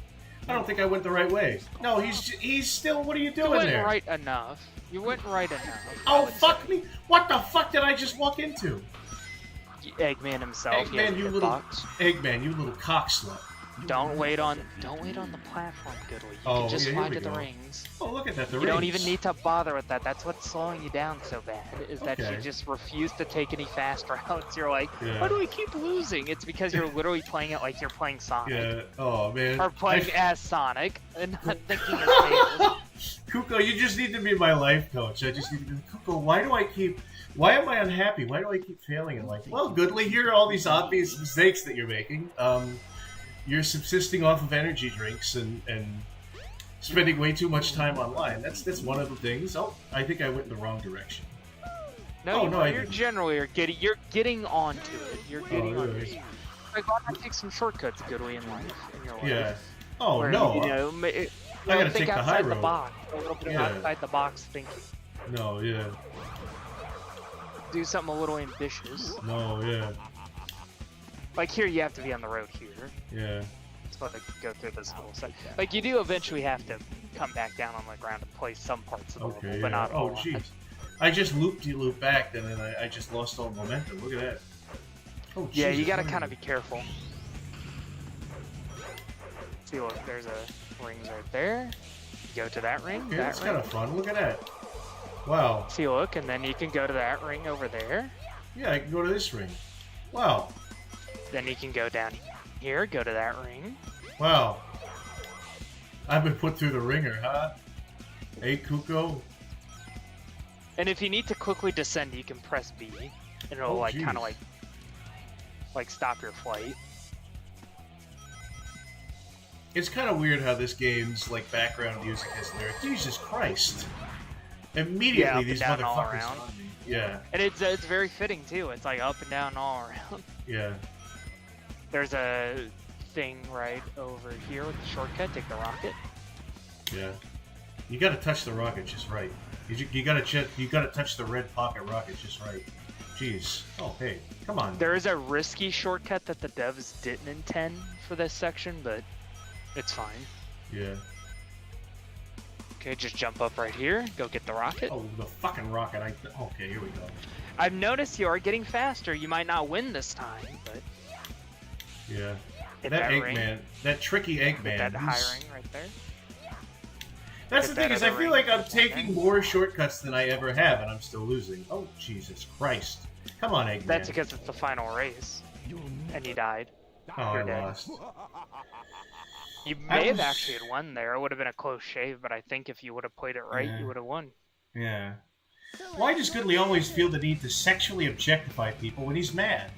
I don't think I went the right way. No, he's still. What are you doing You went there? right enough. You went right enough. Oh, fuck me! What the fuck did I just walk into? Eggman himself. he has Eggman, a you good little box. Eggman, you little cock slut. Don't wait on the platform, Goodly. You Oh, can just yeah, here fly we to the go. rings. Oh, look at that, the You don't rings. even need to bother with that. That's what's slowing you down so bad, is that Okay. you just refuse to take any fast routes. You're like, Yeah. why do we keep losing? It's because you're literally playing it like you're playing Sonic. Yeah. Oh man. Or playing as Sonic, and not thinking as Tails. Kuko, you just need to be my life coach. I just need to be Kuko. Why am I unhappy? Why do I keep failing in life? Well, Goodly, here are all these obvious mistakes that you're making. You're subsisting off of energy drinks and spending way too much time online. That's one of the things. Oh, I think I went in the wrong direction. No, Oh, no, I you're didn't. generally you're getting onto it. You're getting onto really? it. Like, why not take some shortcuts, Goodly, in life? In your life? Yeah. Oh Where, no. You know, I gotta think take the outside high the road. box. A little bit of Yeah. outside the box thinking. No, yeah. Do something a little ambitious. No, yeah. Like here, you have to be on the road here. Yeah. It's supposed to go through this whole set. Like you do eventually have to come back down on the ground and play some parts of the Okay, level, yeah. but not all. Oh, jeez. I just looped back, and then I just lost all momentum. Look at that. Oh, Yeah, you Jesus, gotta what kind am of be careful. See, look, there's a rings right there. You go to that ring. Yeah, that that's ring. kind of fun. Look at that. Wow. See, look, and then you can go to that ring over there. Yeah, I can go to this ring. Wow. Then you can go down here, go to that ring. Wow. I've been put through the ringer, huh? Hey, Kuko. And if you need to quickly descend, you can press B, and it'll Oh, kind of jeez. like stop your flight. It's kind of weird how this game's like background music has lyrics. Jesus Christ! Immediately Yeah, up and these down, all motherfuckers around. on me. Yeah, And it's very fitting too. It's like up and down all around. yeah. There's a thing right over here with the shortcut. Take the rocket. Yeah, you gotta touch the rocket just right. You gotta touch the red pocket rocket just right. Jeez. Oh hey, come on. There is a risky shortcut that the devs didn't intend for this section, but it's fine. Yeah. Okay, just jump up right here. Go get the rocket. Oh, the fucking rocket! Okay, here we go. I've noticed you are getting faster. You might not win this time, but Yeah. hit That ring. Eggman, that tricky Hit Eggman. that high he's- ring right there. That's Hit the thing that is, I other feel ring like I'm right taking there. more shortcuts than I ever have, and I'm still losing. Oh Jesus Christ! Come on, Eggman. That's because it's the final race, and you died. Oh, I You're dead. lost. You I may have was- actually had won there. It would have been a close shave, but I think if you would have played it right, Yeah. you would have won. Yeah. Why does Goodley always feel the need to sexually objectify people when he's mad?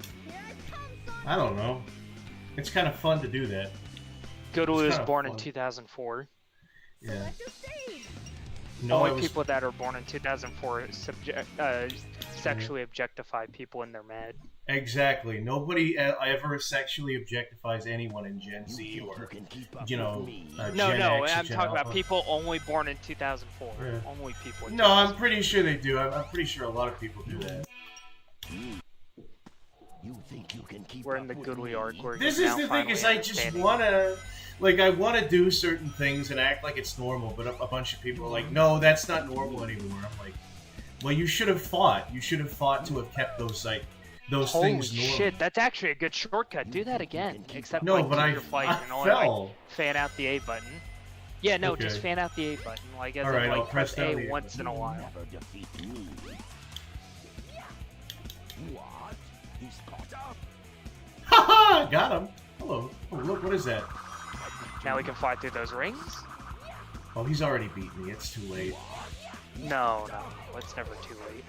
I don't know. It's kind of fun to do that. Goodley was kinda born in fun. 2004. Yeah. No, Only I was... people that are born in 2004 sexually objectify people when they're mad. Exactly. Nobody ever sexually objectifies anyone in Gen Z or, you know, No, Gen no, X or I'm Gen talking about Alpha. people only born in 2004. Yeah. Only people. In No, I'm pretty sure they do. I'm pretty sure a lot of people do that. We're in the Goodley arc. Where This he's is now the thing, finally is I just understanding. wanna, like, I wanna do certain things and act like it's normal, but a bunch of people are like, no, that's not normal anymore. I'm like, well, you should have fought. You should have fought to have kept those, like, those Holy things normal. shit, that's actually a good shortcut. Do that again. Except No, like but keep I- your flight I and only fell. like fan out the A button. Yeah, no, Okay. just fan out the A button. Like as Alright, in, I'll like press press down A the A once in a while. Haha! Got him! Hello. Oh, look, what is that? Now we can fly through those rings. Oh, he's already beat me. It's too late. No, it's never too late.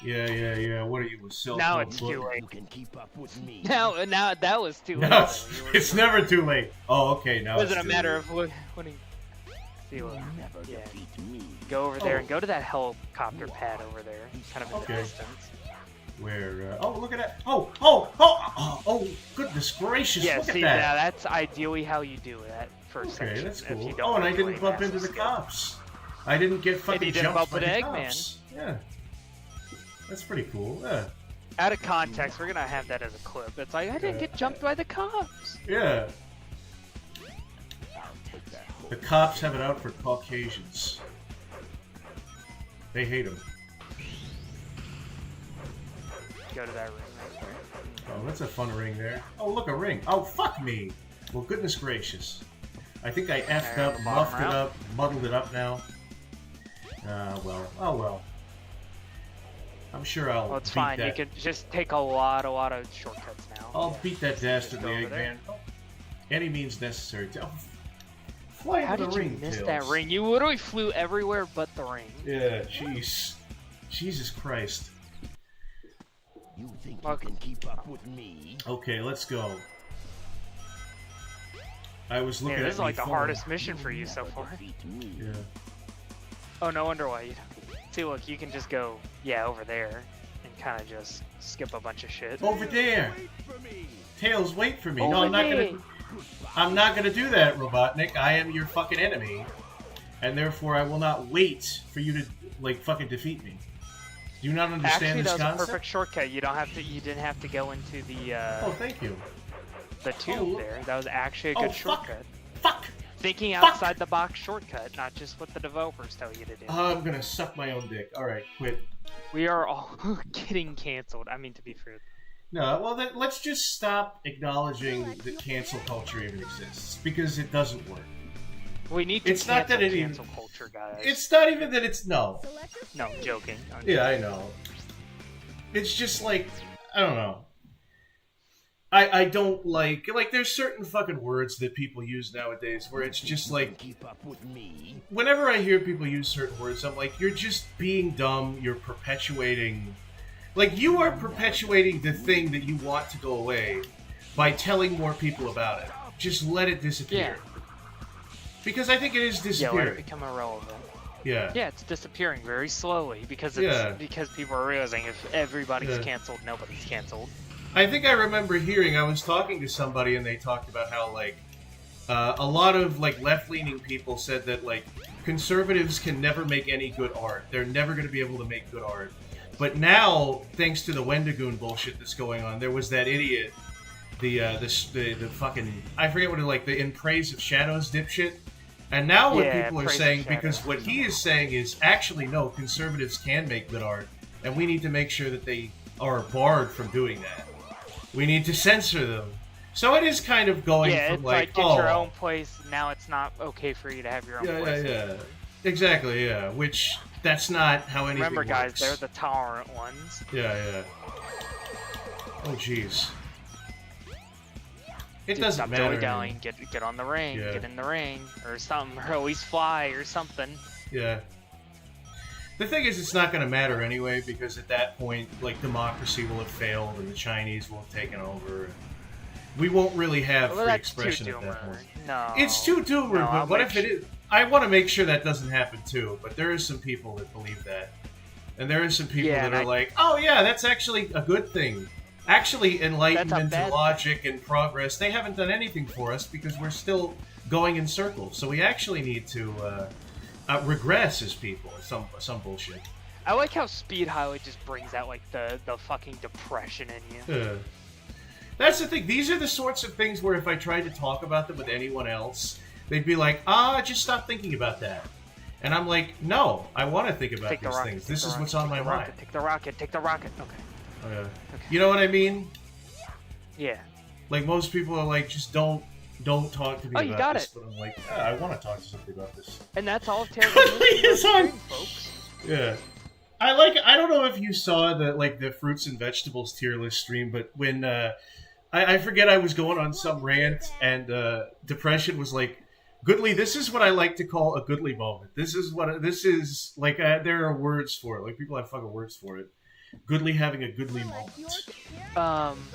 Yeah. What are you, a self? Now it's too late. You can keep up with me. Now that was too late. No, it's never too late. Oh, okay, now It it's wasn't a too matter late. of winning. See what? Never Yeah. defeat me. Go over there Oh. and go to that helicopter pad over there, kind of in Okay. the distance. Where, oh, look at that. Oh, goodness gracious, Yeah, look see, at that. now that's ideally how you do that first Okay, section. that's if cool. you don't Oh, and I have didn't really bump massive into the skill. cops. I didn't get fucking you didn't jumped bump by into the Eggman. cops. Yeah. That's pretty cool. Yeah. Out of context, we're gonna have that as a clip. It's like, I didn't get jumped by the cops. Yeah. The cops have it out for Caucasians. They hate them. Go to that ring right there. Oh, that's a fun ring there. Oh, look, a ring. Oh, fuck me. Well, goodness gracious. I think I effed There, up, the bottom muffed it route. up, muddled it up now. Well. Oh, well. I'm sure I'll Well, it's beat fine. that. You can just take a lot of shortcuts now. I'll beat that dastardly Go over there. Eggman. Any means necessary. Fly How into did the you ring, miss Tails. that ring? You literally flew everywhere but the ring. Yeah, jeez. Jesus Christ. You think you can keep up with me? Okay, let's go. I was looking Yeah, at this is like me the phone. hardest mission for you so far. Yeah. Oh, no wonder why you don't. See, look, you can just go, over there, and kind of just skip a bunch of shit. Over there. Tails, wait for me. No, Over I'm not there. gonna. I'm not gonna do that, Robotnik. I am your fucking enemy, and therefore I will not wait for you to like fucking defeat me. Do you not understand Actually, this that was a concept? perfect shortcut. You didn't have to go into the Oh, thank you. the tube Oh, there. That was actually a oh, good fuck. shortcut. Fuck. Thinking Fuck. outside the box shortcut, not just what the developers tell you to do. I'm gonna suck my own dick. All right, quit. We are all getting canceled. I mean, to be fair. No, well then let's just stop acknowledging that cancel culture even exists because it doesn't work. We need to It's not that cancel it even- cancel culture, guys. It's not that it even. We need to It's not that cancel it even. culture, guys. It's not even that it's no. No, I'm joking. Yeah, I know. It's just like I don't know. I don't like there's certain fucking words that people use nowadays where it's just like Keep up with me. whenever I hear people use certain words, I'm like, you're just being dumb. You're perpetuating, like you are perpetuating the thing that you want to go away by telling more people about it. Just let it disappear. Because I think it is Yeah, let disappearing. it become irrelevant. Yeah. Yeah, it's disappearing very slowly because it's because people are realizing if everybody's canceled, nobody's canceled. I think I remember hearing, I was talking to somebody and they talked about how, like, a lot of, like, left-leaning people said that, like, conservatives can never make any good art. They're never going to be able to make good art. But now, thanks to the Wendigoon bullshit that's going on, there was that idiot, the fucking, I forget what it, like, the In Praise of Shadows dipshit. And now what people are saying, because what he is saying is, actually, no, conservatives can make good art, and we need to make sure that they are barred from doing that. We need to censor them. So it is kind of going Yeah, from it's like, get oh, your own place, now it's not okay for you to have your own place. yeah. Exactly, yeah. Which, that's not how anything Remember, guys, works. they're the tolerant ones. Yeah. Oh, jeez. It Dude, doesn't stop matter. dilly-dallying, get on the ring, Yeah. get in the ring, or something, or at least fly, or something. Yeah. The thing is, it's not going to matter anyway, because at that point, like, democracy will have failed, and the Chinese will have taken over. We won't really have Well, free that's too expression at that doomer. point. No. It's too doomer, No, but I'll what make if it is? I want to make sure that doesn't happen too, but there is some people that believe that. And there are some people Yeah, that and are I- like, oh yeah, that's actually a good thing. Actually, enlightenment bad and logic and progress, they haven't done anything for us because we're still going in circles. So we actually need to regress as people, some bullshit. I like how Speed Highway just brings out, like, the fucking depression in you. Yeah. That's the thing. These are the sorts of things where if I tried to talk about them with anyone else, they'd be like, just stop thinking about that. And I'm like, no, I want to think about Take the these rocket, things. take This the is rocket, what's on take my the mind. rocket, take the rocket, take the rocket. Okay. You know what I mean? Yeah. Like, most people are like, just don't talk to me Oh, about you got this. it. But I'm like, I want to talk to somebody about this. And that's all terrible news on. folks. Yeah. I don't know if you saw the fruits and vegetables tier list stream, but when I forget, I was going on some rant and Depression was like, Goodly, this is what I like to call a Goodly moment. This is like there are words for it. Like, people have fucking words for it. Goodly having a Goodly moment.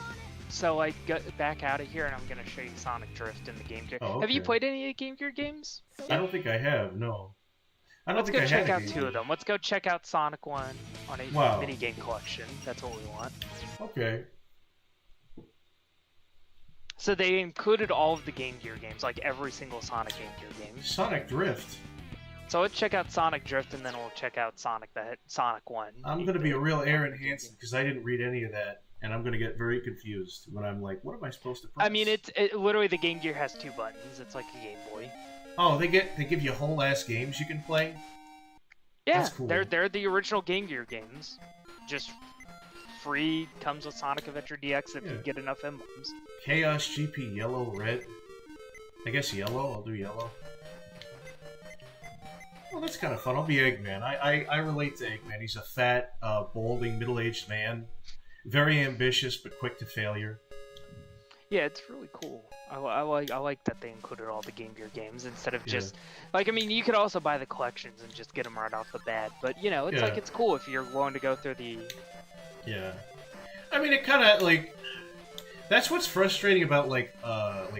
So, like, get back out of here, and I'm gonna show you Sonic Drift in the Game Gear. Oh, Have you okay. played any of the Game Gear games? I don't think I have, no. I don't Let's think go I check had a out Game two Gear. of them. Let's go check out Sonic 1 on a Wow. minigame collection. That's what we want. Okay. So they included all of the Game Gear games, like every single Sonic Game Gear game. Sonic Drift. So let's check out Sonic Drift, and then we'll check out Sonic 1. I'm going to be a real Aaron Hansen because I didn't read any of that, and I'm going to get very confused when I'm like, what am I supposed to press? I mean, it literally the Game Gear has 2 buttons. It's like a Game Boy. Oh, they give you whole ass games you can play? Yeah, That's cool. they're the original Game Gear games. Just free, comes with Sonic Adventure DX if you get enough emblems. Chaos GP yellow, red. I guess yellow. I'll do yellow. Well, that's kind of fun. I'll be Eggman. I relate to Eggman. He's a fat, balding, middle-aged man. Very ambitious, but quick to failure. Yeah, it's really cool. I like that they included all the Game Gear games instead of just like, I mean, you could also buy the collections and just get them right off the bat, but you know, it's like, it's cool if you're willing to go through the. Yeah, I mean, it kind of like that's what's frustrating about like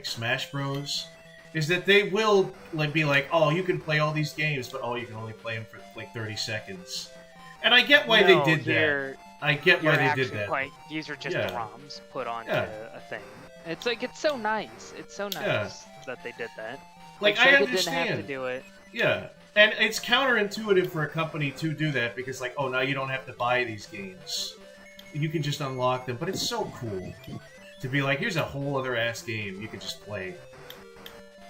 Smash Bros. Is that they will like be like, oh, you can play all these games, but you can only play them for like 30 seconds. And I get why they did that. I get why they did that. These are just ROMs put onto a thing. It's like, it's so nice. It's so nice that they did that. Like, Sega I understand. didn't have to do it. Yeah, and it's counterintuitive for a company to do that because, like, oh, now you don't have to buy these games. You can just unlock them, but it's so cool to be like, here's a whole other ass game you can just play.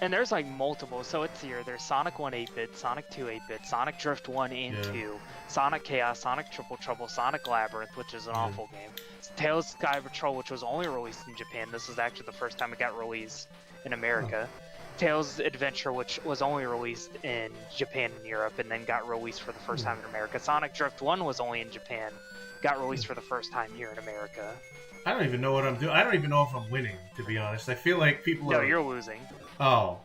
And there's like multiple, so it's here. There's Sonic 1 8-bit, Sonic 2 8-bit, Sonic Drift 1 and 2, Sonic Chaos, Sonic Triple Trouble, Sonic Labyrinth, which is an awful game, Tales of Sky Patrol, which was only released in Japan. This is actually the first time it got released in America. Tails Adventure, which was only released in Japan and Europe, and then got released for the first time in America. Sonic Drift 1 was only in Japan, got released for the first time here in America. I don't even know what I'm doing. I don't even know if I'm winning, to be honest. I feel like people No, are... you're losing. Oh.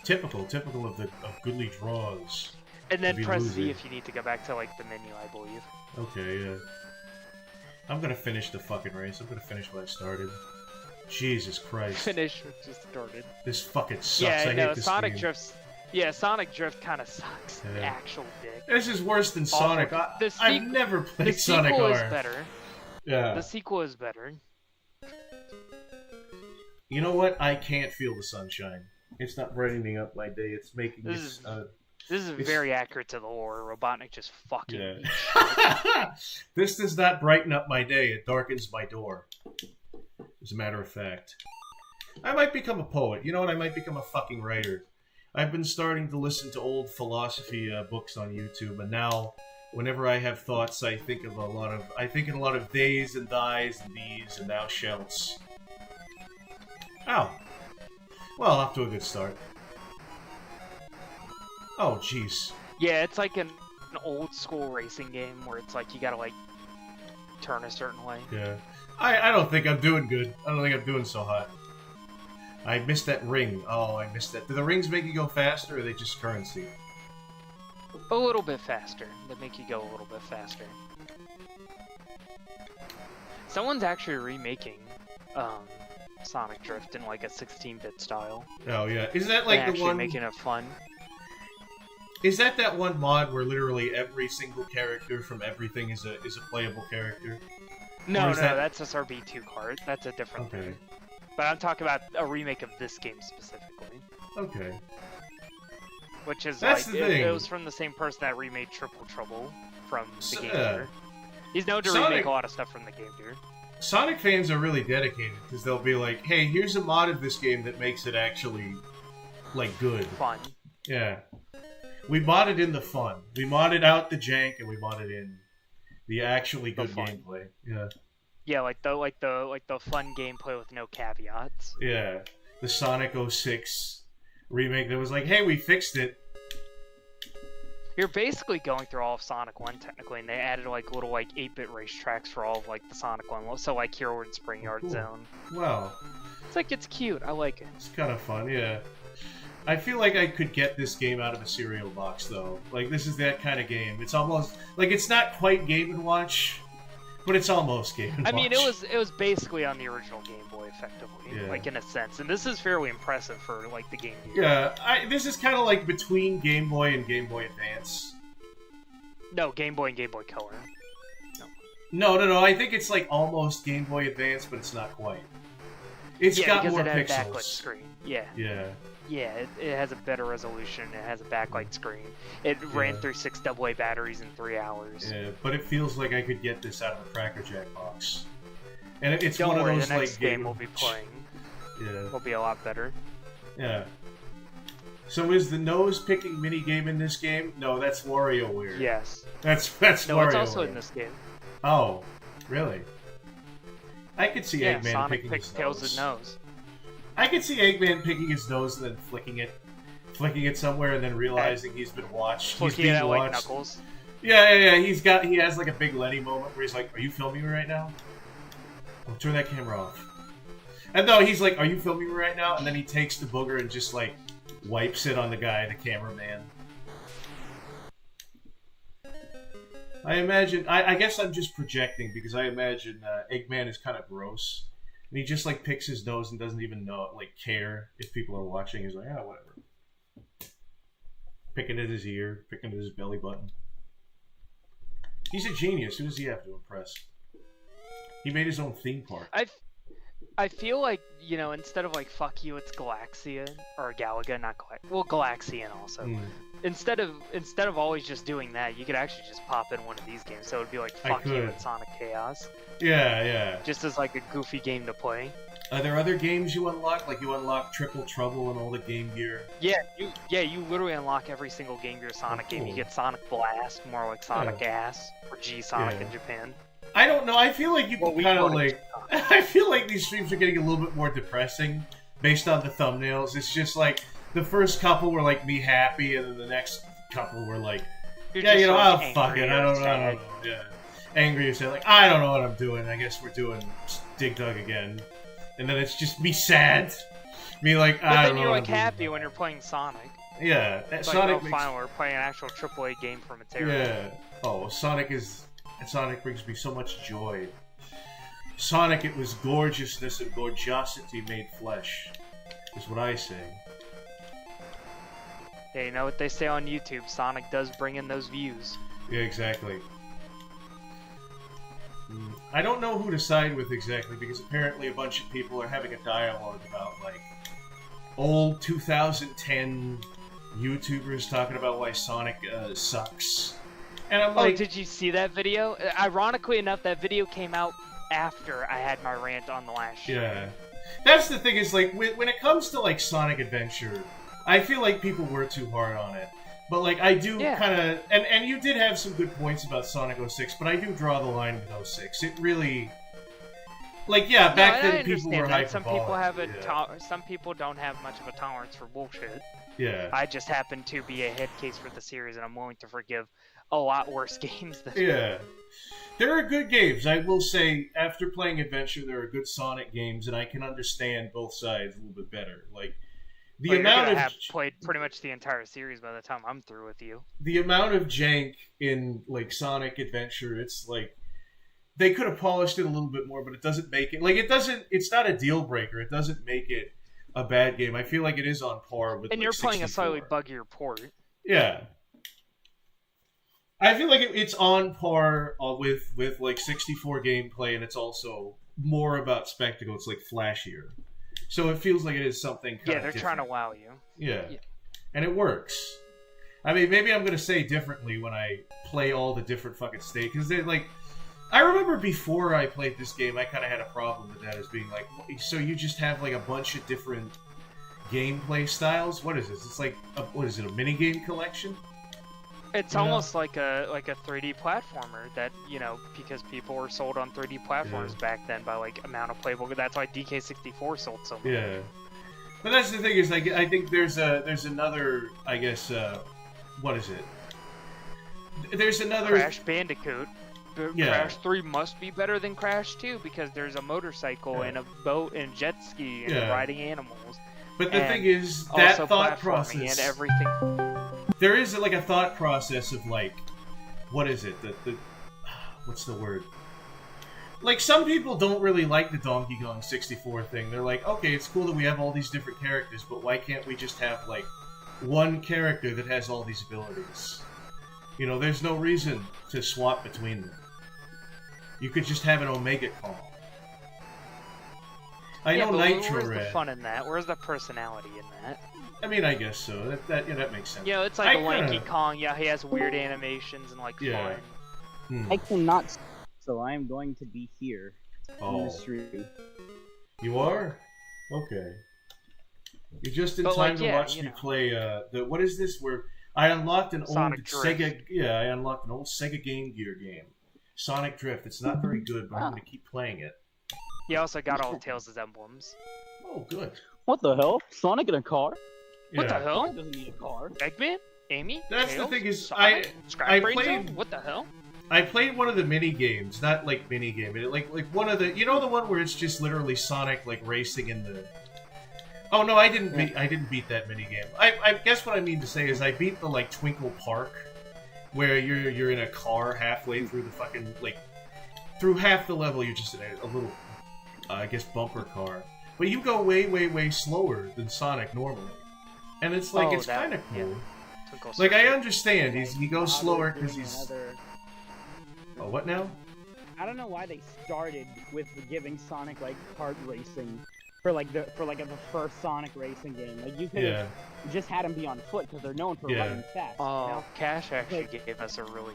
Typical of goodly draws. And then Be press losing. Z if you need to go back to, like, the menu, I believe. Okay, yeah. I'm gonna finish the fucking race. I'm gonna finish what I started. Jesus Christ. Finish what just started. This fucking sucks. Yeah, I no, hate this Sonic game. Drift's... Yeah, Sonic Drift kind of sucks. Yeah. Actual dick. This is worse than Awful. Sonic. I've never played Sonic The sequel R. is better. Yeah. The sequel is better. You know what? I can't feel the sunshine. It's not brightening up my day. It's making This this... is very accurate to the lore. Robotnik just fucking Yeah. This does not brighten up my day. It darkens my door. As a matter of fact. I might become a poet. You know what? I might become a fucking writer. I've been starting to listen to old philosophy books on YouTube, and now, whenever I have thoughts, I think in a lot of days and thys and these and thou shalts. Ow. Well, off to a good start. Oh, jeez. Yeah, it's like an old school racing game where it's like you gotta like turn a certain way. Yeah. I don't think I'm doing good. I don't think I'm doing so hot. I missed that ring. Oh, I missed that. Do the rings make you go faster, or are they just currency? A little bit faster. They make you go a little bit faster. Someone's actually remaking Sonic Drift in like a 16-bit style. Oh yeah, is that like and the one? making it fun? Is that one mod where literally every single character from everything is a playable character? No, Or no, is that... that's SRB2 card. That's a different Okay. thing. But I'm talking about a remake of this game specifically. Okay. Which is That's like, the thing. it was from the same person that remade Triple Trouble from the Game yeah. Gear. He's known to Sonic- remake a lot of stuff from the Game Gear. Sonic fans are really dedicated, because they'll be like, hey, here's a mod of this game that makes it actually, like, good. Fun. Yeah. We modded in the fun. We modded out the jank, and we modded in the actually good gameplay. Yeah. Yeah, like the fun gameplay with no caveats. Yeah. The Sonic 06 remake that was like, hey, we fixed it. You're basically going through all of Sonic 1 technically, and they added like little like 8-bit racetracks for all of like the Sonic 1. So like Hero and Spring Yard Cool. Zone. Wow. It's like it's cute. I like it. It's kind of fun, yeah. I feel like I could get this game out of a cereal box, though. Like, this is that kind of game. It's almost... Like, it's not quite Game & Watch, but it's almost Game & Watch. I mean, it was basically on the original Game Boy, effectively, Yeah. like in a sense. And this is fairly impressive for like the Game Gear. Yeah, this is kind of like between Game Boy and Game Boy Advance. No, Game Boy and Game Boy Color. No, I think it's like almost Game Boy Advance, but it's not quite. It's Yeah, got because more it had pixels. a backlit screen. Yeah. Yeah. Yeah, it has a better resolution. It has a backlight screen. It ran Yeah. through 6 AA batteries in 3 hours. Yeah, but it feels like I could get this out of a Cracker Jack box. And it's Don't one of worry, those the next like game we'll be playing Yeah. will be a lot better. Yeah. So is the nose picking mini game in this game? No, that's WarioWare. Yes. That's No, WarioWare. it's also in this game. Oh, really? I could see Yeah, Eggman Sonic picking picks his Tails' nose. I could see Eggman picking his nose and then flicking it somewhere, and then realizing he's been watched. He's Looking being at like watched. Knuckles. Yeah. He has like a big Lenny moment where he's like, "Are you filming me right now? Oh, turn that camera off." And no, he's like, "Are you filming me right now?" And then he takes the booger and just like wipes it on the guy, the cameraman. I imagine. I guess I'm just projecting because I imagine Eggman is kind of gross. And he just like picks his nose and doesn't even care if people are watching. He's like, oh, whatever. Picking at his ear, picking at his belly button. He's a genius. Who does he have to impress? He made his own theme park. I feel like, you know, instead of like fuck you, it's Galaxia or Galaga, not Galaxian also. Instead of always just doing that, you could actually just pop in one of these games. So it would be like fuck you and Sonic Chaos. Yeah. Just as like a goofy game to play. Are there other games you unlock? Like you unlock Triple Trouble and all the Game Gear? Yeah, you literally unlock every single Game Gear Sonic game. You get Sonic Blast, more like Sonic Ass, or G Sonic in Japan. I don't know. I feel like you can kind of like. I feel like these streams are getting a little bit more depressing based on the thumbnails. It's just like the first couple were like me happy, and then the next couple were like, You're yeah, just, you know, like, oh fuck it, angry I or don't sad. know, yeah, angry or sad, like I don't know what I'm doing. I guess we're doing Dig Dug again, and then it's just me sad, me like But I then don't know. you're what like I'm doing. happy when you're playing Sonic. Yeah, It's Sonic like, makes... fine, we're playing an actual AAA game from its era. Yeah. Oh, Sonic brings me so much joy. Sonic, it was gorgeousness and gorgeosity made flesh, is what I say. Yeah, you know what they say on YouTube, Sonic does bring in those views. Yeah, exactly. I don't know who to side with exactly, because apparently a bunch of people are having a dialogue about, like, old 2010 YouTubers talking about why Sonic sucks. And I'm like... Oh, did you see that video? Ironically enough, that video came out after I had my rant on the last show. Yeah. That's the thing, is, like, when it comes to, like, Sonic Adventure, I feel like people were too hard on it. But, like, I do kind of... And you did have some good points about Sonic 06, but I do draw the line with 06. It really... Like, yeah, back then people were hyperbolic. Some people have some people don't have much of a tolerance for bullshit. Yeah. I just happen to be a head case for the series, and I'm willing to forgive a lot worse games than... Yeah. There are good games. I will say, after playing Adventure, there are good Sonic games, and I can understand both sides a little bit better. Like, the amount of... have played pretty much the entire series by the time I'm through with you. The amount of jank in, like, Sonic Adventure, it's like... They could have polished it a little bit more, but it doesn't make it... Like, it doesn't... It's not a deal breaker. It doesn't make it a bad game. I feel like it is on par with, And like, you're playing a 64. slightly buggier port. Yeah. I feel like it's on par with like 64 gameplay, and it's also more about spectacle. It's like flashier, so it feels like it is something. Yeah, they're trying to wow you. Yeah, and it works. I mean, maybe I'm gonna say differently when I play all the different fucking states, because they're like. I remember before I played this game, I kind of had a problem with that, as being like, so you just have like a bunch of different gameplay styles. What is this? It's like what is it? A mini game collection? It's almost like a 3D platformer that, you know, because people were sold on 3D platforms back then by like amount of playable. That's why DK64 sold so much. Yeah, but that's the thing, is like I think there's another, I guess, what is it? There's another Crash Bandicoot. Crash 3 must be better than Crash 2 because there's a motorcycle and a boat and jet ski and riding animals. But the thing is, that also thought platforming process and everything. There is like a thought process of like, what is it? The what's the word? Like, some people don't really like the Donkey Kong 64 thing. They're like, okay, it's cool that we have all these different characters, but why can't we just have like one character that has all these abilities? You know, there's no reason to swap between them. You could just have an Omega Kong. I know Nitro where's Red. the fun in that? Where's the personality in that? I mean, I guess so. That makes sense. You know, it's like I a lanky kinda- Kong. Yeah, he has weird animations and like Yeah. fun. I cannot, so I am going to be here on Oh. the stream. You are? Okay. You're just in But, time like, to yeah, watch you me know. play the what is this? Where I unlocked an Sonic old Drift. Sega. Yeah, I unlocked an old Sega Game Gear game, Sonic Drift. It's not very good, but I'm going to keep playing it. He also got all Tails' emblems. Oh, good. What the hell? Sonic in a car? What the Yeah. hell? Doesn't need a car. Eggman? Amy? That's Tails? the thing is, Sonic? I Scrap played- Zone? What the hell? I played one of the mini games, not like mini game, like one of the, you know, the one where it's just literally Sonic like racing in the. Oh no, I didn't beat that mini game. I guess what I mean to say is I beat the like Twinkle Park, where you're in a car halfway through the fucking like through half the level you're just in a little I guess bumper car, but you go way slower than Sonic normally, and it's like it's kind of cool. Like, I understand he goes slower because he's. Oh, what now? I don't know why they started with giving Sonic like kart racing for the first Sonic racing game. Like, you could have just had him be on foot because they're known for running fast. Oh, you know? Cash actually gave us a really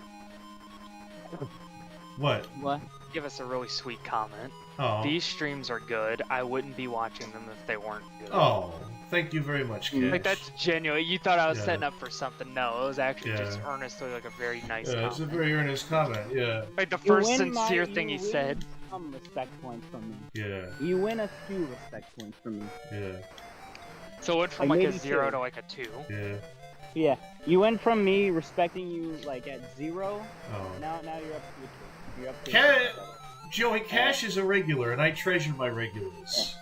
What? Give us a really sweet comment. Oh. These streams are good. I wouldn't be watching them if they weren't good. Oh, thank you very much, Cash. Like, that's genuine. You thought I was Yeah. setting up for something. No, it was actually just Yeah. earnestly like a very nice Yeah, comment. it's a very earnest comment. Yeah. Like the You first win, sincere my- thing he you win. said. some respect points from me. Yeah. You win a few respect points from me. Yeah. So it went from Like like a maybe 0 2. to like a 2. Yeah. Yeah, you went from me respecting you like at 0. Oh. Now you're up to a 2. You're up to Joey, Cash is a regular, and I treasure my regulars.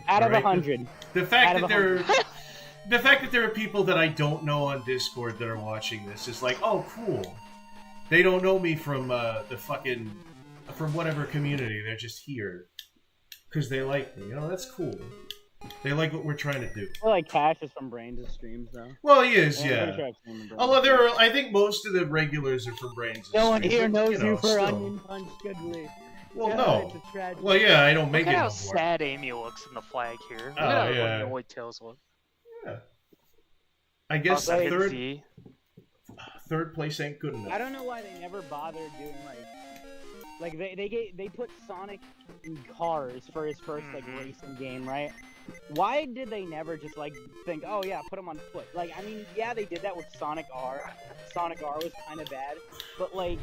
out of Alright? 100. The fact Out that of there, 100. the fact that there are people that I don't know on Discord that are watching this is like, oh, cool. They don't know me from from whatever community. They're just here because they like me. You know, that's cool. They like what we're trying to do. I feel like Cash is from Brains' streams though. Well, he is, I'm yeah. pretty sure I've seen him in Brains' Although streams. there are, I think most of the regulars are from Brains. No one here knows you know, you for still. Onion Punch Goodly. Well, God, no. it's a tragedy. Well, yeah, I don't make Look it at how no more. sad Amy looks in the flag here. Look Oh, at how yeah. annoyed Tails look. Yeah. I guess Also, I can third, see. third place ain't good enough. I don't know why they never bothered doing like they put Sonic in cars for his first like racing game, right? Why did they never just like think, oh yeah, put him on foot? Like, I mean, yeah, they did that with Sonic R. Sonic R was kind of bad, but like,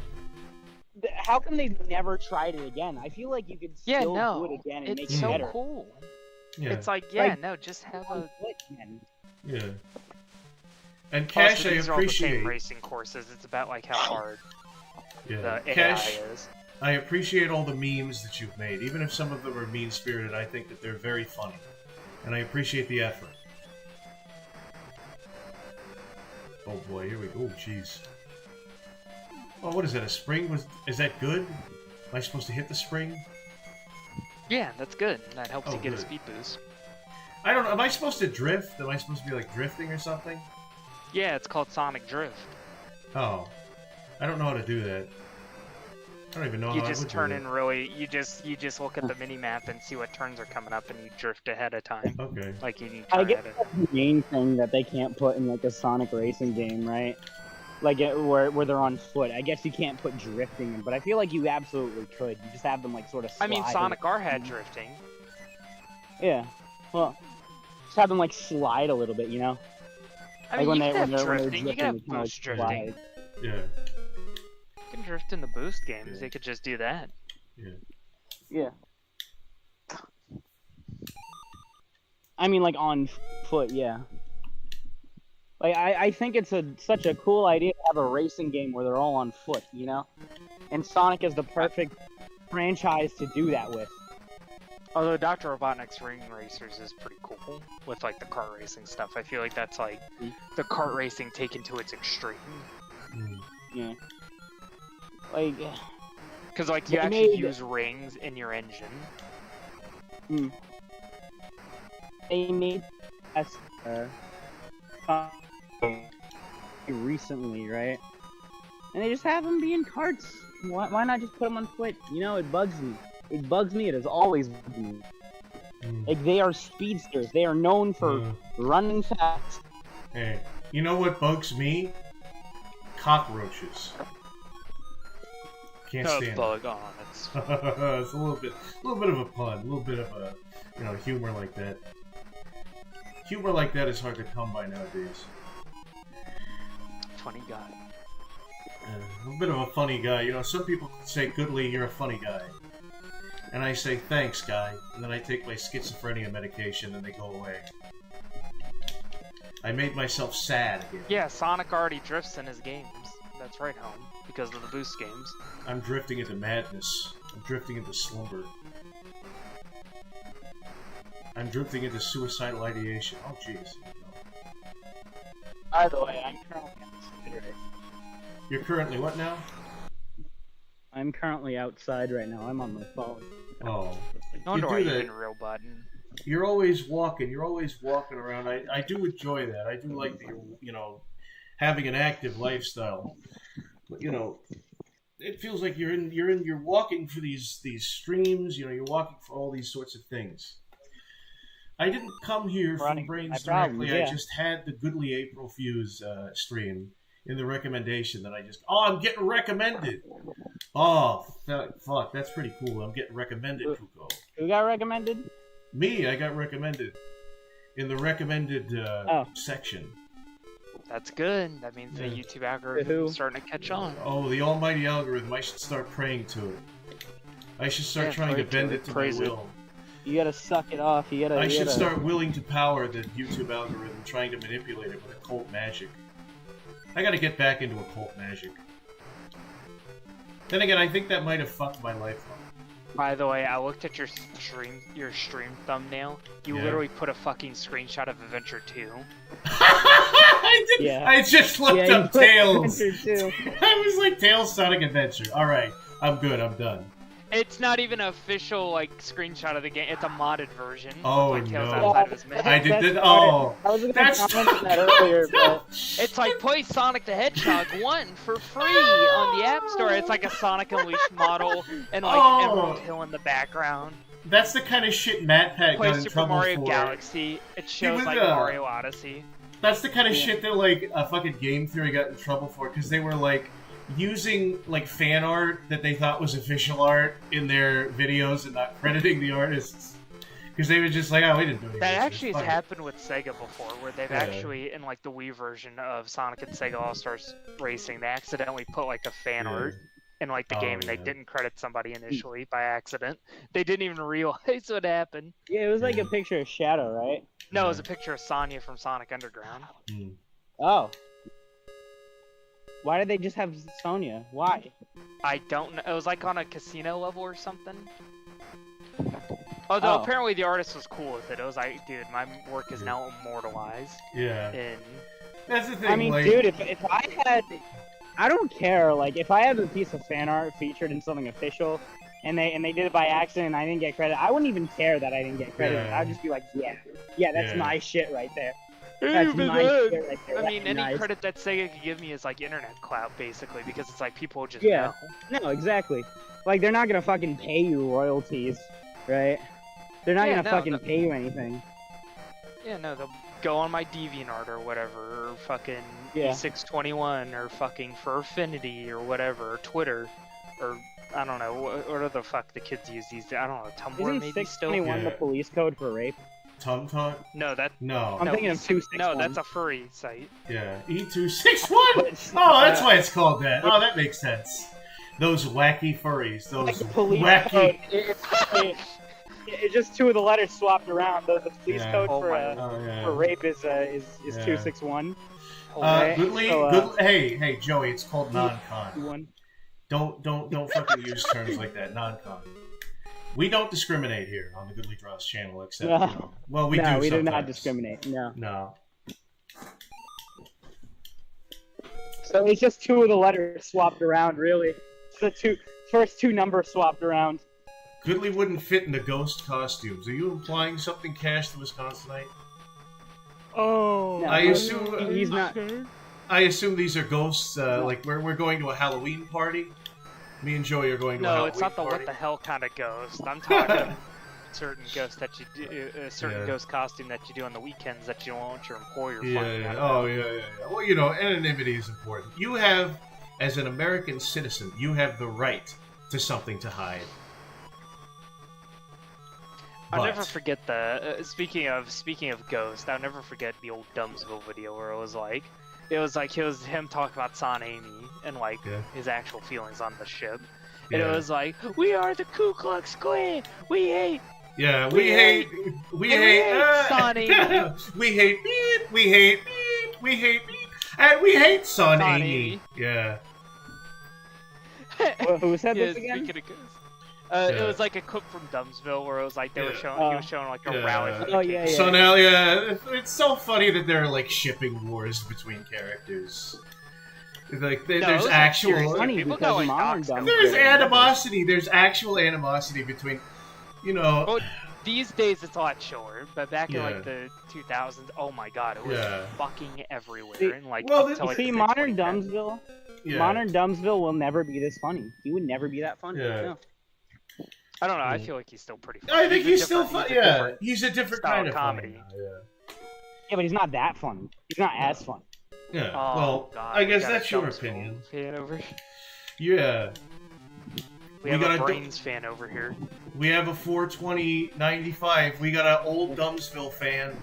how come they've never tried it again? I feel like you could Yeah, still no. do it again and It's make it so better. cool. Yeah. It's like, yeah, Like, no, just have on a... foot again. Yeah. And Cash, Also, I these are all the appreciate. same racing courses. It's about like how hard Yeah. the AI Cash, is. I appreciate all the memes that you've made. Even if some of them are mean-spirited, I think that they're very funny. And I appreciate the effort. Oh boy, here we go. Oh, jeez. Oh, what is that, a spring? Is that good? Am I supposed to hit the spring? Yeah, that's good. That helps Oh, you get a good. speed boost. I don't know. Am I supposed to drift? Am I supposed to be like drifting or something? Yeah, it's called Sonic Drift. Oh. I don't know how to do that. I don't even know You how I just would turn do in really. You just look at the mini map and see what turns are coming up, and you drift ahead of time. Okay. Like you I turn guess ahead. that's the main thing that they can't put in like a Sonic racing game, right? Like where they're on foot. I guess you can't put drifting in, but I feel like you absolutely could. You just have them like sort of. I mean, slide Sonic a- R had drifting. Yeah. Well, just have them like slide a little bit, you know? I Like mean, you when can have they're drifting. You can have they kinda, boost like, drifting. slide. Yeah. You can drift in the boost games. They could just do that. Yeah. Yeah. I mean, like on foot, yeah. Like I think it's such a cool idea to have a racing game where they're all on foot, you know? And Sonic is the perfect franchise to do that with. Although Dr. Robotnik's Ring Racers is pretty cool with like the kart racing stuff. I feel like that's like the kart racing taken to its extreme. Yeah. Like, Because like you They actually made- use rings in your engine. they made us recently, right? And they just have them be in carts. Why not just put them on foot? You know, it bugs me. It bugs me. It has always bugged me. Like, they are speedsters. They are known for running fast. Hey, you know what bugs me? Cockroaches. Can't No, stand bug it. on. It's It's a little bit of a pun, a little bit of a, humor like that. Humor like that is hard to come by nowadays. funny guy. A little bit of a funny guy. You know, some people say, Goodly, you're a funny guy. And I say, thanks, guy. And then I take my schizophrenia medication and they go away. I made myself sad again. Yeah, Sonic already drifts in his games. That's right, home. Because of the boost games. I'm drifting into madness. I'm drifting into slumber. I'm drifting into suicidal ideation. Oh, jeez. By the way, I'm currently outside right now. You're currently what now? I'm currently outside right now. I'm on my phone. Oh. No wonder why You you do that. even real button. You're always walking. You're always walking around. I do enjoy that. I do like the, having an active lifestyle. But, it feels like you're walking for these streams. You're walking for all these sorts of things. I didn't come here from Brains directly. I just had the Goodly April Fuse stream in the recommendation that I'm getting recommended. Oh, fuck, that's pretty cool. I'm getting recommended, Kuko. Who got recommended? Me, I got recommended in the recommended section. That's good. That means the Yeah. YouTube algorithm is starting to catch on. Oh, the almighty algorithm. I should start praying to it. I should start Yeah, trying to praise bend it, it to my praise it. will. You gotta suck it off. You gotta. I you should gotta- start willing to power the YouTube algorithm, trying to manipulate it with occult magic. I gotta get back into occult magic. Then again, I think that might have fucked my life up. By the way, I looked at your stream thumbnail. You Yeah. literally put a fucking screenshot of Adventure 2. I did. Yeah. I just looked Yeah, you up put Tails. Adventure 2. I was like, Tails Sonic Adventure. All right, I'm good. I'm done. It's not even an official like screenshot of the game. It's a modded version. Oh, Like Tails no. outside of his menu. I did. That's Did I oh, was gonna that's comment on that earlier, but It's like play Sonic the Hedgehog 1 for free on the App Store. It's like a Sonic Unleashed model and like Oh. Emerald Hill in the background. that's the kind of shit Matt Pat Play got in Super trouble Mario for. Galaxy. It shows was, like Mario Odyssey. That's the kind of shit that like a fucking Game Theory got in trouble for because they were like using like fan art that they thought was official art in their videos and not crediting the artists because they were just like, oh, we didn't do anything. That actually has happened with Sega before, where they've Yeah. actually, in like the Wii version of Sonic and Sega All-Stars Racing, they accidentally put like a fan Yeah. art in like the Oh, game, and they yeah. didn't credit somebody initially by accident. They didn't even realize what happened. yeah, it was like a picture of Shadow, right? No, it was a picture of Sonya from Sonic Underground. Hmm. Oh. Why did they just have Sonya? Why? I don't know. It was like on a casino level or something. Although Oh. apparently the artist was cool with it. It was like, dude, my work is now immortalized Yeah, in. that's the thing. I mean, like, dude, if I had, I don't care. Like, if I had a piece of fan art featured in something official, and they did it by accident, and I didn't get credit, I wouldn't even care that I didn't get credit. Yeah. I'd just be like, yeah, that's Yeah. my shit right there. Hey, That's my man. shit right there. I mean, That's any nice. credit that Sega could give me is like internet clout, basically, because it's like people just Yeah. know. No, exactly. Like, they're not gonna fucking pay you royalties, right? They're not Yeah, gonna no, fucking no. pay you anything. Yeah, no, they'll go on my DeviantArt or whatever, or fucking Yeah. E621, or fucking for Affinity, or whatever, or Twitter, or I don't know, what the fuck the kids use these days. I don't know, Tumblr Isn't maybe 621 Yeah. the police code for rape? Tum Tum? No, that. No. I'm no, thinking of E6 261. No, that's a furry site. Yeah, E261. Oh, that's why it's called that. Oh, that makes sense. Those wacky furries. Those Like the police wacky. code. It's just two of the letters swapped around. The police Yeah. code Oh for my Oh yeah. for rape is Yeah. 261. Goodly, So, good. Hey, Joey, it's called non-con. One. Don't fucking use terms like that. Non-con. We don't discriminate here on the Goodly Draws channel, except No. you know, well, we no, do. we do not sometimes. discriminate. No. No. So it's just two of the letters swapped around, really. It's the first two numbers swapped around. Goodly wouldn't fit in the ghost costumes. Are you implying something, Cash the Wisconsinite? Oh, No, I assume he's not. I assume these are ghosts. Like we're going to a Halloween party. Me and Joey are going to a No, Halloween it's not the party. what the hell kind of ghost. I'm talking certain ghost that you do, a certain Yeah. ghost costume that you do on the weekends that you don't want your employer Yeah, finding yeah. out Oh, about. yeah. Well, you know, anonymity is important. You have, as an American citizen, you have the right to something to hide. I'll But- never forget the speaking of ghosts. I'll never forget the old Dumbsville video where it was like him talking about Son Amy and like Yeah. his actual feelings on the ship, and Yeah. it was like, "We are the Ku Klux Klan. We hate." Yeah, We we hate Son Amy. we hate beep, we hate beep, we hate beep, and we hate Son Son Amy. Amy. Yeah. Who said Yeah, this again? speaking of ghosts. Yeah. It was like a clip from Dumbsville where it was like they were Yeah. showing he was showing like a Yeah. rally. For the Oh, kids. yeah, yeah. So now, yeah, it's so funny that there are like shipping wars between characters. Like No, there's those are actual. serious. Funny People because go like modern dogs now. Dumbsville- There's animosity. There's actual animosity between, you know. Well, these days it's a lot chiller, but back in Yeah. like the 2000s, oh my god, it was Yeah. fucking everywhere. See- and like, well, up this- to, like, See, the modern 2010s. Dumbsville, Yeah. modern Dumbsville will never be this funny. He would never be that funny. Yeah. No. I don't know. I feel like he's still pretty. Funny. I think he's still different- fun. he's a Yeah, different he's a different style kind of comedy. funny now, yeah. Yeah, but he's not that funny. He's not as funny. Yeah. Oh, well, God, I we guess got a that's your Dumbsville opinion. Fan over here. Yeah. We have a got Brains fan over here. We have a 42095. We got an old Dumbsville fan.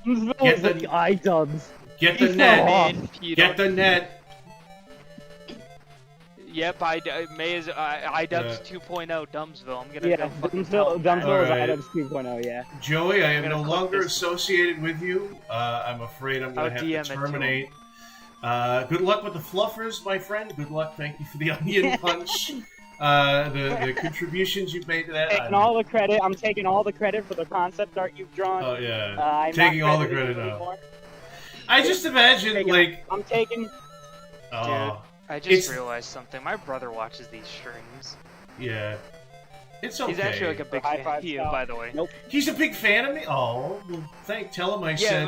Dumbsville Get is the- like iDubbbz. Get the He's net. so Man, Pete, Get the net. Yep, iDubbbz 2.0 Dumbsville. I'm gonna Yeah, go fucking tell Dumbsville him is Alright. iDubbbz 2.0, yeah. Joey, I am I'm no gonna click longer this. associated with you. I'm afraid I'm going I'll to DM have it to to him. terminate. Good luck with the fluffers, my friend. Good luck. Thank you for the onion punch. The contributions you've made to that. Taking all the credit. I'm taking all the credit for the concept art you've drawn. Oh yeah, I'm taking not all the credited credit now. anymore. I just imagine Taking- like, I'm taking. oh, I just it's- realized something. My brother watches these streams. yeah, it's okay. He's actually like a big High fan five of you, style. by the way. Nope. He's a big fan of me. Oh, well, tell him I Yeah, said.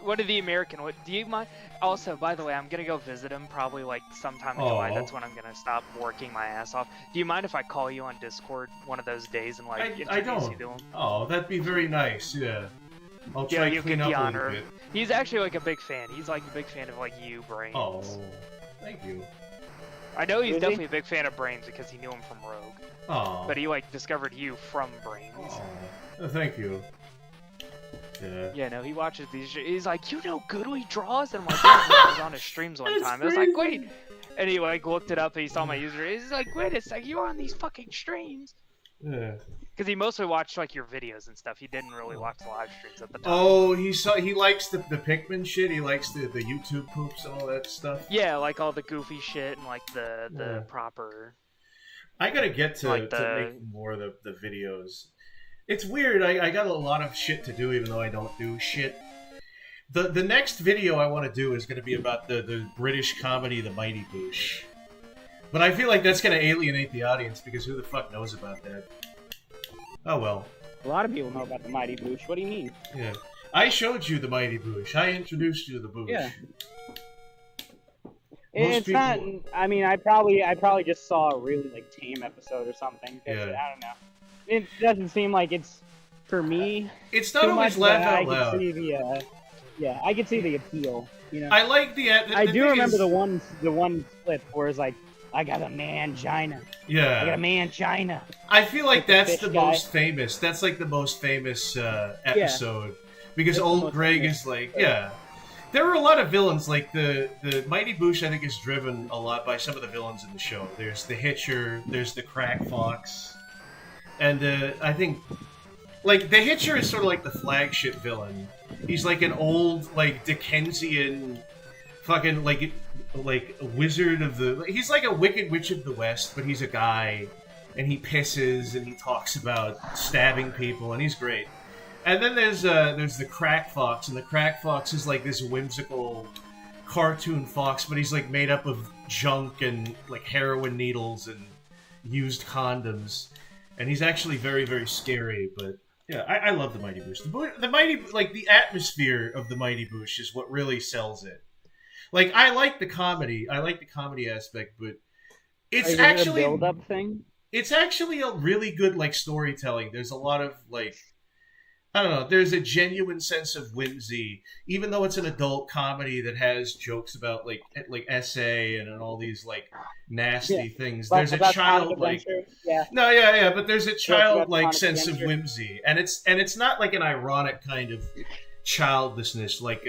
one of the American. What do you mind? Also, by the way, I'm gonna go visit him probably like sometime in July. Aw. That's when I'm gonna stop working my ass off. Do you mind if I call you on Discord one of those days and like I introduce you don't. to him? Oh, that'd be very nice. Yeah, I'll try to you clean get up the a honor. little bit. He's actually like a big fan. He's like a big fan of like you, Brains. Oh, thank you. I know he's Is he? definitely a big fan of Brains because he knew him from Rogue. Oh, But he like discovered you from Brains. thank you. Yeah. Yeah, no, he watches these. He's like, you know, Goodly draws, and I'm like, yeah, I was on his streams one That's time. I was like, crazy. wait, and he like looked it up and he saw my user. He's like, wait a sec, you're on these fucking streams. Yeah. Because he mostly watched like your videos and stuff. He didn't really watch the live streams at the time. Oh, he likes the Pikmin shit. He likes the YouTube poops and all that stuff. Yeah, like all the goofy shit and like the Yeah. proper. I gotta get to, Like to the- make more of the videos. It's weird. I got a lot of shit to do, even though I don't do shit. The next video I want to do is going to be about the British comedy The Mighty Boosh. But I feel like that's going to alienate the audience because who the fuck knows about that? Oh well. A lot of people know about the Mighty Boosh. What do you mean? Yeah. I showed you the Mighty Boosh. I introduced you to the Boosh. Yeah. Most It's not. people- I mean, I probably just saw a really like tame episode or something. 'Cause, Yeah. I don't know. It doesn't seem like it's for me. It's not too always much, laugh but out I loud. can see the. Yeah, I can see the appeal. You know. I like the I do thing remember is- the one clip where it's like, I got a mangina. Yeah. I got a mangina. I feel like that's fish the guy. most famous. That's like the most famous episode because That's the old most Greg famous. is like, yeah. There are a lot of villains. Like the Mighty Boosh, I think, is driven a lot by some of the villains in the show. There's the Hitcher. There's the Crack Fox, and I think like the Hitcher is sort of like the flagship villain. He's like an old like Dickensian fucking like wizard of the. He's like a Wicked Witch of the West, but he's a guy, and he pisses and he talks about stabbing people, and he's great. And then there's the Crack Fox, and the Crack Fox is like this whimsical cartoon fox, but he's like made up of junk and like heroin needles and used condoms, and he's actually very, very scary. But yeah, I love the Mighty Boosh. The Mighty, like the atmosphere of the Mighty Boosh is what really sells it. Like I like the comedy aspect, but it's Is it actually a build-up thing. it's actually a really good like storytelling. There's a lot of like I don't know. There's a genuine sense of whimsy, even though it's an adult comedy that has jokes about like essay and all these like nasty things. There's a About childlike, Sonic Adventure, yeah. no, yeah, but there's a childlike Sonic sense of Adventure. whimsy, and it's not like an ironic kind of childlessness like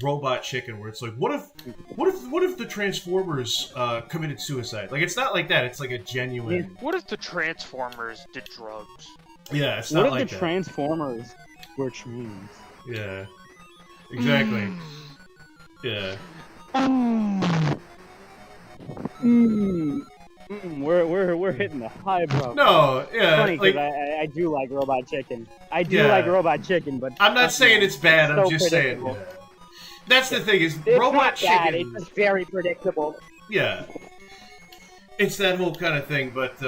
Robot Chicken, where it's like, what if the Transformers committed suicide? Like it's not like that. It's like a genuine. What if the Transformers did drugs? Yeah, it's What not if like the that. Transformers were trains? Yeah, exactly. Yeah. We're hitting the high, bro. No, yeah, Funny because like- I do like Robot Chicken. I do Yeah. like Robot Chicken, but I'm not saying it's bad. I'm so just saying. predictable. Yeah. That's the thing is It's Robot not bad, Chicken. It's just very predictable. Yeah. It's that whole kind of thing, but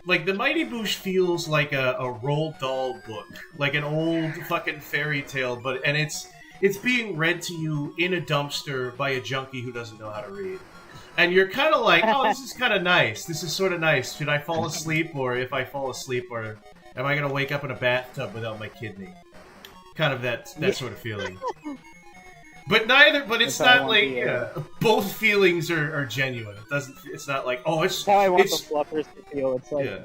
like the Mighty Boosh feels like a Roald Dahl book, like an old fucking fairy tale, but it's being read to you in a dumpster by a junkie who doesn't know how to read. And you're kind of like, oh, this is kind of nice. This is sort of nice. Should I fall asleep, or if I fall asleep, or am I gonna wake up in a bathtub without my kidney? Kind of that sort of feeling. But it's That's how I not want like the, both feelings are genuine. It's not like, oh, it's That's how I want it's the Fluffers to feel. It's like yeah.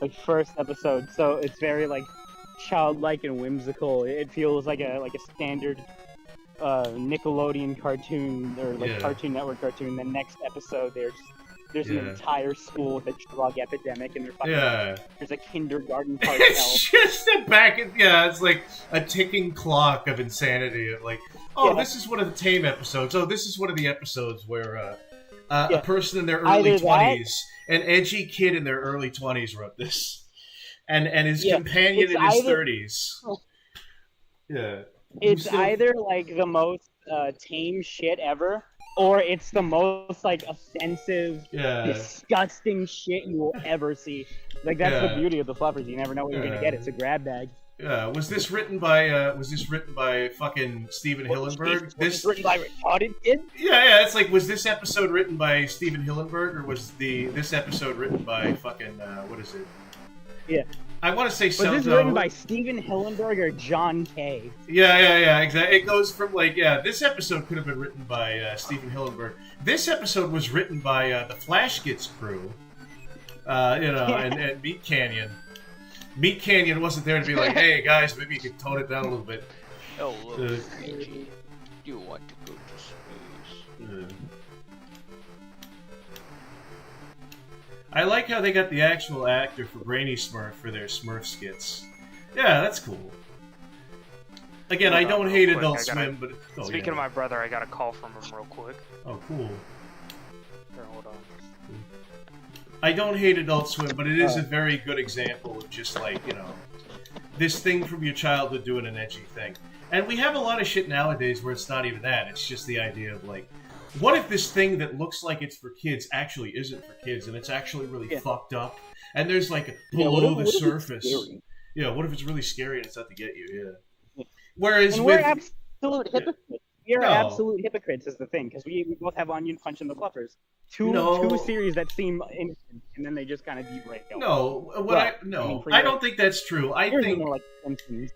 like first episode, so it's very like childlike and whimsical. It feels like a standard Nickelodeon cartoon or like Yeah. Cartoon Network cartoon. The next episode, they're just There's an Yeah. entire school with a drug epidemic, and Yeah. there's a kindergarten cartel. It's just a it's like a ticking clock of insanity. Of like, oh, Yeah. this is one of the tame episodes. Oh, this is one of the episodes where a Yeah. person in their Either early that- 20s, an edgy kid in their early 20s wrote this, and his Yeah. companion It's in his either- 30s. Yeah. It's Still- either like the most tame shit ever, or it's the most like offensive, Yeah. disgusting shit you will ever see. Like that's Yeah. the beauty of the fluffers. You never know what you're gonna get. It's a grab bag. Yeah, was this written by fucking Steven Hillenburg? This written by retarded kid. Yeah, it's like, was this episode written by Steven Hillenburg, or was this episode written by fucking what is it? Yeah. I want to say Was something. this written by Steven Hillenburg or John Kay? Yeah, exactly. It goes from like, this episode could have been written by Steven Hillenburg. This episode was written by the Flash Gets crew, and Meat Canyon. Meat Canyon wasn't there to be like, hey guys, maybe you could tone it down a little bit. Oh, look, Angie, you want to go to space? I like how they got the actual actor for Brainy Smurf for their Smurf skits. Yeah, that's cool. Again, I don't hate Real quick, Adult I gotta- Swim, but Speaking of my brother, I got a call from him real quick. Oh, cool. Here, hold on. I don't hate Adult Swim, but it is a very good example of just like, this thing from your childhood doing an edgy thing. And we have a lot of shit nowadays where it's not even that. It's just the idea of like, what if this thing that looks like it's for kids actually isn't for kids, and it's actually really fucked up? And there's like below the surface. Yeah, what if it's really scary and it's out to get you? Yeah. Whereas And with we're absolute hypocrites. We are No. absolute hypocrites, is the thing, because we both have Onion Punch and the Fluffers. Two series that seem innocent, and then they just kind of derail. No, for I your- don't think that's true. I yours are think more like Simpsons.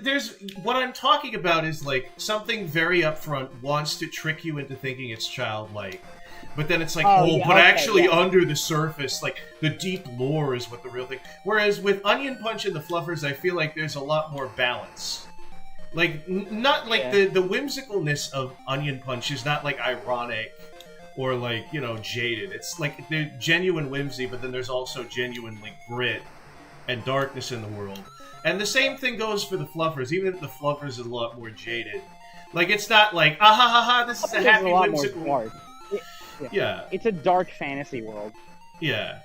there's what I'm talking about is like something very upfront wants to trick you into thinking it's childlike, but then it's like, but actually under the surface, like the deep lore is what the real thing. Whereas with Onion Punch and the Fluffers, I feel like there's a lot more balance. Like not like the whimsicalness of Onion Punch is not like ironic or like jaded. It's like they're genuine whimsy, but then there's also genuine like grit and darkness in the world. And the same thing goes for the Fluffers, even if the Fluffers is a lot more jaded. Like, it's not like, ah ha ha ha, this is a Fluffers happy, a lot more whimsical... dark. Yeah. It's a dark fantasy world. Yeah.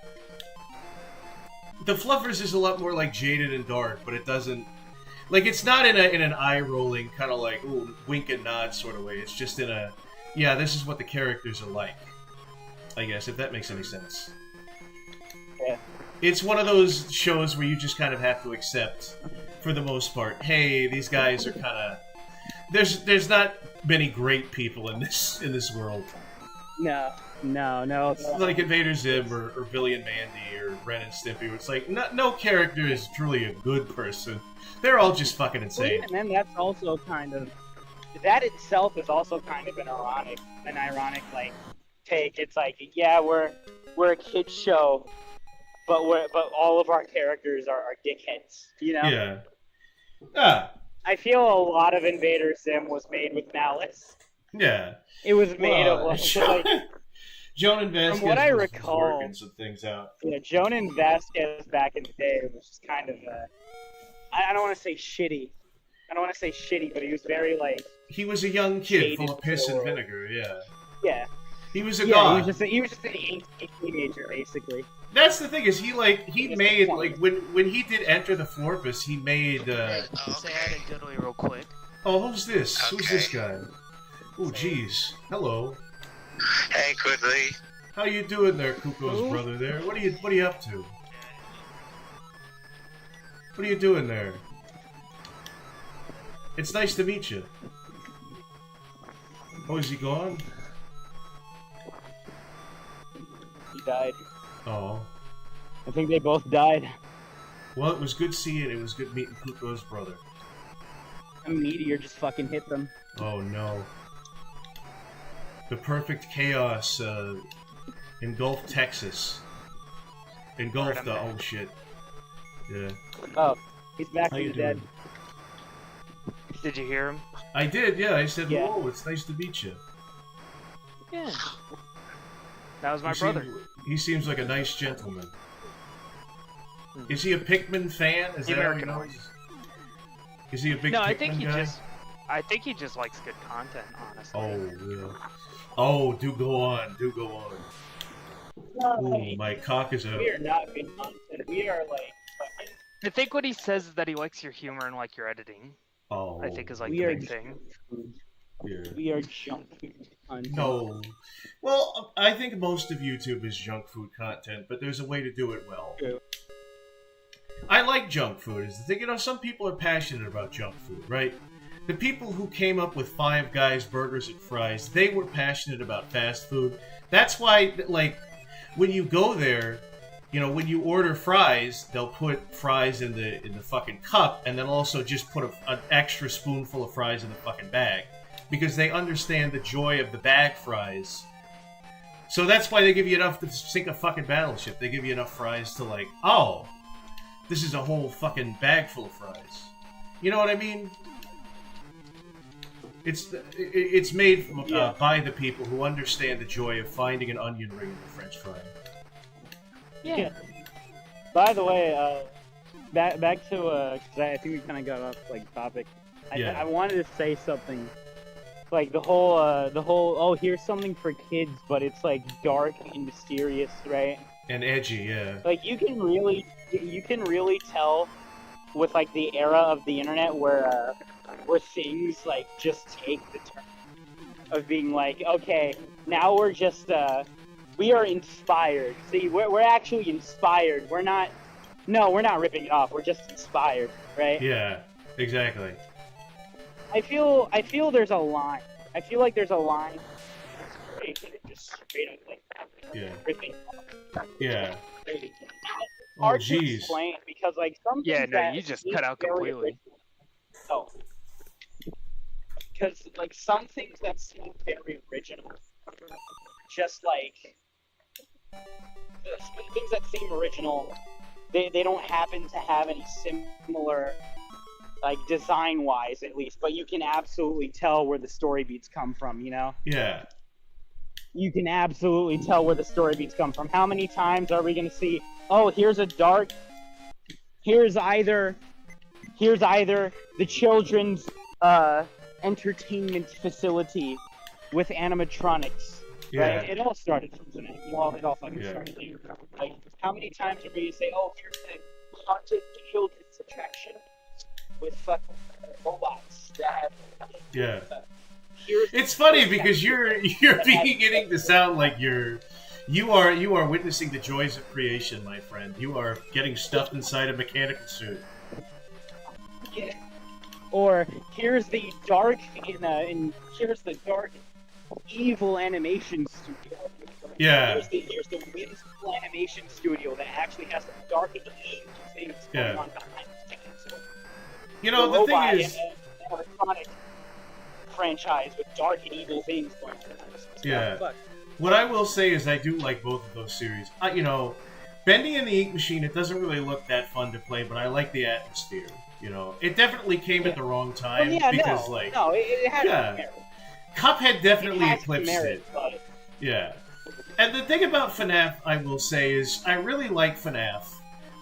The Fluffers is a lot more, like, jaded and dark, but it doesn't... Like, it's not in an eye-rolling, kind of like, ooh, wink and nod sort of way. It's just in a, yeah, this is what the characters are like. I guess, if that makes any sense. Yeah. It's one of those shows where you just kind of have to accept, for the most part, hey, these guys are kind of... There's not many great people in this world. No. It's like Invader Zim or Billy and Mandy or Ren and Stimpy, where it's like, no character is truly a good person. They're all just fucking insane. And then that's also kind of... That itself is also kind of an ironic, like, take. It's like, yeah, we're a kid's show, but all of our characters are dickheads, Yeah. Ah. I feel a lot of Invader Zim was made with malice. Yeah. It was made of like, Jonan Vasquez from what I was recall, working some things out. Yeah, Jonan Vasquez back in the day was just kind of I don't want to say shitty. But he was very like. He was a young kid full of piss and world. vinegar. Yeah. Yeah. He was a god. He was just a teenager, basically. That's the thing is he made like when he did Enter the Florpus, he made. Say hi to Goodly real quick. Oh, who's this? Who's this guy? Oh, jeez. Hello. Hey, Goodly. How you doing there, Kuko's brother? There. What are you up to? What are you doing there? It's nice to meet you. Oh, is he gone? He died. Oh. I think they both died. Well, it was good seeing. It was good meeting Kuko's brother. A meteor just fucking hit them. Oh no. The perfect chaos engulfed Texas. Engulfed the oh shit. Yeah. Oh, he's back How from you the dead. doing? Did you hear him? I did, yeah. I said, Yeah. "Whoa, it's nice to meet you." Yeah. That was my brother. He seems like a nice gentleman. Is he a Pikmin fan? Is The that how he American knows? voice. Is he a big No, Pikmin I think he guy? just likes good content, honestly. Oh, yeah. Oh, do go on. Do go on. Ooh, my cock is out. We are not good content. We are like. I think what he says is that he likes your humor and like your editing. Oh. I think is like We the are big thing. Yeah. We are junk food content. No. Well, I think most of YouTube is junk food content, but there's a way to do it well. True. I like junk food. Is the thing, some people are passionate about junk food, right? The people who came up with Five Guys burgers and fries, they were passionate about fast food. That's why, like, when you go there, when you order fries, they'll put fries in the fucking cup, and then also just put an extra spoonful of fries in the fucking bag, because they understand the joy of the bag fries. So that's why they give you enough to sink a fucking battleship. They give you enough fries to like, oh, this is a whole fucking bag full of fries. You know what I mean? It's made from, by the people who understand the joy of finding an onion ring in the French fry. Yeah. By the way, back to cause I think we kind of got off like topic. I wanted to say something, like the whole oh, here's something for kids, but it's like dark and mysterious, right? And edgy, yeah. Like you can really tell with like the era of the internet where things like just take the turn of being like, okay, now we're just we are inspired. See, we're actually inspired. We're not ripping it off. We're just inspired, right? Yeah, exactly. I feel there's a line. I feel like there's a line. Just straight up like ripping off. Yeah. Oh, Hard to jeez. explain because like some Yeah, things no, that you just seem cut out very completely. original- because like some things that seem very original, just like things that seem original, they don't happen to have any similar, like design wise at least, but you can absolutely tell where the story beats come from, Yeah. You can absolutely tell where the story beats come from. How many times are we going to see, oh, here's either the children's entertainment facility with animatronics, Yeah. right? It all started from Sonic. It all fucking started there. Like, how many times are we going to say, oh, here's the haunted children's attraction with fucking robots that have... Yeah. It's funny because you're beginning to sound like you are witnessing the joys of creation, my friend. You are getting stuffed inside a mechanical suit. Yeah. Or here's the dark here's the dark evil animation studio. Yeah. Here's the whimsical animation studio that actually has some dark and evil things going on behind the scenes. The thing is, electronic franchise with dark and evil things going on. yeah. What I will say is I do like both of those series. Bendy and the Ink Machine, it doesn't really look that fun to play, but I like the atmosphere. It definitely came at the wrong time it had merit. Cuphead definitely eclipsed it. But... Yeah. And the thing about FNAF, I will say, is I really like FNAF.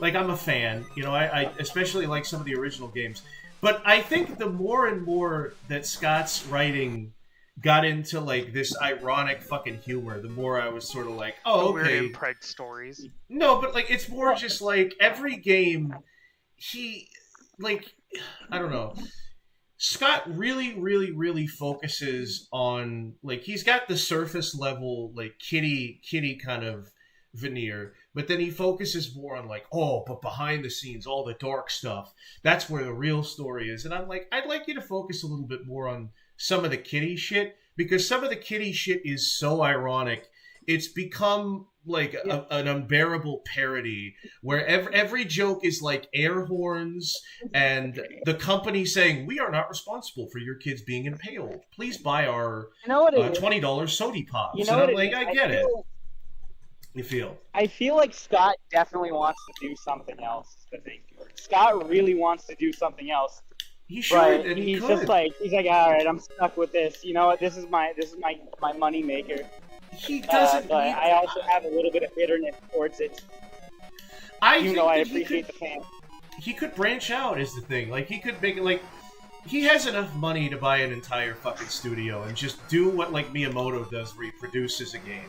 Like, I'm a fan. I especially like some of the original games. But I think the more and more that Scott's writing got into, like, this ironic fucking humor, the more I was sort of like, oh, okay. Weird impreg stories. No, but, like, it's more just, like, every game, I don't know. Scott really, really, really focuses on, like, he's got the surface level, like, kitty kind of veneer, but then he focuses more on, like, oh, but behind the scenes, all the dark stuff, that's where the real story is. And I'm like, I'd like you to focus a little bit more on some of the kitty shit, because some of the kitty shit is so ironic. It's become like an unbearable parody where every joke is like air horns and the company saying, we are not responsible for your kids being impaled. Please buy our $20 Sody Pops. And I'm like, I get it. You feel? I feel like Scott definitely wants to do something else. Scott really wants to do something else. He should, and he's just like, all right, I'm stuck with this. You know what? This is my money maker. he doesn't. But I also have a little bit of bitterness towards it. Even though I appreciate the fans. He could branch out, is the thing. Like, he could make it, like, he has enough money to buy an entire fucking studio and just do what, like, Miyamoto does, where he produces a game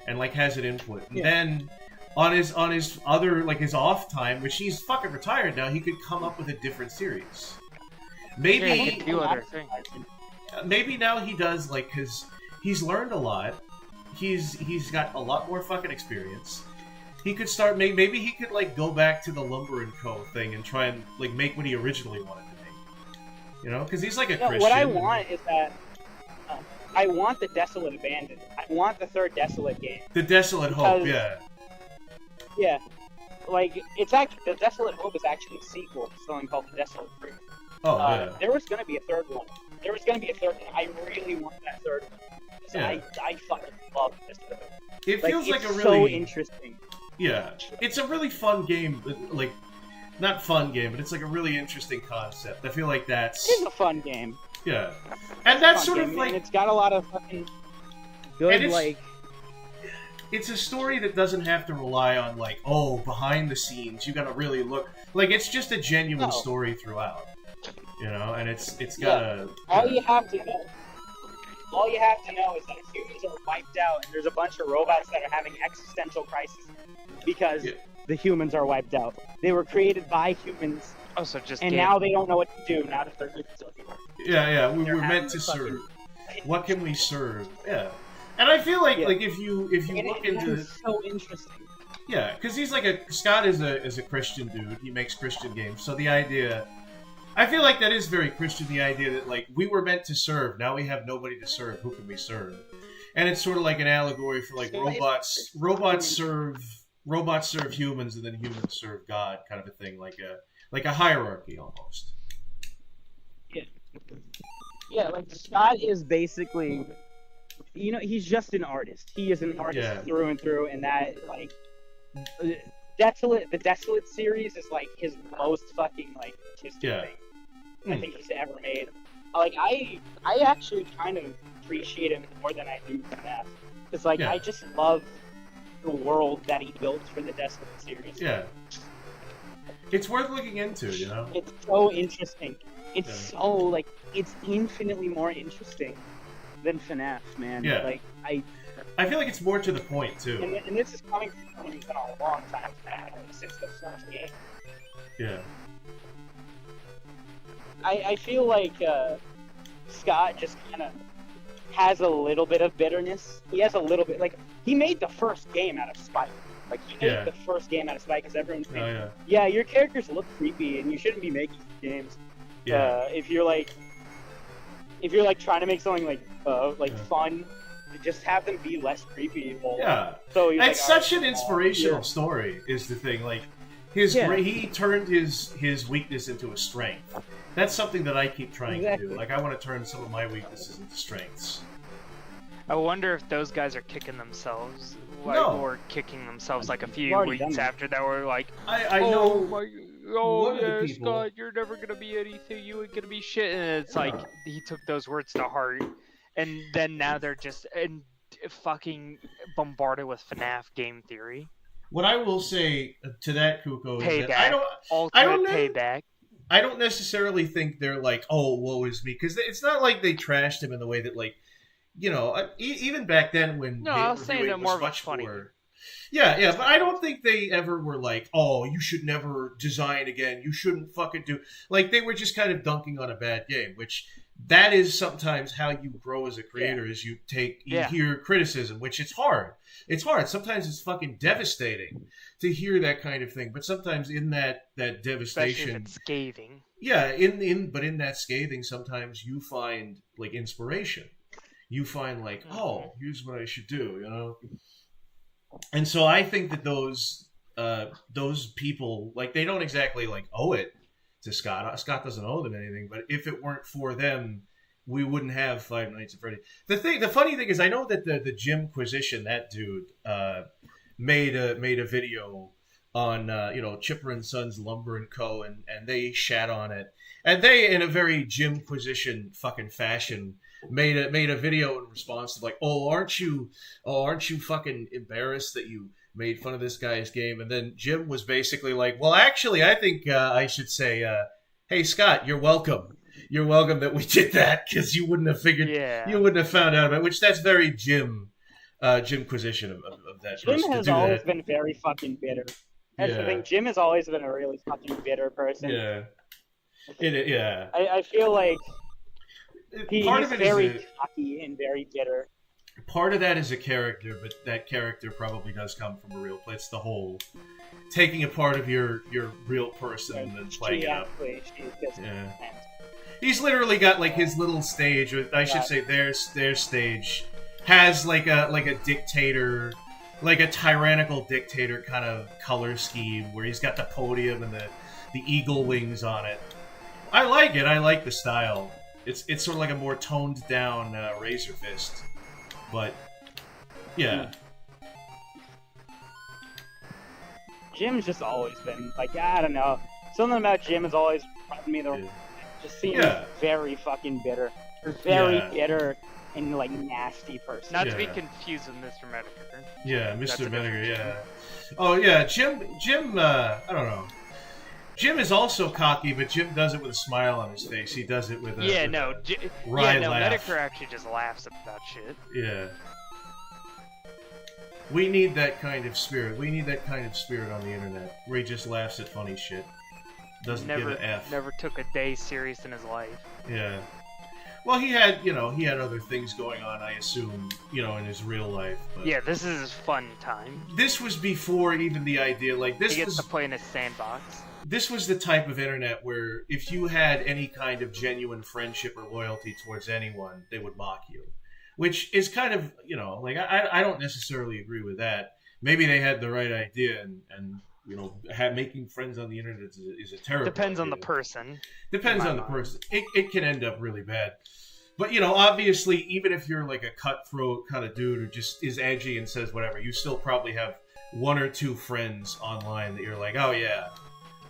and, like, has an input. And then, on his other, like, his off time, which he's fucking retired now, he could come up with a different series. Maybe... Yeah, he could do other things. Maybe now he does, like, because he's learned a lot. He's got a lot more fucking experience. He could start, maybe he could, like, go back to the Lumber & Co. thing and try and, like, make what he originally wanted to make. You know? Because he's, like, a Christian. What I want is that, I want the Desolate Abandoned. I want the third Desolate game. The Desolate Hope, yeah. Yeah. Like, it's actually, the Desolate Hope is actually a sequel to something called the Desolate Fruit. Oh, yeah. There was going to be a third one. I really want that third one. Yeah. I fucking love this. It feels like a really... so interesting. Yeah. It's a really fun game, like, not fun game, but it's like a really interesting concept. I feel like that's... It's a fun game. Yeah. And that's sort of like... And it's got a lot of fucking good, like... It's a story that doesn't have to rely on, like, oh, behind the scenes, you gotta really look... Like, it's just a genuine story throughout. You know, and it's got a... All you have to know is that humans are wiped out, and there's a bunch of robots that are having existential crises because the humans are wiped out. They were created by humans, and now they don't know what to do now that they're humans. Yeah, we were meant to serve. What can we serve? Yeah. And I feel like if you look into it's so interesting. Yeah, because he's like Scott is a Christian dude. He makes Christian games, so the idea. I feel like that is very Christian, the idea that, like, we were meant to serve, now we have nobody to serve, who can we serve? And it's sort of like an allegory for, like, robots serve humans, and then humans serve God, kind of a thing, like a hierarchy, almost. Yeah, like, Scott is basically, you know, he's just an artist. He is an artist through and through, and that, like, the Desolate series is, like, his most fucking, like, artistic thing I think he's ever made. Like, I actually kind of appreciate him more than I do FNAF. Because, like, I just love the world that he built for the Desolate series. Yeah. It's worth looking into, you know? It's so interesting. It's so, like, it's infinitely more interesting than FNAF, man. Yeah. Like, I feel like it's more to the point, too. And this is coming from someone who's been a long time back since the first game. Yeah. I feel like Scott just kind of has a little bit of bitterness. He has a little bit, like, he made the first game out of spite. Like, he made the first game out of spite because everyone's saying, your characters look creepy and you shouldn't be making games. Yeah. If you're trying to make something like fun, just have them be less creepy. Yeah. So it's such an inspirational story, is the thing. Like, he turned his weakness into a strength. That's something that I keep trying to do. Like, I want to turn some of my weaknesses into strengths. I wonder if those guys are kicking themselves, or kicking themselves like a few weeks after that were like, I know. Scott, you're never gonna be anything. You ain't gonna be shit. And it's like he took those words to heart, and then now they're just fucking bombarded with FNAF game theory. What I will say to that, Kuko, is payback. that I don't payback. I don't necessarily think they're like, oh, woe is me, because it's not like they trashed him in the way that, like, you know, even back then when I was saying they're more of a funny. Yeah, but I don't think they ever were like, oh, you should never design again. You shouldn't fucking do. Like, they were just kind of dunking on a bad game, which that is sometimes how you grow as a creator, is you hear criticism, which it's hard. It's hard. Sometimes it's fucking devastating to hear that kind of thing. But sometimes in that devastation, especially if it's scathing. Yeah, but in that scathing, sometimes you find, like, inspiration. You find, like, oh, here's what I should do, you know? And so I think that those people, like, they don't exactly, like, owe it to Scott. Scott doesn't owe them anything, but if it weren't for them, we wouldn't have Five Nights at Freddy. The funny thing is, I know that the Jimquisition, that dude, made a video on Chipper and Sons Lumber and Co. and they shat on it, and they, in a very Jimquisition fucking fashion, made a video in response to like, aren't you fucking embarrassed that you made fun of this guy's game? And then Jim was basically like, well, actually, I think I should say, hey, Scott, you're welcome. You're welcome that we did that, because you wouldn't have figured, you wouldn't have found out about it, which that's very Jimquisition of that. Jim has always that. been very fucking bitter. That's the thing. Jim has always been a really fucking bitter person. Yeah. I feel like he's Part of it is very cocky and very bitter. Part of that is a character, but that character probably does come from a real place. It's the whole taking a part of your real person and then playing it up. Yeah. He's literally got like his little stage, or I should say their stage has like a dictator, like a tyrannical dictator kind of color scheme where he's got the podium and the eagle wings on it. I like it. I like the style. It's sort of like a more toned down Razor Fist, but yeah. Jim's just always been like, I don't know, something about Jim has always rubbed me the. Just seems very fucking bitter, very bitter and like nasty person. Not to be confused with Mr. Medicare. Yeah, Mr. Medicare. Yeah. Oh yeah, Jim. I don't know. Jim is also cocky, but Jim does it with a smile on his face. He does it with a wry laugh. Medicare actually just laughs about shit. Yeah. We need that kind of spirit. We need that kind of spirit on the internet, where he just laughs at funny shit. Doesn't give an F. Never took a day serious in his life. Yeah. Well, he had other things going on, I assume, in his real life. But yeah, this is his fun time. This was before even the idea, like, this he gets to play in his sandbox. This was the type of internet where if you had any kind of genuine friendship or loyalty towards anyone, they would mock you. Which is kind of, like, I don't necessarily agree with that. Maybe they had the right idea, and making friends on the internet is a terrible Depends idea. on the person. Depends on the person. It can end up really bad. But, obviously, even if you're like a cutthroat kind of dude who just is edgy and says whatever, you still probably have one or two friends online that you're like, oh yeah,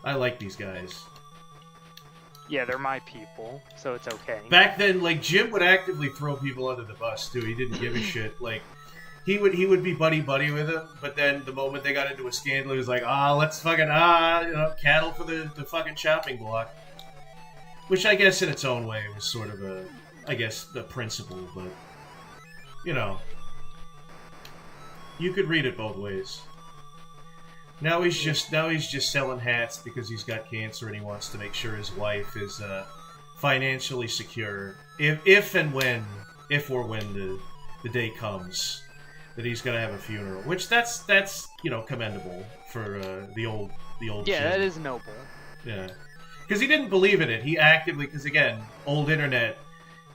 I like these guys. Yeah, they're my people, so it's okay. Back then, like, Jim would actively throw people under the bus, too. He didn't give a shit. Like, he would be buddy-buddy with them, but then the moment they got into a scandal, he was like, let's fucking, cattle for the fucking chopping block. Which I guess in its own way was sort of the principle, but, you could read it both ways. Now he's just selling hats because he's got cancer and he wants to make sure his wife is financially secure. If or when the day comes that he's gonna have a funeral, which that's commendable for the old. Yeah, Jim. that is noble. Yeah, because he didn't believe in it. He actively, because again, old internet.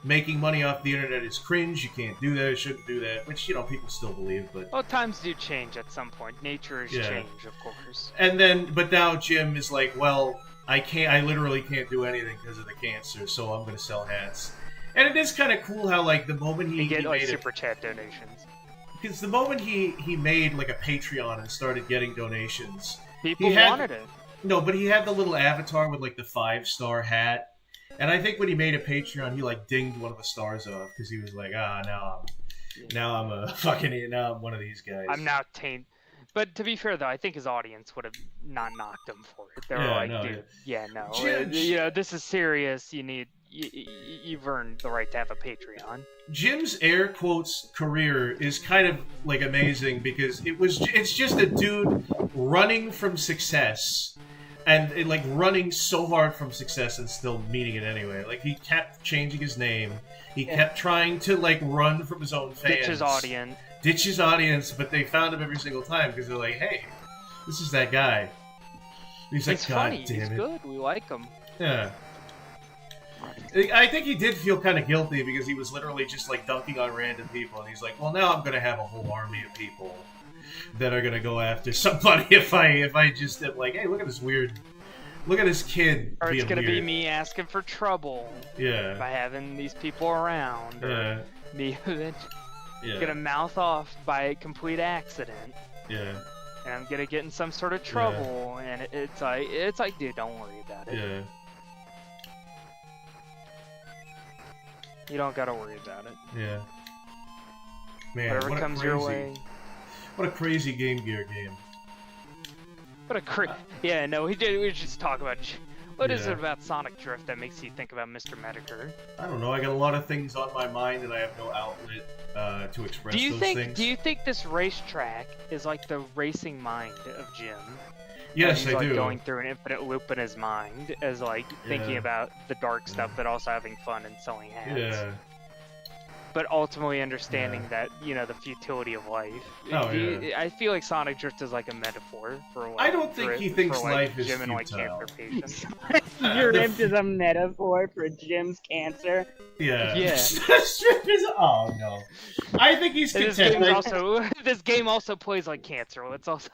Making money off the internet is cringe. You can't do that. You shouldn't do that. Which, people still believe, but... Well, times do change at some point. Nature is change, of course. But now Jim is like, well, I literally can't do anything because of the cancer, so I'm going to sell hats. And it is kind of cool how, like, the moment he get, like, made super chat donations. Because the moment he made, like, a Patreon and started getting donations... People wanted it. No, but he had the little avatar with, like, the 5-star hat. And I think when he made a Patreon, he like dinged one of the stars off because he was like, now I'm one of these guys. I'm now tainted. But to be fair though, I think his audience would have not knocked him for it. They were dude, this is serious. You've earned the right to have a Patreon. Jim's air quotes career is kind of like amazing because it's just a dude running from success. And like running so hard from success and still meaning it anyway. Like he kept changing his name. He kept trying to like run from his own fans. Ditch his audience, but they found him every single time because they're like, hey, this is that guy. He's like, God funny. damn it. He's good. We like him. Yeah. I think he did feel kind of guilty because he was literally just like dunking on random people, and he's like, well, now I'm gonna have a whole army of people that are gonna go after somebody if I just am like, hey, look at this kid. Or it's gonna weird. be me asking for trouble. Yeah. By having these people around. Or me Yeah. Gonna mouth off by complete accident. Yeah. And I'm gonna get in some sort of trouble, and it's like, dude, don't worry about it. Yeah. You don't gotta worry about it. Yeah. Man, Whatever what a comes crazy, your way. What a crazy Game Gear game. What a yeah, no, we just talk about. What is Yeah. it about Sonic Drift that makes you think about Mr. Medicare? I don't know. I got a lot of things on my mind, and I have no outlet to express Do you those think? things. Do you think this racetrack is like the racing mind of Jim? Yes, he's I like do. going through an infinite loop in his mind, as like thinking Yeah. about the dark stuff, but also having fun and selling hats. Yeah. But ultimately understanding that the futility of life. Oh, I feel like Sonic Drift is like a metaphor for like. I don't think he thinks for, like, life is Jim and like futile. cancer patients. Drift is a metaphor for Jim's cancer. Yeah. Yeah. Strip is. Oh no. I think he's And content. this game also plays like cancer. It's also.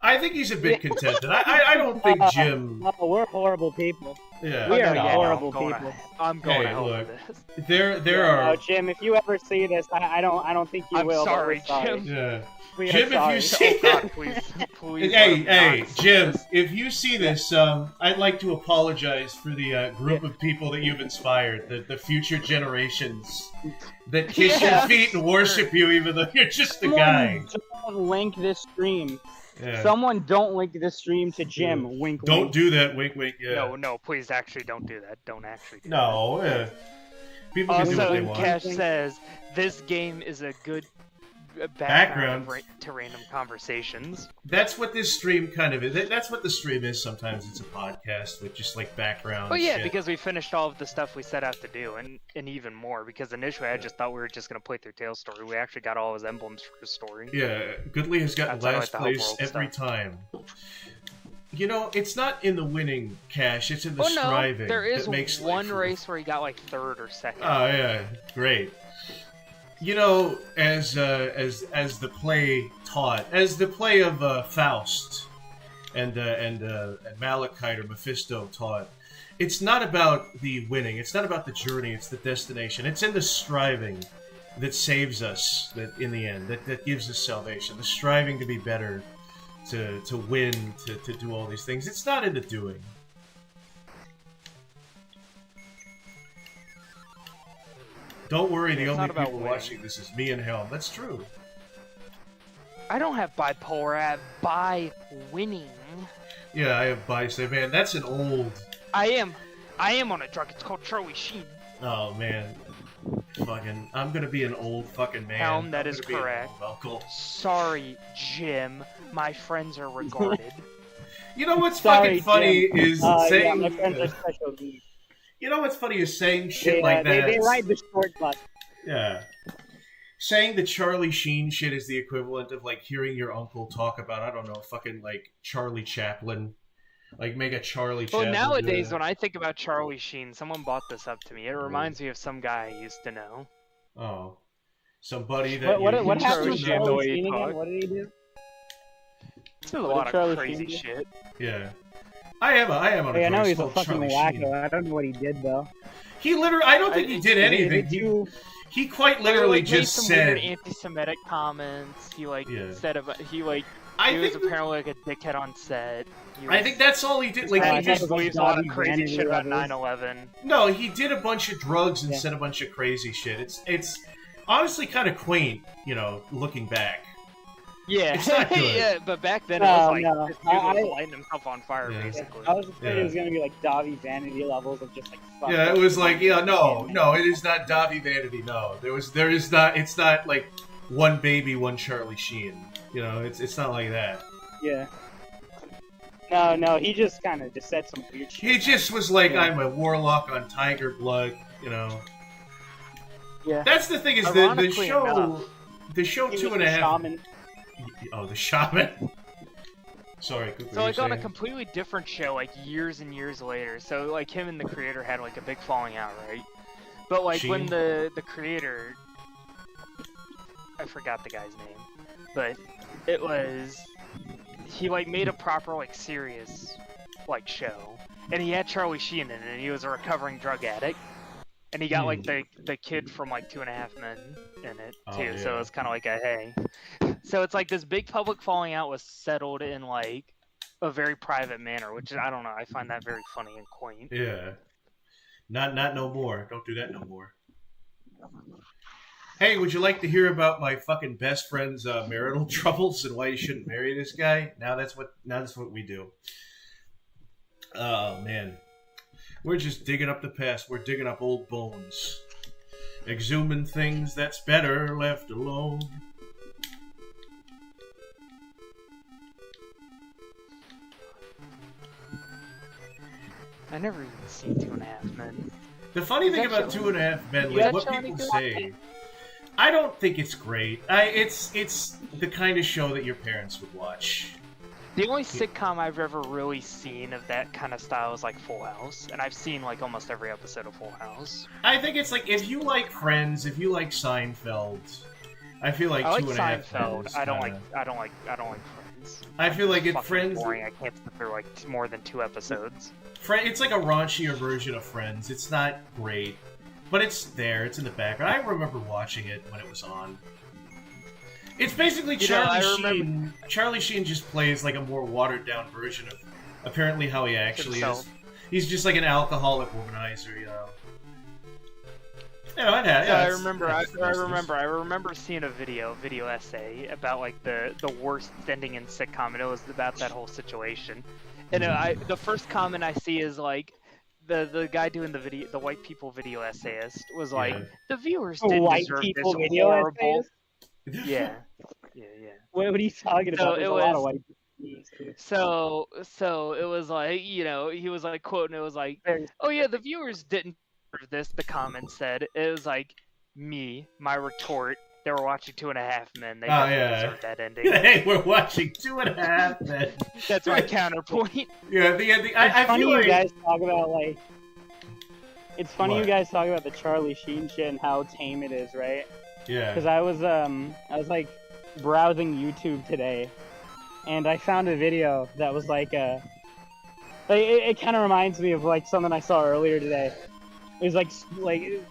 I think he's a bit contented. I don't think Jim. Oh, we're horrible people. Yeah. We are no, horrible I'm going people. I'm going Hey, to hell look. with this. There are. No, Jim, if you ever see this, I don't think you I'm will. but sorry, we're sorry. Jim. Yeah. We are Jim, if sorry. you see Oh God, please, please. Hey, let him not Jim, see this. if you see this, I'd like to apologize for the group of people that you've inspired, the future generations that kiss your Yeah. feet and worship you, even though you're just a guy. Don't link this stream. Yeah. Someone don't link this stream to Jim. Wink, Don't wink. do that, wink, wink. Yeah. No, please, actually, don't do that. Don't actually. Do No. People can do what Also, they want. Cash says this game is a good Background. to random conversations. That's what this stream kind of is. That's what the stream is. Sometimes it's a podcast with just like background. Well, yeah, shit. because we finished all of the stuff we set out to do, and even more. Because initially, I just thought we were just gonna play through Tails' story. We actually got all his emblems for his story. Yeah, Goodley has gotten Outside of, last like, the place Hub World every stuff. time. You know, it's not in the winning, Cash. It's in the Oh striving. no, there is that makes one life race where he got like third or second. Oh yeah, great. You know, as the play taught, as the play of Faust and Malachite or Mephisto taught, it's not about the winning. It's not about the journey. It's the destination. It's in the striving that saves us. That in the end, that gives us salvation. The striving to be better, to win, to do all these things. It's not in the doing. Don't worry, the It's only not about people winning. watching this is me and Helm. That's true. I don't have bipolar. I have by winning. Yeah, I have bicep. Man, that's an old... I am on a drug. It's called Charlie Sheen. Oh, man. Fucking... I'm gonna be an old fucking man. Helm, that I'm is gonna be an correct. old uncle. Sorry, Jim. My friends are regarded. You know what's Sorry, fucking funny Jim. is Yeah, saying... my friends are special needs. You know what's funny is saying shit They, like that. they ride the short bus. Yeah. Saying the Charlie Sheen shit is the equivalent of, like, hearing your uncle talk about, I don't know, fucking, like, Charlie Chaplin. Like, make a Charlie Well, Chaplin. nowadays, when I think about Charlie Sheen, someone brought this up to me. It reminds me of some guy I used to know. Oh. Somebody that What you happened used to to know. Charlie Sheen again? What did he do? It's been a What lot did of Charlie crazy Sheen do? shit. Yeah. I am on a Hey, I know course he's a called fucking Charlie wacko. Sheen. I don't know what he did though. He literally, I don't think he did anything. He quite literally He, like, made just some said, weird anti-Semitic comments. He Yeah. said about he was think apparently like a dickhead on set. I think that's all he did. Like, he just, believes a lot of crazy shit about 9/11. no, he did a bunch of drugs and said a bunch of crazy shit. It's honestly kind of quaint, you know, looking back. Yeah, It's not good. yeah, but back then it was like No. this dude was lighting himself on fire, Yeah. basically. I was afraid Yeah. it was gonna be like Davi Vanity levels of just like. fucked Yeah, up it was like, shit. no, it is not Davi Vanity. No, there is not. It's not like one baby, one Charlie Sheen. You know, it's not like that. Yeah. No, he just kind of just said some weird shit. He just was like, Yeah. I'm a warlock on Tiger Blood. You know. Yeah. That's the thing is Ironically the enough, show He 2.5. was the shaman. Oh, the shaman. Sorry. What So were like you on a saying? completely different show, like years and years later. So like him and the creator had like a big falling out, right? But like when Sheen? the creator, I forgot the guy's name, but it was he like made a proper like serious like show, and he had Charlie Sheen in it, and he was a recovering drug addict. And he got like the kid from like 2.5 Men in it Oh, too, so yeah. it's kind of like a hey. So it's like this big public falling out was settled in like a very private manner, which I don't know. I find that very funny and quaint. Yeah. Not no more. Don't do that no more. Hey, would you like to hear about my fucking best friend's marital troubles and why you shouldn't marry this guy? Now that's what we do. Oh man, we're just digging up the past. We're digging up old bones, exhuming things that's better left alone. I never even seen 2.5 Men. The funny thing about 2.5 Men, like what people say, I don't think it's great. It's the kind of show that your parents would watch. The only sitcom I've ever really seen of that kind of style is like Full House, and I've seen like almost every episode of Full House. I think it's like if you like Friends, if you like Seinfeld, I feel like I like 2.5 Seinfeld. Men. I don't like Friends. I feel like It's it fucking Friends. boring. I can't sit through like more than 2 episodes. It's like a raunchier version of Friends. It's not great, but it's there. It's in the background. I remember watching it when it was on. It's basically Charlie Sheen. Charlie Sheen just plays like a more watered down version of apparently how he actually is. He's just like an alcoholic womanizer, you know. I remember seeing a video essay about like the worst ending in sitcom, and it was about that whole situation. And the first comment I see is like the guy doing the video, the white people video essayist, was like, the viewers didn't deserve this horrible. Yeah. What are you talking about? There's a lot of white people. So it was like, you know, he was like quoting, it was like, oh yeah, the viewers didn't deserve this, the comment said. It was like, my retort, they were watching 2.5 Men. They didn't deserve that ending. Hey, we're watching 2.5 Men. That's my counterpoint. Yeah, It's funny you guys talk about like. It's funny you guys talk about the Charlie Sheen shit and how tame it is, right? Yeah. Because I was like browsing YouTube today, and I found a video that was like it kind of reminds me of like something I saw earlier today. It was like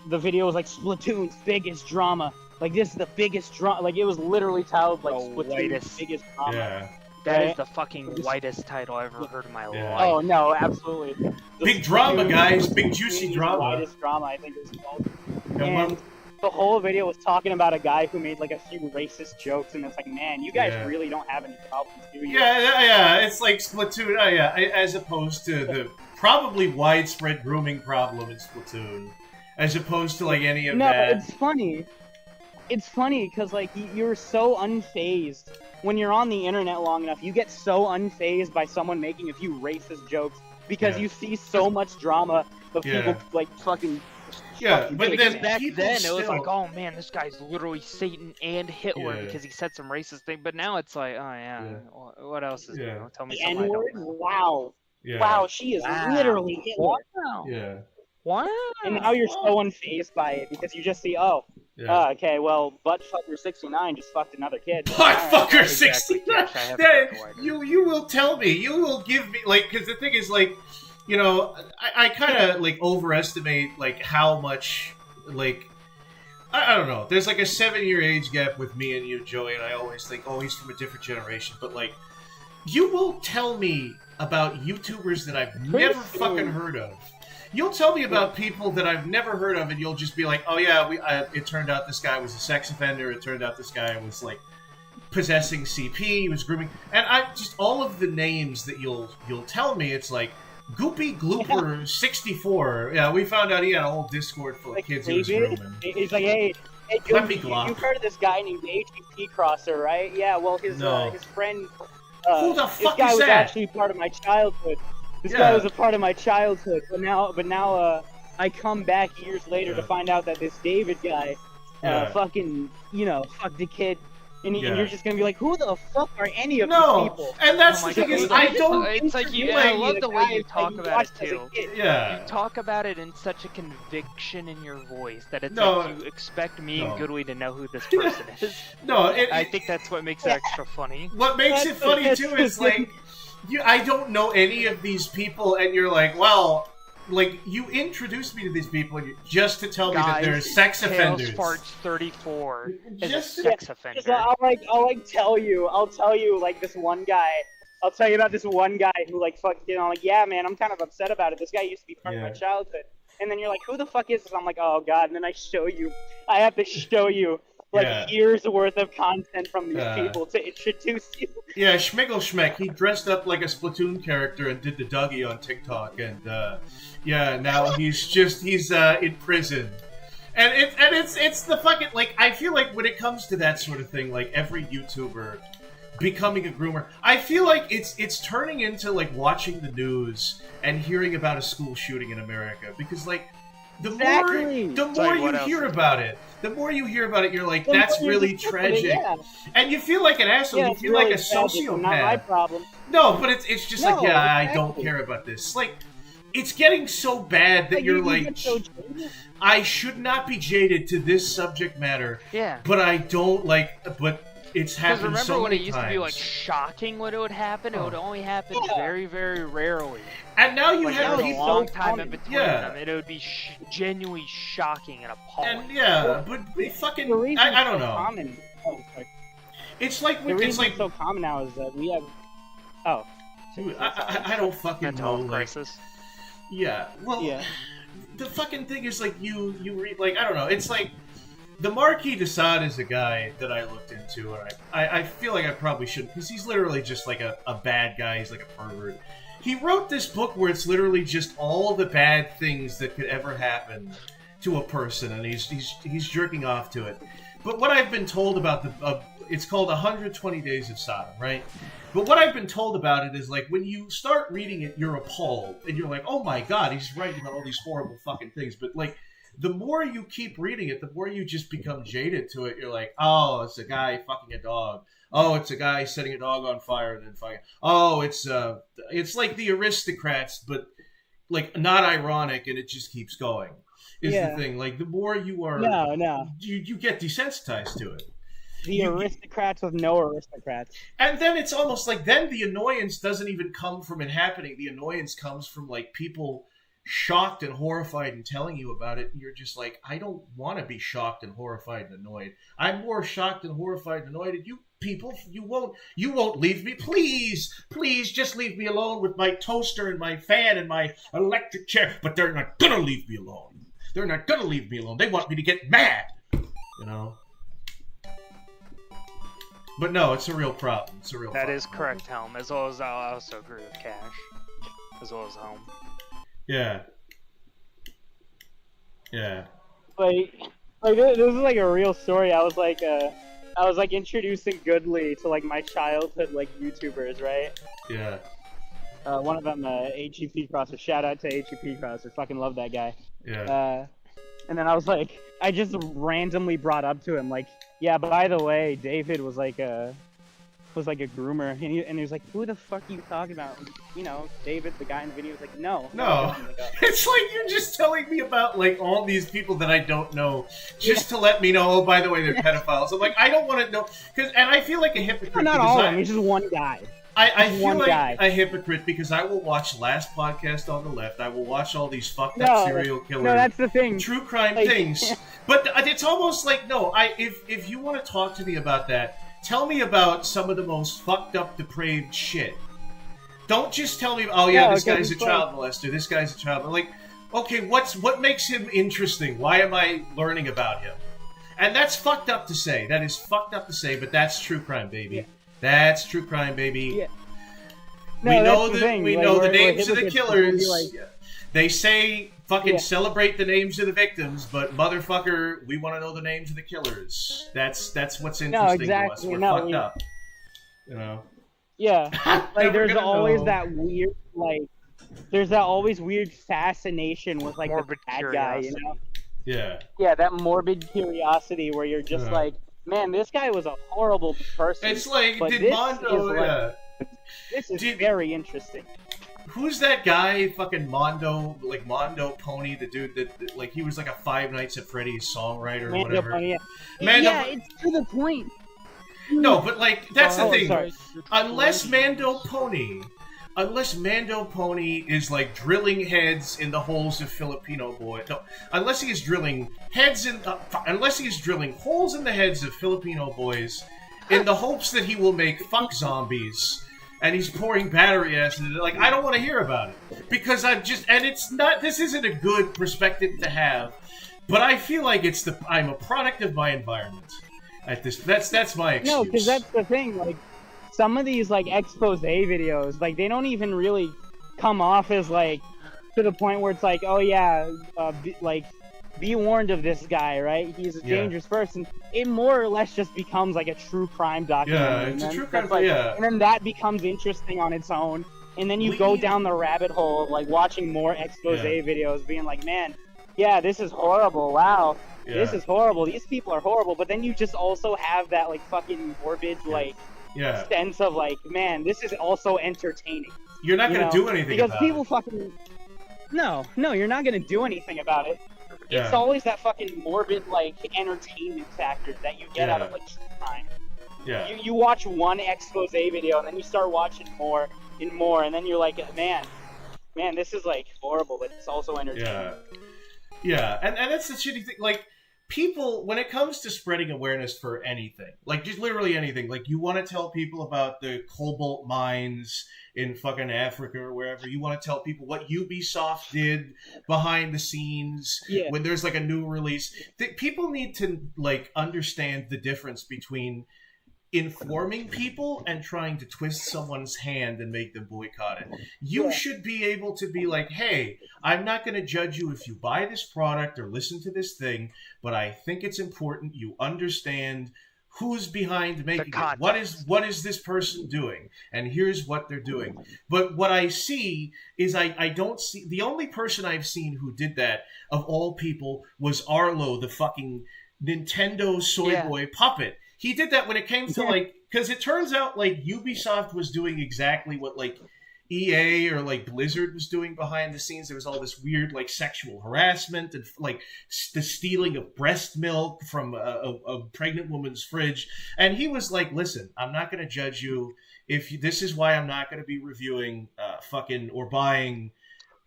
the video was like Splatoon's biggest drama. Like this is the biggest drama. Like it was literally titled like Splatoon's biggest drama. Yeah. That is the fucking whitest title I've ever heard in my life. Oh no, absolutely. Big drama, guys. Big juicy drama. Whitest drama, I think it was called. Yeah, And the whole video was talking about a guy who made like a few racist jokes, and it's like, man, you guys really don't have any problems, do you? Yeah. It's like Splatoon. As opposed to the probably widespread grooming problem in Splatoon, as opposed to like any of that. No, it's funny. It's funny because like you're so unfazed when you're on the internet long enough. You get so unfazed by someone making a few racist jokes because you see so much drama of people like fucking. Yeah, but then back then still... it was like, oh man, this guy's literally Satan and Hitler because he said some racist thing. But now it's like, oh yeah, what else is new? Tell me something. N-word? Wow. Yeah. Wow, she is literally Hitler. Wow. Yeah. Wow. And now you're so unfazed by it because you just see, okay, well, Buttfucker 69 just fucked another kid. Buttfucker 69. You will tell me. You will give me because the thing is you know, I kind of overestimate how much I don't know. There's like a 7-year age gap with me and you, Joey, and I always think, he's from a different generation. But you will tell me about YouTubers that I've never fucking heard of. You'll tell me about people that I've never heard of, and you'll just be like, oh yeah, it turned out this guy was a sex offender. It turned out this guy was possessing CP. He was grooming, and all of the names that you'll tell me, it's like. Goopy Glooper 64. Yeah, we found out he had a whole Discord full of kids he was grooming. He's like, hey, you've heard of this guy named HEP Crosser, right? Yeah, well, his friend. Who the fuck this guy is was that? actually part of my childhood. This guy was a part of my childhood, but now, I come back years later to find out that this David guy, fucking, fucked a kid. And you're just gonna be like, who the fuck are any of these people? And that's the thing is, I don't. It's like I love the way you talk about it too. Yeah. You talk about it in such a conviction in your voice that it's like you expect me and Goodwee to know who this person is. I think that's what makes it extra funny. What makes it funny too is I don't know any of these people, and you're like, well. You introduced me to these people just to tell me that they're sex offenders. Farts 34 is a sex offender. I'll tell you this one guy. I'll tell you about this one guy who fucking yeah man, I'm kind of upset about it. This guy used to be part of my childhood, and then you're like, who the fuck is this? I'm like, oh god, and then I have to show you like Yeah. years worth of content from these people to introduce you. Yeah, Schmiggle Schmeck, he dressed up like a Splatoon character and did the Dougie on TikTok, and yeah, now he's in prison. And it's the fucking, like, I feel like when it comes to that sort of thing, like every YouTuber becoming a groomer, I feel like it's turning into like watching the news and hearing about a school shooting in America, because like the more you hear about it, you're like, that's really tragic, and you feel like an asshole. Yeah, you it's feel really like a tragic, sociopath. not my problem. No, but it's just like, No, yeah, I exactly. don't care about this. Like, it's getting so bad that you're like, get so jaded. I should not be jaded to this subject matter. Yeah. But I don't like, but it's Because happened remember so when many it used times. to be like shocking when it would happen? It would only happen very, very rarely. And now you like, have there was a people- long time in between Yeah. them. It would be genuinely shocking and appalling. And yeah, but we fucking, The reason I it's don't so know. Common. Oh, sorry. It's like, The it's reason like, it's so common now is that we have. Oh. dude, I don't fucking Mental know. Like, crisis. yeah, well, Yeah. the fucking thing is like you read, like, I don't know. It's like the Marquis de Sade is a guy that I looked into, and I feel like I probably shouldn't, because he's literally just like a bad guy. He's like a pervert. He wrote this book where it's literally just all the bad things that could ever happen to a person, and he's jerking off to it. But what I've been told about it's called 120 Days of Sodom, right? But what I've been told about it is, like, when you start reading it, you're appalled, and you're like, oh my god, he's writing about all these horrible fucking things. But, like, the more you keep reading it, the more you just become jaded to it. You're like, oh, it's a guy fucking a dog. Oh, it's a guy setting a dog on fire and then fucking. Oh, it's like the Aristocrats, but, like, not ironic, and it just keeps going. Is the thing. Like, the more you are... No. You get desensitized to it. The aristocrats with no aristocrats. And then it's almost like, then the annoyance doesn't even come from it happening. The annoyance comes from, like, people shocked and horrified and telling you about it, and you're just like, I don't want to be shocked and horrified and annoyed. I'm more shocked and horrified and annoyed at you people. You won't leave me. Please just leave me alone with my toaster and my fan and my electric chair. But they're not gonna leave me alone. They're not gonna leave me alone. They want me to get mad. You know? But no, it's a real problem. It's a real That problem. is correct, Helm. As well as I also agree with Cash. As well as Helm. Yeah. Yeah. Like this is like a real story. I was like introducing Goodly to like my childhood like YouTubers, right? Yeah. One of them, HEP Crosser. Shout out to HEP Crosser. Fucking love that guy. Yeah. And then I was like, I just randomly brought up to him like, yeah, by the way, David was like a groomer, and he was like, who the fuck are you talking about? You know, David, the guy in the video, was like, no. No. It's like you're just telling me about, like, all these people that I don't know, just to let me know, oh, by the way, they're pedophiles. I'm like, I don't want to know, and I feel like a hypocrite. Not all of them, he's just one guy. I feel one like guy. a hypocrite because I will watch Last Podcast on the Left. I will watch all these fucked up No, serial killer, no, that's the thing. true crime Like- things. But it's almost like, no, if you want to talk to me about that, tell me about some of the most fucked up, depraved shit. Don't just tell me, oh yeah, No, this guy's a because child molester, this guy's a child molester. Like, okay, what makes him interesting? Why am I learning about him? And that's fucked up to say. That is fucked up to say, but that's true crime, baby. Yeah. That's true crime, baby. Yeah. We No, know that's the the thing, we like, know the we're names of the hypocrites, we're gonna be killers. like- They say fucking Yeah. celebrate the names of the victims, but motherfucker, we want to know the names of the killers. That's what's interesting to us. exactly, We're no, fucked we- up. You know. Yeah, like Never there's gonna always know. that weird like, there's that always weird fascination with like Morbid the bad guy, you curiosity. know? Yeah. Yeah, that morbid curiosity where you're just Yeah. like, man, this guy was a horrible person. It's like, but did this Mondo? is like, this is very interesting. Who's that guy? Fucking Mondo, like Mondo Pony, the dude that like he was like a Five Nights at Freddy's songwriter or Mando whatever. Pony, yeah. Mando- Yeah, it's to the point. No, but like that's the Oh, thing. sorry. Unless Mando Pony is like drilling heads in the holes of Filipino boys. No, unless he is drilling holes in the heads of Filipino boys in the hopes that he will make fuck zombies and he's pouring battery acid. Like, I don't want to hear about it because I'm just, and it's not. This isn't a good perspective to have, but I feel like I'm a product of my environment. At this, that's my excuse. No, because that's the thing. Like, some of these like expose videos, like they don't even really come off as like to the point where it's like, oh yeah, be warned of this guy, right? He's a dangerous person. It more or less just becomes like a true crime documentary. Yeah, it's a true crime. crime. Yeah. And then that becomes interesting on its own. And then you go down the rabbit hole of like watching more expose videos, being like, man, yeah, this is horrible. Wow, this is horrible. These people are horrible. But then you just also have that like fucking morbid like sense of like, man, this is also entertaining. You're not gonna do anything because about people it. fucking no, you're not gonna do anything about it. Yeah. It's always that fucking morbid like entertainment factor that you get out of like true crime. Yeah. You watch one expose video and then you start watching more and more, and then you're like, man, this is like horrible, but it's also entertaining. Yeah, and that's the shitty thing. Like, people, when it comes to spreading awareness for anything, like just literally anything, like you want to tell people about the cobalt mines in fucking Africa or wherever, you want to tell people what Ubisoft did behind the scenes when there's like a new release. People need to like understand the difference between informing people and trying to twist someone's hand and make them boycott it. You should be able to be like, hey, I'm not going to judge you if you buy this product or listen to this thing, but I think it's important you understand who's behind making it. What is this person doing? And here's what they're doing. But what I see is I don't see... The only person I've seen who did that, of all people, was Arlo, the fucking Nintendo soy boy puppet. He did that when it came to, like... Because it turns out, like, Ubisoft was doing exactly what, like, EA or, like, Blizzard was doing behind the scenes. There was all this weird, like, sexual harassment and, like, the stealing of breast milk from a pregnant woman's fridge. And he was like, listen, I'm not going to judge you. This is why I'm not going to be reviewing or buying...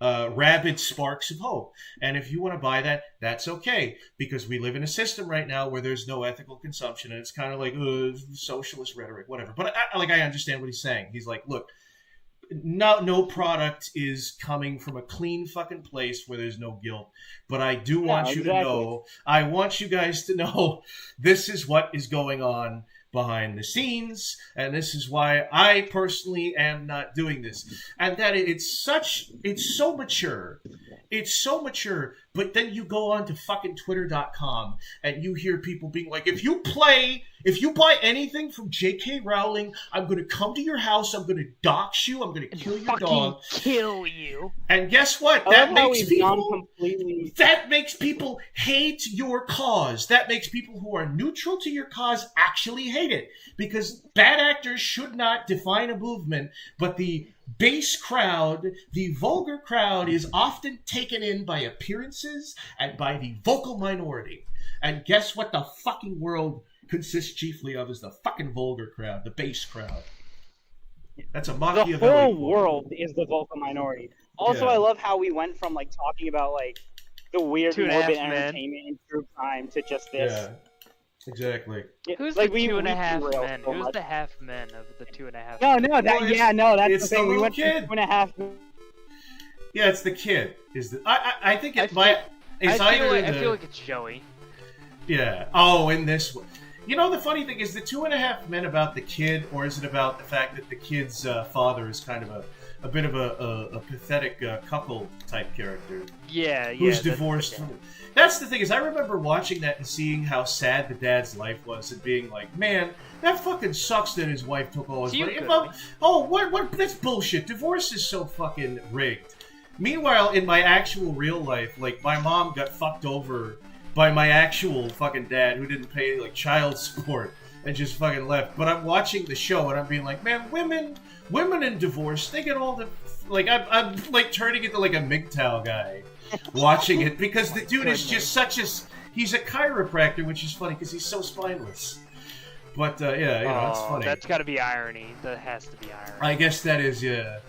Rabid Sparks of Hope. And if you want to buy that, that's okay, because we live in a system right now where there's no ethical consumption, and it's kind of like socialist rhetoric, whatever. But I understand what he's saying. He's like, look, no product is coming from a clean fucking place where there's no guilt. But I do want you to know, I want you guys to know, this is what is going on behind the scenes, and this is why I personally am not doing this. And that it's so mature. It's so mature, but then you go on to fucking Twitter.com and you hear people being like, if you buy anything from J.K. Rowling, I'm going to come to your house, I'm going to dox you, I'm going to kill your dog. Kill you. And guess what? That makes people hate your cause. That makes people who are neutral to your cause actually hate it. Because bad actors should not define a movement, but the base crowd, the vulgar crowd, is often taken in by appearances and by the vocal minority. And guess what the fucking world consists chiefly of is the fucking vulgar crowd, the base crowd. That's a Machiavelli. The whole world is the vocal minority. Also, I love how we went from like talking about like the weird morbid entertainment and true crime to just this. Yeah, exactly. Who's like, the we 2.5 derailed men? so Who's much. the half men of the 2.5? That's it's the thing. the We little went kid. from 2.5. Yeah, it's the kid. I think it's I either feel like it's Joey. Yeah. Oh, in this one. You know, the funny thing is, the 2.5 Men about the kid, or is it about the fact that the kid's father is kind of a bit of a pathetic cuckold type character? Yeah. Who's divorced from... That's the thing, is I remember watching that and seeing how sad the dad's life was and being like, man, that fucking sucks that his wife took all his money. What? That's bullshit. Divorce is so fucking rigged. Meanwhile, in my actual real life, like, my mom got fucked over by my actual fucking dad, who didn't pay like child support and just fucking left. But I'm watching the show and I'm being like, man, women in divorce, they get all the like. I'm like turning into like a MGTOW guy watching it, because the dude is just he's a chiropractor, which is funny because he's so spineless. But yeah, it's funny. That's got to be irony. That has to be irony. I guess that is, yeah.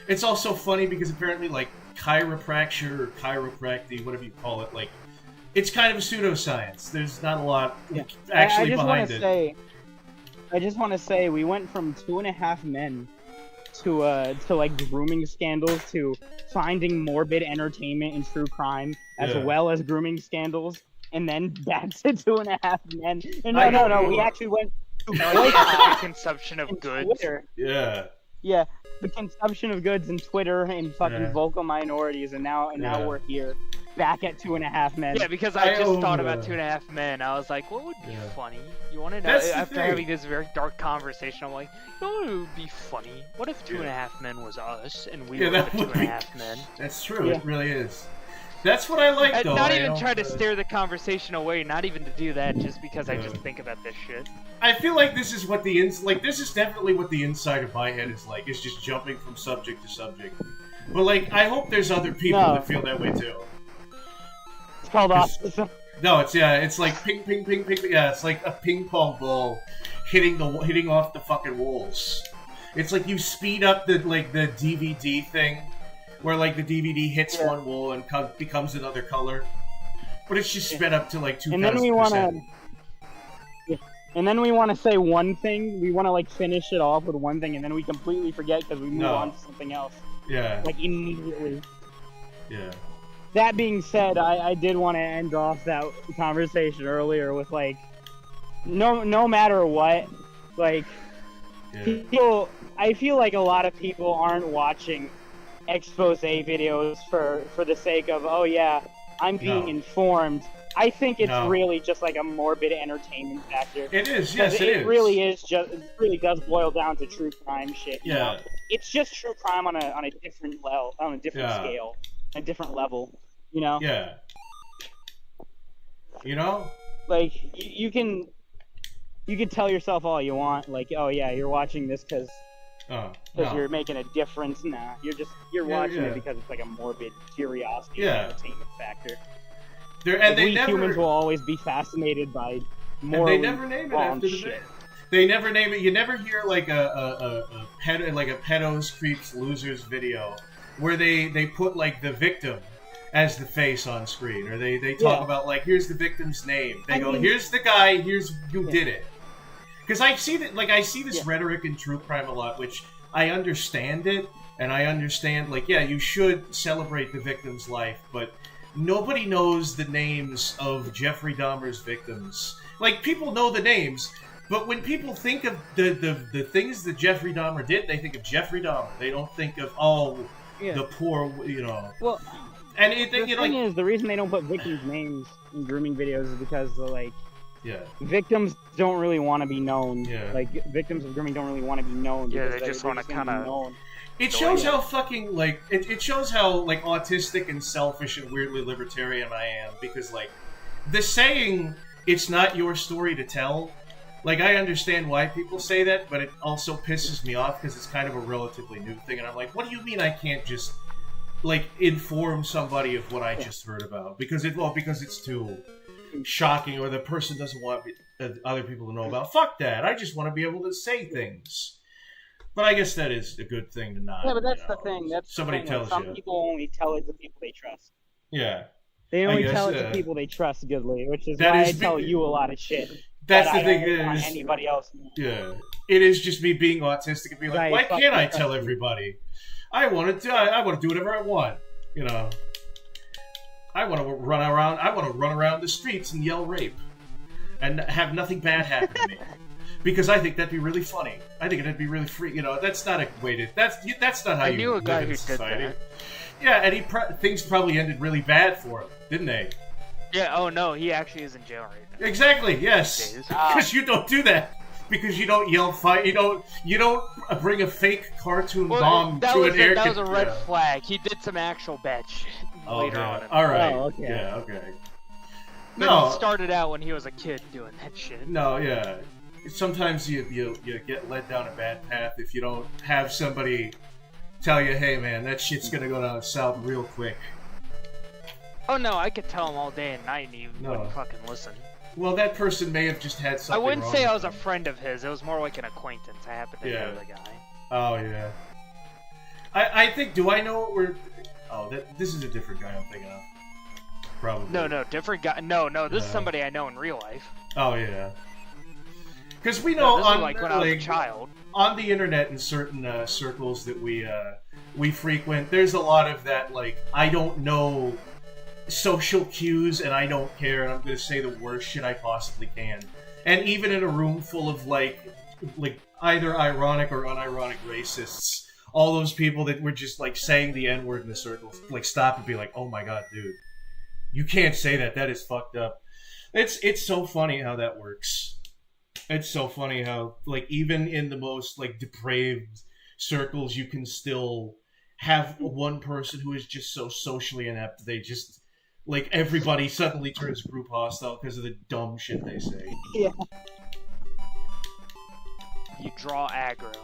It's also funny because apparently like chiropracture or chiropractic, whatever you call it, like, it's kind of a pseudoscience. There's not a lot actually behind it. I just want to say, we went from 2.5 Men to like grooming scandals to finding morbid entertainment in true crime as Yeah. well as grooming scandals, and then back to 2.5 Men. No, we actually went to The consumption of goods. Twitter. Yeah. Yeah, the consumption of goods and Twitter and fucking Yeah. vocal minorities, and now Yeah. we're here, back at 2.5 Men. Yeah, because I just thought about that. 2.5 Men. I was like, what would be Yeah. funny? You want to know? That's the After thing. having this very dark conversation, I'm like, you know what would be funny? What if 2.5 Men was us and we Yeah, were that the would be- 2.5 Men? That's true. Yeah. It really is. That's what I like, And though. not I even don't, try to steer the conversation away, not even to do that, just because I just think about this shit. I feel like this is what this is definitely what the inside of my head is like. It's just jumping from subject to subject. But like, I hope there's other people No. that feel that way too. It's called autism. No, it's like ping, ping, ping, ping. Yeah, it's like a ping pong ball hitting off the fucking walls. It's like you speed up the DVD thing, where like the DVD hits one wall and becomes another color, but it's just sped up to like 2,000%. And then we want to say one thing. We want to like finish it off with one thing, and then we completely forget because we move on to something else. Yeah. Like immediately. Yeah. That being said, I did want to end off that conversation earlier with like, no matter what, like, people. I feel like a lot of people aren't watching expose videos for the sake of, oh yeah, I'm being informed. I think it's really just like a morbid entertainment factor. It is, yes, it is. Really is just. It really does boil down to true crime shit. You know? Yeah. It's just true crime on a different level, on a different scale, a different level. You know. Yeah. You know. Like you can tell yourself all you want, like, oh yeah, you're watching this because you're making a difference. Nah, you're watching it because it's like a morbid curiosity entertainment factor. We humans will always be fascinated by more. And they never name it after the bit. They never name it. You never hear like a pedos, creeps, losers video where they put like the victim as the face on screen, or they talk about like, here's the victim's name. They go, here's the guy, here's who did it. Because I see that, like, I see this rhetoric in true crime a lot, which I understand it, and I understand, like, yeah, you should celebrate the victim's life, but nobody knows the names of Jeffrey Dahmer's victims. Like, people know the names, but when people think of the things that Jeffrey Dahmer did, they think of Jeffrey Dahmer. They don't think of, the poor, you know. Well, and the thing is, the reason they don't put victims' names in grooming videos is because, like, victims don't really want to be known. Yeah. Like, victims of grooming don't really want to be known. Yeah, because they just want to kind of. It shows how fucking, like, it shows how, like, autistic and selfish and weirdly libertarian I am, because, like, the saying, it's not your story to tell, like, I understand why people say that, but it also pisses me off because it's kind of a relatively new thing, and I'm like, what do you mean I can't just, like, inform somebody of what I just heard about? Because it's too shocking, or the person doesn't want other people to know about. Fuck that. I just want to be able to say things. But I guess that is a good thing to not. Yeah, but that's the thing. That's somebody the thing. tells Some you. people only tell it to people they trust. Yeah. They only I guess, tell it to people they trust goodly, which is that why is I tell you a lot of shit. That's that the I thing. don't want anybody else to know. Yeah. It is just me being autistic and being like, why can't I tell everybody? I want to do whatever I want. You know. I want to run around the streets and yell rape, and have nothing bad happen to me, because I think that'd be really funny. I think it'd be really free. You know, that's not a way to. That's not how I you knew a guy live in who did society. that. Yeah, and things probably ended really bad for him, didn't they? Yeah. Oh no, he actually is in jail right now. Exactly. Yes. Because you don't do that. Because you don't yell fight. You don't bring a fake cartoon bomb to an air. That was a red flag. He did some actual bad shit later on. All right. Oh, okay. Yeah. Okay. But No. he started out when he was a kid doing that shit. No. Yeah. Sometimes you get led down a bad path if you don't have somebody tell you, hey man, that shit's gonna go down south real quick. Oh no, I could tell him all day and night and he No. wouldn't fucking listen. Well, that person may have just had I something wouldn't wrong say I with was a friend of his. It was more like an acquaintance. I happened to know the guy. Oh yeah. I think. Do I know what we're? Oh, this is a different guy I'm thinking of. Probably. No, different guy. No, this is somebody I know in real life. Oh yeah. Because we know this is on like when I was a child. On the internet in certain circles that we frequent, there's a lot of that, like, I don't know social cues and I don't care and I'm going to say the worst shit I possibly can. And even in a room full of, like either ironic or unironic racists, all those people that were just, like, saying the N-word in the circles, like, stop and be like, oh my god, dude. You can't say that. That is fucked up. It's so funny how that works. It's so funny how, like, even in the most, like, depraved circles, you can still have one person who is just so socially inept. They just, like, everybody suddenly turns group hostile because of the dumb shit they say. Yeah. You draw aggro.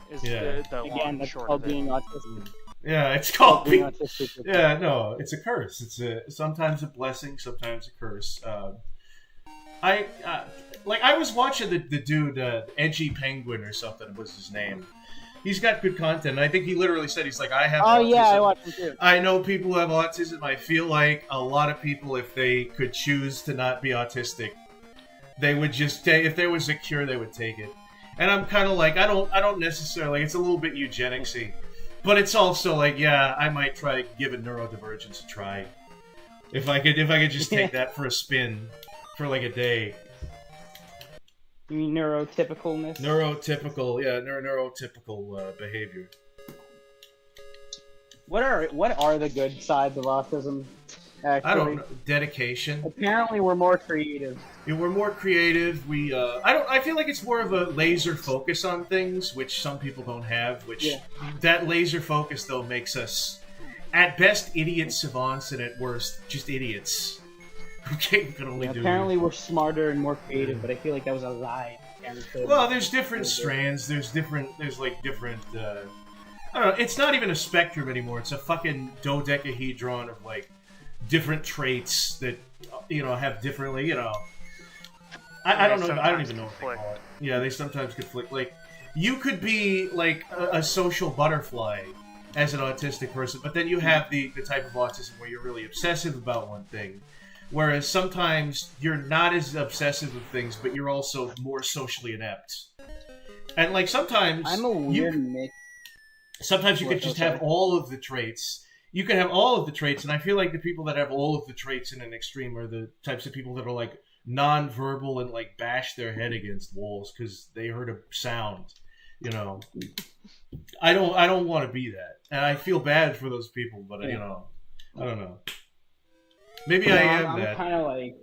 Is Yeah. the long Again, and that's short called of it. being autistic. Yeah, it's called Being being... autistic. Yeah, no, it's a curse. It's sometimes a blessing, sometimes a curse. I was watching the dude, Edgy Penguin or something was his name. He's got good content. I think he literally said, he's like, I have autism. Yeah, I watched him too. I know people who have autism. I feel like a lot of people, if they could choose to not be autistic, they would just take, if there was a cure, they would take it. And I'm kind of like, I don't necessarily, it's a little bit eugenicsy. But it's also like, yeah, I might try giving neurodivergence a try. If I could just take that for a spin for like a day. You mean neurotypicalness? Neurotypical, yeah, neurotypical behavior. What are the good sides of autism? Actually, I don't know. Dedication. Apparently, we're more creative. Yeah, we're more creative. I feel like it's more of a laser focus on things, which some people don't have. That laser focus though makes us, at best, idiot savants, and at worst, just idiots. Who can only do. Apparently, we're smarter and more creative, but I feel like that was a lie. Well, there's different strands. There's like different. I don't know. It's not even a spectrum anymore. It's a fucking dodecahedron of like different traits that have differently. I don't know. I don't even know what they call it. Yeah, they sometimes conflict. Like, you could be like a social butterfly as an autistic person, but then you have the type of autism where you're really obsessive about one thing. Whereas sometimes you're not as obsessive with things, but you're also more socially inept. And like sometimes I'm a weird mix. Sometimes you could just have all of the traits. You can have all of the traits, and I feel like the people that have all of the traits in an extreme are the types of people that are like non-verbal and like bash their head against walls because they heard a sound. I don't want to be that, and I feel bad for those people. But I don't know. Maybe I am I'm that. kind of like,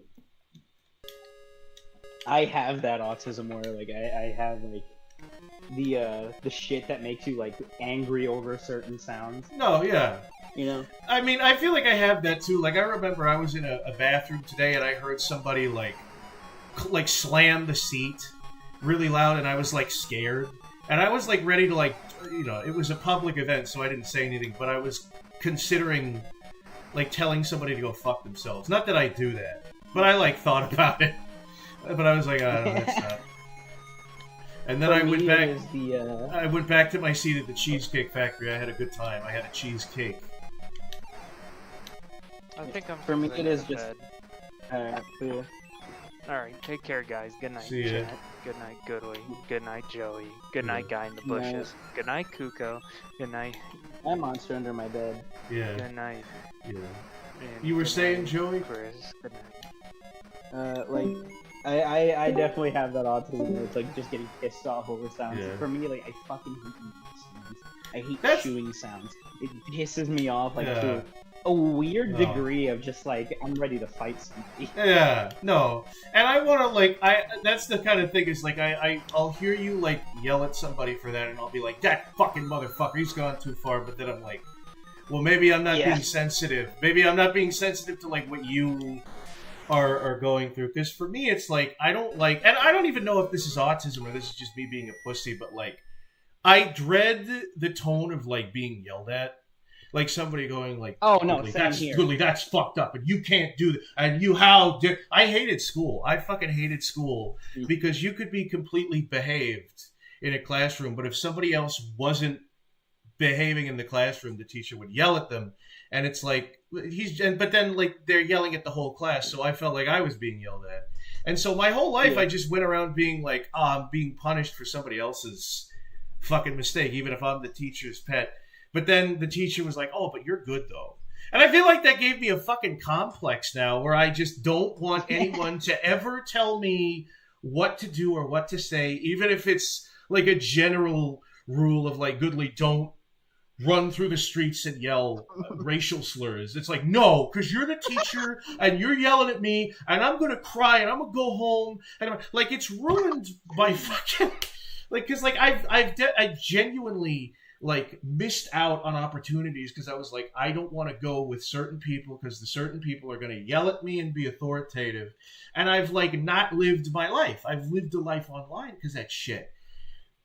I have that autism where like I have like the shit that makes you like angry over certain sounds. No, yeah. I mean, I feel like I have that too. Like, I remember I was in a bathroom today and I heard somebody like slam the seat really loud, and I was like scared, and I was like ready to like, it was a public event, so I didn't say anything, but I was considering like telling somebody to go fuck themselves. Not that I do that, but I like thought about it. But I was like, no, that's not. And then I went back. I went back to my seat at the Cheesecake Factory. I had a good time. I had a cheesecake. I think I'm. For me, it is just. Cool. Alright, take care, guys. Good night, See ya. Janet. Good night, Goodly. Good night, Joey. Good night, Guy in the Bushes. Good night, Kuko. Good night. That monster under my bed. Yeah. Good night. Yeah. And You were good saying, night, Joey? Chris. Good night. Like, I definitely have that autism where it's like just getting pissed off over sounds. Yeah. For me, like, I fucking hate sounds. I hate chewing sounds. It pisses me off, like, to a weird degree of just like, I'm ready to fight somebody. Yeah, no. And I want to, like, that's the kind of thing is, like, I'll hear you, like, yell at somebody for that, and I'll be like, that fucking motherfucker, he's gone too far, but then I'm like, well, maybe I'm not being sensitive. Maybe I'm not being sensitive to, like, what you are going through. Because for me, it's like, I don't like, and I don't even know if this is autism or this is just me being a pussy, but, like, I dread the tone of, like, being yelled at. Like somebody going like, "Oh no, Goodly, that's fucked up, and you can't do that." And you, I hated school. I fucking hated school because you could be completely behaved in a classroom, but if somebody else wasn't behaving in the classroom, the teacher would yell at them, and it's like but then like they're yelling at the whole class. So I felt like I was being yelled at, And so my whole life, I just went around being like, I'm being punished for somebody else's fucking mistake, even if I'm the teacher's pet. But then the teacher was like, oh, but you're good, though. And I feel like that gave me a fucking complex now, where I just don't want anyone to ever tell me what to do or what to say, even if it's like a general rule of like, Goodley, don't run through the streets and yell racial slurs. It's like, no, because you're the teacher and you're yelling at me and I'm going to cry and I'm going to go home. And like, it's ruined by fucking, like, because like I genuinely like missed out on opportunities because I was like, I don't want to go with certain people because the certain people are going to yell at me and be authoritative. And I've like not lived my life. I've lived a life online because that shit.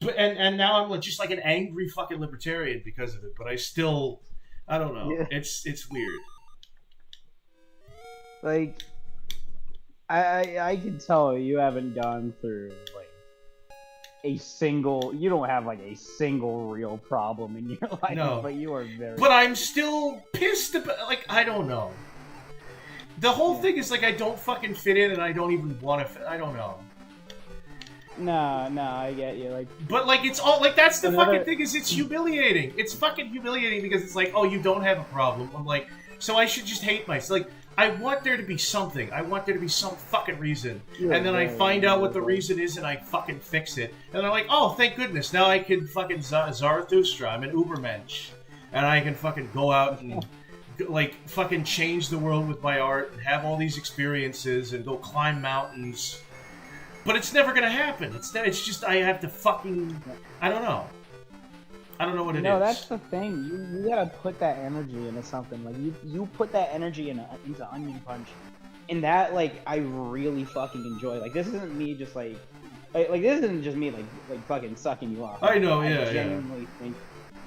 But and now I'm just like an angry fucking libertarian because of it. But I still, I don't know. Yeah. It's weird. Like, I can tell you haven't gone through like you don't have like a single real problem in your life. No, but you are very. But I'm still pissed about. Like, I don't know. The whole thing is like I don't fucking fit in, and I don't even want to fit. I don't know. No, I get you. Like, but like it's all like that's the fucking thing is it's humiliating. It's fucking humiliating because it's like, oh, you don't have a problem. I'm like, so I should just hate myself. Like, I want there to be something. I want there to be some fucking reason. And then I find out what the reason is and I fucking fix it. And I'm like, oh, thank goodness. Now I can fucking Zarathustra. I'm an Ubermensch. And I can fucking go out and like fucking change the world with my art and have all these experiences and go climb mountains. But it's never gonna happen. It's just I have to fucking I don't know what it is. No, that's the thing. You gotta put that energy into something. Like you put that energy into Onion Punch, and that like I really fucking enjoy. Like this isn't me just like this isn't just me like fucking sucking you off. I know, I genuinely think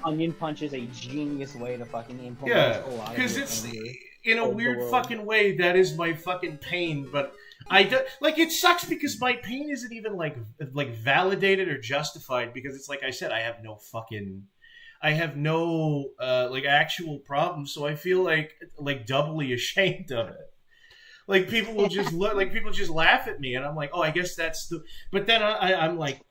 Onion Punch is a genius way to fucking implement a lot of because it's in a weird fucking way that is my fucking pain, but I do, like it sucks because my pain isn't even like validated or justified because it's like I said I have no like actual problems, so I feel like doubly ashamed of it. Like people will just look like people just laugh at me and I'm like, oh, I guess that's the. But then I'm like,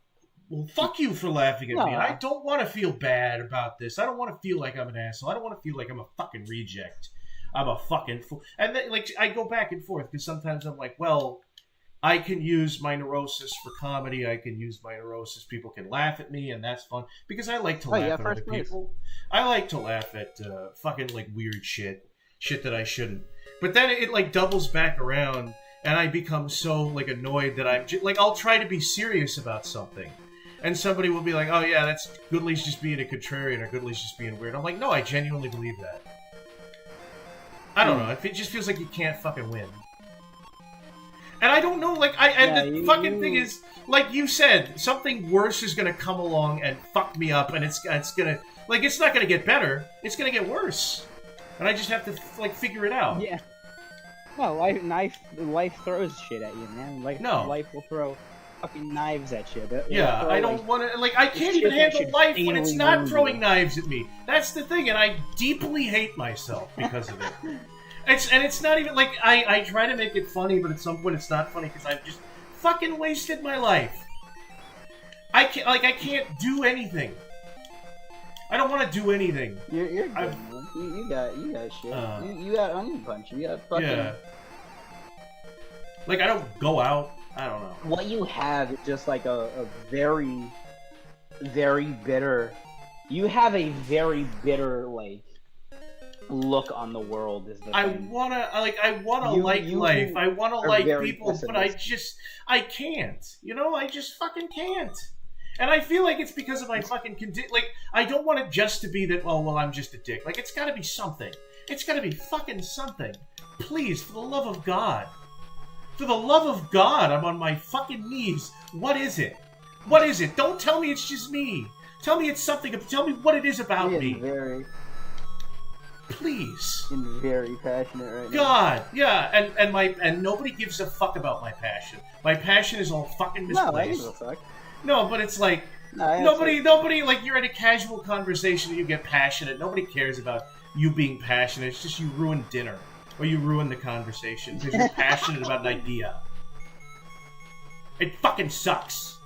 well, fuck you for laughing at me. I don't want to feel bad about this. I don't want to feel like I'm an asshole. I don't want to feel like I'm a fucking reject. I'm a fucking fool. And then, like, I go back and forth because sometimes I'm like, well, I can use my neurosis for comedy. I can use my neurosis. People can laugh at me, and that's fun. Because I like to laugh at other people. I like to laugh at fucking, like, weird shit. Shit that I shouldn't. But then it, like, doubles back around, and I become so, like, annoyed that I'm... Like, I'll try to be serious about something. And somebody will be like, oh, yeah, that's Goodley's just being a contrarian, or Goodley's just being weird. I'm like, no, I genuinely believe that. I don't know. It just feels like you can't fucking win. And I don't know, like, the fucking thing is, like you said, something worse is gonna come along and fuck me up, and it's gonna, like, it's not gonna get better, it's gonna get worse. And I just have to, like, figure it out. Yeah. No, life throws shit at you, man. Like, life will throw fucking knives at you. Yeah, I don't want to, like, I can't even handle life when it's not throwing knives at me. That's the thing, and I deeply hate myself because of it. It's not even, like, I try to make it funny, but at some point it's not funny because I've just fucking wasted my life. I can't do anything. I don't want to do anything. You're good, man. You got shit. You got Onion Punch. You got fucking... Yeah. Like, I don't go out. I don't know. What you have is just like a very, very bitter... You have a very bitter, like, look on the world. Is the I thing. wanna like life. I wanna like people, but I can't. You know, I just fucking can't. And I feel like it's because of my fucking like, I don't want it just to be that, oh, well, I'm just a dick. Like, it's gotta be something. It's gotta be fucking something. Please, for the love of God. For the love of God, I'm on my fucking knees. What is it? What is it? Don't tell me it's just me. Tell me it's something. Tell me what it is about me. Please. I'm very passionate right now. God, yeah, and nobody gives a fuck about my passion. My passion is all fucking misplaced. No, I give a fuck. No, but it's like nobody like you're in a casual conversation and you get passionate. Nobody cares about you being passionate. It's just you ruin dinner or you ruin the conversation because you're passionate about an idea. It fucking sucks.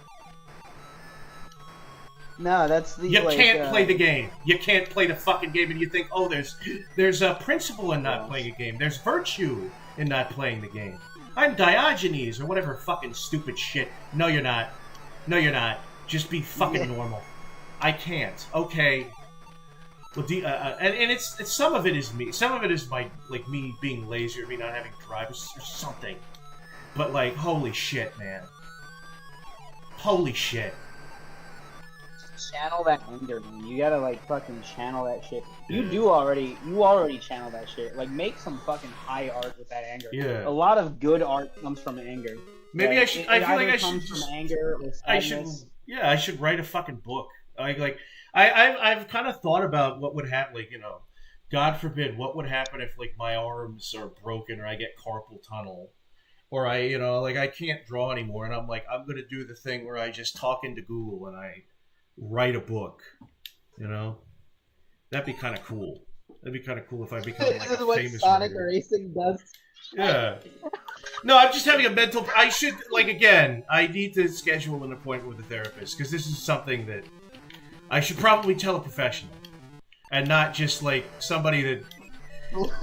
No, that's the. You like, can't play the game. You can't play the fucking game, and you think, oh, there's a principle in not playing a game. There's virtue in not playing the game. I'm Diogenes or whatever fucking stupid shit. No, you're not. No, you're not. Just be fucking normal. I can't. Okay. Well, and it's some of it is me. Some of it is me being lazy or me not having drive or something. But like, holy shit, man. Holy shit. Channel that anger, man. You gotta like fucking channel that shit. You already channel that shit. Like make some fucking high art with that anger. Yeah. A lot of good art comes from anger. Maybe I should. I feel like I should comes just. from anger or I should. Yeah, I should write a fucking book. I've kind of thought about what would happen. Like, you know, God forbid, what would happen if like my arms are broken or I get carpal tunnel, or I can't draw anymore, and I'm like, I'm gonna do the thing where I just talk into Google and I write a book. You know, that'd be kind of cool. That'd be kind of cool if I become like This is a what famous Sonic writer. Racing does. Yeah. No, I'm just having a mental. I should I need to schedule an appointment with a therapist because this is something that I should probably tell a professional, and not just like somebody that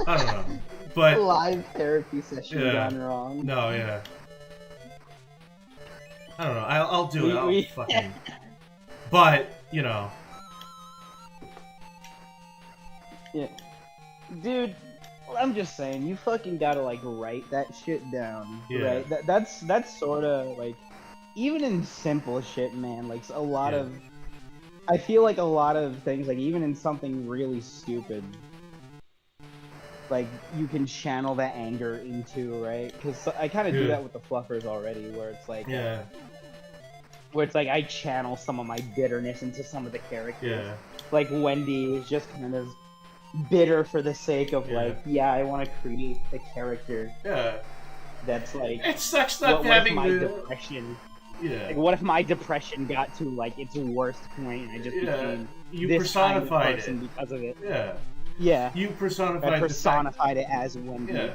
I don't know. But live therapy session yeah. gone wrong. No, yeah. I don't know. I'll do it. I'll fucking. But you know. Yeah, dude. I'm just saying, you fucking gotta like write that shit down, Yeah. right? That's sort of like, even in simple shit, man. Like a lot of, I feel like a lot of things, like even in something really stupid, like you can channel that anger into, right? Because I kind of do that with the fluffers already, where it's like, where it's like I channel some of my bitterness into some of the characters. Yeah. Like Wendy is just kind of bitter for the sake of I want to create a character. Yeah. That's like. It sucks not what having if my the depression. Yeah. Like, what if my depression got to like its worst point and I just became You this personified kind of person it because of it? Yeah. Yeah. You personified. I personified it as Wendy. Yeah.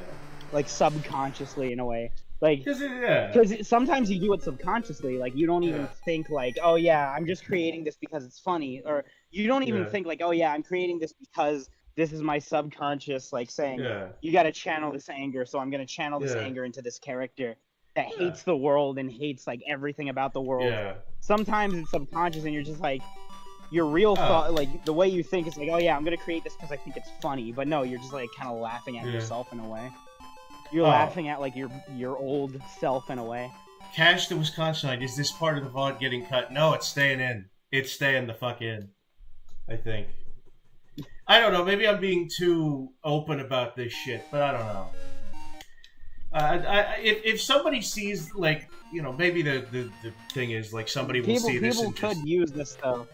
Like subconsciously in a way. Like, yeah. Because sometimes you do it subconsciously. Like you don't even think like, oh yeah, I'm just creating this because it's funny, or you don't even think like, oh yeah, I'm creating this because this is my subconscious like saying, you got to channel this anger, so I'm gonna channel this anger into this character that hates the world and hates like everything about the world. Yeah. Sometimes it's subconscious and you're just like, your real thought, like the way you think is like, oh yeah, I'm gonna create this because I think it's funny, but no, you're just like kind of laughing at yourself in a way. You're laughing at like your old self in a way. Cash the Wisconsinite, is this part of the VOD getting cut? No, it's staying in. It's staying the fuck in. I think. I don't know, maybe I'm being too open about this shit, but I don't know. If somebody sees, like, you know, maybe the thing is, like, somebody will see this and People could use this, though.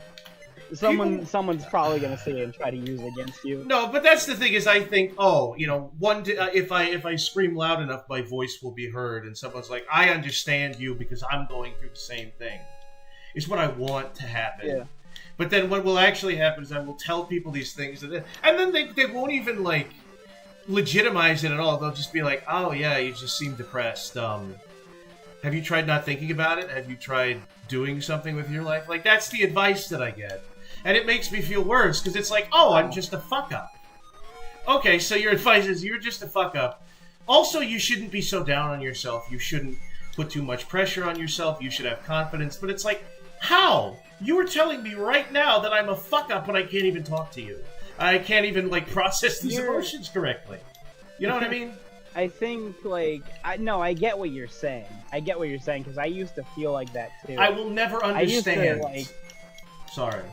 Someone's probably gonna see it and try to use it against you. No, but that's the thing is, I think, you know, if I scream loud enough, my voice will be heard, and someone's like, I understand you because I'm going through the same thing. It's what I want to happen. Yeah. But then what will actually happen is I will tell people these things, and then they won't even, like, legitimize it at all. They'll just be like, oh, yeah, you just seem depressed. Have you tried not thinking about it? Have you tried doing something with your life? Like, that's the advice that I get. And it makes me feel worse, because it's like, oh, I'm just a fuck-up. Okay, so your advice is you're just a fuck-up. Also, you shouldn't be so down on yourself. You shouldn't put too much pressure on yourself. You should have confidence. But it's like, how? You were telling me right now that I'm a fuck-up when I can't even talk to you. I can't even, like, process these emotions correctly. You know what I mean? I think, like, I get what you're saying. I get what you're saying, because I used to feel like that, too. I will never understand. I used to, like... Sorry.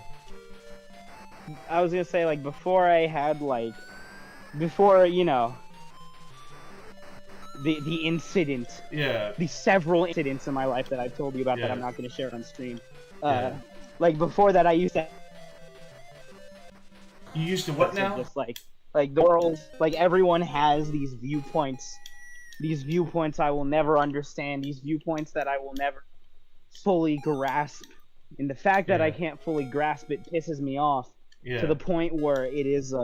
I was gonna say, like, before I had, like... Before, you know... The incident. Yeah. The several incidents in my life that I've told you about that I'm not gonna share on stream. Like, before that, I used to... You used to what now? Just, like the world, like, everyone has these viewpoints. These viewpoints I will never understand. These viewpoints that I will never fully grasp. And the fact that I can't fully grasp it pisses me off. To the point where it is,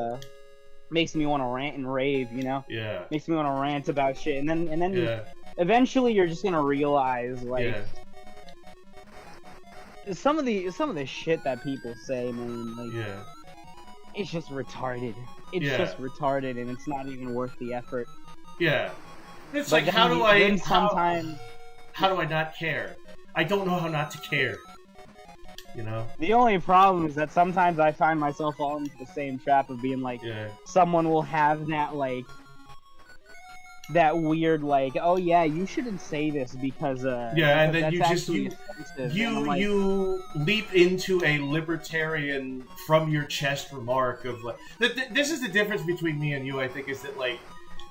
makes me want to rant and rave, you know? Yeah. Makes me want to rant about shit. And then eventually you're just gonna realize like some of the shit that people say, man. Like, it's just retarded. It's just retarded, and it's not even worth the effort. Yeah. It's But like, how then- do I... then sometimes- How do I not care? I don't know how not to care. You know? The only problem is that sometimes I find myself falling into the same trap of being like, someone will have that like, that weird like, oh yeah, you shouldn't say this because and then that's you just actually offensive." And I'm like, you leap into a libertarian from your chest remark of like, this is the difference between me and you. I think is that like,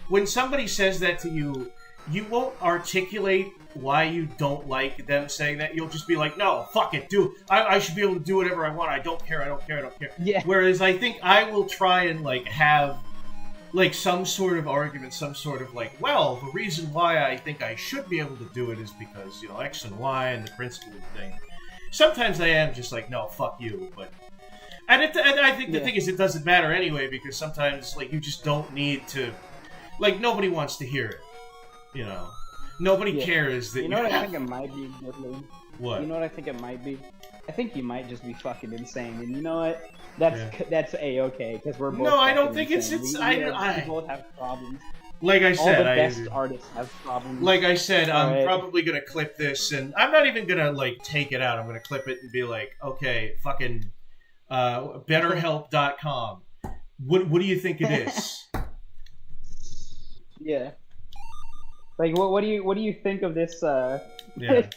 when somebody says that to you, you won't articulate why you don't like them saying that. You'll just be like, no, fuck it, dude. I should be able to do whatever I want. I don't care. I don't care. I don't care. Yeah. Whereas I think I will try and like have like some sort of argument, some sort of like, well, the reason why I think I should be able to do it is because, you know, X and Y and the principle thing. Sometimes I am just like, no, fuck you, but... And I think the thing is, it doesn't matter anyway, because sometimes, like, you just don't need to... Like, nobody wants to hear it, you know? Nobody cares that you know what have... I think it might be, Woodley? What? You know what I think it might be? I think you might just be fucking insane, and you know what? That's a-okay, because we're both No, I don't fucking think it's... insane. I We both have problems. Like I said, all the best artists have problems. Like I said, I'm Alright. probably gonna clip this, and I'm not even gonna like take it out. I'm gonna clip it and be like, okay, fucking BetterHelp.com. What do you think it is? Yeah. Like, what do you think of this? Yeah.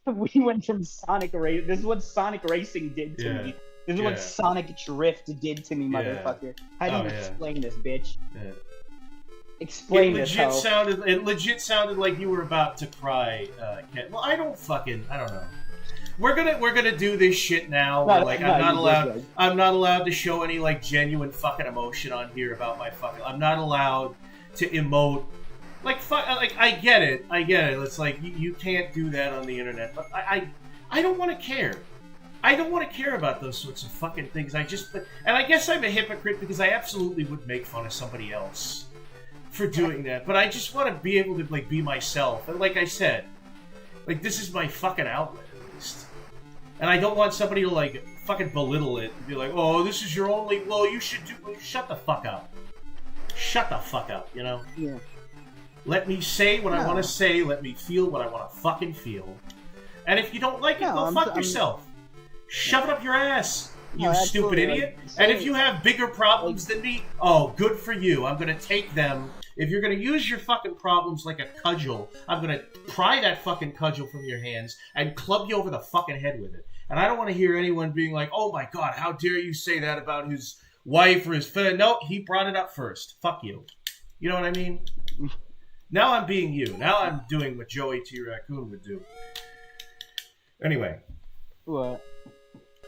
We went from Sonic Race. This is what Sonic Racing did to me. This is what Sonic Drift did to me, motherfucker. How do you explain this, bitch? Yeah. Explain this. It legit sounded like you were about to cry, Ken. Well, I don't know. We're gonna do this shit now. I'm not allowed to show any like genuine fucking emotion on here about my fucking. I'm not allowed to emote. Like I get it. It's like you can't do that on the internet. But I don't want to care. I don't want to care about those sorts of fucking things. And I guess I'm a hypocrite because I absolutely would make fun of somebody else for doing that. But I just want to be able to like be myself. And like I said, like this is my fucking outlet at least. And I don't want somebody to like fucking belittle it and be like, oh, this is your only. Well, you should do. Shut the fuck up. Shut the fuck up. You know. Yeah. Let me say what I want to say. Let me feel what I want to fucking feel. And if you don't like it, go fuck yourself. Shove it up your ass, you stupid idiot. And if you have bigger problems than me, oh, good for you. I'm going to take them. If you're going to use your fucking problems like a cudgel, I'm going to pry that fucking cudgel from your hands and club you over the fucking head with it. And I don't want to hear anyone being like, oh my god, how dare you say that about his wife or his friend. No, he brought it up first. Fuck you. You know what I mean? Now I'm being you. Now I'm doing what Joey T. Raccoon would do. Anyway. What?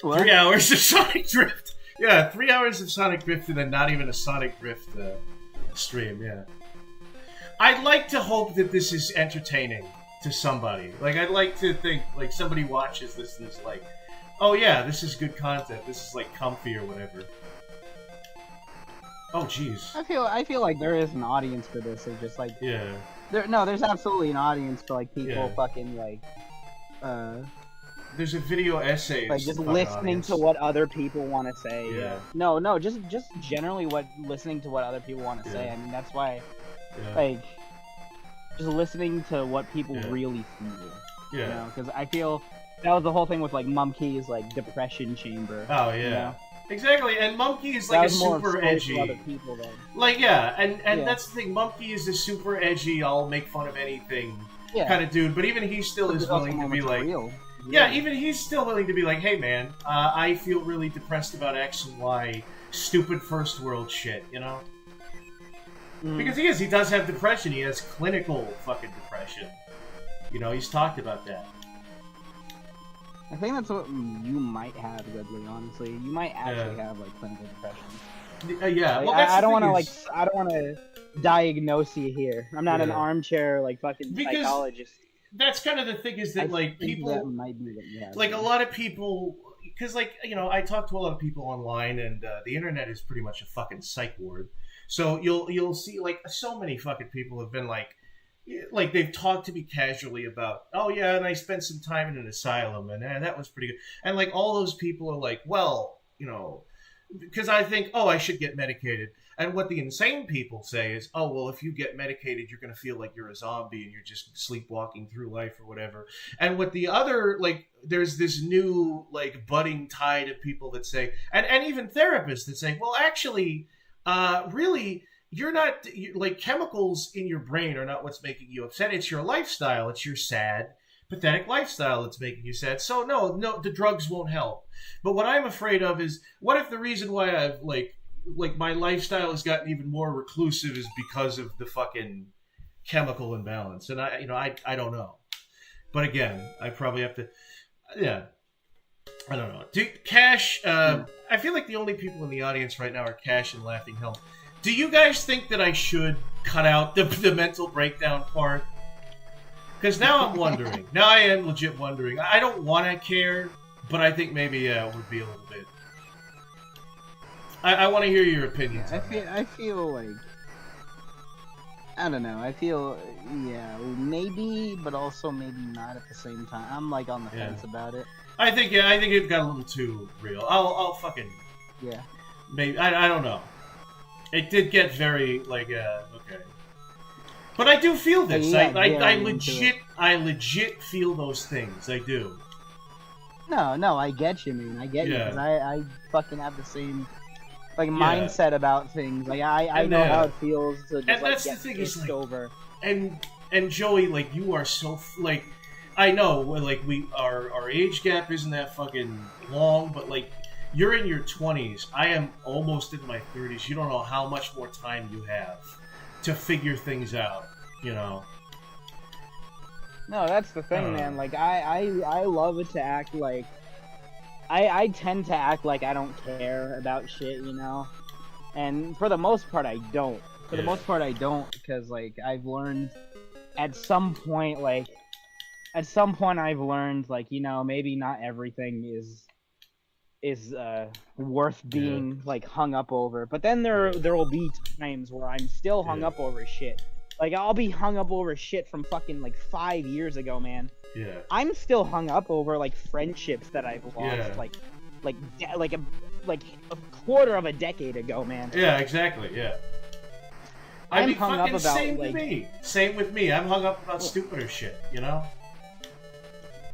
3 hours of Sonic Drift. Yeah, 3 hours of Sonic Drift and then not even a Sonic Drift stream, yeah. I'd like to hope that this is entertaining to somebody. Like, I'd like to think, like, somebody watches this and is like, oh yeah, this is good content. This is, like, comfy or whatever. Oh, jeez. I feel like there is an audience for this. It's just like... Yeah. There's absolutely an audience for, like, people fucking, like... There's a video essay. Like just listening to what other people want to say. Yeah. No, just generally listening to what other people want to say. I mean, that's why, like, just listening to what people really feel. Yeah. You know, because I feel that was the whole thing with like Mumkey's like depression chamber. Oh yeah. You know? Exactly, and Mumkey is like a super edgy. Other people, like and that's the thing. Mumkey is a super edgy. I'll make fun of anything kind of dude. But even he still is willing to be like. Yeah, even he's still willing to be like, hey man, I feel really depressed about X and Y, stupid first world shit, you know? Because he does have depression, he has clinical fucking depression. You know, he's talked about that. I think that's what you might have, Ridley, honestly. You might actually have, like, clinical depression. Yeah, like, well, I don't want to, I don't want to diagnose you here. I'm not an armchair, like, fucking psychologist. That's kind of the thing is that, like, people... That might be what you have. Like, a lot of people... Because, like, you know, I talk to a lot of people online, and the internet is pretty much a fucking psych ward. So you'll see, like, so many fucking people have been like, like they've talked to me casually about, oh yeah, and I spent some time in an asylum, and that was pretty good. And like all those people are like, well, you know, because I think, oh, I should get medicated. And what the insane people say is, oh, well, if you get medicated, you're going to feel like you're a zombie and you're just sleepwalking through life or whatever. And what the other, like, there's this new, like, budding tide of people that say, and even therapists that say, well, actually, really, you're not, like, chemicals in your brain are not what's making you upset. It's your lifestyle. It's your sad, pathetic lifestyle that's making you sad. So, no, the drugs won't help. But what I'm afraid of is, what if the reason why I've, like my lifestyle has gotten even more reclusive is because of the fucking chemical imbalance? And I don't know. But again, I probably have to, yeah. I don't know. Cash, I feel like the only people in the audience right now are Cash and Laughing Helm. Do you guys think that I should cut out the mental breakdown part? Because now I'm wondering. Now I am legit wondering. I don't want to care, but I think maybe it would be a little bit. I want to hear your opinions. I feel like, I don't know. I feel, yeah, maybe, but also maybe not at the same time. I'm like on the fence about it. I think it got a little too real. I'll fucking, yeah. Maybe I don't know. It did get very like okay. But I do feel this. Yeah, I legit feel those things. I do. No, I get you, man. I get you, because I fucking have the same mindset about things. Like I know how it feels to just that's get the thing, is, like, over. And Joey, like, you are so like, I know, like, our age gap isn't that fucking long, but like, you're in your 20s. I am almost in my 30s. You don't know how much more time you have to figure things out. You know. No, that's the thing, man. Like, I love it to act like. I tend to act like I don't care about shit, you know? And for the most part, I don't. For the most part, I don't, because, like, I've learned at some point, I've learned, like, you know, maybe not everything is worth being, like, hung up over. But then there will be times where I'm still hung up over shit. Like, I'll be hung up over shit from fucking, like, 5 years ago, man. Yeah. I'm still hung up over, like, friendships that I've lost, like a quarter of a decade ago, man. Yeah, exactly, yeah. I'm hung up about, same like... with me. Same with me. I'm hung up about stupider shit, you know?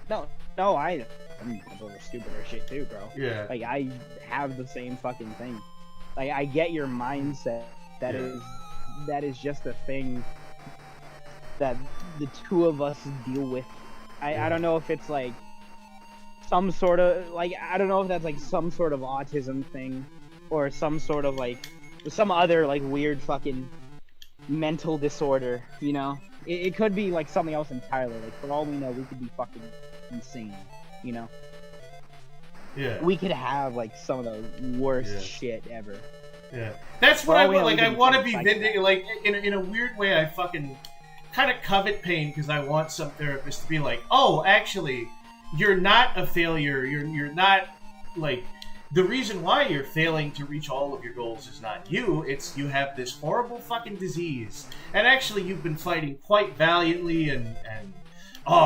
No, I'm hung up over stupider shit too, bro. Yeah. Like, I have the same fucking thing. Like, I get your mindset. That is just a thing that the two of us deal with. I don't know if it's like some sort of, like, I don't know if that's like some sort of autism thing or some sort of like some other like weird fucking mental disorder, you know? It could be like something else entirely. Like, for all we know, we could be fucking insane, you know? Yeah. We could have like some of the worst shit ever. Yeah. That's what I want. Like, I want to be vindicated. Like, in a weird way, I fucking kind of covet pain because I want some therapist to be like, oh, actually, you're not a failure. You're not, like, the reason why you're failing to reach all of your goals is not you. It's you have this horrible fucking disease, and actually you've been fighting quite valiantly, and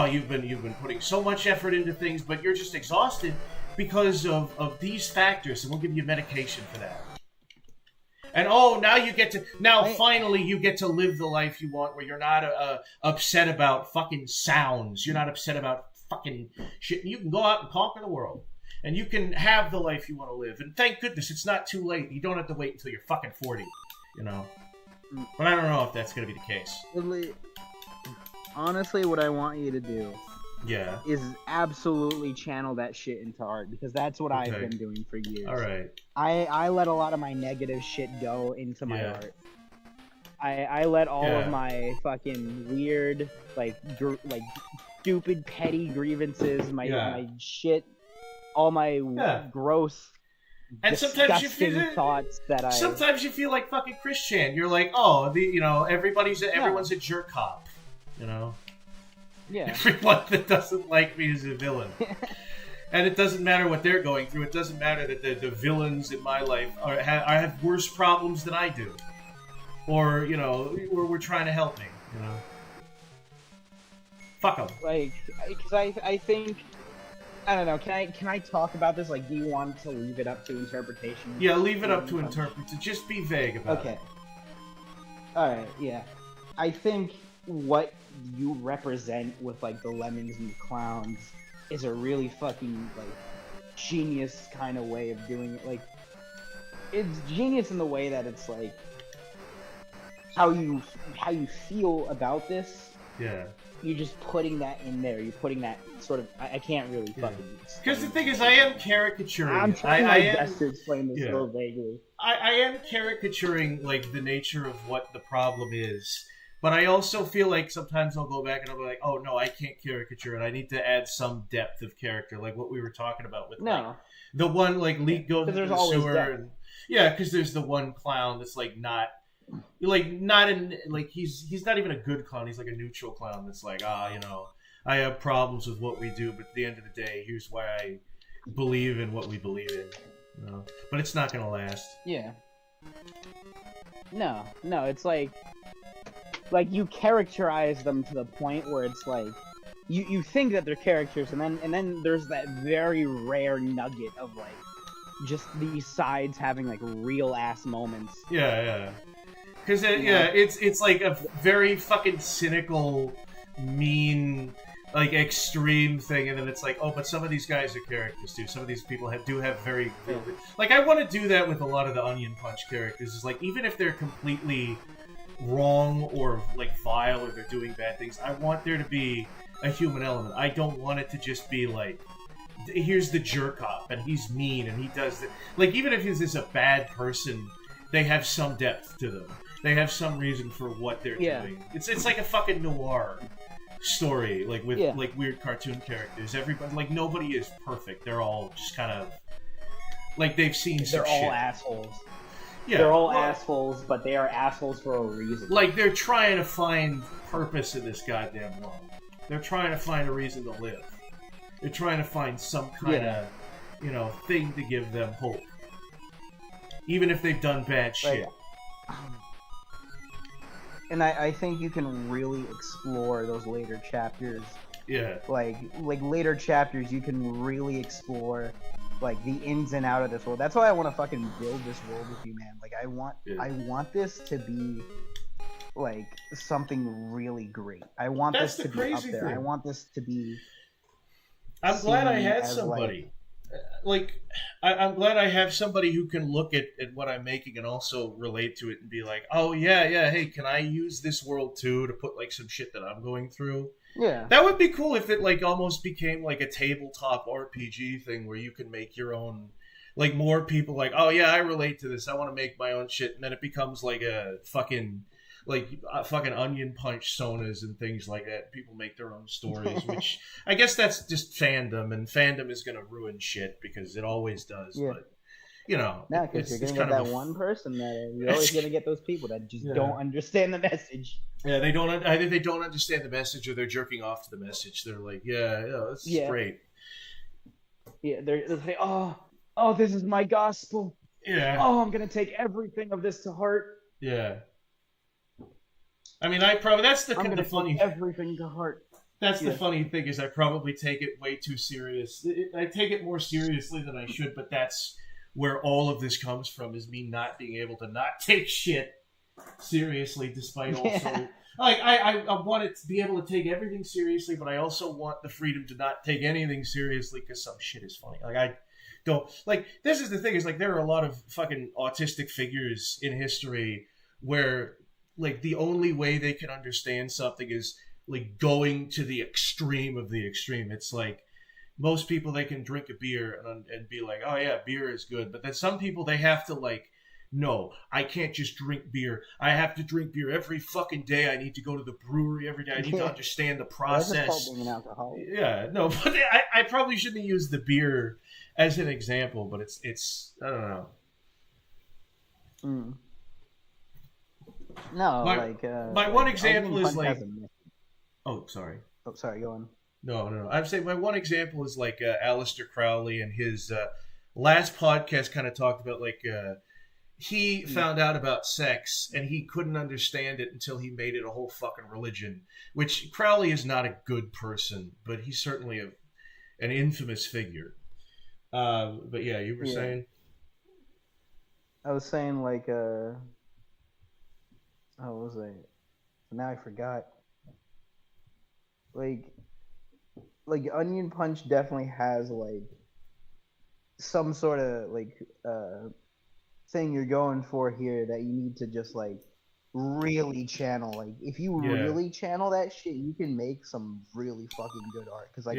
you've been putting so much effort into things, but you're just exhausted because of these factors, and we'll give you medication for that. And finally you get to live the life you want, where you're not upset about fucking sounds. You're not upset about fucking shit. You can go out and conquer the world. And you can have the life you want to live. And thank goodness it's not too late. You don't have to wait until you're fucking 40, you know? But I don't know if that's going to be the case. Honestly, what I want you to do Yeah. is absolutely channel that shit into art, because that's what I've been doing for years. All right. I let a lot of my negative shit go into my art. I let all of my fucking weird, like stupid, petty grievances, my shit, all my gross, and sometimes you feel thoughts that Sometimes you feel like fucking Chris Chan. You're like, oh, everyone's a jerk cop, you know. Yeah. Everyone that doesn't like me is a villain. And it doesn't matter what they're going through. It doesn't matter that the villains in my life have worse problems than I do. Or, we're trying to help me, you know. Fuck them. Like, because I think, I don't know. Can I talk about this? Like, do you want to leave it up to interpretation? Yeah, leave it up to interpretation. Just be vague about it. Okay. All right. Yeah. I think what you represent with like the lemons and the clowns is a really fucking like genius kind of way of doing it. Like, it's genius in the way that it's like how you feel about this. Yeah. You're just putting that in there. You're putting that sort of. I can't really fucking. Because the thing is, I am caricaturing. I'm trying my am, best to explain this so vaguely. I am caricaturing like the nature of what the problem is, but I also feel like sometimes I'll go back and I'll be like, oh no, I can't caricature it. I need to add some depth of character, like what we were talking about with like, the one like Leek goes into the sewer. And, yeah, because there's the one clown that's like not in like he's not even a good clown. He's like a neutral clown that's like, you know, I have problems with what we do, but at the end of the day, here's why I believe in what we believe in. You know? But it's not gonna last. Yeah. No, it's like you characterize them to the point where it's like you think that they're characters, and then there's that very rare nugget of like just these sides having like real ass moments. Yeah. Because it's like a very fucking cynical, mean, like extreme thing, and then it's like, oh, but some of these guys are characters too. Some of these people do have very like I want to do that with a lot of the Onion Punch characters. Is like even if they're completely wrong or like vile or they're doing bad things, I want there to be a human element. I don't want it to just be like, here's the jerk off and he's mean and he does it. Like even if he's a bad person, they have some depth to them. They have some reason for what they're doing. It's like a fucking noir story, like with like weird cartoon characters. Everybody, like nobody is perfect. They're all just kind of like they've seen some shit. They're all assholes. Yeah, they're all assholes, but they are assholes for a reason. Like they're trying to find purpose in this goddamn world. They're trying to find a reason to live. They're trying to find some kind of, you know, thing to give them hope, even if they've done bad shit. And I think you can really explore those later chapters. Yeah. Like later chapters, you can really explore like the ins and out of this world. That's why I want to fucking build this world with you, man. Like I want this to be like something really great. I want this to be up there. I want this to be. I'm glad I had somebody. I'm glad I have somebody who can look at what I'm making and also relate to it and be like, oh yeah, hey, can I use this world too to put like some shit that I'm going through? Yeah. That would be cool if it like almost became like a tabletop RPG thing where you can make your own, like more people like, oh yeah, I relate to this. I want to make my own shit, and then it becomes like a fucking Onion Punch sonas and things like that. People make their own stories, which I guess that's just fandom, and fandom is going to ruin shit because it always does. Yeah. But you know, because you're going to get that one person that you're always going to get those people that just don't understand the message. Yeah, they don't. Either they don't understand the message, or they're jerking off to the message. They're like, this is great. Yeah, they'll say, oh, this is my gospel. Yeah. Oh, I'm going to take everything of this to heart. Yeah. I mean, that's the funny everything to heart. That's the funny thing is I probably take it way too serious. I take it more seriously than I should, but that's where all of this comes from, is me not being able to not take shit seriously, despite also like I want it to be able to take everything seriously, but I also want the freedom to not take anything seriously because some shit is funny. Like I don't like this is the thing is like there are a lot of fucking autistic figures in history where like the only way they can understand something is like going to the extreme of the extreme. It's like most people, they can drink a beer and be like, oh yeah, beer is good. But then some people, they have to like, no, I can't just drink beer. I have to drink beer every fucking day. I need to go to the brewery every day. I need to understand the process. That's called being an alcoholic. Yeah, no, but I probably shouldn't use the beer as an example, but it's I don't know. No, my one example is like. Oh, sorry. Oh, sorry. Go on. No. I'm saying my one example is like Aleister Crowley and his last podcast kind of talked about like he found out about sex and he couldn't understand it until he made it a whole fucking religion. Which Crowley is not a good person, but he's certainly an infamous figure. But yeah, you were saying. I was saying like what was I? Now I forgot. Like Onion Punch definitely has like some sort of like thing you're going for here that you need to just like really channel. Like if you really channel that shit, you can make some really fucking good art. Because like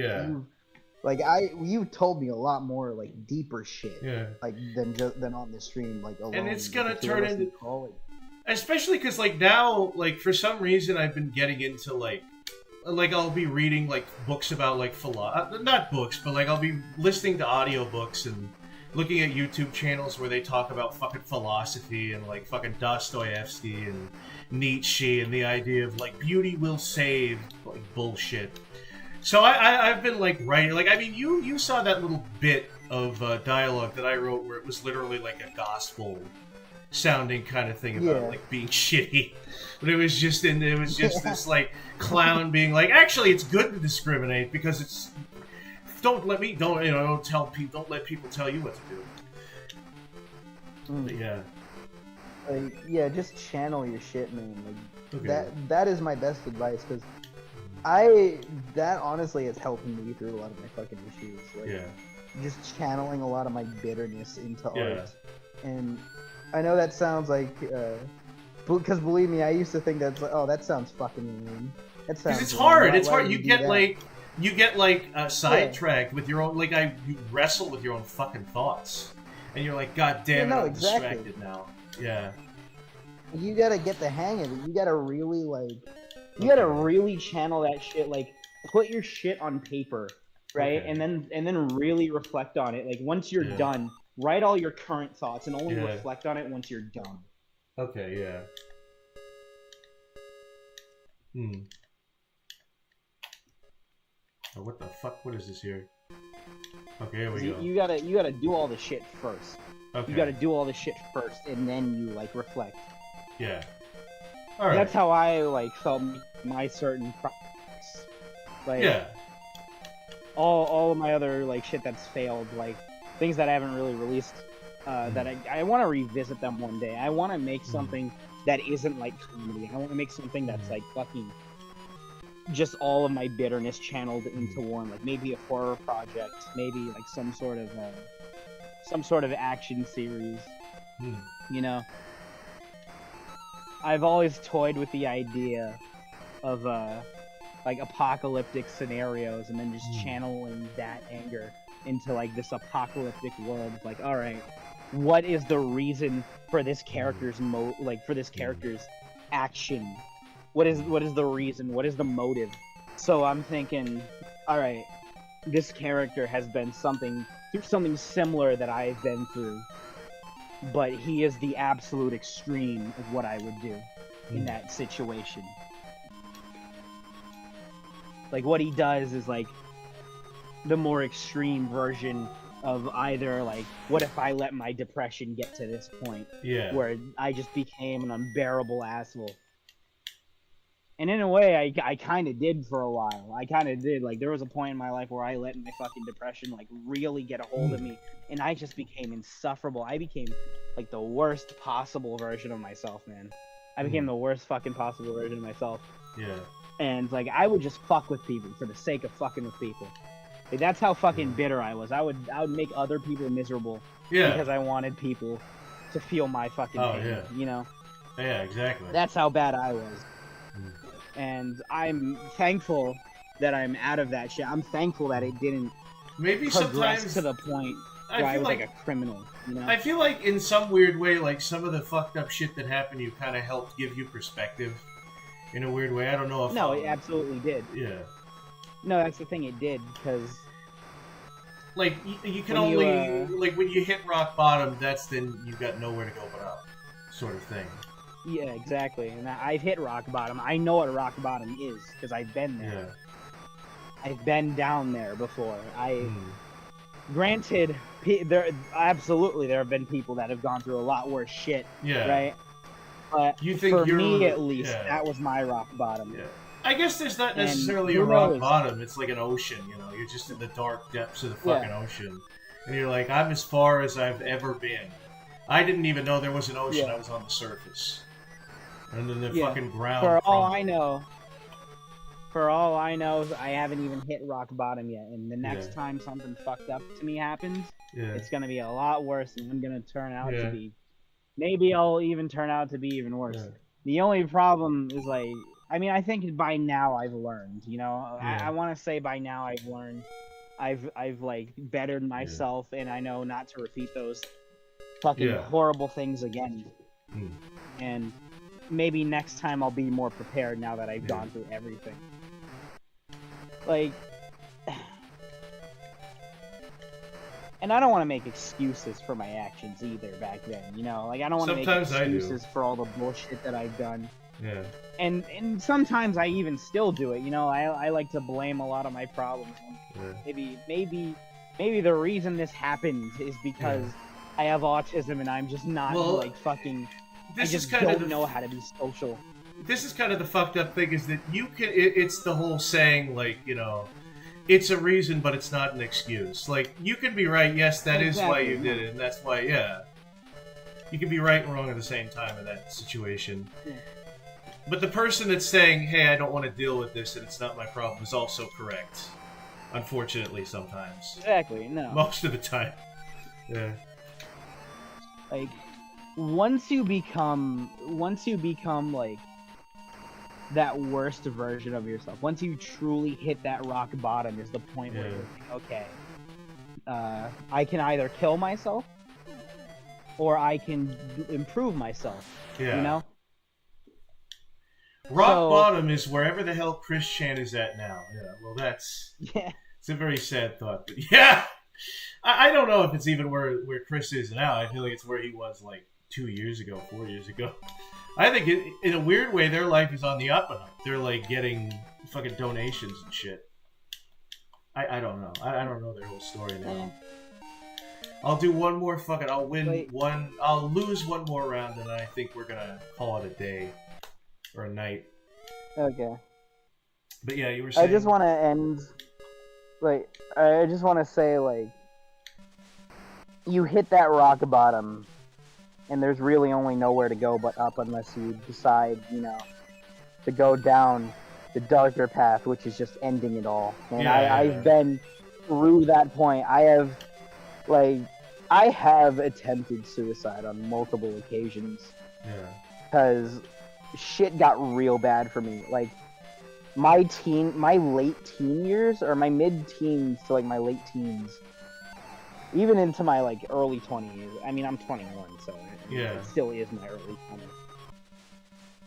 you told me a lot more like deeper shit like than on the stream like alone. And it's gonna turn into especially because like now like for some reason I've been getting into like I'll be reading like books about like not books, but like I'll be listening to audiobooks and looking at YouTube channels where they talk about fucking philosophy and like fucking Dostoevsky and Nietzsche and the idea of like beauty will save, like bullshit. So I've been like writing, like I mean you saw that little bit of dialogue that I wrote where it was literally like a gospel sounding kind of thing about like being shitty, but it was just this like clown being like, actually it's good to discriminate because it's don't let people tell you what to do. But like, just channel your shit, man. Like that is my best advice because that honestly has helped me through a lot of my fucking issues. Like, just channeling a lot of my bitterness into art. And I know that sounds like, because believe me, I used to think that's like, oh, that sounds fucking lame. That sounds. Because it's hard. It's hard. You get sidetracked with your own. You wrestle with your own fucking thoughts, and you're like, God damn it, I'm distracted now. Yeah. You gotta get the hang of it. You gotta really you gotta really channel that shit. Like, put your shit on paper, right? And then really reflect on it. Like once you're done. Write all your current thoughts and only reflect on it once you're done. Okay, yeah. Oh, what the fuck? What is this here? Okay, here we go. You gotta do all the shit first. Okay. You gotta do all the shit first, and then you reflect. Yeah. All right. That's how I felt my certain process. All of my other shit that's failed, things that I haven't really released, that I want to revisit them one day. I want to make something that isn't like comedy. I want to make something that's fucking just all of my bitterness channeled into one. Maybe a horror project, maybe some sort of action series. You know, I've always toyed with the idea of apocalyptic scenarios and then just channeling that anger into this apocalyptic world. All right, what is the reason for this character's for this character's action? What is the reason? What is the motive? So I'm thinking, all right, this character has been through something similar that I've been through, but he is the absolute extreme of what I would do in that situation. What he does is the more extreme version of either what if I let my depression get to this point where I just became an unbearable asshole. And in a way I kind of did for a while. I kind of did. There was a point in my life where I let my fucking depression really get a hold of me, and I just became insufferable. I became the worst possible version of myself, man. I became the worst fucking possible version of myself. Yeah. And I would just fuck with people for the sake of fucking with people. That's how fucking bitter I was. I would make other people miserable because I wanted people to feel my fucking pain. You know? Yeah, exactly. That's how bad I was. And I'm thankful that I'm out of that shit. I'm thankful that it didn't progress to the point where I was a criminal. You know? I feel in some weird way, some of the fucked up shit that happened to you kind of helped give you perspective. In a weird way, I don't know if... No, it absolutely did. Yeah. No, that's the thing, it did, because... you can only... when you hit rock bottom, that's then you got nowhere to go but up, sort of thing. Yeah, exactly. And I've hit rock bottom. I know what rock bottom is, because I've been there. Yeah. I've been down there before. granted, there have been people that have gone through a lot worse shit. Yeah. Right. But You think for me, you're- at least, yeah. that was my rock bottom. Yeah. I guess there's not And necessarily a who rock knows? bottom. It's like an ocean, you know. You're just in the dark depths of the fucking Yeah. ocean, and you're like, I'm as far as I've ever been. I didn't even know there was an ocean. Yeah. I was on the surface, and then the Yeah. fucking ground. For all crumbled. I know, I haven't even hit rock bottom yet. And the next Yeah. time something fucked up to me happens, Yeah. it's gonna be a lot worse, and I'm gonna turn out Yeah. to be. Maybe I'll even turn out to be even worse. Yeah. The only problem is like, I mean, I think by now I've learned. You know, Yeah. I want to say by now I've learned. I've like bettered myself, and I know not to repeat those fucking Yeah. horrible things again. Hmm. And maybe next time I'll be more prepared now that I've gone through everything. Like, and I don't want to make excuses for my actions either back then, you know? Like, I don't want to make Sometimes I do. excuses for all the bullshit that I've done. Yeah. And sometimes I even still do it, you know? I like to blame a lot of my problems. Yeah. Maybe the reason this happened is because I have autism and I'm just not, Well, like, fucking... I this is just kind of don't the- know how to be social. This is kind of the fucked up thing, is that you can. It's the whole saying, like, you know, it's a reason, but it's not an excuse. Like, you can be right. Yes, that is why you Exactly. did it, and that's why. Yeah. You can be right and wrong at the same time in that situation. Yeah. But the person that's saying, hey, I don't want to deal with this and it's not my problem, is also correct. Unfortunately, sometimes. Exactly, no. Most of the time. Yeah. Like, once you become like that worst version of yourself, once you truly hit that rock bottom, is the point where Yeah. you're like, okay, I can either kill myself or I can improve myself. Yeah. You know? Rock So- bottom is wherever the hell Chris Chan is at now. Yeah, well, that's... Yeah. It's a very sad thought, but yeah! I don't know if it's even where Chris is now. I feel like it's where he was, like, 2 years ago, 4 years ago. I think, in a weird way, their life is on the up and up. They're, like, getting fucking donations and shit. I don't know. I don't know their whole story now. I'll do one more fucking... I'll win one... I'll lose one more round, and I think we're gonna call it a day. Or a night. Okay. But yeah, you were saying... I just want to end, like, I just want to say, like, you hit that rock bottom, and there's really only nowhere to go but up unless you decide, you know, to go down the darker path, which is just ending it all. And I've been through that point. I have attempted suicide on multiple occasions. Yeah. Because shit got real bad for me. Like, my late teen years, or my mid-teens to, like, my late teens, even into my, like, early 20s. I mean, I'm 21, so Yeah. it still is my early 20s.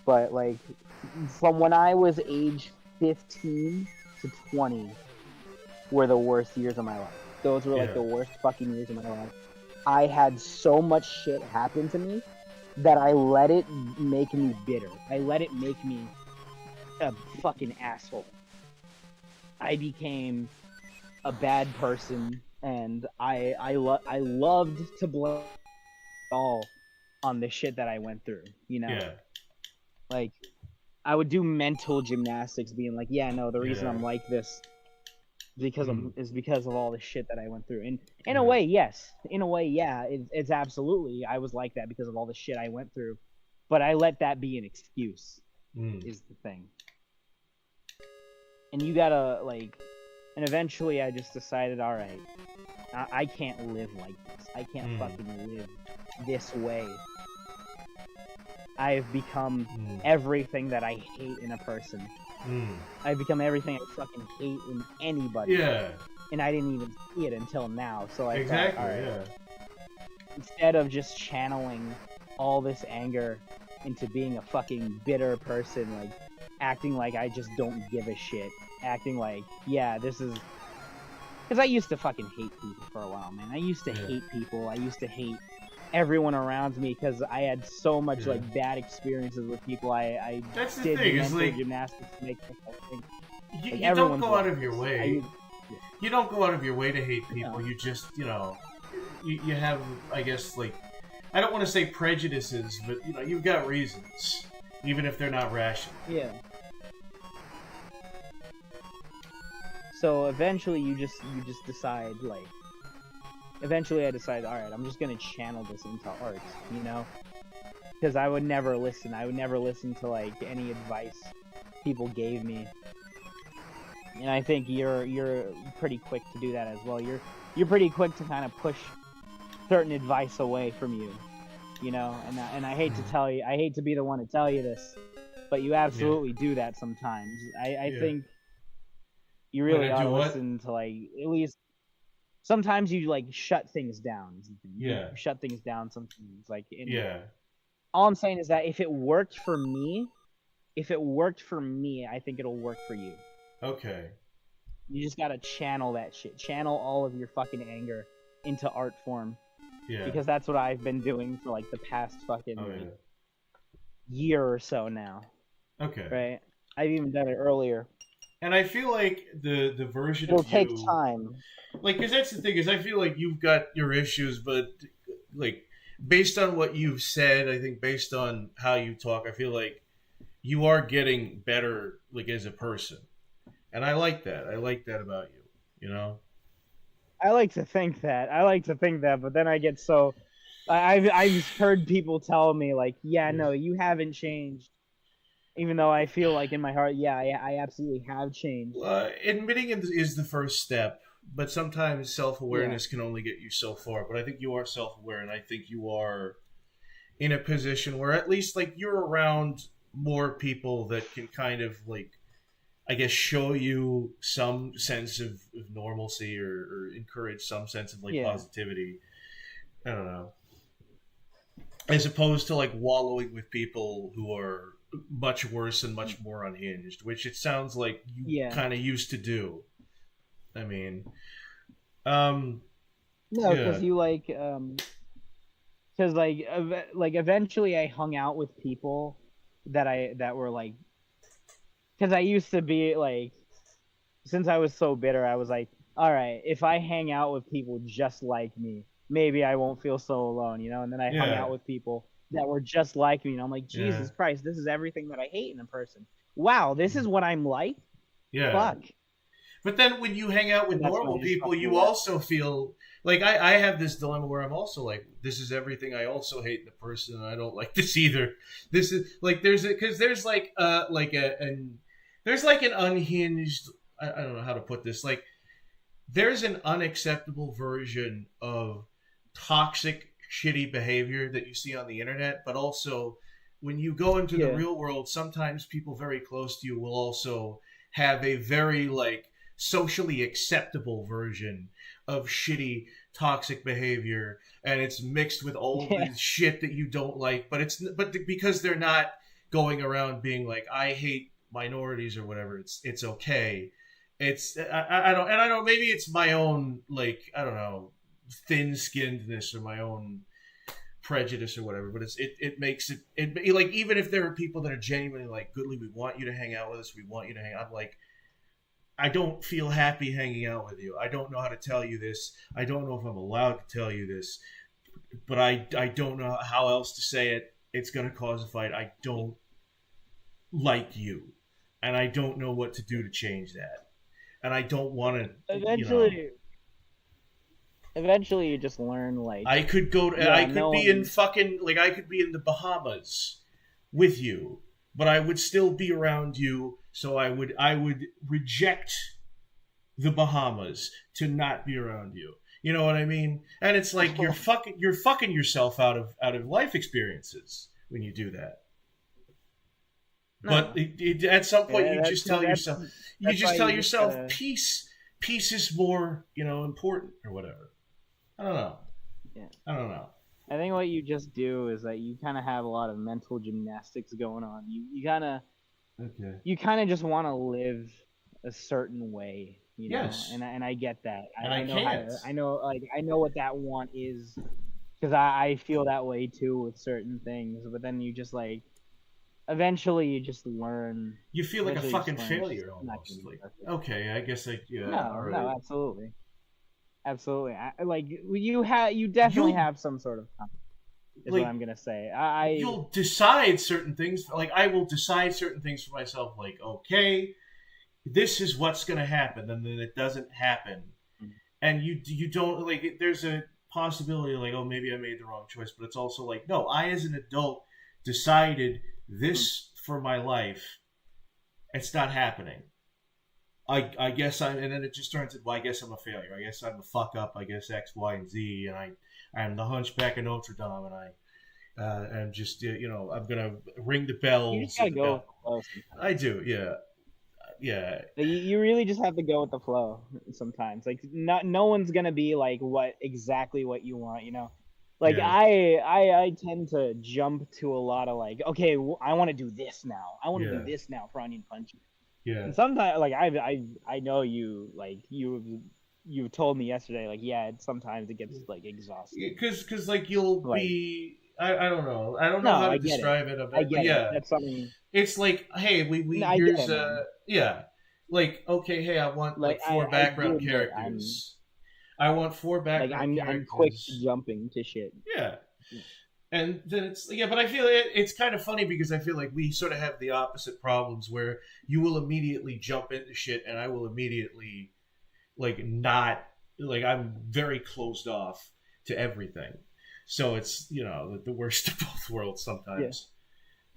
But, like, from when I was age 15 to 20 were the worst years of my life. Those were, like, Yeah. the worst fucking years of my life. I had so much shit happen to me that I let it make me bitter. I let it make me a fucking asshole. I became a bad person, and I loved to blame all on the shit that I went through, you know? Yeah. Like, I would do mental gymnastics, being like, yeah, no, the reason Yeah. I'm like this is because of all the shit that I went through. And in a way, yes. In a way, yeah, it's absolutely, I was like that because of all the shit I went through. But I let that be an excuse, is the thing. And you gotta, like, and eventually I just decided, alright, I can't live like this. I can't fucking live this way. I've become everything that I hate in a person. I've become everything I fucking hate in anybody. Yeah. And I didn't even see it until now. So I Exactly, thought, alright, yeah. instead of just channeling all this anger into being a fucking bitter person, like, acting like I just don't give a shit, acting like, yeah, this is... Because I used to fucking hate people for a while, man. I used to hate people. I used to hate everyone around me because I had so much, like, bad experiences with people. I That's the did thing, is, mental like, gymnastics to make myself think. You Like, don't everyone's go like out of your this. way. you don't go out of your way to hate people. You just, you know, you have, I guess, like, I don't want to say prejudices, but you know, you've got reasons, even if they're not rational. Yeah. So eventually, you just decide, like, eventually I decided, all right, I'm just gonna channel this into art, you know, because I would never listen. I would never listen to like any advice people gave me. And I think you're pretty quick to do that as well. You're pretty quick to kind of push certain advice away from you, you know. And I hate to tell you, I hate to be the one to tell you this, but you absolutely do that sometimes. I think you really ought to listen to, like, at least sometimes you like shut things down. You shut things down sometimes. Like, all I'm saying is that if it worked for me, I think it'll work for you. Okay. You just gotta channel that shit. Channel all of your fucking anger into art form. Yeah. Because that's what I've been doing for like the past fucking year or so now. Okay. Right? I've even done it earlier. And I feel like the version It'll of take you, time. Like, because that's the thing, is I feel like you've got your issues, but like, based on what you've said, I think based on how you talk, I feel like you are getting better, like, as a person. And I like that. I like that about you, you know? I like to think that, but then I get so... I've heard people tell me, like, no, you haven't changed. Even though I feel like in my heart, I absolutely have changed. Admitting it is the first step, but sometimes self-awareness can only get you so far. But I think you are self-aware, and I think you are in a position where at least, like, you're around more people that can kind of, like, I guess, show you some sense of normalcy or encourage some sense of, like, positivity. I don't know. As opposed to, like, wallowing with people who are much worse and much more unhinged, which it sounds like you kind of used to do. I mean, no, because you like, because like eventually I hung out with people that were like, because I used to be like, since I was so bitter, I was like, all right, if I hang out with people just like me, maybe I won't feel so alone, you know. And then I hung out with people that were just like me, and I'm like, Jesus Christ, this is everything that I hate in a person. Wow, this is what I'm like? Yeah. Fuck. But then when you hang out with normal people, you also feel like I have this dilemma where I'm also like, this is everything I also hate in a person, and I don't like this either. This is like there's an unhinged, I don't know how to put this, like there's an unacceptable version of toxic, shitty behavior that you see on the internet, but also when you go into the real world, sometimes people very close to you will also have a very like socially acceptable version of shitty, toxic behavior, and it's mixed with all this shit that you don't like, but because they're not going around being like, I hate minorities or whatever, it's okay. It's I don't maybe it's my own, like, I don't know, thin-skinnedness or my own prejudice or whatever, but it makes it like, even if there are people that are genuinely like, Goodly, we want you to hang out with us, we want you to hang out, I'm like, I don't feel happy hanging out with you. I don't know how to tell you this. I don't know if I'm allowed to tell you this, but I don't know how else to say it. It's going to cause a fight. I don't like you, and I don't know what to do to change that. And I don't want to. Eventually, you just learn, like, I could go. I could be in fucking, like, I could be in the Bahamas with you, but I would still be around you. So I would reject the Bahamas to not be around you. You know what I mean? And it's like you're fucking yourself out of life experiences when you do that. No. But at some point, you just tell yourself, peace is more, important or whatever. I don't know. Yeah. I don't know. I think what you just do is that you kind of have a lot of mental gymnastics going on. You kind of. Okay. You kind of just want to live a certain way, you know, yes. and I get that. I know what that want is, because I feel that way too with certain things. But then you just like, eventually you just learn. You feel like a Eventually fucking you just learn it's failure not almost. gonna be Like, perfect. okay, I guess yeah. No, all right. no, absolutely, absolutely. Like you definitely You'll- have some sort of confidence, is Like, what I'm gonna say. You'll decide certain things. Like I will decide certain things for myself. Like, okay, this is what's going to happen, and then it doesn't happen, and you don't like. There's a possibility like, oh, maybe I made the wrong choice, but it's also like, no, I as an adult decided this for my life. It's not happening. I guess and then it just turns into, well, I guess I'm a failure. I guess I'm a fuck up. I guess X, Y, and Z, and I'm the Hunchback of Notre Dame, and I'm just, I'm gonna ring the bell. You just gotta go with the flow sometimes. I do, yeah. You really just have to go with the flow sometimes. Like no one's gonna be like exactly what you want, you know. Like Yeah. I tend to jump to a lot of like, okay, I want to do this now. I want to Yeah. do this now for Onion Punch. Yeah. And sometimes like I know you like you told me yesterday like sometimes it gets like exhausting. Because like you'll Like- be. I don't know. I don't know how to describe it. I get yeah. it. That's something. It's like, hey, we No, I get here's it, man. yeah, like okay, hey, I want like Like, 4 I background do admit characters. I want 4 background Like I'm characters. quick to jumping to shit. Yeah, and then it's but I feel it's kind of funny because I feel like we sort of have the opposite problems where you will immediately jump into shit and I will immediately like not like I'm very closed off to everything. So it's the worst of both worlds sometimes.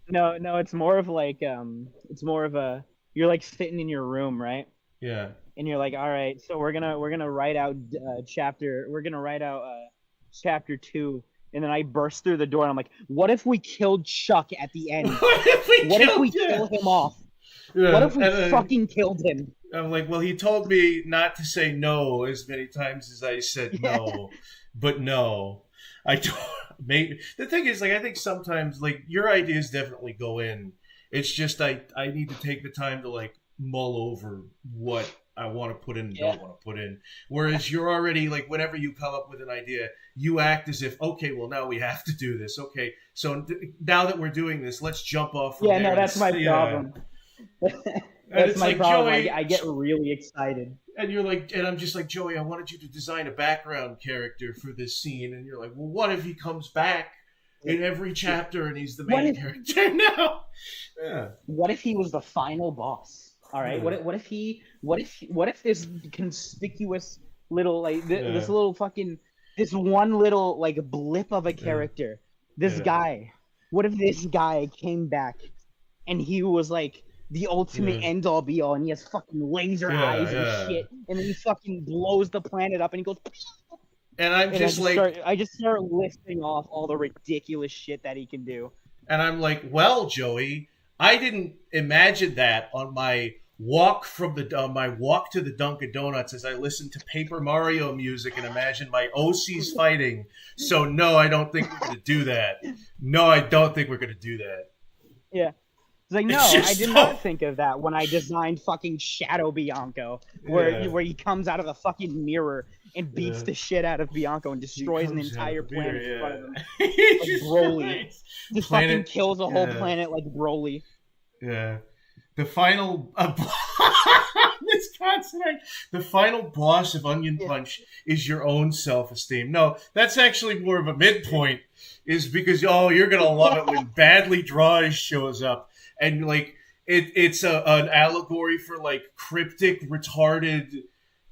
No, it's more of like it's more of a you're like sitting in your room, right? Yeah. And you're like, all right, so we're gonna write out chapter 2, and then I burst through the door and I'm like, what if we killed Chuck at the end? What if we kill him off? Yeah, What if we and then- fucking killed him? I'm like, well, he told me not to say no as many times as I said no, but no, I don't. Maybe the thing is, like, I think sometimes, like, your ideas definitely go in. It's just I need to take the time to like mull over what I want to put in and don't want to put in. Whereas you're already like, whenever you come up with an idea, you act as if, okay, well, now we have to do this. Okay, so now that we're doing this, let's jump off. From there That's my problem. That's it's my like, problem. Joey, I get really excited. And you're like, and I'm just like, Joey, I wanted you to design a background character for this scene. And you're like, well, what if he comes back in every chapter and he's the main character now? Yeah. What if he was the final boss? All right. Yeah. What if this conspicuous little like Yeah. this little fucking this one little like blip of a character, this Yeah. guy. What if this guy came back and he was like the ultimate Yeah. end all be all, and he has fucking laser Yeah, eyes yeah. and shit, and then he fucking blows the planet up and he goes. And I'm just like, I just start listing off all the ridiculous shit that he can do. and I'm like, well, Joey, I didn't imagine that on my walk from my walk to the Dunkin' Donuts as I listened to Paper Mario music and imagined my OCs fighting. So no, I don't think we're gonna do that. No, I don't think we're gonna do that. Yeah. It's like, no, It's I just did so- not think of that when I designed fucking Shadow Bianco, where Yeah. where he comes out of the fucking mirror and beats Yeah. the shit out of Bianco and destroys an comes out entire of the planet mirror, in front of him. yeah. Like Jesus Broly. Christ. Just Planet- fucking kills a whole yeah. planet like Broly. Yeah. The final the final boss of Onion Punch is your own self-esteem. No, that's actually more of a midpoint, is because you're gonna love it when Badly Draws shows up and like it's an allegory for like cryptic, retarded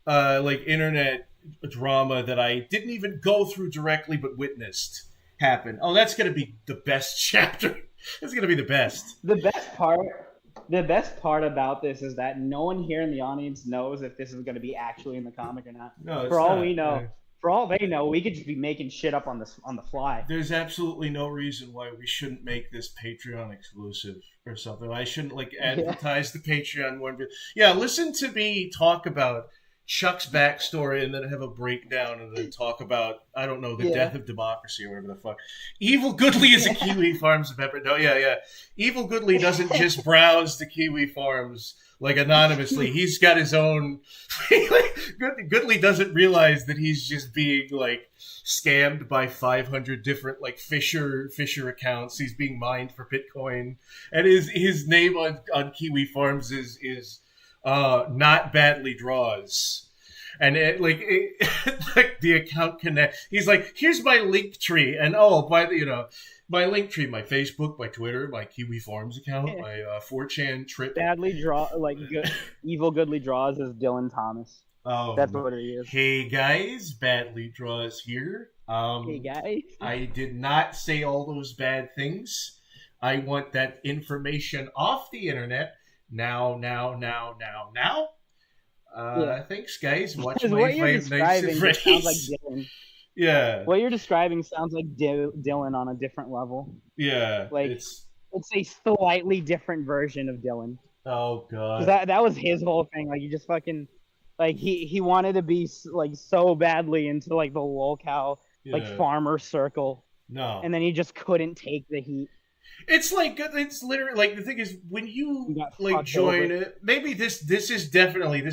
like internet drama that I didn't even go through directly but witnessed happen. Oh, that's gonna be the best chapter. That's gonna be the best. The best part about this is that no one here in the audience knows if this is going to be actually in the comic or not. No, it's for all not. we know, Yeah. for all they know, we could just be making shit up on the fly. There's absolutely no reason why we shouldn't make this Patreon exclusive or something. I shouldn't like advertise the Patreon one. Yeah, listen to me talk about Chuck's backstory and then have a breakdown and then talk about, I don't know, the death of democracy or whatever the fuck. Evil Goodly is a Kiwi Farms of Pepper. No, yeah. Evil Goodly doesn't just browse the Kiwi Farms like anonymously. He's got his own. Goodly doesn't realize that he's just being like scammed by 500 different like Fisher accounts. He's being mined for Bitcoin, and his name on Kiwi Farms is not badly draws. And like the account connect. He's like, here's my link tree, and my link tree, my Facebook, my Twitter, my Kiwi Farms account, my 4chan trip. Badly draw evil Goodly draws is Dylan Thomas. Oh, that's what he is. Hey guys, badly draws here. Hey guys, I did not say all those bad things. I want that information off the internet now. Thanks, guys. Watch my what you're Five Nights at describing sounds like Freddy's. Dylan. Yeah. What you're describing sounds like Dylan on a different level. Yeah. Like it's a slightly different version of Dylan. Oh god. That was his whole thing. Like, you just fucking like he wanted to be like so badly into like the lolcow like farmer circle. No. And then he just couldn't take the heat. It's like, it's literally like, the thing is, when you like join join it, maybe this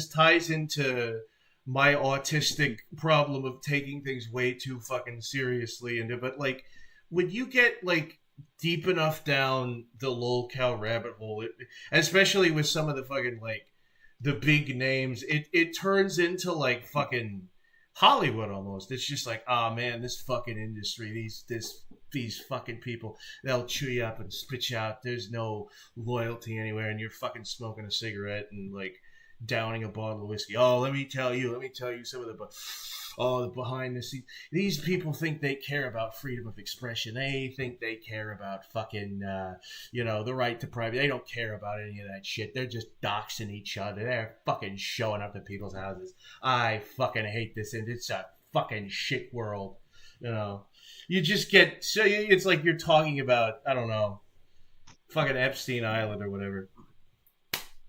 ties into my autistic problem of taking things way too fucking seriously. But like, when you get like deep enough down the lolcow rabbit hole, especially with some of the fucking like the big names, it turns into like fucking Hollywood almost. It's just like, oh man, this fucking industry, these fucking people, they'll chew you up and spit you out. There's no loyalty anywhere, and you're fucking smoking a cigarette and like downing a bottle of whiskey. Oh, let me tell you some of the behind the scenes. These people think they care about freedom of expression. They think they care about fucking the right to privacy. They don't care about any of that shit. They're just doxing each other. They're fucking showing up to people's houses. I fucking hate this, and it's a fucking shit world. You just get, so it's like you're talking about, I don't know, fucking Epstein Island or whatever.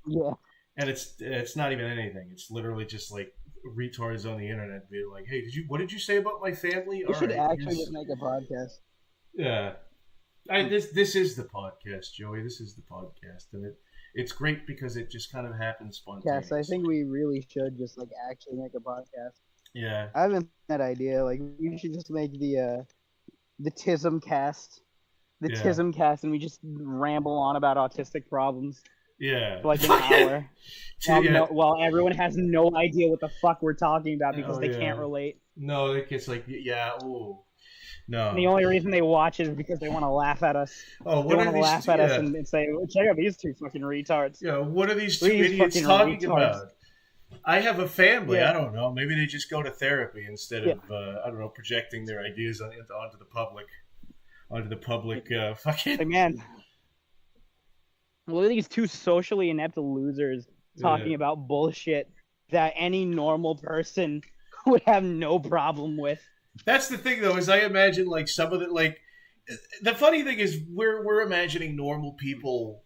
Yeah. And it's not even anything. It's literally just like retards on the internet being like, hey, what did you say about my family? We should actually just make a podcast. Yeah. This is the podcast, Joey. This is the podcast. And it's great because it just kind of happens spontaneously. Yes, I think we really should just like actually make a podcast. Yeah. I haven't that idea. Like, we should just make the Tism cast. Tism cast, and we just ramble on about autistic problems. Yeah. For like an hour. While everyone has no idea what the fuck we're talking about because they can't relate. No, it's like, no. And the only reason they watch is because they want to laugh at us. Oh, they want to laugh at us and say, check out these two fucking retards. Yeah, what are these two idiots talking about? I have a family. I don't know. Maybe they just go to therapy instead of I don't know, projecting their ideas onto the public. Fucking. Like, man, what are these two socially inept losers talking about bullshit that any normal person would have no problem with? That's the thing, though, is I imagine like some of the like. The funny thing is, we're imagining normal people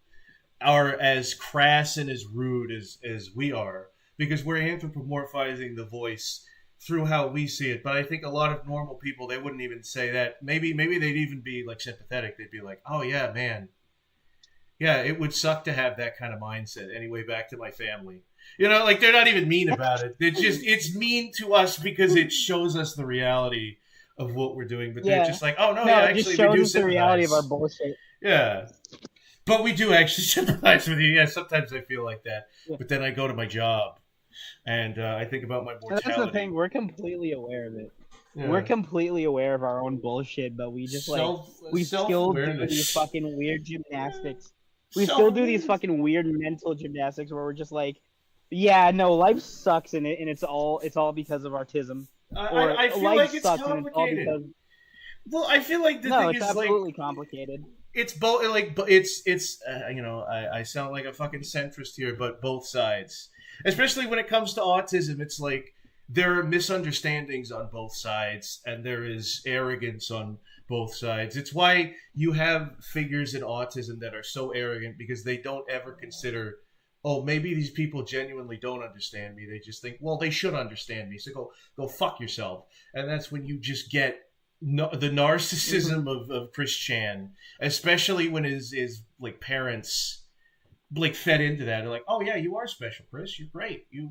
are as crass and as rude as we are, because we're anthropomorphizing the voice through how we see it. But I think a lot of normal people, they wouldn't even say that. Maybe they'd even be like sympathetic. They'd be like, oh yeah, man. Yeah, it would suck to have that kind of mindset. Anyway, back to my family. Like, they're not even mean about it. It's mean to us because it shows us the reality of what we're doing. But they're just like, oh no, yeah, actually, we do sympathize. The reality of our bullshit. Yeah. But we do actually sympathize with you. Yeah, sometimes I feel like that. Yeah. But then I go to my job, and I think about my mortality. That's the thing. We're completely aware of it. Yeah. We're completely aware of our own bullshit, but we just we still do these fucking weird gymnastics. We still do these fucking weird mental gymnastics where we're just like, yeah, no, life sucks, and it's all because of autism. I feel like it's complicated. Well, I feel like the thing is absolutely complicated. It's both, like, it's I sound like a fucking centrist here, but both sides, especially when it comes to autism, it's like there are misunderstandings on both sides, and there is arrogance on both sides. It's why you have figures in autism that are so arrogant, because they don't ever consider, oh, maybe these people genuinely don't understand me. They just think, well, they should understand me, so go fuck yourself. And that's when you just get the narcissism of Chris Chan, especially when his like parents like fed into that. They're like, oh yeah, you are special, Chris. You're great. You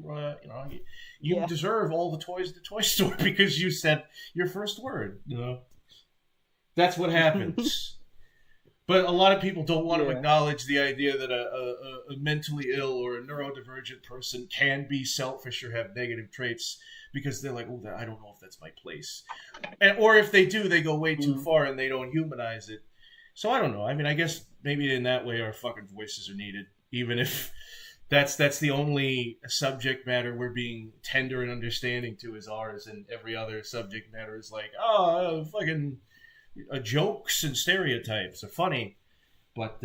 you deserve all the toys at the toy store because you said your first word. You know, that's what happens. But a lot of people don't want to acknowledge the idea that a mentally ill or a neurodivergent person can be selfish or have negative traits because they're like, oh, I don't know if that's my place. Or if they do, they go way too far and they don't humanize it. So I don't know. I mean, I guess maybe in that way our fucking voices are needed, even if that's the only subject matter we're being tender and understanding to is ours, and every other subject matter is like, oh, fucking... jokes and stereotypes are funny, but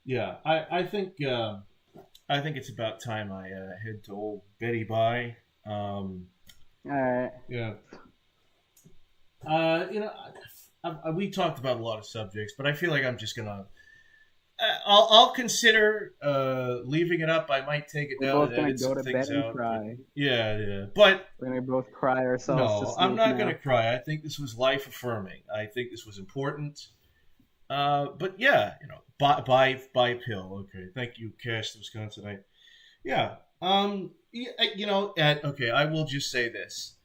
yeah, I think it's about time I head to old Betty Bye. All right. Yeah. We talked about a lot of subjects, but I feel like I'm just gonna. I'll consider leaving it up. I might take it down. We're both and gonna go to bed and out, cry. Yeah, but we're gonna both cry ourselves. No, I'm not gonna cry. I think this was life affirming. I think this was important. But yeah, buy pill. Okay, thank you, Cash, Wisconsinite. Yeah. Okay, I will just say this.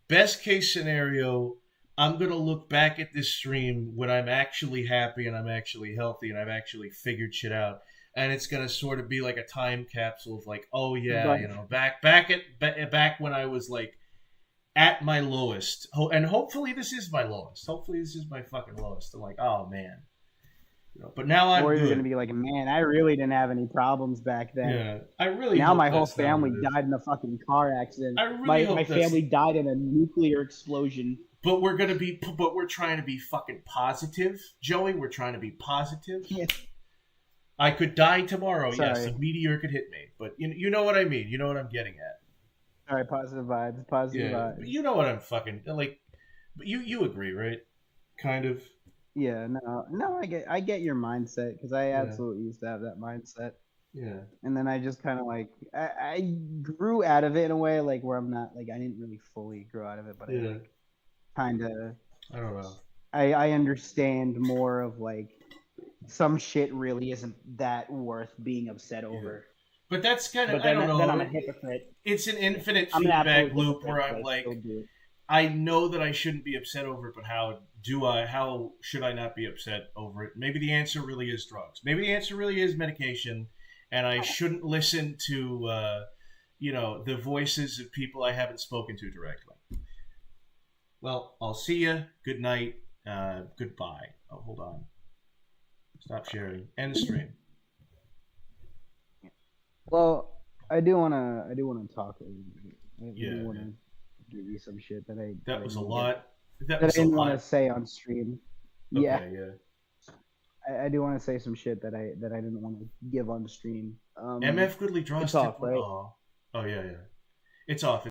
Best case scenario, I'm going to look back at this stream when I'm actually happy and I'm actually healthy and I've actually figured shit out. And it's going to sort of be like a time capsule of like, oh yeah, back when I was like at my lowest. And hopefully this is my lowest. Hopefully this is my fucking lowest. I'm like, oh man. But now I'm Or you're good. gonna be like, man, I really didn't have any problems back then. Yeah, I really. Now hope my whole that's not family what it is. died in a fucking car accident. I really hope my that's- family died in a nuclear explosion. But we're trying to be fucking positive, Joey. We're trying to be positive. Yeah. I could die tomorrow. Yes, Sorry. a meteor could hit me. But you know what I mean. You know what I'm getting at. All right, positive vibes. Positive Yeah, vibes. but you know what I'm fucking like. But you agree, right? Kind of. Yeah, no, I get your mindset because I absolutely used to have that mindset. Yeah. And then I just kind of like I grew out of it in a way like where I'm not like I didn't really fully grow out of it, but I like, kind of. I don't know. I understand more of like some shit really isn't that worth being upset over. But that's kind of But then, I don't know. then I'm a hypocrite. It's an infinite I'm an feedback absolute loop hypocrite, where but I'm I like, still do it. I know that I shouldn't be upset over it, but how should I not be upset over it? Maybe the answer really is drugs. Maybe the answer really is medication, and I shouldn't listen to, the voices of people I haven't spoken to directly. Well, I'll see you. Good night. Goodbye. Oh, hold on. Stop sharing. End stream. Well, I do wanna talk. I Yeah, do wanna give you some shit that I That was a didn't lot. get- That I was a didn't want lot. to say on stream. Okay, Yeah, yeah. I do want to say some shit that I didn't want to give on stream. MF Goodly draws it's off, tip- right? Oh, yeah. It's off.